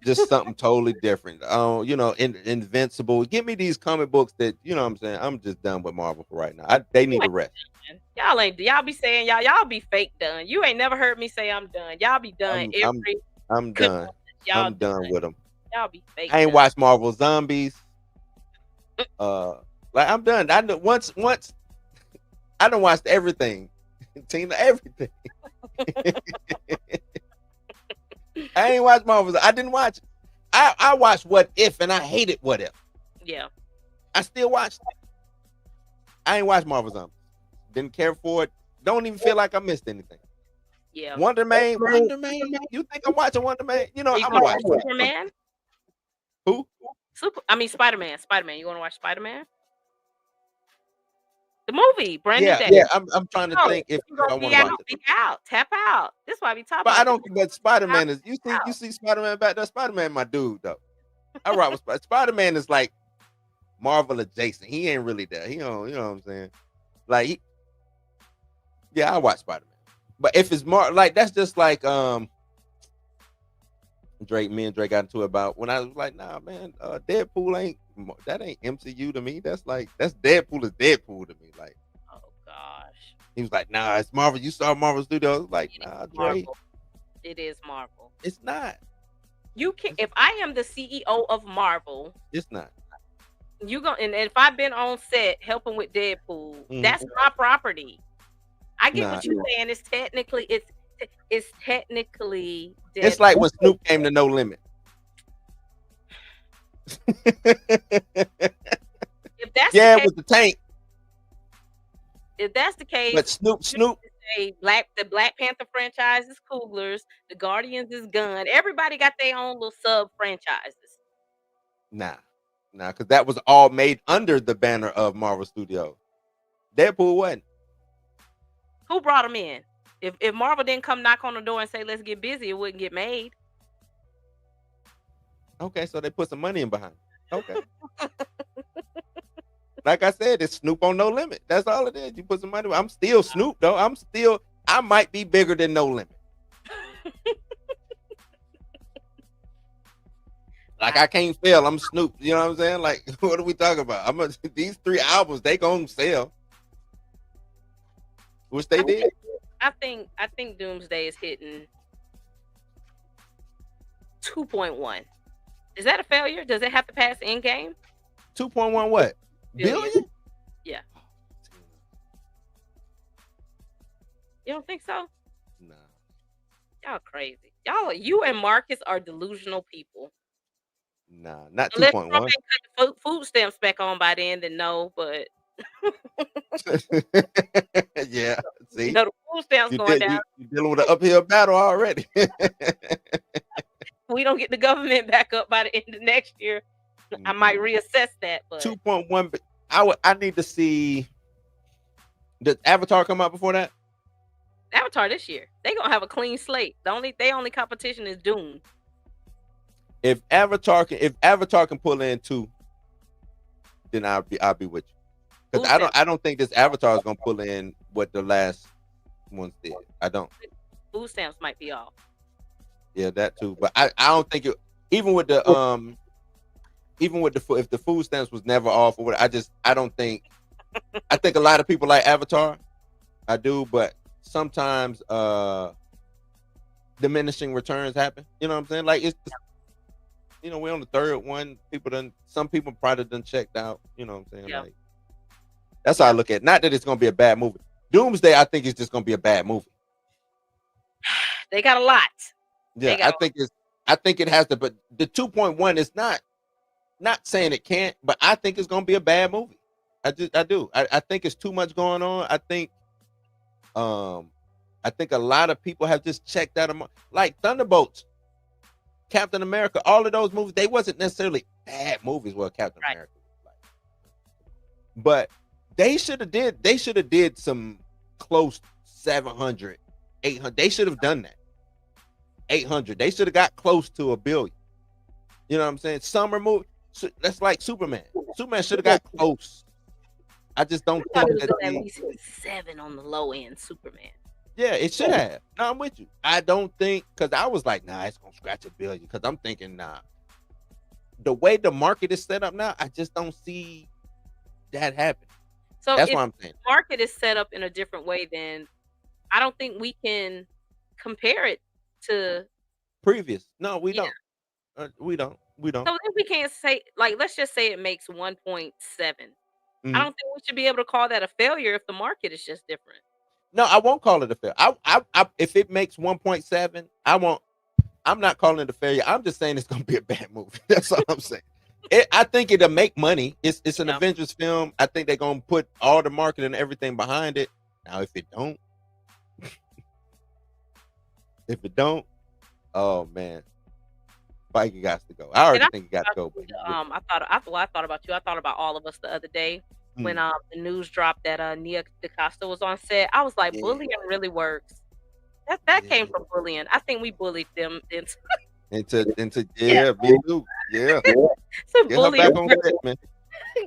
Speaker 1: just something totally different. Invincible. Give me these comic books that, you know what I'm saying? I'm just done with Marvel for right now. They need a rest.
Speaker 8: Y'all be saying y'all be fake done. You ain't never heard me say I'm done. Y'all be done
Speaker 1: I'm done. I'm done with them.
Speaker 8: Y'all be fake.
Speaker 1: I ain't watched Marvel Zombies. I'm done. I know once I done watched everything. Tina, everything. I ain't watched Marvel. I didn't watch it. I watched What If and I hated What If.
Speaker 8: Yeah.
Speaker 1: I still watched it. I ain't watched Marvel Zombies. Didn't care for it. Don't even feel like I missed anything.
Speaker 8: Yeah.
Speaker 1: Wonder Man. You think I'm watching Wonder Man? You know, I'm watching
Speaker 8: Superman.
Speaker 1: Who?
Speaker 8: Spider-Man. You want to watch Spider-Man? The movie, Brandon Day.
Speaker 1: Yeah. I'm trying to think if I want to watch it.
Speaker 8: Be out. Tap out. This is why we talk.
Speaker 1: But I don't. But Spider-Man is. You see Spider-Man back there? Spider-Man, my dude though. I rock with Spider-Man is like Marvel adjacent. He ain't really there. He don't. You know what I'm saying? Like, I watch Spider-Man. But if it's more like that's just like me and Drake got into it about when I was like, nah, man, Deadpool ain't MCU to me. That's Deadpool is Deadpool to me. Like,
Speaker 8: oh gosh,
Speaker 1: He was like, nah, it's Marvel. You saw Marvel Studios. Like, nah, Dre.
Speaker 8: It is Marvel.
Speaker 1: It's not.
Speaker 8: You can if I am the CEO of Marvel,
Speaker 1: it's not.
Speaker 8: You go and if I've been on set helping with Deadpool, that's my property. I get what you're saying. It's technically Deadpool.
Speaker 1: It's like when Snoop came to No Limit.
Speaker 8: If that's
Speaker 1: yeah,
Speaker 8: the case,
Speaker 1: it was the Tank.
Speaker 8: If that's the case,
Speaker 1: but Snoop,
Speaker 8: the Black Panther franchise is Cougars, the Guardians is Gun. Everybody got their own little sub franchises.
Speaker 1: Nah, because that was all made under the banner of Marvel Studios. Deadpool wasn't.
Speaker 8: Who brought them in? If Marvel didn't come knock on the door and say let's get busy, it wouldn't get made.
Speaker 1: Okay, so they put some money in behind it. Okay. Like I said, it's Snoop on No Limit. That's all it is. You put some money. I'm still Snoop though. I might be bigger than No Limit. Like I can't fail. I'm Snoop. You know what I'm saying? Like, what are we talking about? These 3 albums, they gonna sell. Which they did.
Speaker 8: I think Doomsday is hitting 2.1. Is that a failure? Does it have to pass Endgame?
Speaker 1: 2.1 what? Billion?
Speaker 8: Yeah. You don't think so?
Speaker 1: No.
Speaker 8: Y'all crazy. You and Marcus are delusional people.
Speaker 1: Nah, not 2.1.
Speaker 8: Unless cut the food stamps back on by then, then no, but
Speaker 1: yeah, see,
Speaker 8: you know, the food stamps going down.
Speaker 1: You're dealing with an uphill battle already.
Speaker 8: We don't get the government back up by the end of next year. I might reassess that. But
Speaker 1: 2.1. I need to see. Does Avatar come out before that?
Speaker 8: Avatar this year. They gonna have a clean slate. Their only competition is Doom.
Speaker 1: If Avatar can pull in 2, then I'll be with you. Because I don't think this Avatar is gonna pull in what the last ones did. I don't.
Speaker 8: Food stamps might be off.
Speaker 1: Yeah, that too. But I don't think it. Even with the if the food stamps was never off or what, I don't think. I think a lot of people like Avatar. I do, but sometimes diminishing returns happen. You know what I'm saying? Like it's. You know, we're on the 3rd one. Some people probably done checked out. You know what I'm saying?
Speaker 8: Yeah.
Speaker 1: Like, that's how I look at it. Not that it's gonna be a bad movie. Doomsday, I think, is just gonna be a bad movie.
Speaker 8: They got a lot.
Speaker 1: Yeah, I think it has to, but the 2.1 is not saying it can't, but I think it's gonna be a bad movie. I do. I think it's too much going on. I think a lot of people have just checked out like Thunderbolts. Captain America, all of those movies, they wasn't necessarily bad movies. Well, Captain America, but they should have did some close 700, 800. They should have done that. 800. They should have got close to $1 billion. You know what I'm saying? Summer movie. That's like Superman. Superman should have got close. I just don't think that
Speaker 8: at least 7 on the low end. Superman.
Speaker 1: Yeah, it should have. No, I'm with you. I don't think, because I was like, nah, it's gonna scratch $1 billion. Because I'm thinking, nah. The way the market is set up now, I just don't see that happen.
Speaker 8: So
Speaker 1: that's what I'm saying.
Speaker 8: The market is set up in a different way, then I don't think we can compare it to
Speaker 1: previous. No, we don't. We don't.
Speaker 8: So if we can't say, like, let's just say it makes 1.7. I don't think we should be able to call that a failure if the market is just different.
Speaker 1: No, I won't call it a failure. I if it makes 1.7, I'm not calling it a failure. I'm just saying it's gonna be a bad movie. That's all I'm saying. I think it'll make money. It's an Avengers film. I think they're gonna put all the marketing and everything behind it. Now, if it don't, oh man, Spikey got to go. I already think he got to go.
Speaker 8: I thought about you. I thought about all of us the other day when the news dropped that Nia DaCosta was on set. I was like, bullying really works. That came from bullying. I think we bullied them into
Speaker 1: me too. Yeah.
Speaker 8: So bullying.
Speaker 1: Back on set, man.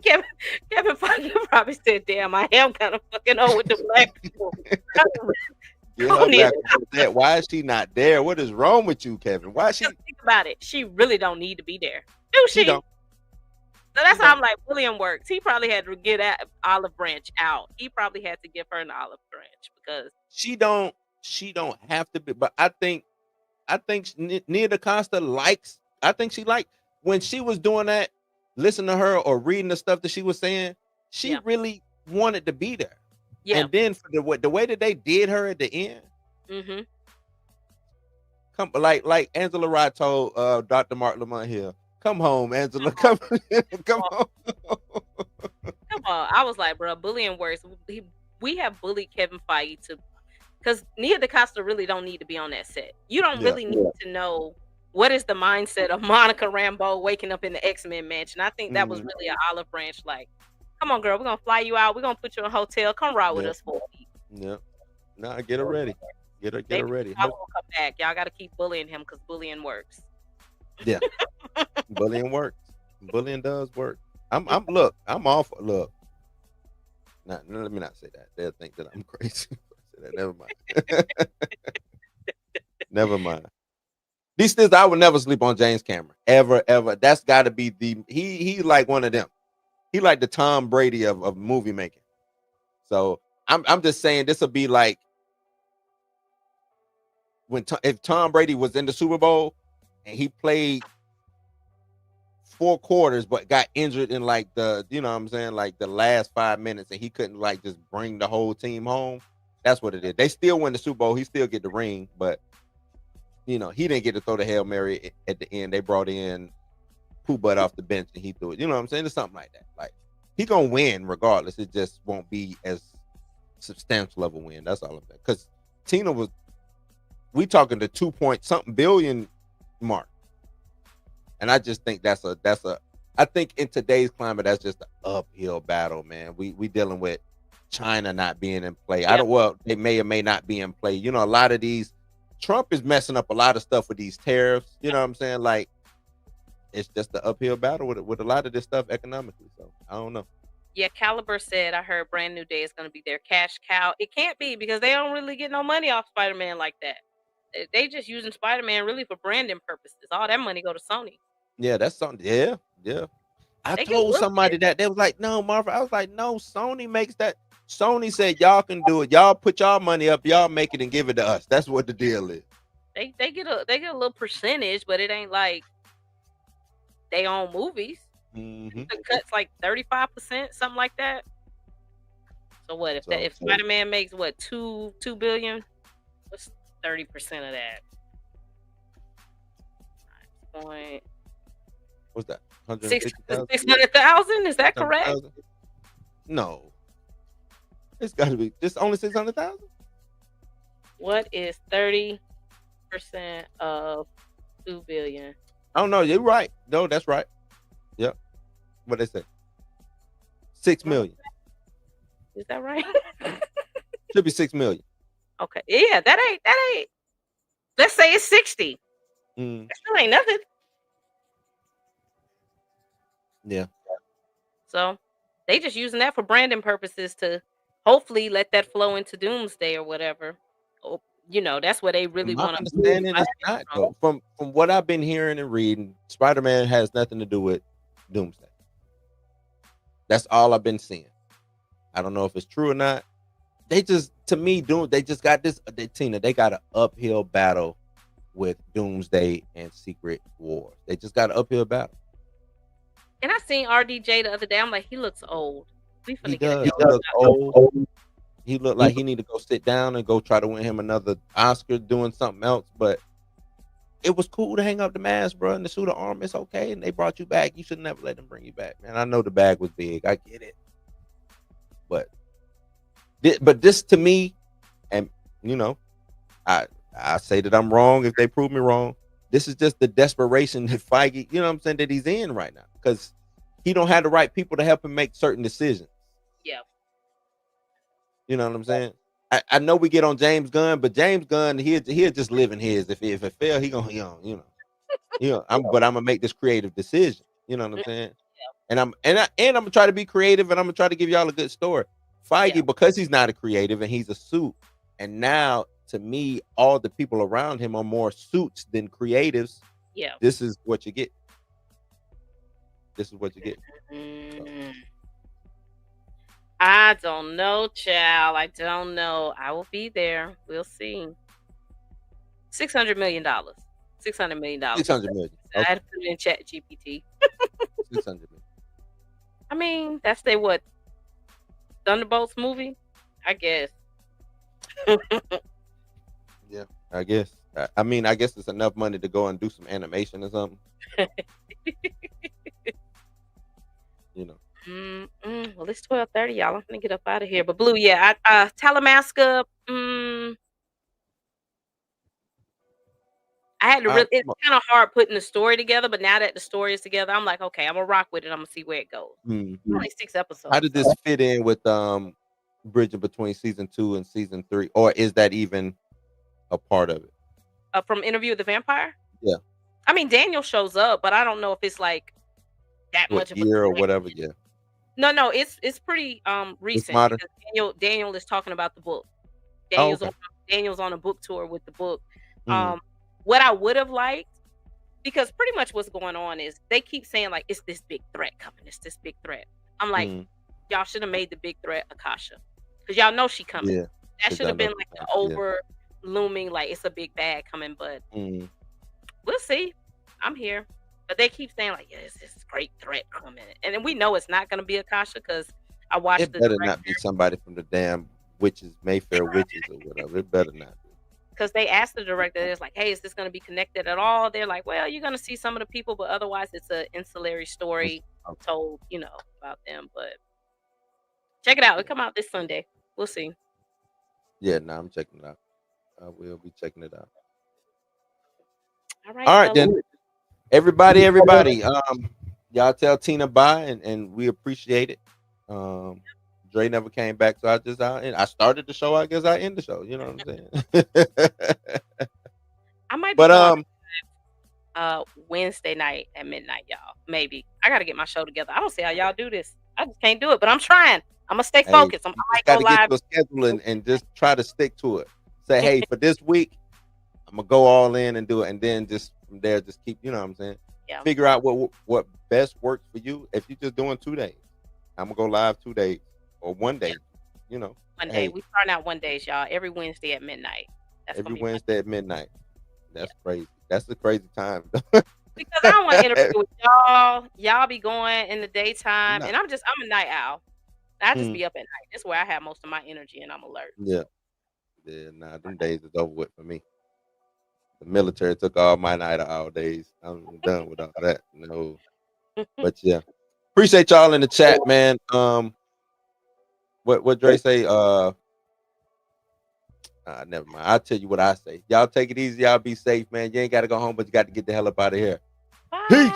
Speaker 8: Kevin Feige probably said, "Damn, I am kind of fucking old with the black people."
Speaker 1: Why is she not there? What is wrong with you, Kevin? Why is she?
Speaker 8: Think about it. She really don't need to be there, do she?
Speaker 1: Don't.
Speaker 8: So that's how I'm like, William works. He probably had to get Olive Branch out. He probably had to give her an olive branch because
Speaker 1: she don't have to be. But I think Nia DaCosta likes. I think she liked when she was doing that. Listen to her or reading the stuff that she was saying. She really wanted to be there.
Speaker 8: Yeah.
Speaker 1: And then for the way that they did her at the end.
Speaker 8: Mm-hmm.
Speaker 1: Come like Angela Rye told Dr. Mark Lamont Hill, come home, Angela. Come home.
Speaker 8: Come on. I was like, bro, bullying works. We have bullied Kevin Feige because Nia DaCosta really don't need to be on that set. You don't really need to know what is the mindset of Monica Rambeau waking up in the X-Men mansion. I think that was really an olive branch. Like, come on, girl, we're gonna fly you out. We're gonna put you in a hotel. Come ride with us for a week.
Speaker 1: Yeah. Nah, get her ready. Get her ready.
Speaker 8: I won't come back. Y'all got to keep bullying him because bullying works.
Speaker 1: Yeah, bullying works. Bullying does work. I'm all for look. Nah, let me not say that. They'll think that I'm crazy. That. Never mind. Never mind. These things I would never sleep on James Cameron. Ever. That's got to be he like one of them. He like the Tom Brady of movie making. So I'm just saying this will be like if Tom Brady was in the Super Bowl and he played 4 quarters but got injured in like the, you know what I'm saying, like the last 5 minutes and he couldn't like just bring the whole team home. That's what it is. They still win the Super Bowl. He still get the ring, but you know, he didn't get to throw the Hail Mary at the end. They brought in Pooh Butt off the bench and he threw it. You know what I'm saying? It's something like that. Like he gonna win regardless. It just won't be as substantial of a win. That's all I'm saying. Because Tina was, we talking the 2-point-something billion mark, and I just think that's a. I think in today's climate, that's just an uphill battle, man. We dealing with China not being in play.
Speaker 8: Yeah.
Speaker 1: They may or may not be in play. You know, a lot of these, Trump is messing up a lot of stuff with these tariffs. You know what I'm saying? Like, it's just the uphill battle with a lot of this stuff economically. So I don't know.
Speaker 8: Yeah, Caliber said, I heard Brand New Day is going to be their cash cow. It can't be because they don't really get no money off Spider-Man like that. They just using Spider-Man really for branding purposes. All that money go to Sony.
Speaker 1: Yeah, that's something. Yeah. I told somebody that. They was like, no, Marvel. I was like, no, Sony makes that. Sony said y'all can do it. Y'all put y'all money up, y'all make it and give it to us. That's what the deal is.
Speaker 8: They get a little percentage, but it ain't like they own movies.
Speaker 1: Mm-hmm.
Speaker 8: The cut's like 35%, something like that. So what if Spider-Man makes what $2 billion? What's 30% of that? Point.
Speaker 1: What's that?
Speaker 8: 600,000? Is that correct?
Speaker 1: No, it's got to be. It's only 600,000.
Speaker 8: What is 30% of $2 billion?
Speaker 1: I don't know. You're right. No, that's right. Yep. What they say? 6 million.
Speaker 8: Is that right?
Speaker 1: Should be 6 million.
Speaker 8: Okay. Yeah, that ain't. Let's say it's 60. That still ain't nothing.
Speaker 1: Yeah.
Speaker 8: So they just using that for branding purposes to hopefully let that flow into Doomsday or whatever. Oh, you know, that's what they really want to
Speaker 1: understand. It's not though. From what I've been hearing and reading, Spider-Man has nothing to do with Doomsday. That's all I've been seeing. I don't know if it's true or not. They just, to me, they just got this. Tina, they got an uphill battle with Doomsday and Secret Wars. They just got an uphill battle.
Speaker 8: And I seen RDJ the other day. I'm like, he looks old. He
Speaker 1: does. He looks old. He looked like he need to go sit down and go try to win him another Oscar doing something else. But it was cool to hang up the mask, bro, and the suit of armor. It's okay, and they brought you back. You should never let them bring you back, man. I know the bag was big. I get it. But this to me, and you know, I say that I'm wrong if they prove me wrong. This is just the desperation that Feige, you know what I'm saying, that he's in right now. Because he don't have the right people to help him make certain decisions.
Speaker 8: Yeah.
Speaker 1: You know what I'm saying? I know we get on James Gunn, but James Gunn, he'll just live in his. If it fail, he gonna, I'm gonna make this creative decision. You know what I'm saying? Yeah. And I'm gonna try to be creative, and I'm gonna try to give y'all a good story. Feige, because he's not a creative and he's a suit, and now to me, all the people around him are more suits than creatives.
Speaker 8: Yeah.
Speaker 1: This is what you get. this is what you get.
Speaker 8: I don't know, child. I don't know. I will be there. We'll see. $600 million. $600 million.
Speaker 1: $600 million.
Speaker 8: I had to put it in Chat GPT.
Speaker 1: 600 million.
Speaker 8: I mean, that's their what? Thunderbolts movie? I guess.
Speaker 1: Yeah, I guess. I mean, I guess it's enough money to go and do some animation or something. You know.
Speaker 8: Well, it's 12:30, y'all. I'm gonna get up out of here. But Blue, yeah, Talamasca. I had to really. It's kind of hard putting the story together, but now that the story is together, I'm like, okay, I'm gonna rock with it. I'm gonna see where it goes. Only 6 episodes.
Speaker 1: How did this fit in with bridging between season 2 and season 3, or is that even a part of it?
Speaker 8: From Interview with the Vampire?
Speaker 1: Yeah.
Speaker 8: I mean, Daniel shows up, but I don't know if it's like that much of a
Speaker 1: year or whatever. Yeah.
Speaker 8: No, it's pretty recent. Because Daniel is talking about the book. Daniel's on a book tour with the book. What I would have liked, because pretty much what's going on is they keep saying like it's this big threat coming. It's this big threat. I'm like, y'all should have made the big threat Akasha, because y'all know she coming.
Speaker 1: Yeah.
Speaker 8: That should have been like the over looming, like it's a big bad coming. But we'll see. I'm here. But they keep saying like, yeah, it's this great threat coming, and then we know it's not going to be Akasha because I watched.
Speaker 1: It better not be somebody from the damn Mayfair witches or whatever. It better not be.
Speaker 8: Because they asked the director, it's like, hey, is this going to be connected at all? They're like, well, you're going to see some of the people, but otherwise it's an ancillary story told, about them. But check it out. It'll come out this Sunday. We'll see.
Speaker 1: Yeah, I'm checking it out. I will be checking it out.
Speaker 8: All
Speaker 1: right, then. Everybody, y'all tell Tina bye, and we appreciate it. Dre never came back, so I started the show. I guess I end the show. You know what I'm saying?
Speaker 8: I might be going Wednesday night at midnight, y'all. Maybe I got to get my show together. I don't see how y'all do this. I just can't do it, but I'm trying. I'm gonna stay focused. I might go live.
Speaker 1: Get your schedule and just try to stick to it. Say, hey, for this week, I'm gonna go all in and do it, and then just from there, just keep. You know what I'm saying?
Speaker 8: Yeah.
Speaker 1: Figure out what best works for you. If you're just doing 2 days, I'm gonna go live 2 days. Or 1 day, One
Speaker 8: day. We start out 1 day, y'all. Every Wednesday at midnight.
Speaker 1: Every Wednesday at midnight. That's crazy. That's a crazy time.
Speaker 8: Because I don't want to interview with y'all. Y'all be going in the daytime, and I'm a night owl. I just be up at night. That's where I have most of my energy, and I'm alert.
Speaker 1: Yeah. Them days is over with for me. The military took all my night owl days. I'm done with all that. No. But yeah, appreciate y'all in the chat, man. What Dre say? Never mind. I'll tell you what I say. Y'all take it easy. Y'all be safe, man. You ain't got to go home, but you got to get the hell up out of here.
Speaker 8: Bye.
Speaker 1: Peace.